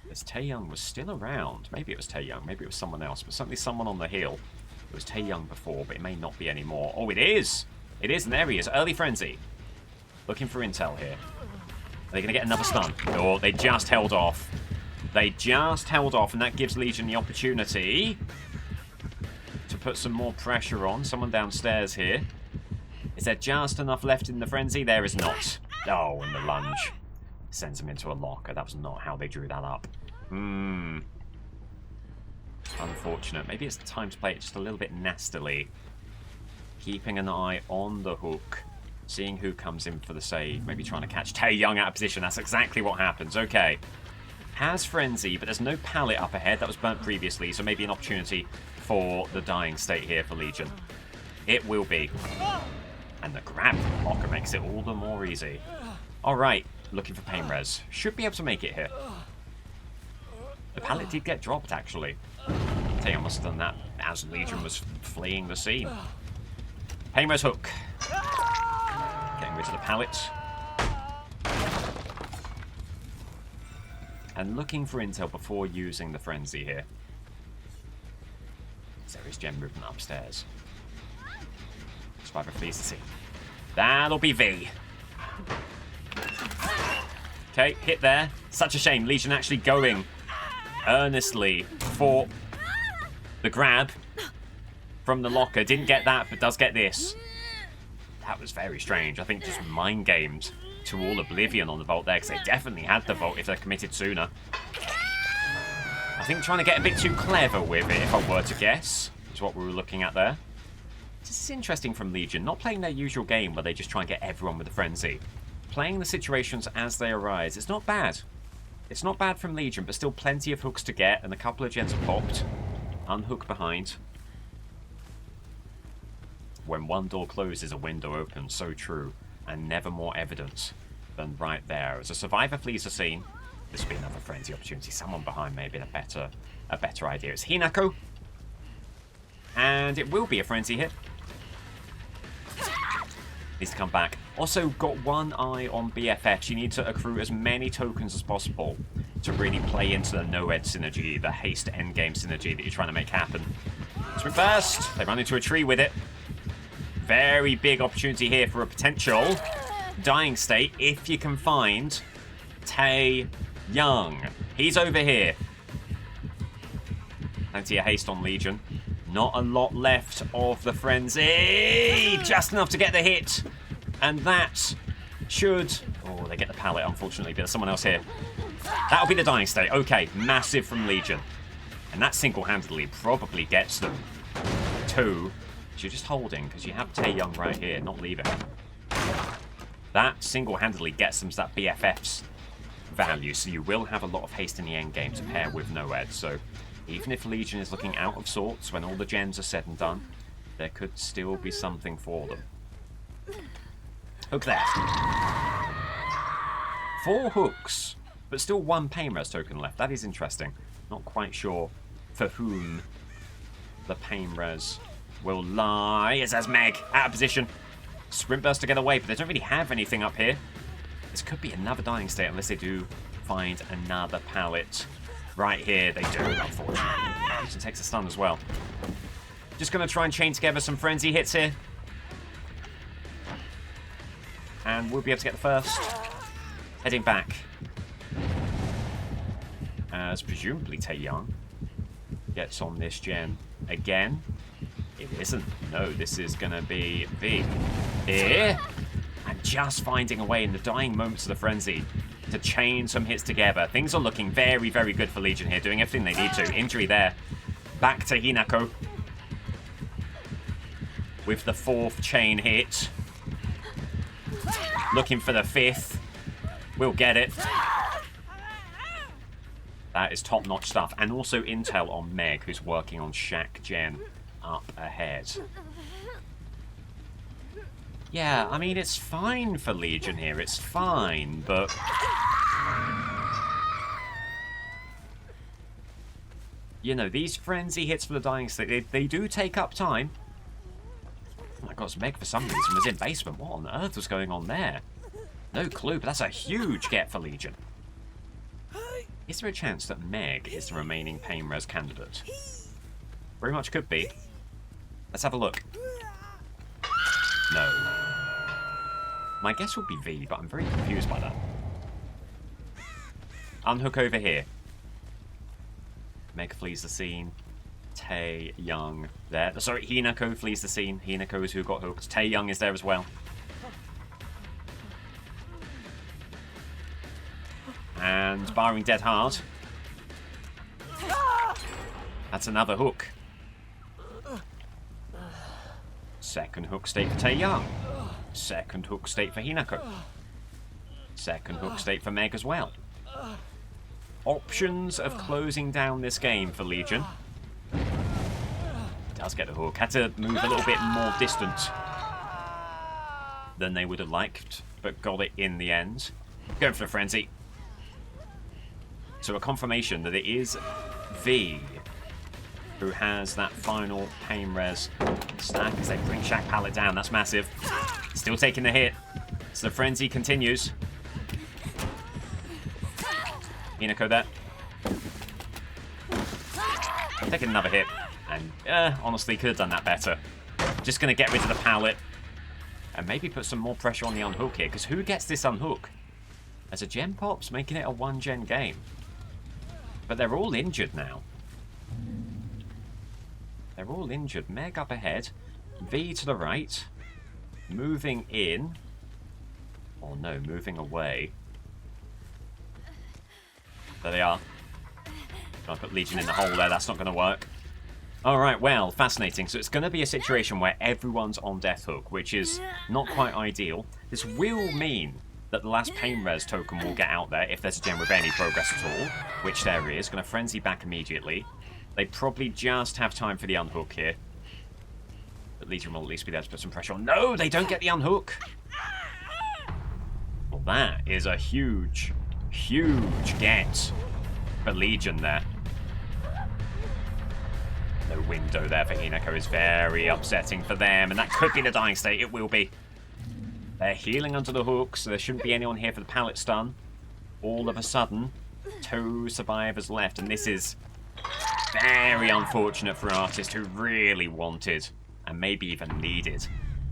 As Taeyong was still around. Maybe it was Taeyong, maybe it was someone else, but certainly someone on the hill. It was Taeyong before, but it may not be anymore. Oh, it is! It is, and there he is. Early frenzy. Looking for intel here. Are they going to get another stun? Oh, they just held off. They just held off, and that gives Legion the opportunity to put some more pressure on. Someone downstairs here. Is there just enough left in the frenzy? There is not. Oh, and the lunge sends him into a locker. That was not how they drew that up. Unfortunate. Maybe it's time to play it just a little bit nastily. Keeping an eye on the hook. Seeing who comes in for the save. Maybe trying to catch Taeyong out of position. That's exactly what happens. Okay. Has frenzy, but there's no pallet up ahead. That was burnt previously, so maybe an opportunity for the dying state here for Legion. It will be. And the grab from locker makes it all the more easy. Alright. Looking for pain res. Should be able to make it here. The pallet did get dropped, actually. Taeyong must have done that as Legion was fleeing the scene. Pain res hook. Getting rid of the pallet. And looking for intel before using the frenzy here. There is gem movement upstairs. Survivor flees the scene. That'll be V. Okay, hit there. Such a shame. Legion actually going earnestly for the grab from the locker. Didn't get that, but does get this. That was very strange. I think just mind gamed to all oblivion on the vault there, because they definitely had the vault if they're committed sooner. I think trying to get a bit too clever with it, if I were to guess, is what we were looking at there. This is interesting from Legion. Not playing their usual game where they just try and get everyone with a frenzy. Playing the situations as they arise. It's not bad. It's not bad from Legion, but still plenty of hooks to get, and a couple of gens are popped. Unhook behind. When one door closes, a window opens. So true. And never more evidence than right there. As a survivor flees the scene, this will be another frenzy opportunity. Someone behind may have been a better idea. It's Hinako. And it will be a frenzy hit. Needs to come back. Also got one eye on BFX. You need to accrue as many tokens as possible to really play into the no-ed synergy, the haste endgame synergy that you're trying to make happen. Sprint burst. They run into a tree with it. Very big opportunity here for a potential dying state if you can find Taeyong. He's over here. Plenty of haste on Legion. Not a lot left of the frenzy. Just enough to get the hit. And that should... Oh, they get the pallet, unfortunately, but there's someone else here. That'll be the dying state. Okay, massive from Legion. And that single-handedly probably gets them to... You're just holding, because you have Taeyong right here, not leaving. That single-handedly gets them to that BFF's value, so you will have a lot of haste in the end game to pair with no-ed. So even if Legion is looking out of sorts when all the gens are said and done, there could still be something for them. Hook there. 4 hooks, but still 1 pain res token left. That is interesting. Not quite sure for whom the pain res will lie. It says Meg out of position. Sprint burst to get away, but they don't really have anything up here. This could be another dying state unless they do find another pallet. Right here, they do, unfortunately. Legion takes a stun as well. Just going to try and chain together some frenzy hits here. And we'll be able to get the first. Heading back. As presumably Taeyong gets on this gen again. It isn't. No, this is going to be V. Here. And just finding a way in the dying moments of the frenzy to chain some hits together. Things are looking very, very good for Legion here. Doing everything they need to. Injury there. Back to Hinako. with the 4th chain hit. Looking for the 5th. We'll get it. That is top-notch stuff. And also intel on Meg, who's working on Shaq Gen up ahead. Yeah, I mean, it's fine for Legion here. It's fine, but... You know, these frenzy hits for the dying state, they do take up time. Oh my god, Meg, for some reason, was in basement. What on earth was going on there? No clue, but that's a huge get for Legion. Is there a chance that Meg is the remaining pain res candidate? Very much could be. Let's have a look. No. My guess would be V, but I'm very confused by that. Unhook over here. Meg flees the scene. Tae Young there. Sorry, Hinako flees the scene. Hinako is who got hooked. Tae Young is there as well. And barring dead hard. That's another hook. Second hook state for Tae Young. Second hook state for Hinako. Second hook state for Meg as well. Options of closing down this game for Legion. Does get the hook. Had to move a little bit more distant than they would have liked, but got it in the end. Going for the frenzy. So a confirmation that it is V who has that final pain res stack as they bring Shaq Pallet down. That's massive. Still taking the hit. So the frenzy continues. Hinako there. Taking another hit. And honestly, could have done that better. Just going to get rid of the pallet. And maybe put some more pressure on the unhook here. Because who gets this unhook? As a gen pops, making it a 1-gen game. But they're all injured now. They're all injured. Meg up ahead. V to the right. Moving in. Oh no, moving away. There they are. Trying to put Legion in the hole there. That's not going to work. Alright, well, fascinating. So it's going to be a situation where everyone's on Death Hook, which is not quite ideal. This will mean that the last pain res token will get out there if there's a gen with any progress at all, which there is. Going to frenzy back immediately. They probably just have time for the unhook here. But Legion will at least be there to put some pressure on. No, they don't get the unhook. Well, that is a huge, huge get for Legion there. No window there for Hinako is very upsetting for them, and that could be the dying state. It will be. They're healing under the hook, so there shouldn't be anyone here for the pallet stun. All of a sudden, 2 survivors left, and this is very unfortunate for an artist who really wanted, and maybe even needed,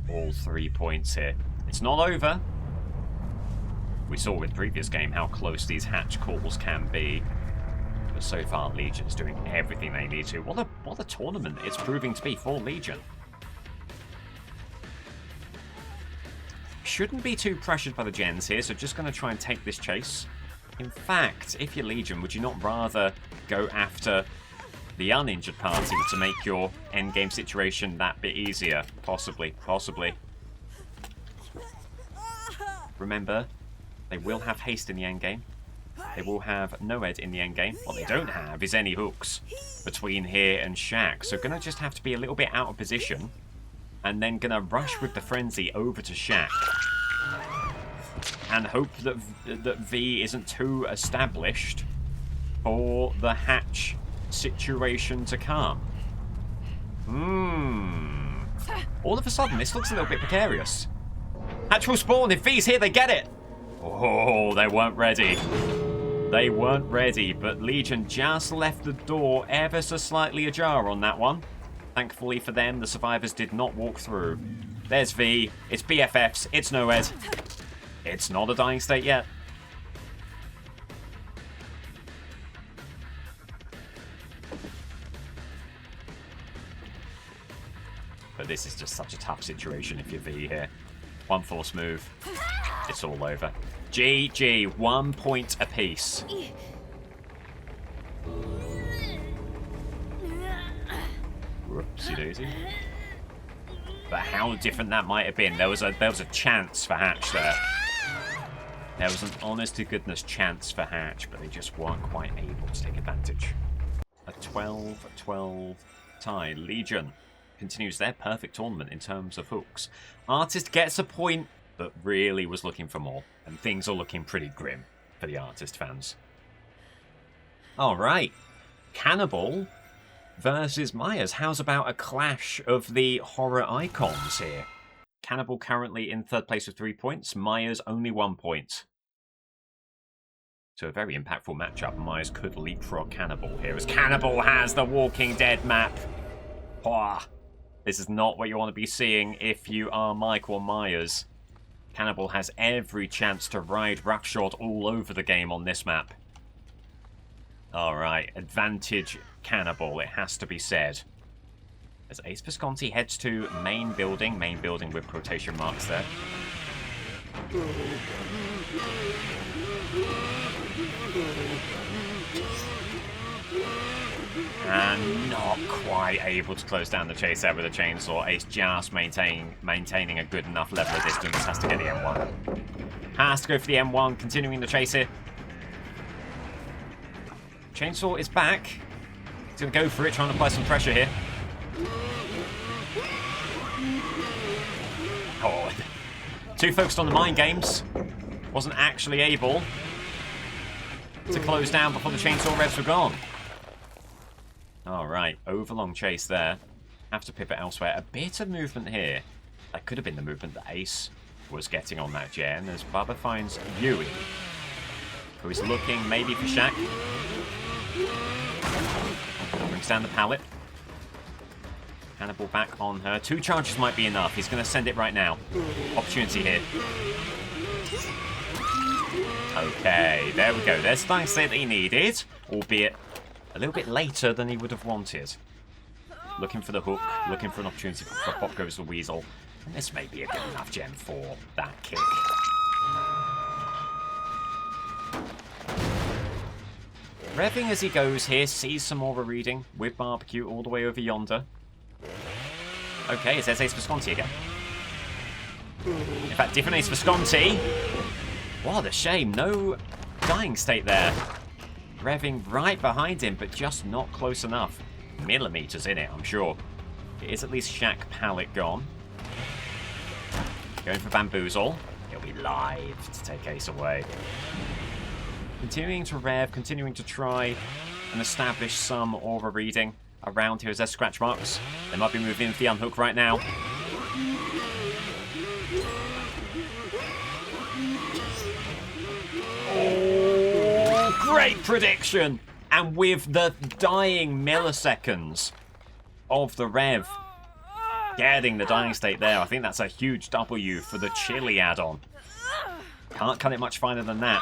all 3 points here. It's not over. We saw with the previous game how close these hatch calls can be. But so far, Legion's doing everything they need to. What a tournament it's proving to be for Legion. Shouldn't be too pressured by the gens here, so just going to try and take this chase. In fact, if you're Legion, would you not rather go after the uninjured party to make your endgame situation that bit easier? Possibly, possibly. Remember, they will have haste in the endgame. They will have Noed in the endgame. What they don't have is any hooks between here and Shaq. So going to just have to be a little bit out of position. And then going to rush with the frenzy over to Shaq. And hope that V isn't too established for the hatch situation to come. All of a sudden, this looks a little bit precarious. Hatch will spawn. If V's here, they get it. Oh, they weren't ready. They weren't ready, but Legion just left the door ever so slightly ajar on that one. Thankfully for them, the survivors did not walk through. There's V. It's BFFs. It's Noed. It's not a dying state yet. But this is just such a tough situation if you're V here. One force move. It's all over. GG, 1 point apiece. Whoopsie daisy. But how different that might have been. There was a chance for Hatch there. There was an honest-to-goodness chance for Hatch, but they just weren't quite able to take advantage. A 12-12 tie. Legion continues their perfect tournament in terms of hooks. Artist gets a point, but really was looking for more. And things are looking pretty grim for the Artist fans. Alright. Cannibal versus Myers. How's about a clash of the horror icons here? Cannibal currently in third place with 3 points. Myers only 1 point. So a very impactful matchup. Myers could leapfrog Cannibal here as Cannibal has the Walking Dead map. Wah. This is not what you want to be seeing if you are Michael Myers. Cannibal has every chance to ride roughshod all over the game on this map. Alright, advantage Cannibal, it has to be said. As Ace Visconti heads to main building with quotation marks there. And not quite able to close down the chase there with a chainsaw. Ace just maintaining a good enough level of distance. Has to get the M1. Has to go for the M1, continuing the chase here. Chainsaw is back. He's going to go for it, trying to apply some pressure here. Oh, too focused on the mind games. Wasn't actually able to close down before the chainsaw revs were gone. Alright, overlong chase there. Have to pivot elsewhere. A bit of movement here. That could have been the movement that Ace was getting on that gen as Bubba finds Yui, who is looking maybe for Shaq. Brings down the pallet. Cannibal back on her. 2 charges might be enough. He's going to send it right now. Opportunity here. Okay, there we go. There's the nice state that he needed, albeit a little bit later than he would have wanted. Looking for the hook, looking for an opportunity for Pop Goes the Weasel. And this may be a good enough gem for that kick. Revving as he goes here, sees some more reading with Barbecue all the way over yonder. Okay, it says Ace Visconti again. In fact, different Ace Visconti. What a shame, no dying state there. Revving right behind him, but just not close enough. Millimeters in it, I'm sure. It is at least Shaq Pallet gone. Going for Bamboozle. He'll be live to take Ace away. Continuing to rev, continuing to try and establish some aura reading around here as there's scratch marks. They might be moving in for the unhook right now. Oh, great prediction! And with the dying milliseconds of the rev getting the dying state there, I think that's a huge W for the Chili add-on. Can't cut it much finer than that.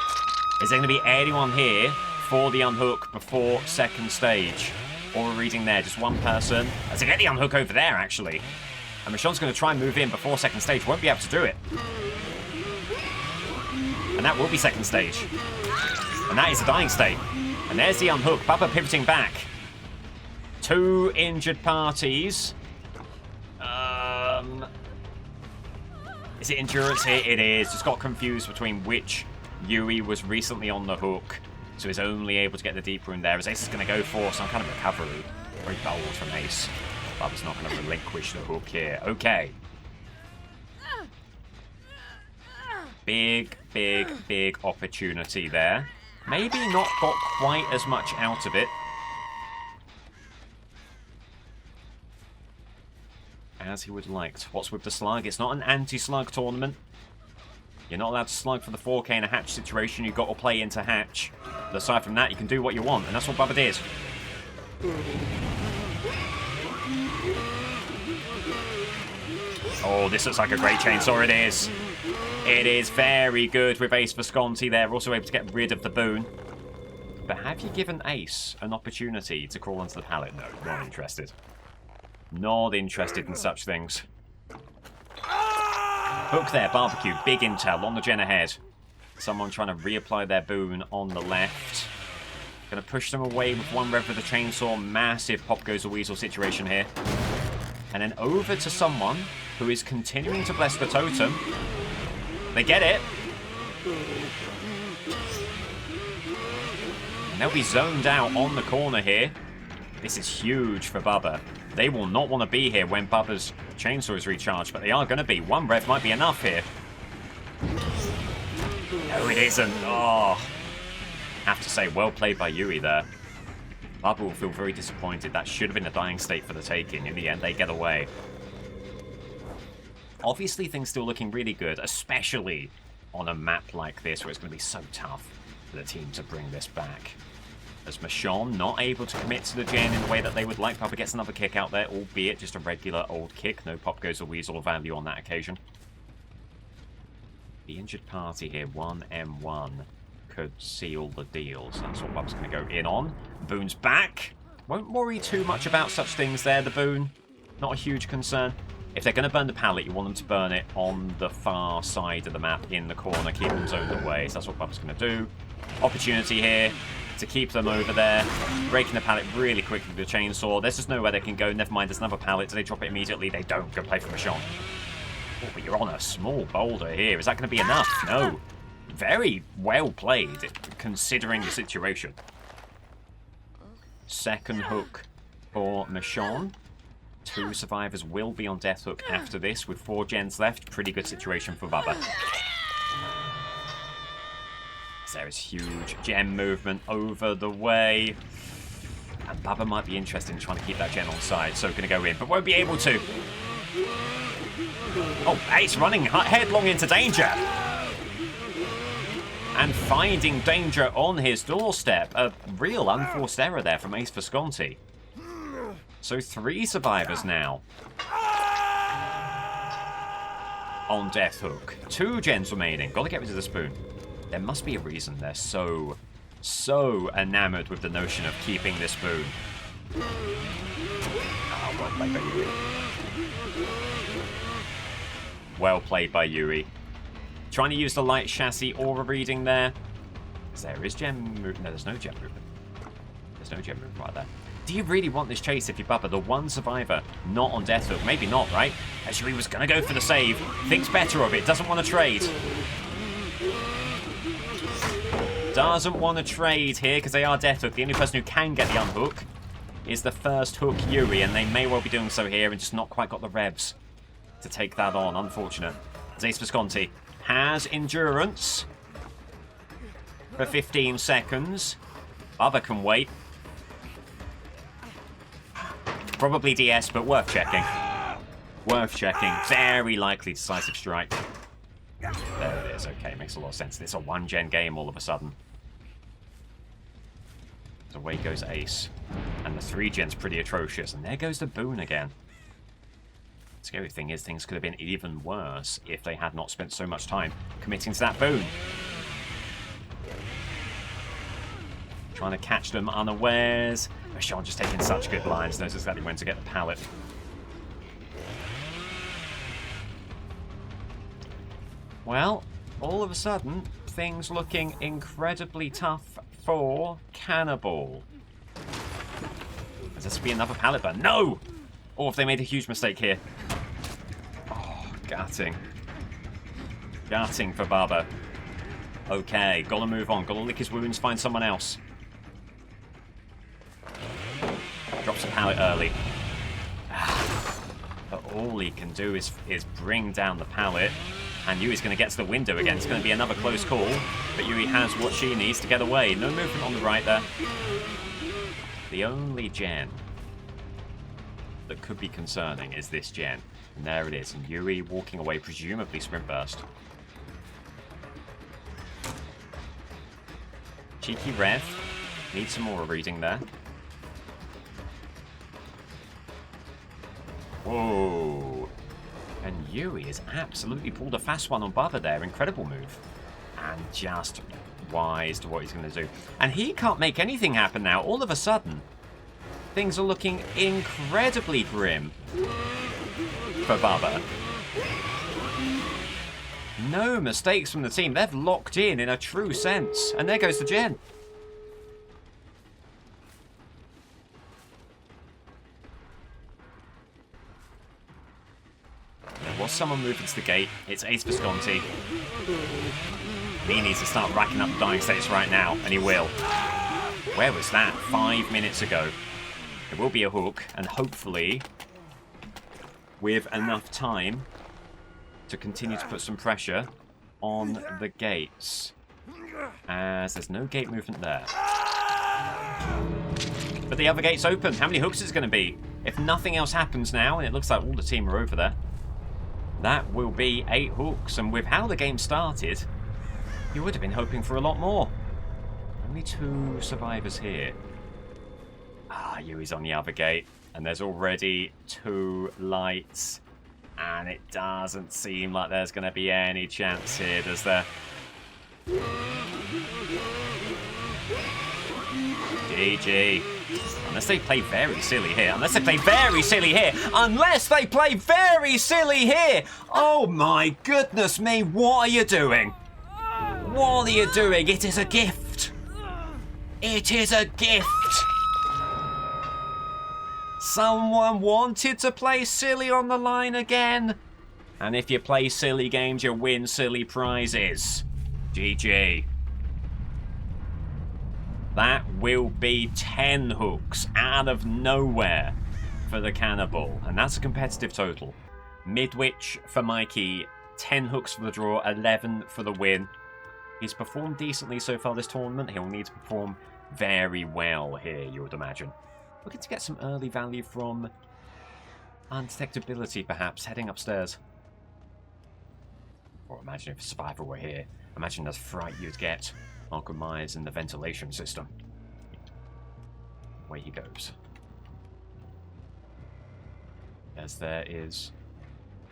Is there going to be anyone here for the unhook before second stage? Or a reading there, just one person. As they get the unhook over there, actually. And Michonne's going to try and move in before second stage. Won't be able to do it. And that will be second stage. And that is the dying state. And there's the unhook. Bubba pivoting back. 2 injured parties. Is it endurance here? It is. Just got confused between which Yui was recently on the hook, so he's only able to get the deep wound there. As Ace is going to go for some kind of recovery. Very bold from Ace. Bubba's not going to relinquish the hook here. Okay. Big, big, big opportunity there. Maybe not got quite as much out of it as he would have liked. What's with the slug? It's not an anti-slug tournament. You're not allowed to slug for the 4K in a hatch situation. You've got to play into hatch. But aside from that, you can do what you want, and that's what Bubba did. Oh, this looks like a great chainsaw. It is. It is very good with Ace Visconti there. Also able to get rid of the boon. But have you given Ace an opportunity to crawl onto the pallet? No, not interested. Not interested in such things. Hook there, Barbecue. Big intel on the gen ahead. Someone trying to reapply their boon on the left. Going to push them away with one rev with the chainsaw. Massive Pop Goes the Weasel situation here. And then over to someone who is continuing to bless the totem. They get it. And they'll be zoned out on the corner here. This is huge for Bubba. They will not want to be here when Bubba's chainsaw is recharged, but they are going to be. One rev might be enough here. No, it isn't. Oh. Have to say, well played by Yui there. Bubba will feel very disappointed. That should have been a dying state for the taking. In the end, they get away. Obviously, things still looking really good, especially on a map like this, where it's going to be so tough for the team to bring this back. As Michonne not able to commit to the gen in the way that they would like. Bubba gets another kick out there, albeit just a regular old kick. No pop goes a weasel value on that occasion. The injured party here, 1M1, could seal the deal. So that's what Bubba's going to go in on. Boone's back. Won't worry too much about such things there, the Boone. Not a huge concern. If they're going to burn the pallet, you want them to burn it on the far side of the map, in the corner, keep them zoned away. So that's what Bubba's going to do. Opportunity here to keep them over there. Breaking the pallet really quickly with the chainsaw. There's just nowhere they can go. Never mind, there's another pallet. Do they drop it immediately? They don't. Go play for Michonne. Oh, but you're on a small boulder here. Is that going to be enough? No. Very well played, considering the situation. Second hook for Michonne. 2 survivors will be on death hook after this, with 4 gens left. Pretty good situation for Bubba. There is huge gen movement over the way. And Bubba might be interested in trying to keep that gen on side, so going to go in, but won't be able to. Oh, Ace running headlong into danger. And finding danger on his doorstep. A real unforced error there from Ace Visconti. So 3 survivors now on death hook. 2 gens remaining. Got to get rid of the spoon. There must be a reason they're so enamored with the notion of keeping this spoon. Oh, well played by Yui. Well played by Yui. Trying to use the light chassis aura reading there. There is gem movement. No, there's no gem movement. There's no gem movement right there. Do you really want this chase if you're Bubba? The one survivor not on death hook. Maybe not, right? Actually, he was going to go for the save. Thinks better of it. Doesn't want to trade. Doesn't want to trade here because they are death hook. The only person who can get the unhook is the first hook, Yuri, and they may well be doing so here and just not quite got the revs to take that on. Unfortunate. Ace Visconti has endurance for 15 seconds. Bubba can wait. Probably DS, but worth checking. Worth checking. Very likely decisive strike. There it is. Okay, makes a lot of sense. It's a 1-gen game all of a sudden. So away goes Ace. And the 3-gen's pretty atrocious. And there goes the Boone again. The scary thing is things could have been even worse if they had not spent so much time committing to that Boone. Trying to catch them unawares. Michonne just taking such good lines. Knows exactly when to get the pallet. Well, all of a sudden, things looking incredibly tough for Cannibal. Does this be another pallet burn? No! Or have they made a huge mistake here? Oh, gutting. Gutting for Bubba. Okay, gotta move on. Gotta lick his wounds, find someone else. Drops a pallet early. But all he can do is bring down the pallet. And Yui's going to get to the window again. It's going to be another close call. But Yui has what she needs to get away. No movement on the right there. The only gen that could be concerning is this gen. And there it is. And Yui walking away, presumably sprint burst. Cheeky rev. Needs some more reading there. Whoa. And Yui has absolutely pulled a fast one on Bubba there. Incredible move. And just wise to what he's going to do. And he can't make anything happen now. All of a sudden, things are looking incredibly grim for Bubba. No mistakes from the team. They've locked in a true sense. And there goes the gen. got someone moving to the gate. It's Ace Visconti. He needs to start racking up dying states right now, and he will. Where was that? 5 minutes ago. There will be a hook, and hopefully, with enough time to continue to put some pressure on the gates. As there's no gate movement there. But the other gate's open. How many hooks is it going to be? If nothing else happens now, and it looks like all the team are over there, that will be 8 hooks. And with how the game started, you would have been hoping for a lot more. Only 2 survivors here. Ah, Yui's on the other gate. And there's already 2 lights. And it doesn't seem like there's going to be any chance here, does there? GG. Unless they play very silly here. Unless they play very silly here. Unless they play very silly here. Oh my goodness me. What are you doing? What are you doing? It is a gift. It is a gift. Someone wanted to play silly on the line again. And if you play silly games, you win silly prizes. GG. That will be 10 hooks out of nowhere for the Cannibal. And that's a competitive total. Midwich for Mikey, 10 hooks for the draw, 11 for the win. He's performed decently so far this tournament. He'll need to perform very well here, you would imagine. Looking to get some early value from undetectability, perhaps, heading upstairs. Or imagine if a survivor were here. Imagine the fright you'd get. Malcolm Myers in the ventilation system. Away he goes. As there is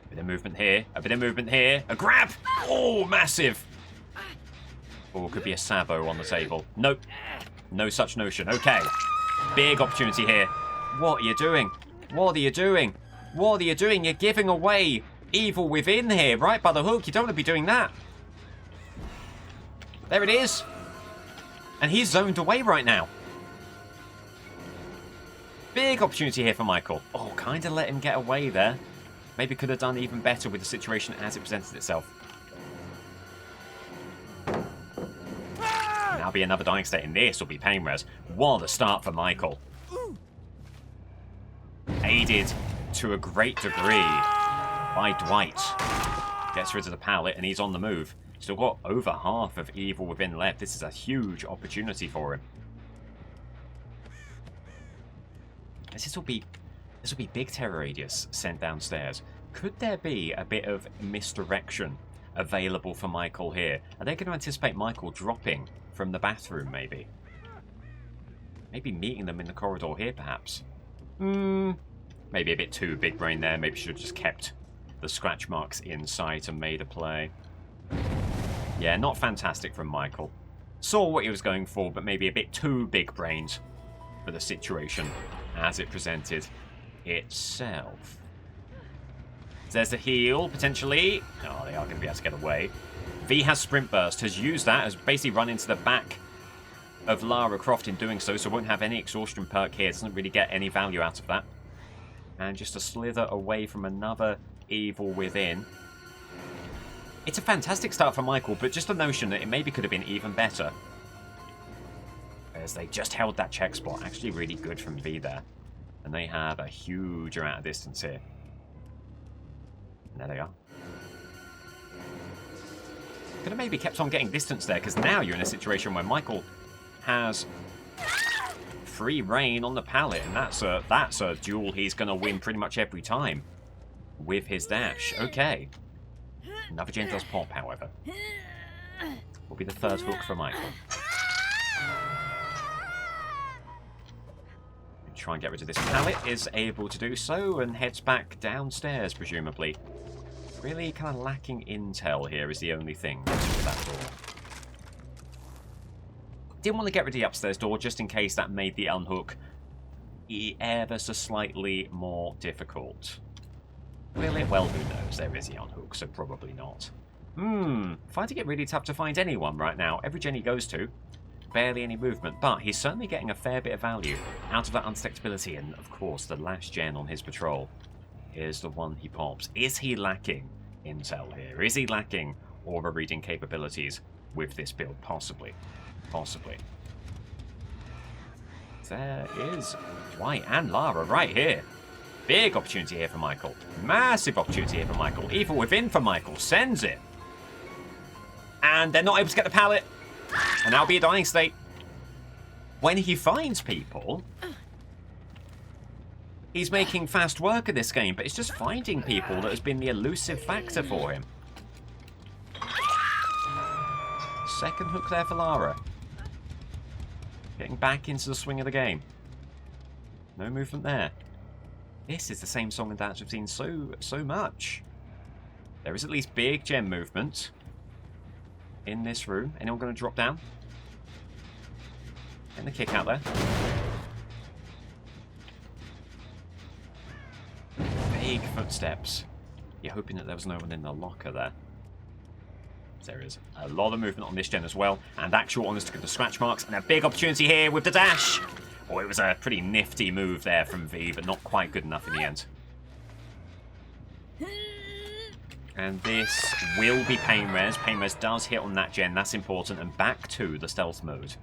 a bit of movement here, a bit of movement here, a grab! Oh, massive! Or could be a Sabo on the table. Nope. No such notion. Okay. Big opportunity here. What are you doing? What are you doing? What are you doing? You're giving away evil within here, right by the hook. You don't want to be doing that. There it is. And he's zoned away right now. Big opportunity here for Michael. Oh, kind of let him get away there. Maybe could have done even better with the situation as it presented itself. Now be another dying state, and this will be pain res. What a start for Michael. Aided to a great degree by Dwight. Gets rid of the pallet, and he's on the move. Still got over half of evil within left. This is a huge opportunity for him. This will be big terror radius sent downstairs. Could there be a bit of misdirection available for Michael here? Are they going to anticipate Michael dropping from the bathroom, maybe? Maybe meeting them in the corridor here, perhaps? Maybe a bit too big brain there. Maybe should have just kept the scratch marks in sight and made a play. Yeah, not fantastic from Michael. Saw what he was going for, but maybe a bit too big-brained for the situation as it presented itself. There's a heal, potentially. Oh, they are going to be able to get away. V has Sprint Burst, has used that, has basically run into the back of Lara Croft in doing so, so won't have any exhaustion perk here. Doesn't really get any value out of that. And just a slither away from another evil within. It's a fantastic start for Michael, but just the notion that it maybe could have been even better. As they just held that check spot. Actually really good from V there. And they have a huge amount of distance here. And there they are. Could have maybe kept on getting distance there, because now you're in a situation where Michael has free reign on the pallet, and that's a duel he's going to win pretty much every time with his dash. Okay. Another gen does pop, however. Will be the third hook for Michael. Try and get rid of this pallet, is able to do so, and heads back downstairs, presumably. Really kind of lacking intel here is the only thing with that door. Didn't want to get rid of the upstairs door, just in case that made the unhook ever so slightly more difficult. Will it? Well, who knows? There is the unhook, so probably not. Finding it really tough to find anyone right now. Every gen he goes to, barely any movement, but he's certainly getting a fair bit of value out of that undetectability, and of course the last gen on his patrol is the one he pops. Is he lacking intel here? Is he lacking aura reading capabilities with this build? Possibly. Possibly. There is Dwight and Lara right here. Big opportunity here for Michael. Massive opportunity here for Michael. Evil Within for Michael. Sends it. And they're not able to get the pallet. And that'll be a dying state. When he finds people, he's making fast work of this game, but it's just finding people that has been the elusive factor for him. Second hook there for Lara. Getting back into the swing of the game. No movement there. This is the same song and dance we've seen so much. There is at least big gem movement in this room. Anyone going to drop down? And the kick out there. Big footsteps. You're hoping that there was no one in the locker there. There is a lot of movement on this gen as well, and actual honest to get the scratch marks, and a big opportunity here with the dash. Oh, it was a pretty nifty move there from V, but not quite good enough in the end. And this will be Pain Res. Pain Res does hit on that gen, that's important, and back to the stealth mode.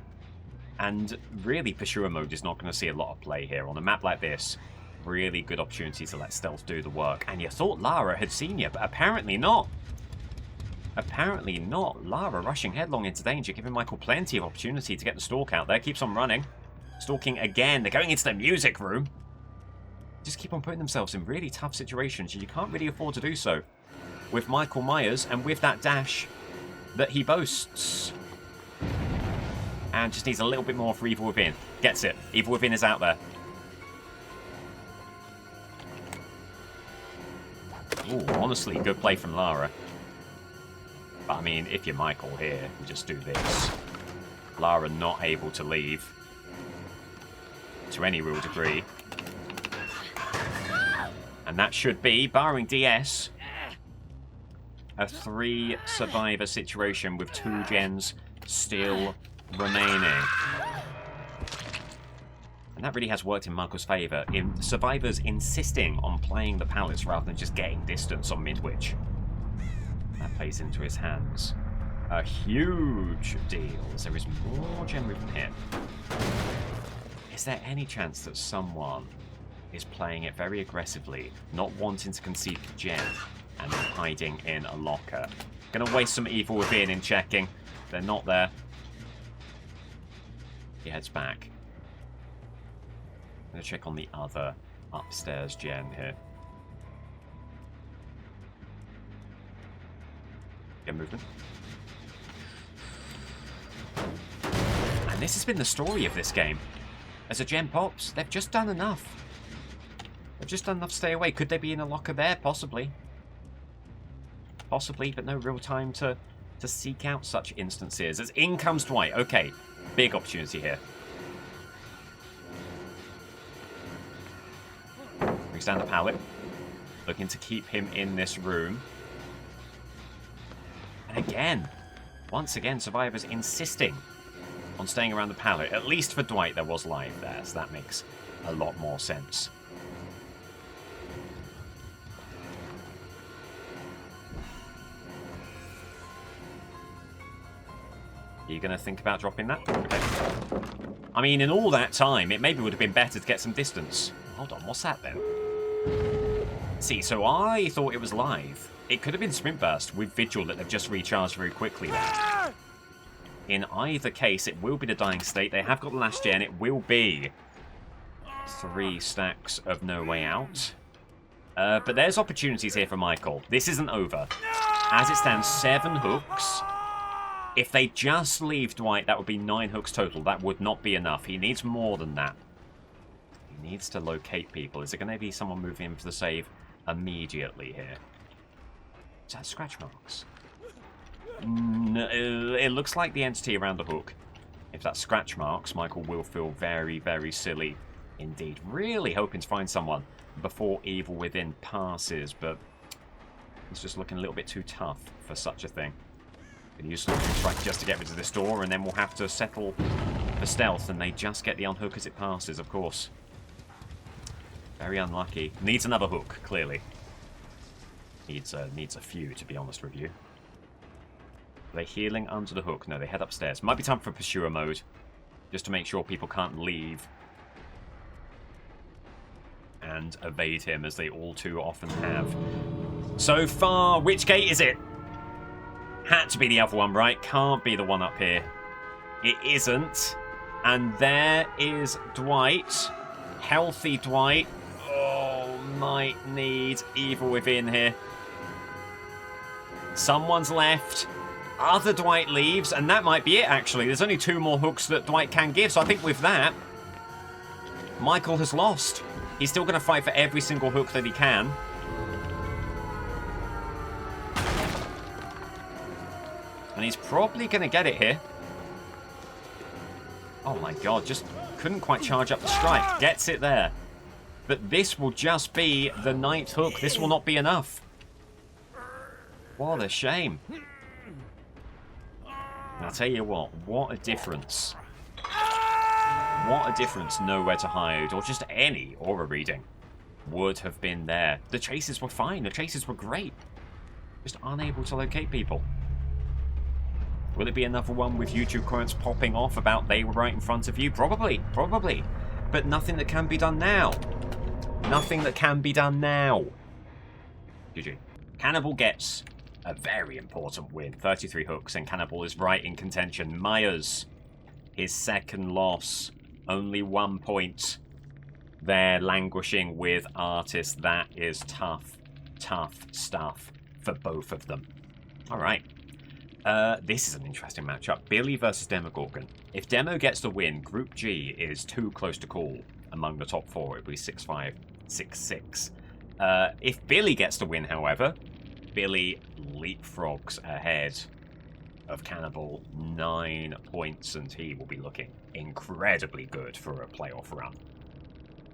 And really, Pursuer mode is not going to see a lot of play here. On a map like this, really good opportunity to let stealth do the work. And you thought Lara had seen you, but apparently not. Apparently not. Lara rushing headlong into danger, giving Michael plenty of opportunity to get the stalk out there. Keeps on running. Stalking again. They're going into the music room. Just keep on putting themselves in really tough situations. You can't really afford to do so with Michael Myers and with that dash that he boasts. And just needs a little bit more for Evil Within. Gets it. Evil Within is out there. Ooh, honestly, good play from Lara. But I mean, if you're Michael here, you just do this. Lara not able to leave to any real degree. And that should be, barring DS, a 3 survivor situation with 2 gens still remaining. And that really has worked in Michael's favour, in survivors insisting on playing the pallets rather than just getting distance on Midwich. That plays into his hands. A huge deal. There is more gem movement here. Is there any chance that someone is playing it very aggressively, not wanting to concede the gem, and then hiding in a locker? Gonna waste some Evil Within in checking. They're not there. He heads back. Gonna check on the other upstairs gen here. Get movement. And this has been the story of this game. As a gen pops, they've just done enough. They've just done enough to stay away. Could they be in a locker there? Possibly. Possibly, but no real time to seek out such instances. As in comes Dwight. Okay, big opportunity here. Brings down the pallet. Looking to keep him in this room. And again, once again, survivors insisting on staying around the pallet. At least for Dwight, there was life there, so that makes a lot more sense. Are you going to think about dropping that? Okay. I mean, in all that time, it maybe would have been better to get some distance. Hold on, what's that then? See, so I thought it was live. It could have been Sprint Burst with Vigil that they've just recharged very quickly there. In either case, it will be the dying state. They have got the last gen. It will be 3 stacks of No Way Out. But there's opportunities here for Michael. This isn't over. As it stands, 7 hooks. If they just leave Dwight, that would be 9 hooks total. That would not be enough. He needs more than that. He needs to locate people. Is there going to be someone moving in for the save immediately here? Is that scratch marks? No, it looks like the entity around the hook. If that's scratch marks, Michael will feel very, very silly indeed. Really hoping to find someone before Evil Within passes, but he's just looking a little bit too tough for such a thing. Can use some strike just to get rid of this door, and then we'll have to settle for stealth, and they just get the unhook as it passes, of course. Very unlucky. Needs another hook, clearly. Needs a few, to be honest with you. Are they healing under the hook? No, they head upstairs. Might be time for pursuer mode. Just to make sure people can't leave. And evade him, as they all too often have. So far, which gate is it? Had to be the other one, right? Can't be the one up here. It isn't. And there is Dwight. Healthy Dwight. Oh, might need evil within here. Someone's left. Other Dwight leaves, and that might be it, actually. There's only 2 more hooks that Dwight can give, so I think with that, Michael has lost. He's still going to fight for every single hook that he can. And he's probably going to get it here. Oh my god, just couldn't quite charge up the strike. Gets it there. But this will just be the 9th hook. This will not be enough. What a shame. I'll tell you what a difference. What a difference nowhere to hide, or just any aura reading, would have been there. The chases were fine, the chases were great. Just unable to locate people. Will it be another one with YouTube comments popping off about they were right in front of you? Probably, probably. But nothing that can be done now. Nothing that can be done now. GG. Cannibal gets a very important win. 33 hooks, and Cannibal is right in contention. Myers, his 2nd loss. Only 1 point. They're languishing with Artist. That is tough, tough stuff for both of them. All right. This is an interesting matchup. Billy versus Demogorgon. If Demo gets the win, Group G is too close to call among the top 4. It would be 6-5, 6-6. If Billy gets the win, however, Billy leapfrogs ahead of Cannibal 9 points, and he will be looking incredibly good for a playoff run.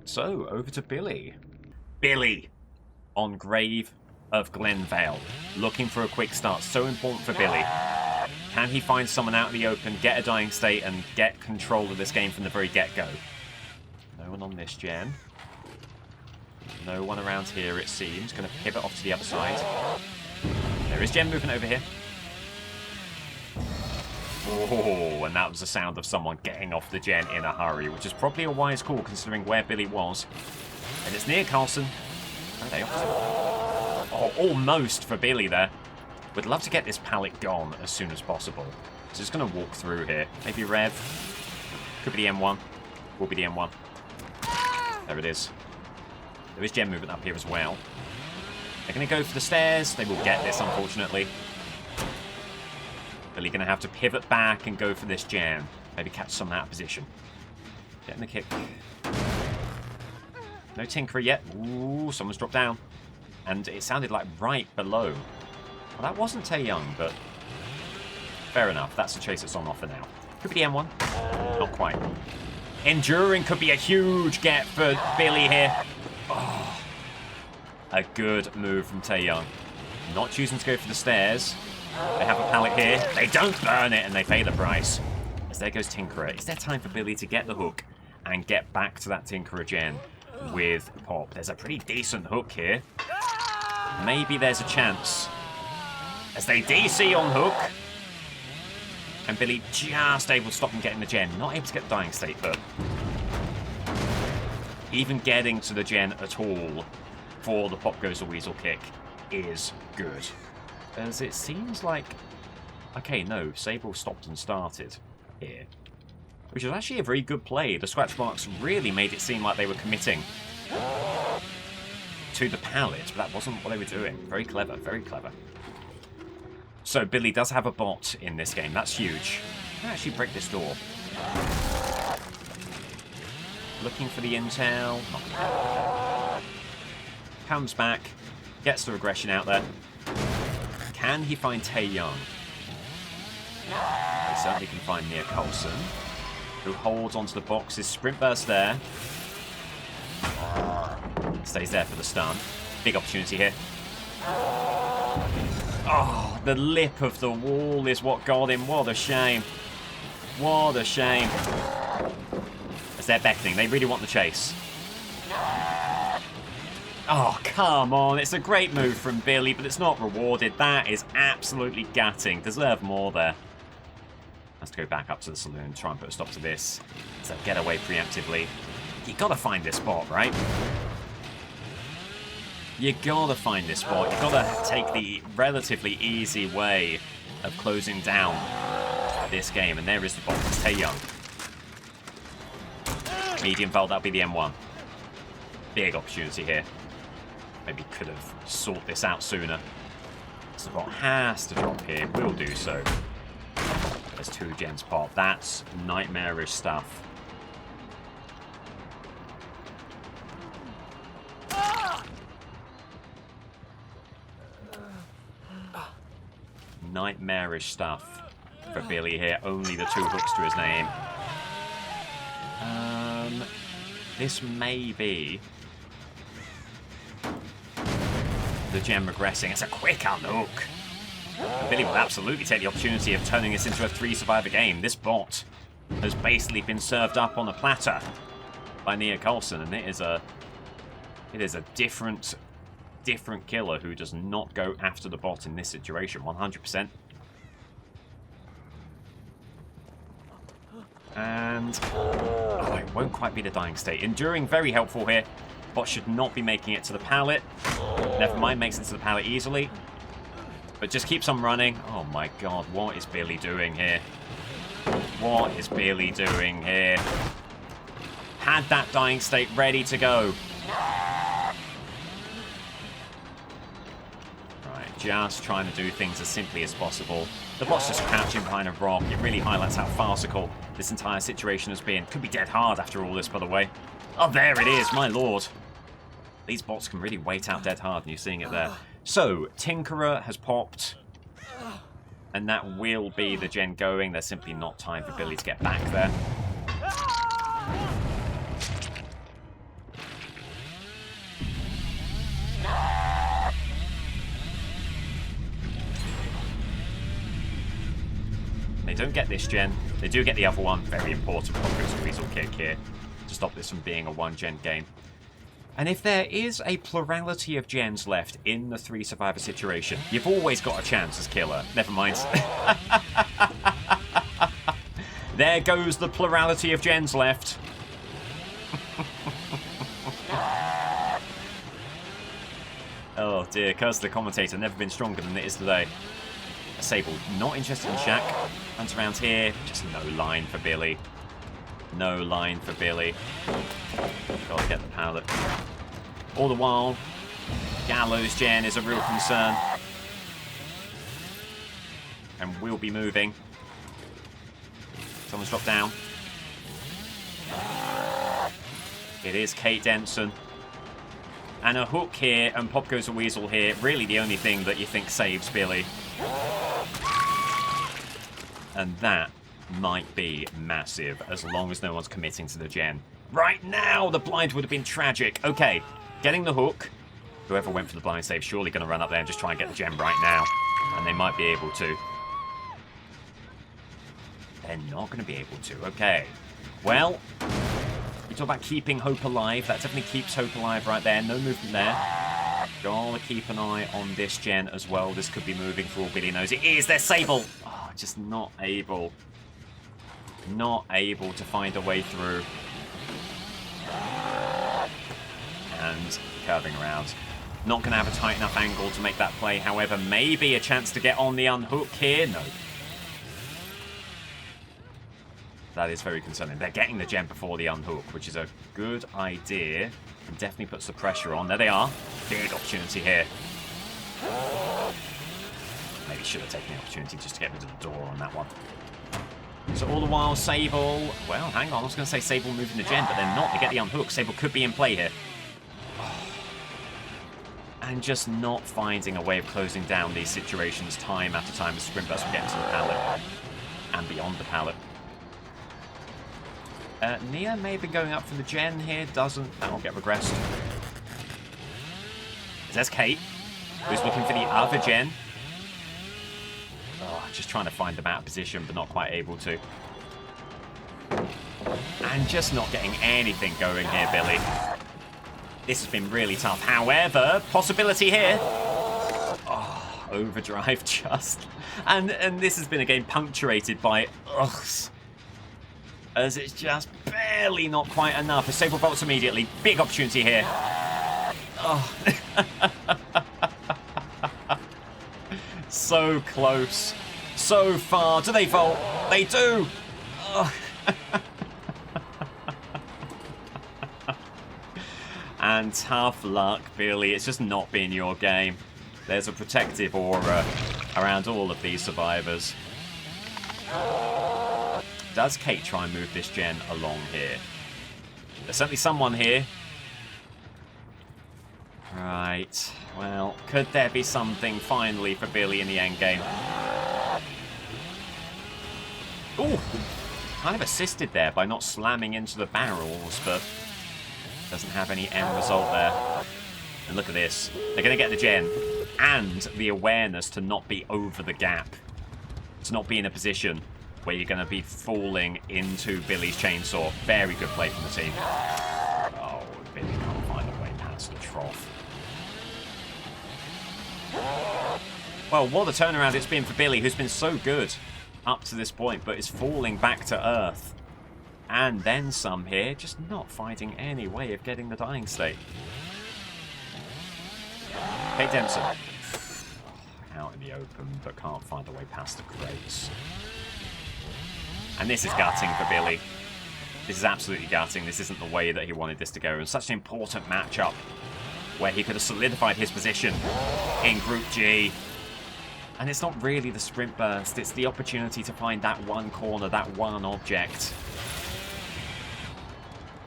So, over to Billy. Billy on Grave of Glenvale, looking for a quick start. So important for Billy. Can he find someone out in the open, get a dying state, and get control of this game from the very get-go? No one on this gen. No one around here, it seems. Going to pivot off to the other side. There is gen movement over here. Oh, and that was the sound of someone getting off the gen in a hurry, which is probably a wise call considering where Billy was. And it's near Carlson. Where are they off to? Oh, almost for Billy there. Would love to get this pallet gone as soon as possible. So just going to walk through here. Maybe Rev. Could be the M1. Will be the M1. There it is. There is gen movement up here as well. They're going to go for the stairs. They will get this, unfortunately. Billy going to have to pivot back and go for this gen. Maybe catch some out of position. Getting the kick. No Tinkerer yet. Ooh, someone's dropped down. And it sounded like right below. Well, that wasn't Taeyong, but fair enough. That's the chase that's on offer now. Could be the M1. Not quite. Enduring could be a huge get for Billy here. Oh, a good move from Taeyong. Not choosing to go for the stairs. They have a pallet here. They don't burn it, and they pay the price. As there goes Tinkerer. Is there time for Billy to get the hook and get back to that Tinkerer gen with Pop? There's a pretty decent hook here. Maybe there's a chance. As they DC on hook. And Billy just able to stop them getting the gen. Not able to get the dying state, but even getting to the gen at all for the Pop Goes the Weasel kick is good. As it seems like... Okay, no, Sable stopped and started here. Which is actually a very good play. The scratch marks really made it seem like they were committing to the pallet, but that wasn't what they were doing. Very clever, very clever. So Billy does have a bot in this game. That's huge. Can I actually break this door? Looking for the intel. Not comes back. Gets the regression out there. Can he find Taeyong? He certainly can find Nia Coulson, who holds onto the boxes. Sprint burst there. Stays there for the stun. Big opportunity here. Oh, the lip of the wall is what got him. What a shame. What a shame. As they're beckoning, they really want the chase. Oh, come on. It's a great move from Billy, but it's not rewarded. That is absolutely gutting. Deserve more there. Has to go back up to the saloon, try and put a stop to this. So get away preemptively. You gotta find this spot, right? You gotta find this spot. You gotta take the relatively easy way of closing down this game. And there is the bot. It's Taeyong. Medium foul, that'll be the M1. Big opportunity here. Maybe could have sought this out sooner. So the bot has to drop here. Will do so. There's 2 gens pop. That's nightmarish stuff. Nightmarish stuff for Billy here. Only the 2 hooks to his name. This may be the gem regressing. It's a quick unhook. Billy will absolutely take the opportunity of turning this into a 3-survivor game. This bot has basically been served up on a platter by Nia Coulson, and it is a different killer who does not go after the bot in this situation. 100%. And oh, it won't quite be the dying state. Enduring, very helpful here. Bot should not be making it to the pallet. Never mind, makes it to the pallet easily. But just keeps on running. Oh my god, what is Billy doing here? What is Billy doing here? Had that dying state ready to go. Right, just trying to do things as simply as possible. The bot's just crouching behind a rock. It really highlights how farcical this entire situation has been. Could be dead hard after all this, by the way. Oh, there it is, my lord. These bots can really wait out dead hard, and you're seeing it there. So, Tinkerer has popped. And that will be the gen going. There's simply not time for Billy to get back there. They don't get this gen. They do get the other one. Very important. Pop Weasel kick here to stop this from being a 1-gen game. And if there is a plurality of gens left in the 3-survivor situation, you've always got a chance as killer. Never mind. There goes the plurality of gens left. Oh dear, curse the commentator. Never been stronger than it is today. Sable, not interested in Shaq. Runs around here. Just no line for Billy. No line for Billy. Gotta get the pallet. All the while, Gallows gen is a real concern. And will be moving. Someone's dropped down. It is Kate Denson. And a hook here, and Pop Goes a Weasel here. Really the only thing that you think saves Billy. And that might be massive, as long as no one's committing to the gen. Right now, the blind would have been tragic. Okay, getting the hook. Whoever went for the blind save surely going to run up there and just try and get the gem right now. And they might be able to. They're not going to be able to. Okay. Well, we talk about keeping hope alive. That definitely keeps hope alive right there. No movement there. Gotta keep an eye on this gen as well. This could be moving for all Billy knows. It is. There's Sable. Oh, just not able. Not able to find a way through. And curving around. Not going to have a tight enough angle to make that play. However, maybe a chance to get on the unhook here. No. That is very concerning. They're getting the gem before the unhook, which is a good idea. And definitely puts the pressure on. There they are. Big opportunity here. Maybe should have taken the opportunity just to get rid of the door on that one. So all the while, Sable... Well, hang on. I was going to say Sable moving the gen, but they're not. They get the unhook. Sable could be in play here. And just not finding a way of closing down these situations time after time as Sprint Burst will get into the pallet. And beyond the pallet. Nia may have been going up for the gen here. Doesn't. That'll get regressed. There's Kate, who's looking for the other gen. Oh, just trying to find them out of position, but not quite able to. And just not getting anything going here, Billy. This has been really tough. However, possibility here. Oh, overdrive just. And this has been a game punctuated by ughs. As it's just barely not quite enough. A Sable bolts immediately. Big opportunity here. Oh. So close. So far. Do they vault? They do. Oh. And tough luck, Billy. It's just not been your game. There's a protective aura around all of these survivors. Does Kate try and move this gen along here? There's certainly someone here. Right. Well, could there be something finally for Billy in the end game? Ooh. Kind of assisted there by not slamming into the barrels, but doesn't have any end result there. And look at this. They're going to get the gen and the awareness to not be over the gap. To not be in a position where you're going to be falling into Billy's chainsaw. Very good play from the team. Oh, Billy can't find a way past the trough. Well, what a turnaround it's been for Billy, who's been so good up to this point, but is falling back to earth. And then some here, just not finding any way of getting the dying state. Kate Dempson. Out in the open, but can't find a way past the crates. And this is gutting for Billy. This is absolutely gutting. This isn't the way that he wanted this to go. And such an important matchup where he could have solidified his position in Group G. And it's not really the sprint burst. It's the opportunity to find that one corner, that one object.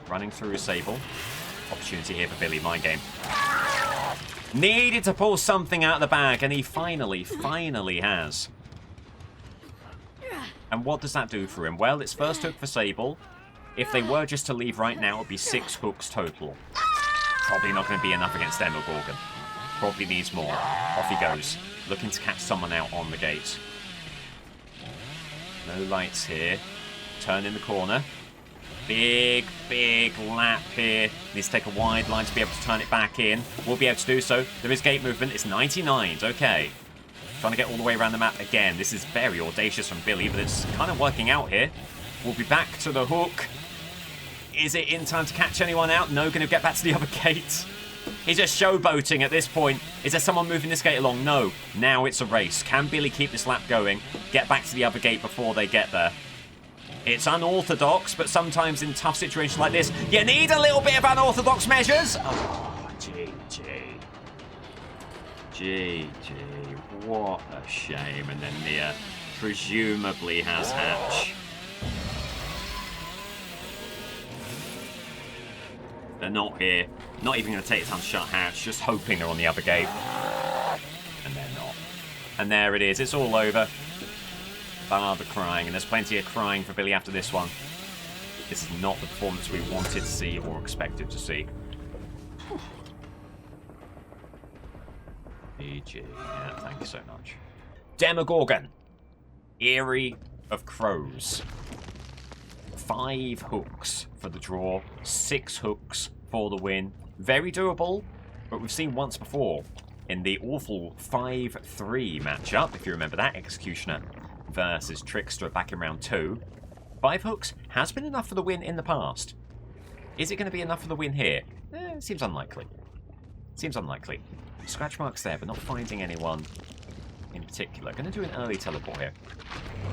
Running through his Sable. Opportunity here for Billy, mind game. Needed to pull something out of the bag, and he finally has. And what does that do for him? Well, it's first hook for Sable. If they were just to leave right now, it would be 6 hooks total. Probably not going to be enough against Demogorgon. Probably needs more. Off he goes. Looking to catch someone out on the gate. No lights here. Turn in the corner. Big lap here. Needs to take a wide line to be able to turn it back in. We'll be able to do so. There is gate movement. It's 99s. Okay. Trying to get all the way around the map again. This is very audacious from Billy, but it's kind of working out here. We'll be back to the hook. Is it in time to catch anyone out? No, going to get back to the other gate. He's just showboating at this point. Is there someone moving this gate along? No. Now it's a race. Can Billy keep this lap going? Get back to the other gate before they get there. It's unorthodox, but sometimes in tough situations like this, you need a little bit of unorthodox measures. Oh, GG. What a shame. And then Nia presumably has Hatch. They're not here. Not even going to take it unshut Hatch. Just hoping they're on the other gate. And they're not. And there it is. It's all over. Bar the crying. And there's plenty of crying for Billy after this one. This is not the performance we wanted to see or expected to see. GG. Yeah, thank you so much. Demogorgon. Eerie of Crows. 5 hooks for the draw. 6 hooks for the win. Very doable, but we've seen once before in the awful 5-3 matchup, if you remember that, Executioner versus Trickster back in round 2. 5 hooks has been enough for the win in the past. Is it going to be enough for the win here? It seems unlikely. Seems unlikely. Scratch marks there, but not finding anyone in particular. Going to do an early teleport here.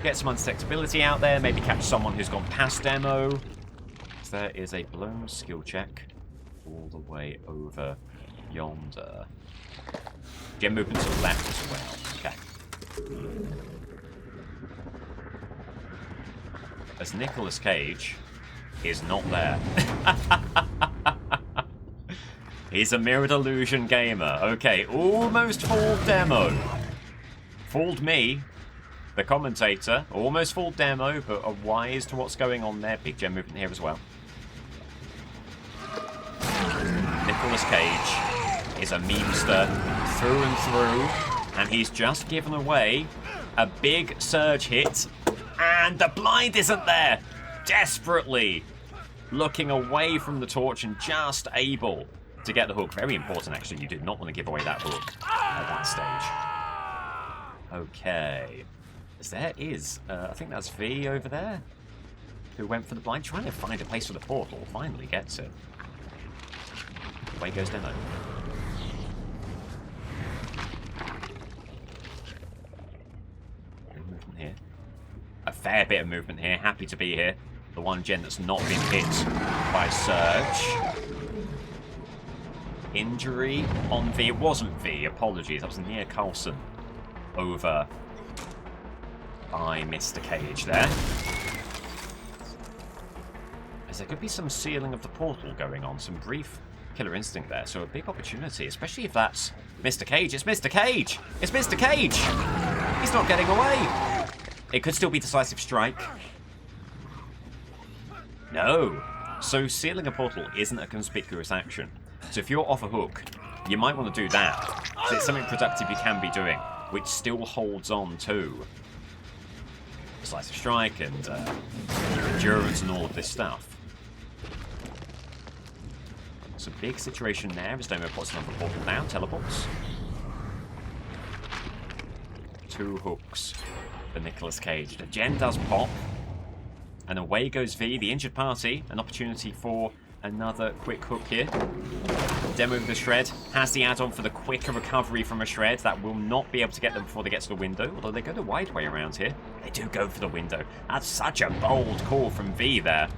Get some undetectability out there. Maybe catch someone who's gone past demo. There is a blown skill check all the way over yonder. Gem movement to the left as well. Okay. As Nicolas Cage is not there. He's a mirrored illusion gamer. Okay, almost fooled demo. Fooled me, the commentator. Almost fooled demo, but are wise to what's going on there. Big gem movement here as well. Nicolas Cage is a memester through and through, and he's just given away a big surge hit, and the blind isn't there. Desperately looking away from the torch and just able to get the hook. Very important, actually. You did not want to give away that hook at that stage. Okay. There is, I think that's V over there, who went for the blind, trying to find a place for the portal. Finally gets it. Away goes Demo. Movement here. A fair bit of movement here. Happy to be here. The one gen that's not been hit by Surge. Injury on V. It wasn't V. Apologies. That was near Carlson. Over by Mr. Cage there. As there could be some sealing of the portal going on. Some brief Killer Instinct there. So a big opportunity. Especially if that's Mr. Cage. It's Mr. Cage! It's Mr. Cage! He's not getting away! It could still be Decisive Strike. No. So sealing a portal isn't a conspicuous action. So if you're off a hook, you might want to do that. So it's something productive you can be doing, which still holds on to Decisive Strike and endurance and all of this stuff. It's a big situation there as Demo puts another portal down, teleports. 2 hooks for Nicolas Cage. The gen does pop. And away goes V, the injured party. An opportunity for another quick hook here. Demo with the shred. Has the add-on for the quicker recovery from a shred. That will not be able to get them before they get to the window. Although they go the wide way around here. They do go for the window. That's such a bold call from V there.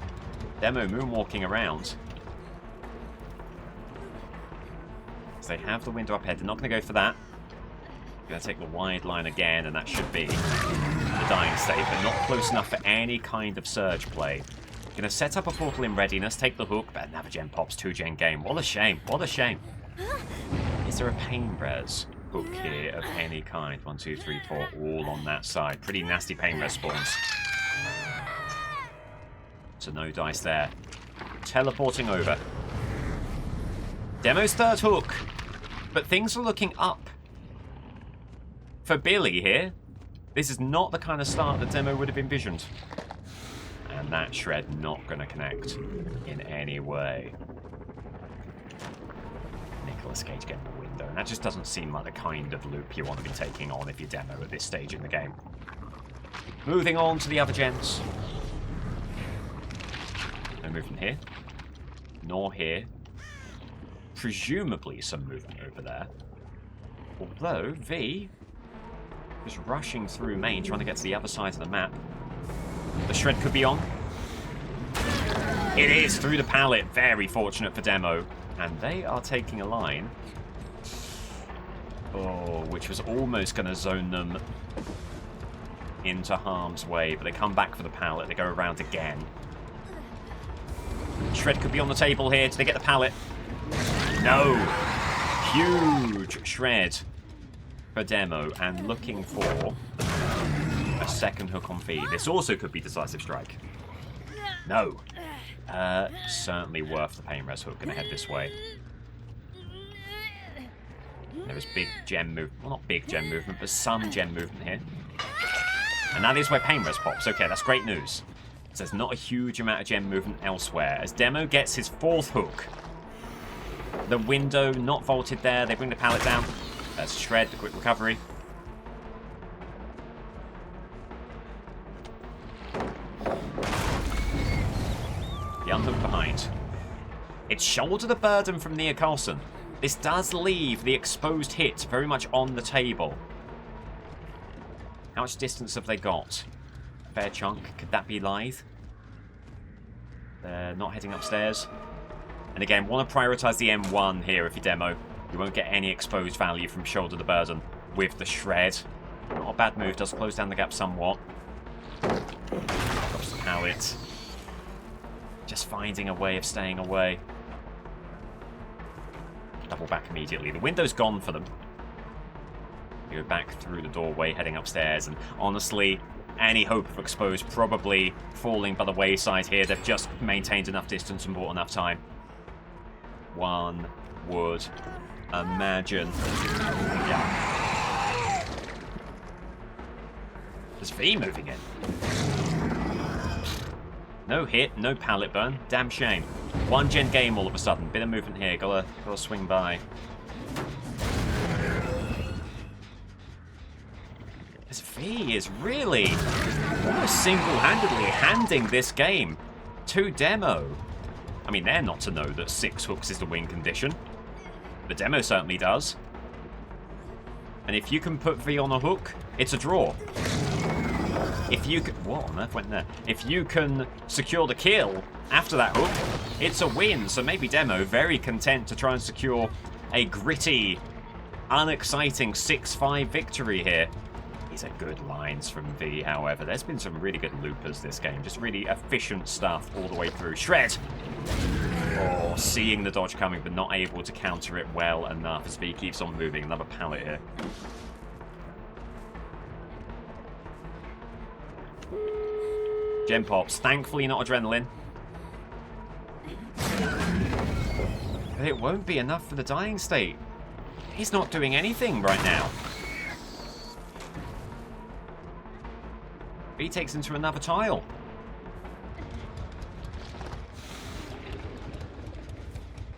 Demo moonwalking around. So they have the window up ahead. They're not going to go for that. Going to take the wide line again, and that should be the dying state, but not close enough for any kind of surge play. Going to set up a portal in readiness, take the hook, but another gen pops, 2-gen game. What a shame, what a shame. Is there a pain res hook here of any kind? 1, 2, 3, 4, all on that side. Pretty nasty pain res spawns. So no dice there. Teleporting over. Demo's third hook, but things are looking up for Billy here. This is not the kind of start that Demo would have envisioned. And that shred not going to connect in any way. Nicolas Cage getting the window, and that just doesn't seem like the kind of loop you want to be taking on if you're Demo at this stage in the game. Moving on to the other gens. No movement here. Nor here. Presumably some movement over there. Although V is rushing through main, trying to get to the other side of the map. The shred could be on. It is through the pallet. Very fortunate for Demo. And they are taking a line. Oh, which was almost going to zone them into harm's way. But they come back for the pallet. They go around again. Shred could be on the table here. Do they get the pallet? No. Huge shred for Demo, and looking for a second hook on V. This also could be Decisive Strike. No. Certainly worth the pain res hook. Gonna head this way. There is big gem movement. Well, not big gem movement, but some gem movement here. And that is where pain res pops. Okay, that's great news. So there's not a huge amount of gem movement elsewhere. As Demo gets his 4th hook. The window not vaulted there. They bring the pallet down. That's shred, the quick recovery. The unhook behind. It's shoulder the burden from Nia Carlson. This does leave the exposed hit very much on the table. How much distance have they got? Fair chunk. Could that be Lithe? They're not heading upstairs. And again, want to prioritise the M1 here if you Demo. You won't get any exposed value from shoulder the burden with the shred. Not a bad move, does close down the gap somewhat. Drops the pallet. Just finding a way of staying away. Double back immediately. The window's gone for them. You go back through the doorway, heading upstairs, and honestly, any hope of exposed probably falling by the wayside here. They've just maintained enough distance and bought enough time. One would imagine. Yeah. There's V moving in. No hit, no pallet burn. Damn shame. 1 gen game all of a sudden. Bit of movement here. Gotta swing by. This V is really almost single-handedly handing this game to Demo. I mean, they're not to know that 6 hooks is the win condition. The Demo certainly does. And if you can put V on a hook, it's a draw. If you can... What on earth went there? If you can secure the kill after that hook, it's a win. So maybe Demo very content to try and secure a gritty, unexciting 6-5 victory here. These are good lines from V, however. There's been some really good loopers this game. Just really efficient stuff all the way through. Shred! Oh, seeing the dodge coming, but not able to counter it well enough as V keeps on moving. Another pallet here. Gem pops. Thankfully not adrenaline. But it won't be enough for the dying state. He's not doing anything right now. V takes into another tile.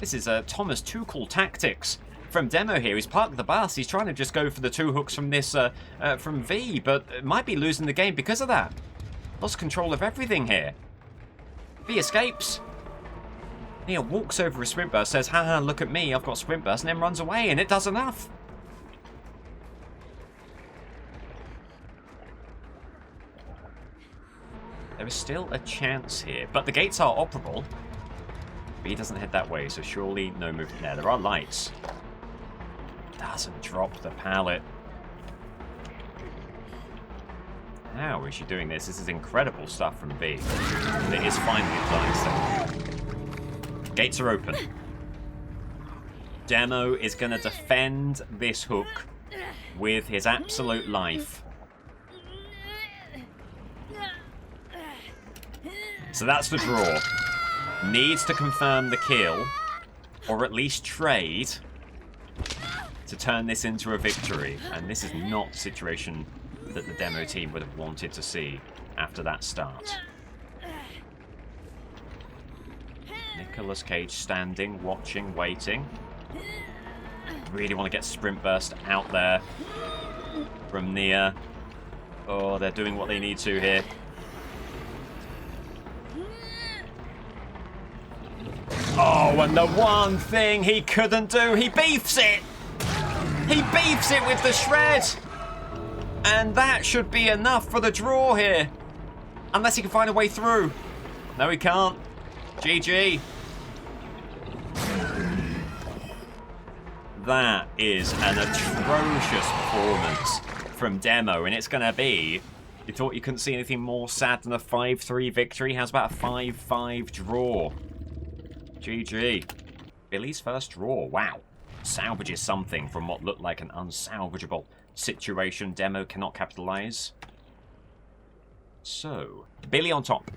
This is Thomas Tuchel tactics from Demo here. He's parked the bus. He's trying to just go for the 2 hooks from this from V, but might be losing the game because of that. Lost control of everything here. V escapes. Nia walks over a sprint burst, says, haha, look at me, I've got sprint burst, and then runs away, and it does enough. There is still a chance here, but the gates are operable. But he doesn't head that way, so surely no movement there. There are lights. Doesn't drop the pallet. How is she doing this? This is incredible stuff from V. It is finally applied. Gates are open. Demo is going to defend this hook with his absolute life. So that's the draw. Needs to confirm the kill, or at least trade, to turn this into a victory. And this is not the situation that the Demo team would have wanted to see after that start. Nicolas Cage standing, watching, waiting. Really want to get Sprint Burst out there from Nia. Oh, they're doing what they need to here. Oh, and the one thing he couldn't do, he beefs it! He beefs it with the shred! And that should be enough for the draw here. Unless he can find a way through. No, he can't. GG. That is an atrocious performance from Demo, and it's going to be... You thought you couldn't see anything more sad than a 5-3 victory? How's about a 5-5 draw? GG. Billy's first draw. Wow. Salvages something from what looked like an unsalvageable situation. Demo cannot capitalize. So, Billy on top.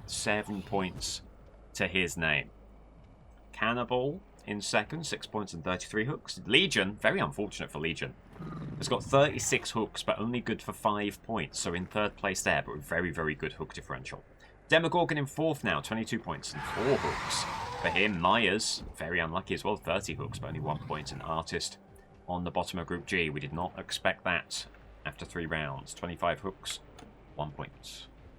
7 points to his name. Cannibal in second, 6 points and 33 hooks. Legion, very unfortunate for Legion, has got 36 hooks, but only good for 5 points. So in third place there, but with very, very good hook differential. Demogorgon in fourth now, 22 points and 4 hooks. For him, Myers, very unlucky as well, 30 hooks, but only 1 point. An Artist on the bottom of Group G. We did not expect that after 3 rounds. 25 hooks, 1 point.